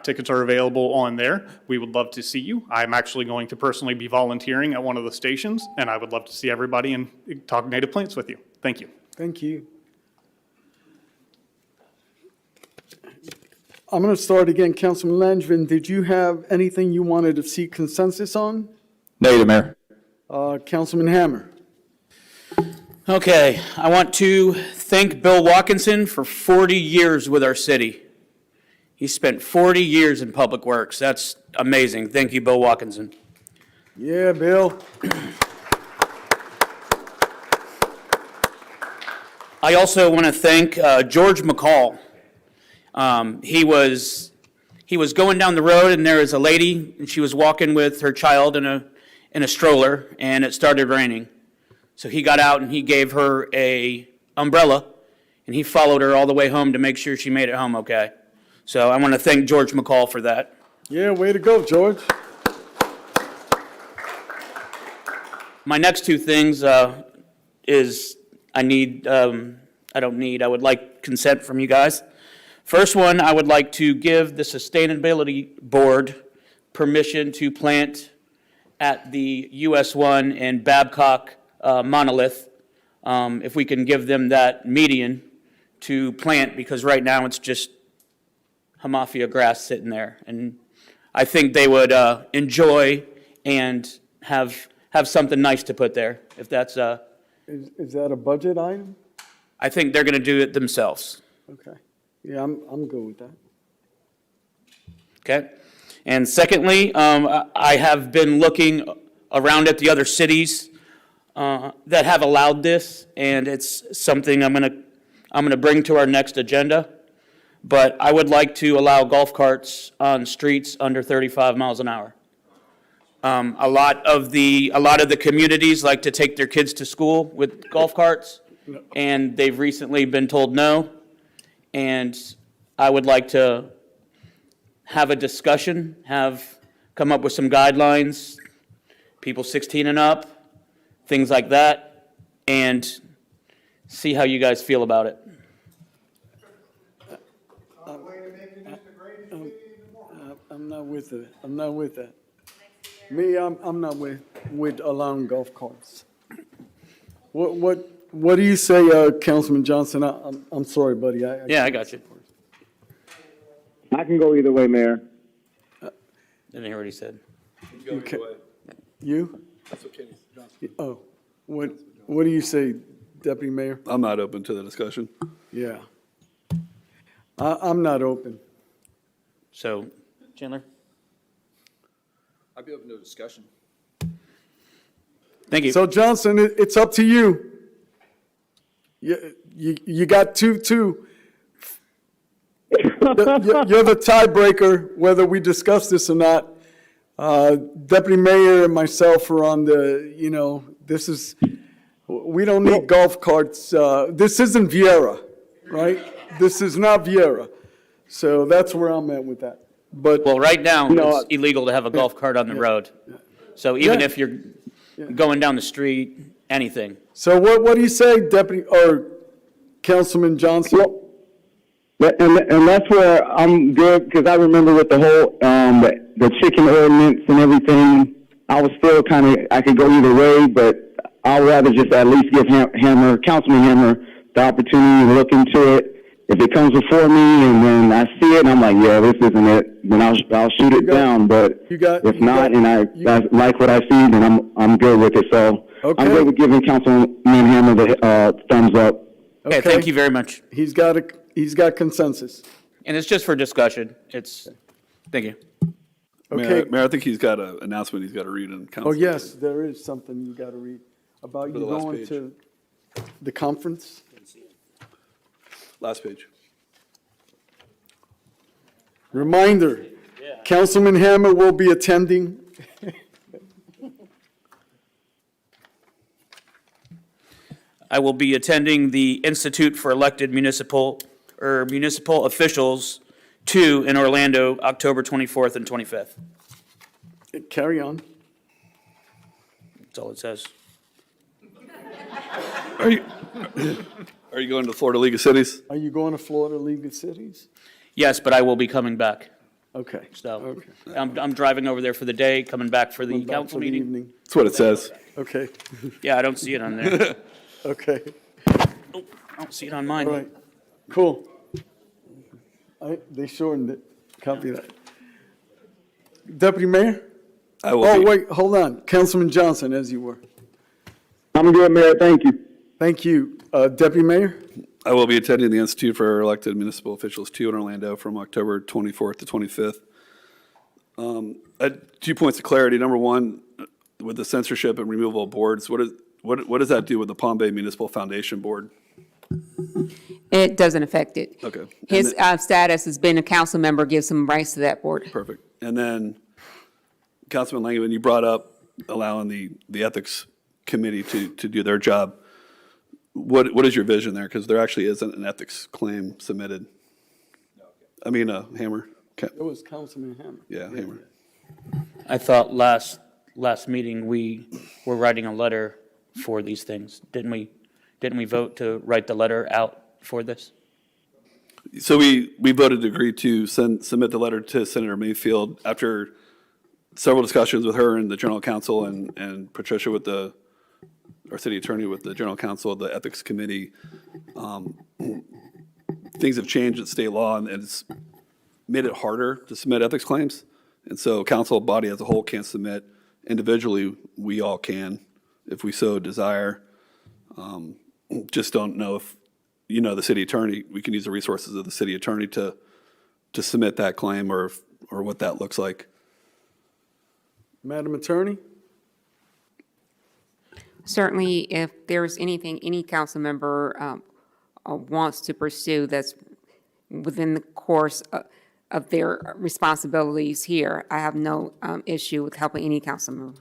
Speaker 14: Tickets are available on there. We would love to see you. I'm actually going to personally be volunteering at one of the stations, and I would love to see everybody and talk native plants with you. Thank you.
Speaker 1: Thank you. I'm going to start again. Councilman Langevin, did you have anything you wanted to seek consensus on?
Speaker 17: Negative, Mayor.
Speaker 1: Councilman Hammer?
Speaker 15: Okay, I want to thank Bill Watkinson for 40 years with our city. He spent 40 years in Public Works. That's amazing. Thank you, Bill Watkinson.
Speaker 1: Yeah, Bill.
Speaker 15: I also want to thank George McCall. He was going down the road, and there was a lady, and she was walking with her child in a stroller, and it started raining. So he got out and he gave her a umbrella, and he followed her all the way home to make sure she made it home okay. So I want to thank George McCall for that.
Speaker 1: Yeah, way to go, George.
Speaker 15: My next two things is I would like consent from you guys. First one, I would like to give the Sustainability Board permission to plant at the US1 and Babcock monolith, if we can give them that median to plant, because right now it's just Hamathia grass sitting there. And I think they would enjoy and have something nice to put there, if that's
Speaker 1: Is that a budget item?
Speaker 15: I think they're going to do it themselves.
Speaker 1: Okay. Yeah, I'm good with that.
Speaker 15: Okay? And secondly, I have been looking around at the other cities that have allowed this, and it's something I'm gonna bring to our next agenda. But I would like to allow golf carts on streets under 35 miles an hour. A lot of the communities like to take their kids to school with golf carts, and they've recently been told no. And I would like to have a discussion, come up with some guidelines, people 16 and up, things like that, and see how you guys feel about it.
Speaker 1: I'm not with it. I'm not with that. Me, I'm not with allowing golf carts. What do you say, Councilman Johnson? I'm sorry, buddy.
Speaker 15: Yeah, I got you.
Speaker 2: I can go either way, Mayor.
Speaker 15: Didn't hear what he said.
Speaker 1: Okay. You? Oh, what do you say, Deputy Mayor?
Speaker 7: I'm not open to the discussion.
Speaker 1: Yeah. I'm not open.
Speaker 15: So, Chandler?
Speaker 17: I'd be open to a discussion.
Speaker 15: Thank you.
Speaker 1: So Johnson, it's up to you. You got two. You're the tiebreaker, whether we discuss this or not. Deputy Mayor and myself are on we don't need golf carts. This isn't Vieira, right? This is not Vieira. So that's where I'm at with that. But
Speaker 15: Well, right now, it's illegal to have a golf cart on the road. So even
Speaker 1: Yeah.
Speaker 15: if you're going down the street, anything.
Speaker 1: So what do you say, Deputy, or Councilman Johnson?
Speaker 2: And that's where I'm good, because I remember with the whole, the chicken ordinance and everything, I was still I could go either way, but I'd rather just at least give Councilman Hammer, the opportunity to look into it. If it comes before me and then I see it and I'm like, yeah, this isn't it, then I'll shoot it down. But if not, and I like what I see, then I'm good with it. So I'm good with giving Councilman Hammer the thumbs up.
Speaker 15: Okay, thank you very much.
Speaker 1: He's got consensus.
Speaker 15: And it's just for discussion. Thank you.
Speaker 1: Okay.
Speaker 7: Mayor, I think he's got an announcement he's got to read in council.
Speaker 1: Oh, yes, there is something you got to read about
Speaker 7: For
Speaker 1: you
Speaker 7: the last
Speaker 1: going
Speaker 7: page.
Speaker 1: to the conference.
Speaker 7: Last page.
Speaker 1: Reminder, Councilman Hammer will be attending.
Speaker 15: I will be attending the Institute for Elected Municipal Officials 2 in Orlando, October 24th and 25th.
Speaker 1: Carry on.
Speaker 15: That's all it says.
Speaker 7: Are you going to Florida League of Cities?
Speaker 1: Are you going to Florida League of Cities?
Speaker 15: Yes, but I will be coming back.
Speaker 1: Okay.
Speaker 15: So I'm driving over there for the day, coming back for the
Speaker 1: Coming back
Speaker 15: council
Speaker 1: for the
Speaker 15: meeting.
Speaker 1: evening.
Speaker 7: That's what it says.
Speaker 1: Okay.
Speaker 15: Yeah, I don't see it on there.
Speaker 1: Okay.
Speaker 15: I don't see it on
Speaker 1: All
Speaker 15: mine.
Speaker 1: right, cool. They shortened it. Copy that. Deputy Mayor?
Speaker 7: I will
Speaker 1: Oh,
Speaker 7: be-
Speaker 1: wait, hold on. Councilman Johnson, as you were.
Speaker 2: I'm good, Mayor, thank you.
Speaker 1: Thank you. Deputy Mayor?
Speaker 7: I will be attending the Institute for Elected Municipal Officials 2 in Orlando from October 24th to 25th. 2 points of clarity. Number one, with the censorship and removal of boards, what does that do with the Palm Bay Municipal Foundation Board?
Speaker 18: It doesn't affect it.
Speaker 7: Okay.
Speaker 18: His status as being a council member gives him rights to that board.
Speaker 7: Perfect. And then, Councilman Langevin, you brought up allowing the Ethics Committee to do their job. What is your vision there? Because there actually isn't an ethics claim submitted. I mean, Hammer.
Speaker 1: It was Councilman Hammer.
Speaker 7: Yeah, Hammer.
Speaker 15: I thought last meeting, we were writing a letter for these things. Didn't we vote to write the letter out for this?
Speaker 7: So we voted to agree to submit the letter to Senator Mayfield after several discussions with her and the general counsel and Patricia with our city attorney with the general counsel of the ethics committee. Things have changed at state law and it's made it harder to submit ethics claims. And so council body as a whole can't submit. Individually, we all can if we so desire. Just don't know if, the city attorney, we can use the resources of the city attorney to submit that claim or what that looks like.
Speaker 1: Madam Attorney?
Speaker 18: Certainly, if there's anything any council member wants to pursue that's within the course of their responsibilities here, I have no issue with helping any council member.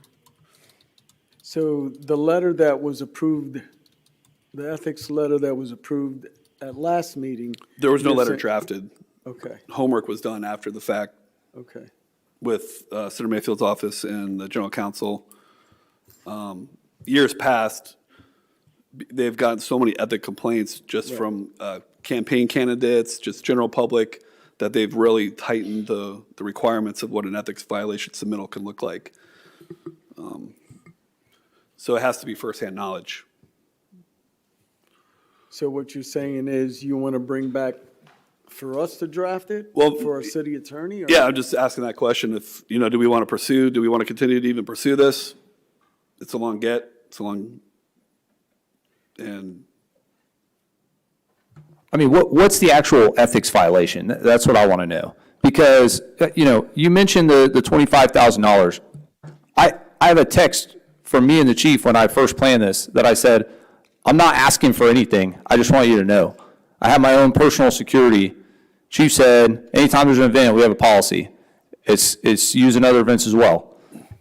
Speaker 1: So the letter that was approved, the ethics letter that was approved at last meeting.
Speaker 7: There was no
Speaker 1: you're
Speaker 7: letter
Speaker 1: saying-
Speaker 7: drafted.
Speaker 1: Okay,
Speaker 7: Homework was done after the fact
Speaker 1: okay.
Speaker 7: with Senator Mayfield's office and the general counsel. Years past, they've gotten so many ethic complaints just
Speaker 1: Right.
Speaker 7: from campaign candidates, just general public, that they've really tightened the requirements of what an ethics violation submittal can look like. So it has to be firsthand knowledge.
Speaker 1: So what you're saying is you want to bring back for us to draft it?
Speaker 7: Well,
Speaker 1: For our city attorney? or-
Speaker 7: Yeah, I'm just asking that question. If, do we want to pursue, do we want to continue to even pursue this? It's a long get, and
Speaker 17: I mean, what's the actual ethics violation? That's what I want to know. Because, you mentioned the $25,000. I have a text from me and the chief when I first planned this that I said, I'm not asking for anything. I just want you to know. I have my own personal security. Chief said, anytime there's an event, we have a policy. It's used in other events as well.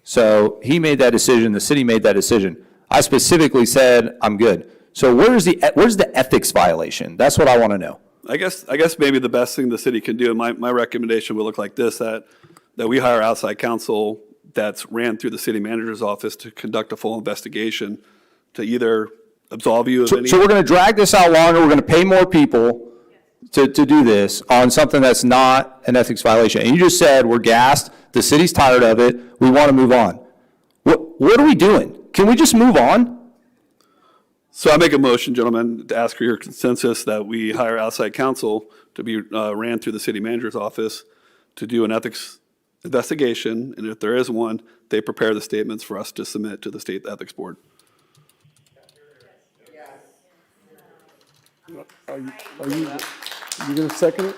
Speaker 17: So he made that decision. The city made that decision. I specifically said, I'm good. So where's the ethics violation? That's what I want to know.
Speaker 7: I guess maybe the best thing the city can do, and my recommendation would look like this, that we hire outside counsel that's ran through the city manager's office to conduct a full investigation to either absolve you of any.
Speaker 17: So we're going to drag this out longer. We're going to pay more people to do this on something that's not an ethics violation. And you just said we're gassed. The city's tired of it. We want to move on. What are we doing? Can we just move on?
Speaker 7: So I make a motion, gentlemen, to ask for your consensus that we hire outside counsel to be ran through the city manager's office to do an ethics investigation, and if there is one, they prepare the statements for us to submit to the state ethics board.
Speaker 1: Are you going to second it?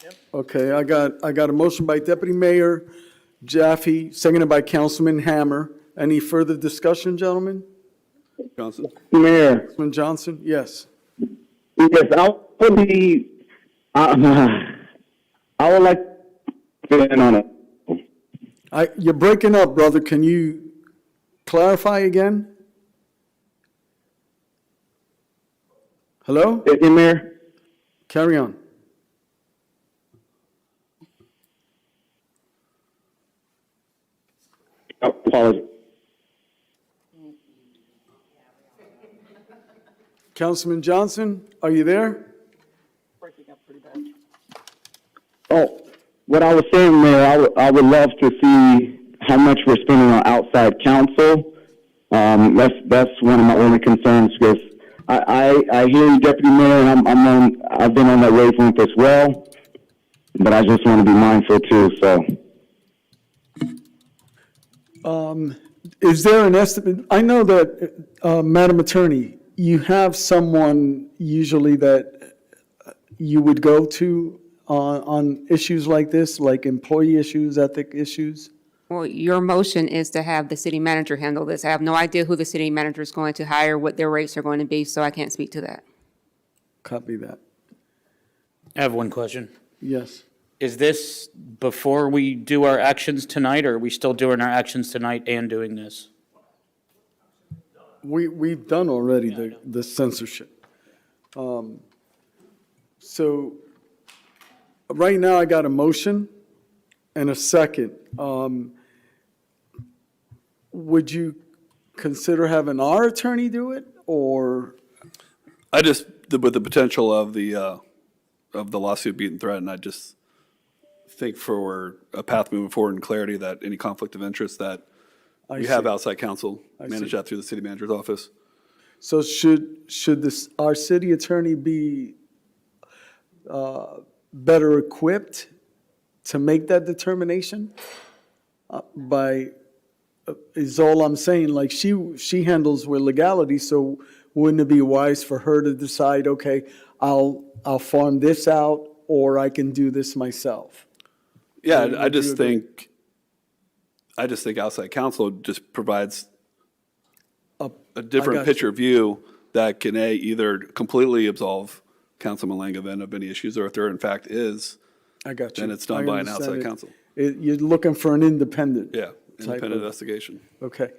Speaker 1: Yep. Okay, I got a motion by Deputy Mayor Jaffe, seconded by Councilman Hammer. Any further discussion, gentlemen?
Speaker 7: Johnson?
Speaker 2: Mayor,
Speaker 1: Councilman Johnson? Yes.
Speaker 2: yes, I would like to get in on it.
Speaker 1: You're breaking up, brother. Can you clarify again? Hello?
Speaker 2: Deputy Mayor?
Speaker 1: Carry on.
Speaker 2: Apologies.
Speaker 1: Councilman Johnson, are you there?
Speaker 2: Oh, what I was saying, Mayor, I would love to see how much we're spending on outside counsel. That's one of my only concerns because I hear you, Deputy Mayor, and I've been on that wavelength as well, but I just want to be mindful too, so.
Speaker 1: Is there an estimate? I know that, Madam Attorney, you have someone usually that you would go to on issues like this, like employee issues, ethic issues?
Speaker 18: Well, your motion is to have the city manager handle this. I have no idea who the city manager is going to hire, what their rates are going to be, so I can't speak to that.
Speaker 1: Copy that.
Speaker 15: I have one question.
Speaker 1: Yes.
Speaker 15: Is this before we do our actions tonight, or are we still doing our actions tonight and doing this?
Speaker 1: We've done already the censorship. So right now I got a motion and a second. Would you consider having our attorney do it, or?
Speaker 7: I just, with the potential of the lawsuit being threatened, I just think for a path moving forward and clarity that any conflict of interest that we have outside counsel, manage that through the city manager's office.
Speaker 1: So should our city attorney be better equipped to make that determination? Is all I'm saying, like she handles with legality, so wouldn't it be wise for her to decide, okay, I'll farm this out, or I can do this myself?
Speaker 7: Yeah, I just think outside counsel just provides a different picture view that can either completely absolve Councilman Langevin of any issues, or if there in fact is,
Speaker 1: I got you.
Speaker 7: then it's done by an outside counsel.
Speaker 1: You're looking for an independent.
Speaker 7: Yeah, independent investigation.
Speaker 1: Okay.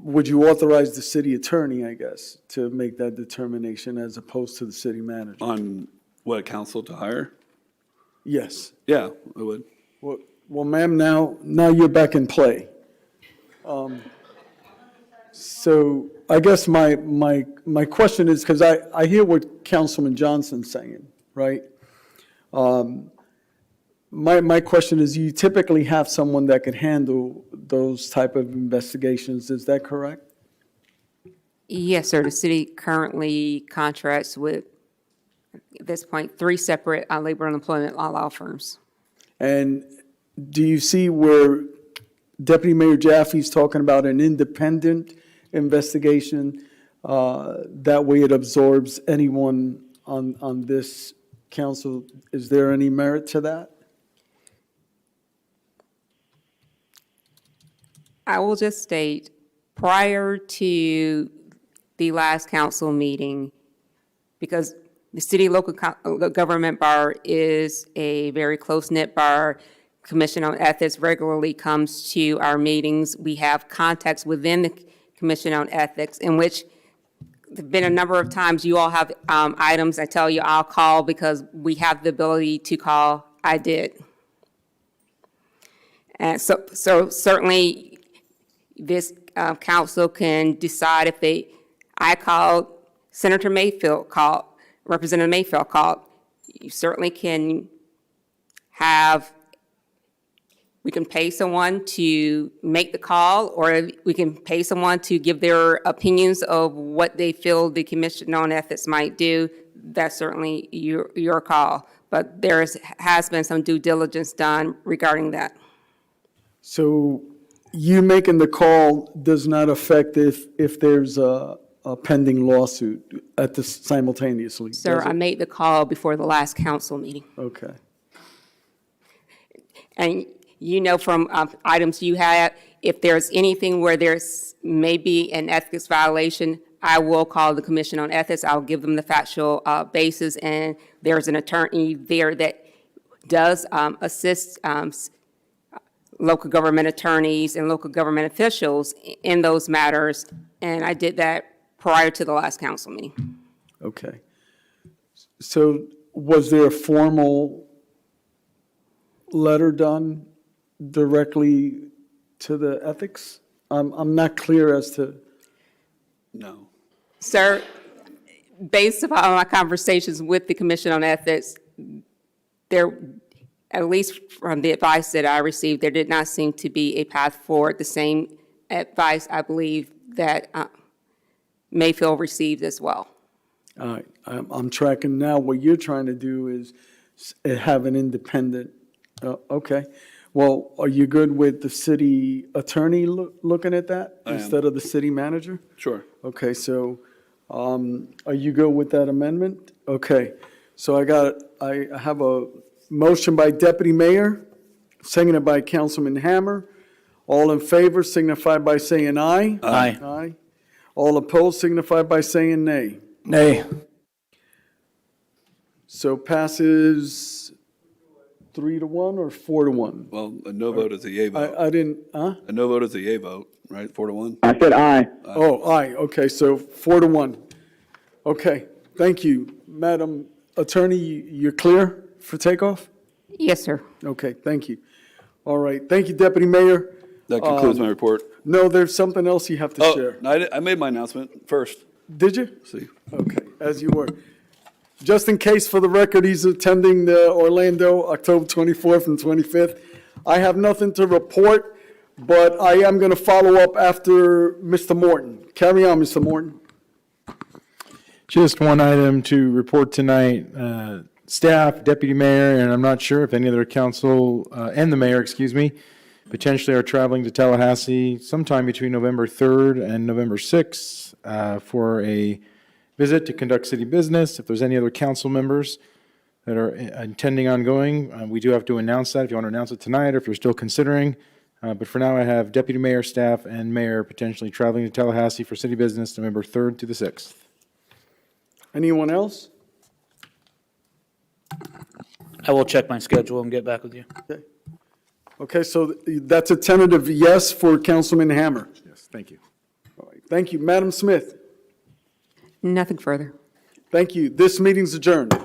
Speaker 1: Would you authorize the city attorney, I guess, to make that determination as opposed to the city manager?
Speaker 7: On what counsel to hire?
Speaker 1: Yes.
Speaker 7: Yeah, I would.
Speaker 1: Well, ma'am, now you're back in play. So I guess my question is, because I hear what Councilman Johnson's saying, right? My question is, you typically have someone that can handle those type of investigations, is that correct?
Speaker 18: Yes, sir. The city currently contracts with, at this point, 3 separate labor and employment law firms.
Speaker 1: And do you see where Deputy Mayor Jaffe's talking about an independent investigation? That way it absorbs anyone on this council. Is there any merit to that?
Speaker 18: I will just state, prior to the last council meeting, because the city local government bar is a very close-knit bar, Commission on Ethics regularly comes to our meetings. We have contacts within the Commission on Ethics in which there've been a number of times you all have items I tell you I'll call because we have the ability to call. I did. And so certainly this council can decide if I called, Senator Mayfield called, Representative Mayfield called. You certainly can we can pay someone to make the call, or we can pay someone to give their opinions of what they feel the Commission on Ethics might do. That's certainly your call. But there has been some due diligence done regarding that.
Speaker 1: So you making the call does not affect if there's a pending lawsuit simultaneously?
Speaker 18: Sir, I made the call before the last council meeting.
Speaker 1: Okay.
Speaker 18: And you know from items you had, if there's anything where there's maybe an ethics violation, I will call the Commission on Ethics. I'll give them the factual basis, and there's an attorney there that does assist local government attorneys and local government officials in those matters, and I did that prior to the last council meeting.
Speaker 1: Okay. So was there a formal letter done directly to the ethics? I'm not clear as to.
Speaker 7: No.
Speaker 18: Sir, based upon my conversations with the Commission on Ethics, there, at least from the advice that I received, there did not seem to be a path forward. The same advice, I believe, that Mayfield received as well.
Speaker 1: All right, I'm tracking now. What you're trying to do is have an independent, okay. Well, are you good with the city attorney looking at that
Speaker 7: I am.
Speaker 1: instead of the city manager?
Speaker 7: Sure.
Speaker 1: Okay, so, are you good with that amendment? Okay, so I have a motion by Deputy Mayor, seconded by Councilman Hammer. All in favor signify by saying aye.
Speaker 15: Aye.
Speaker 1: Aye. All opposed signify by saying nay.
Speaker 3: Nay.
Speaker 1: So passes 3-1 or 4-1?
Speaker 7: Well, a no vote is a yea vote.
Speaker 1: I didn't, huh?
Speaker 7: A no vote is a yea vote, right? 4-1.
Speaker 2: I said aye.
Speaker 1: Oh, aye, okay, so 4-1. Okay, thank you. Madam Attorney, you're clear for takeoff?
Speaker 18: Yes, sir.
Speaker 1: Okay, thank you. All right, thank you, Deputy Mayor.
Speaker 7: That concludes my report.
Speaker 1: No, there's something else you have to share.
Speaker 7: No, I made my announcement first.
Speaker 1: Did you?
Speaker 7: See.
Speaker 1: Okay, as you were. Just in case, for the record, he's attending the Orlando, October 24th and 25th. I have nothing to report, but I am going to follow up after Mr. Morton. Carry on, Mr. Morton.
Speaker 6: Just one item to report tonight. Staff, Deputy Mayor, and I'm not sure if any other council, and the mayor, excuse me, potentially are traveling to Tallahassee sometime between November 3rd and November 6th for a visit to conduct city business. If there's any other council members that are intending on going, we do have to announce that if you want to announce it tonight or if you're still considering. But for now, I have Deputy Mayor, staff, and Mayor potentially traveling to Tallahassee for city business November 3rd to the 6th.
Speaker 1: Anyone else?
Speaker 15: I will check my schedule and get back with you.
Speaker 1: Okay, so that's a tentative yes for Councilman Hammer.
Speaker 6: Yes, thank you.
Speaker 1: All right, thank you. Madam Smith?
Speaker 18: Nothing further.
Speaker 1: Thank you. This meeting's adjourned.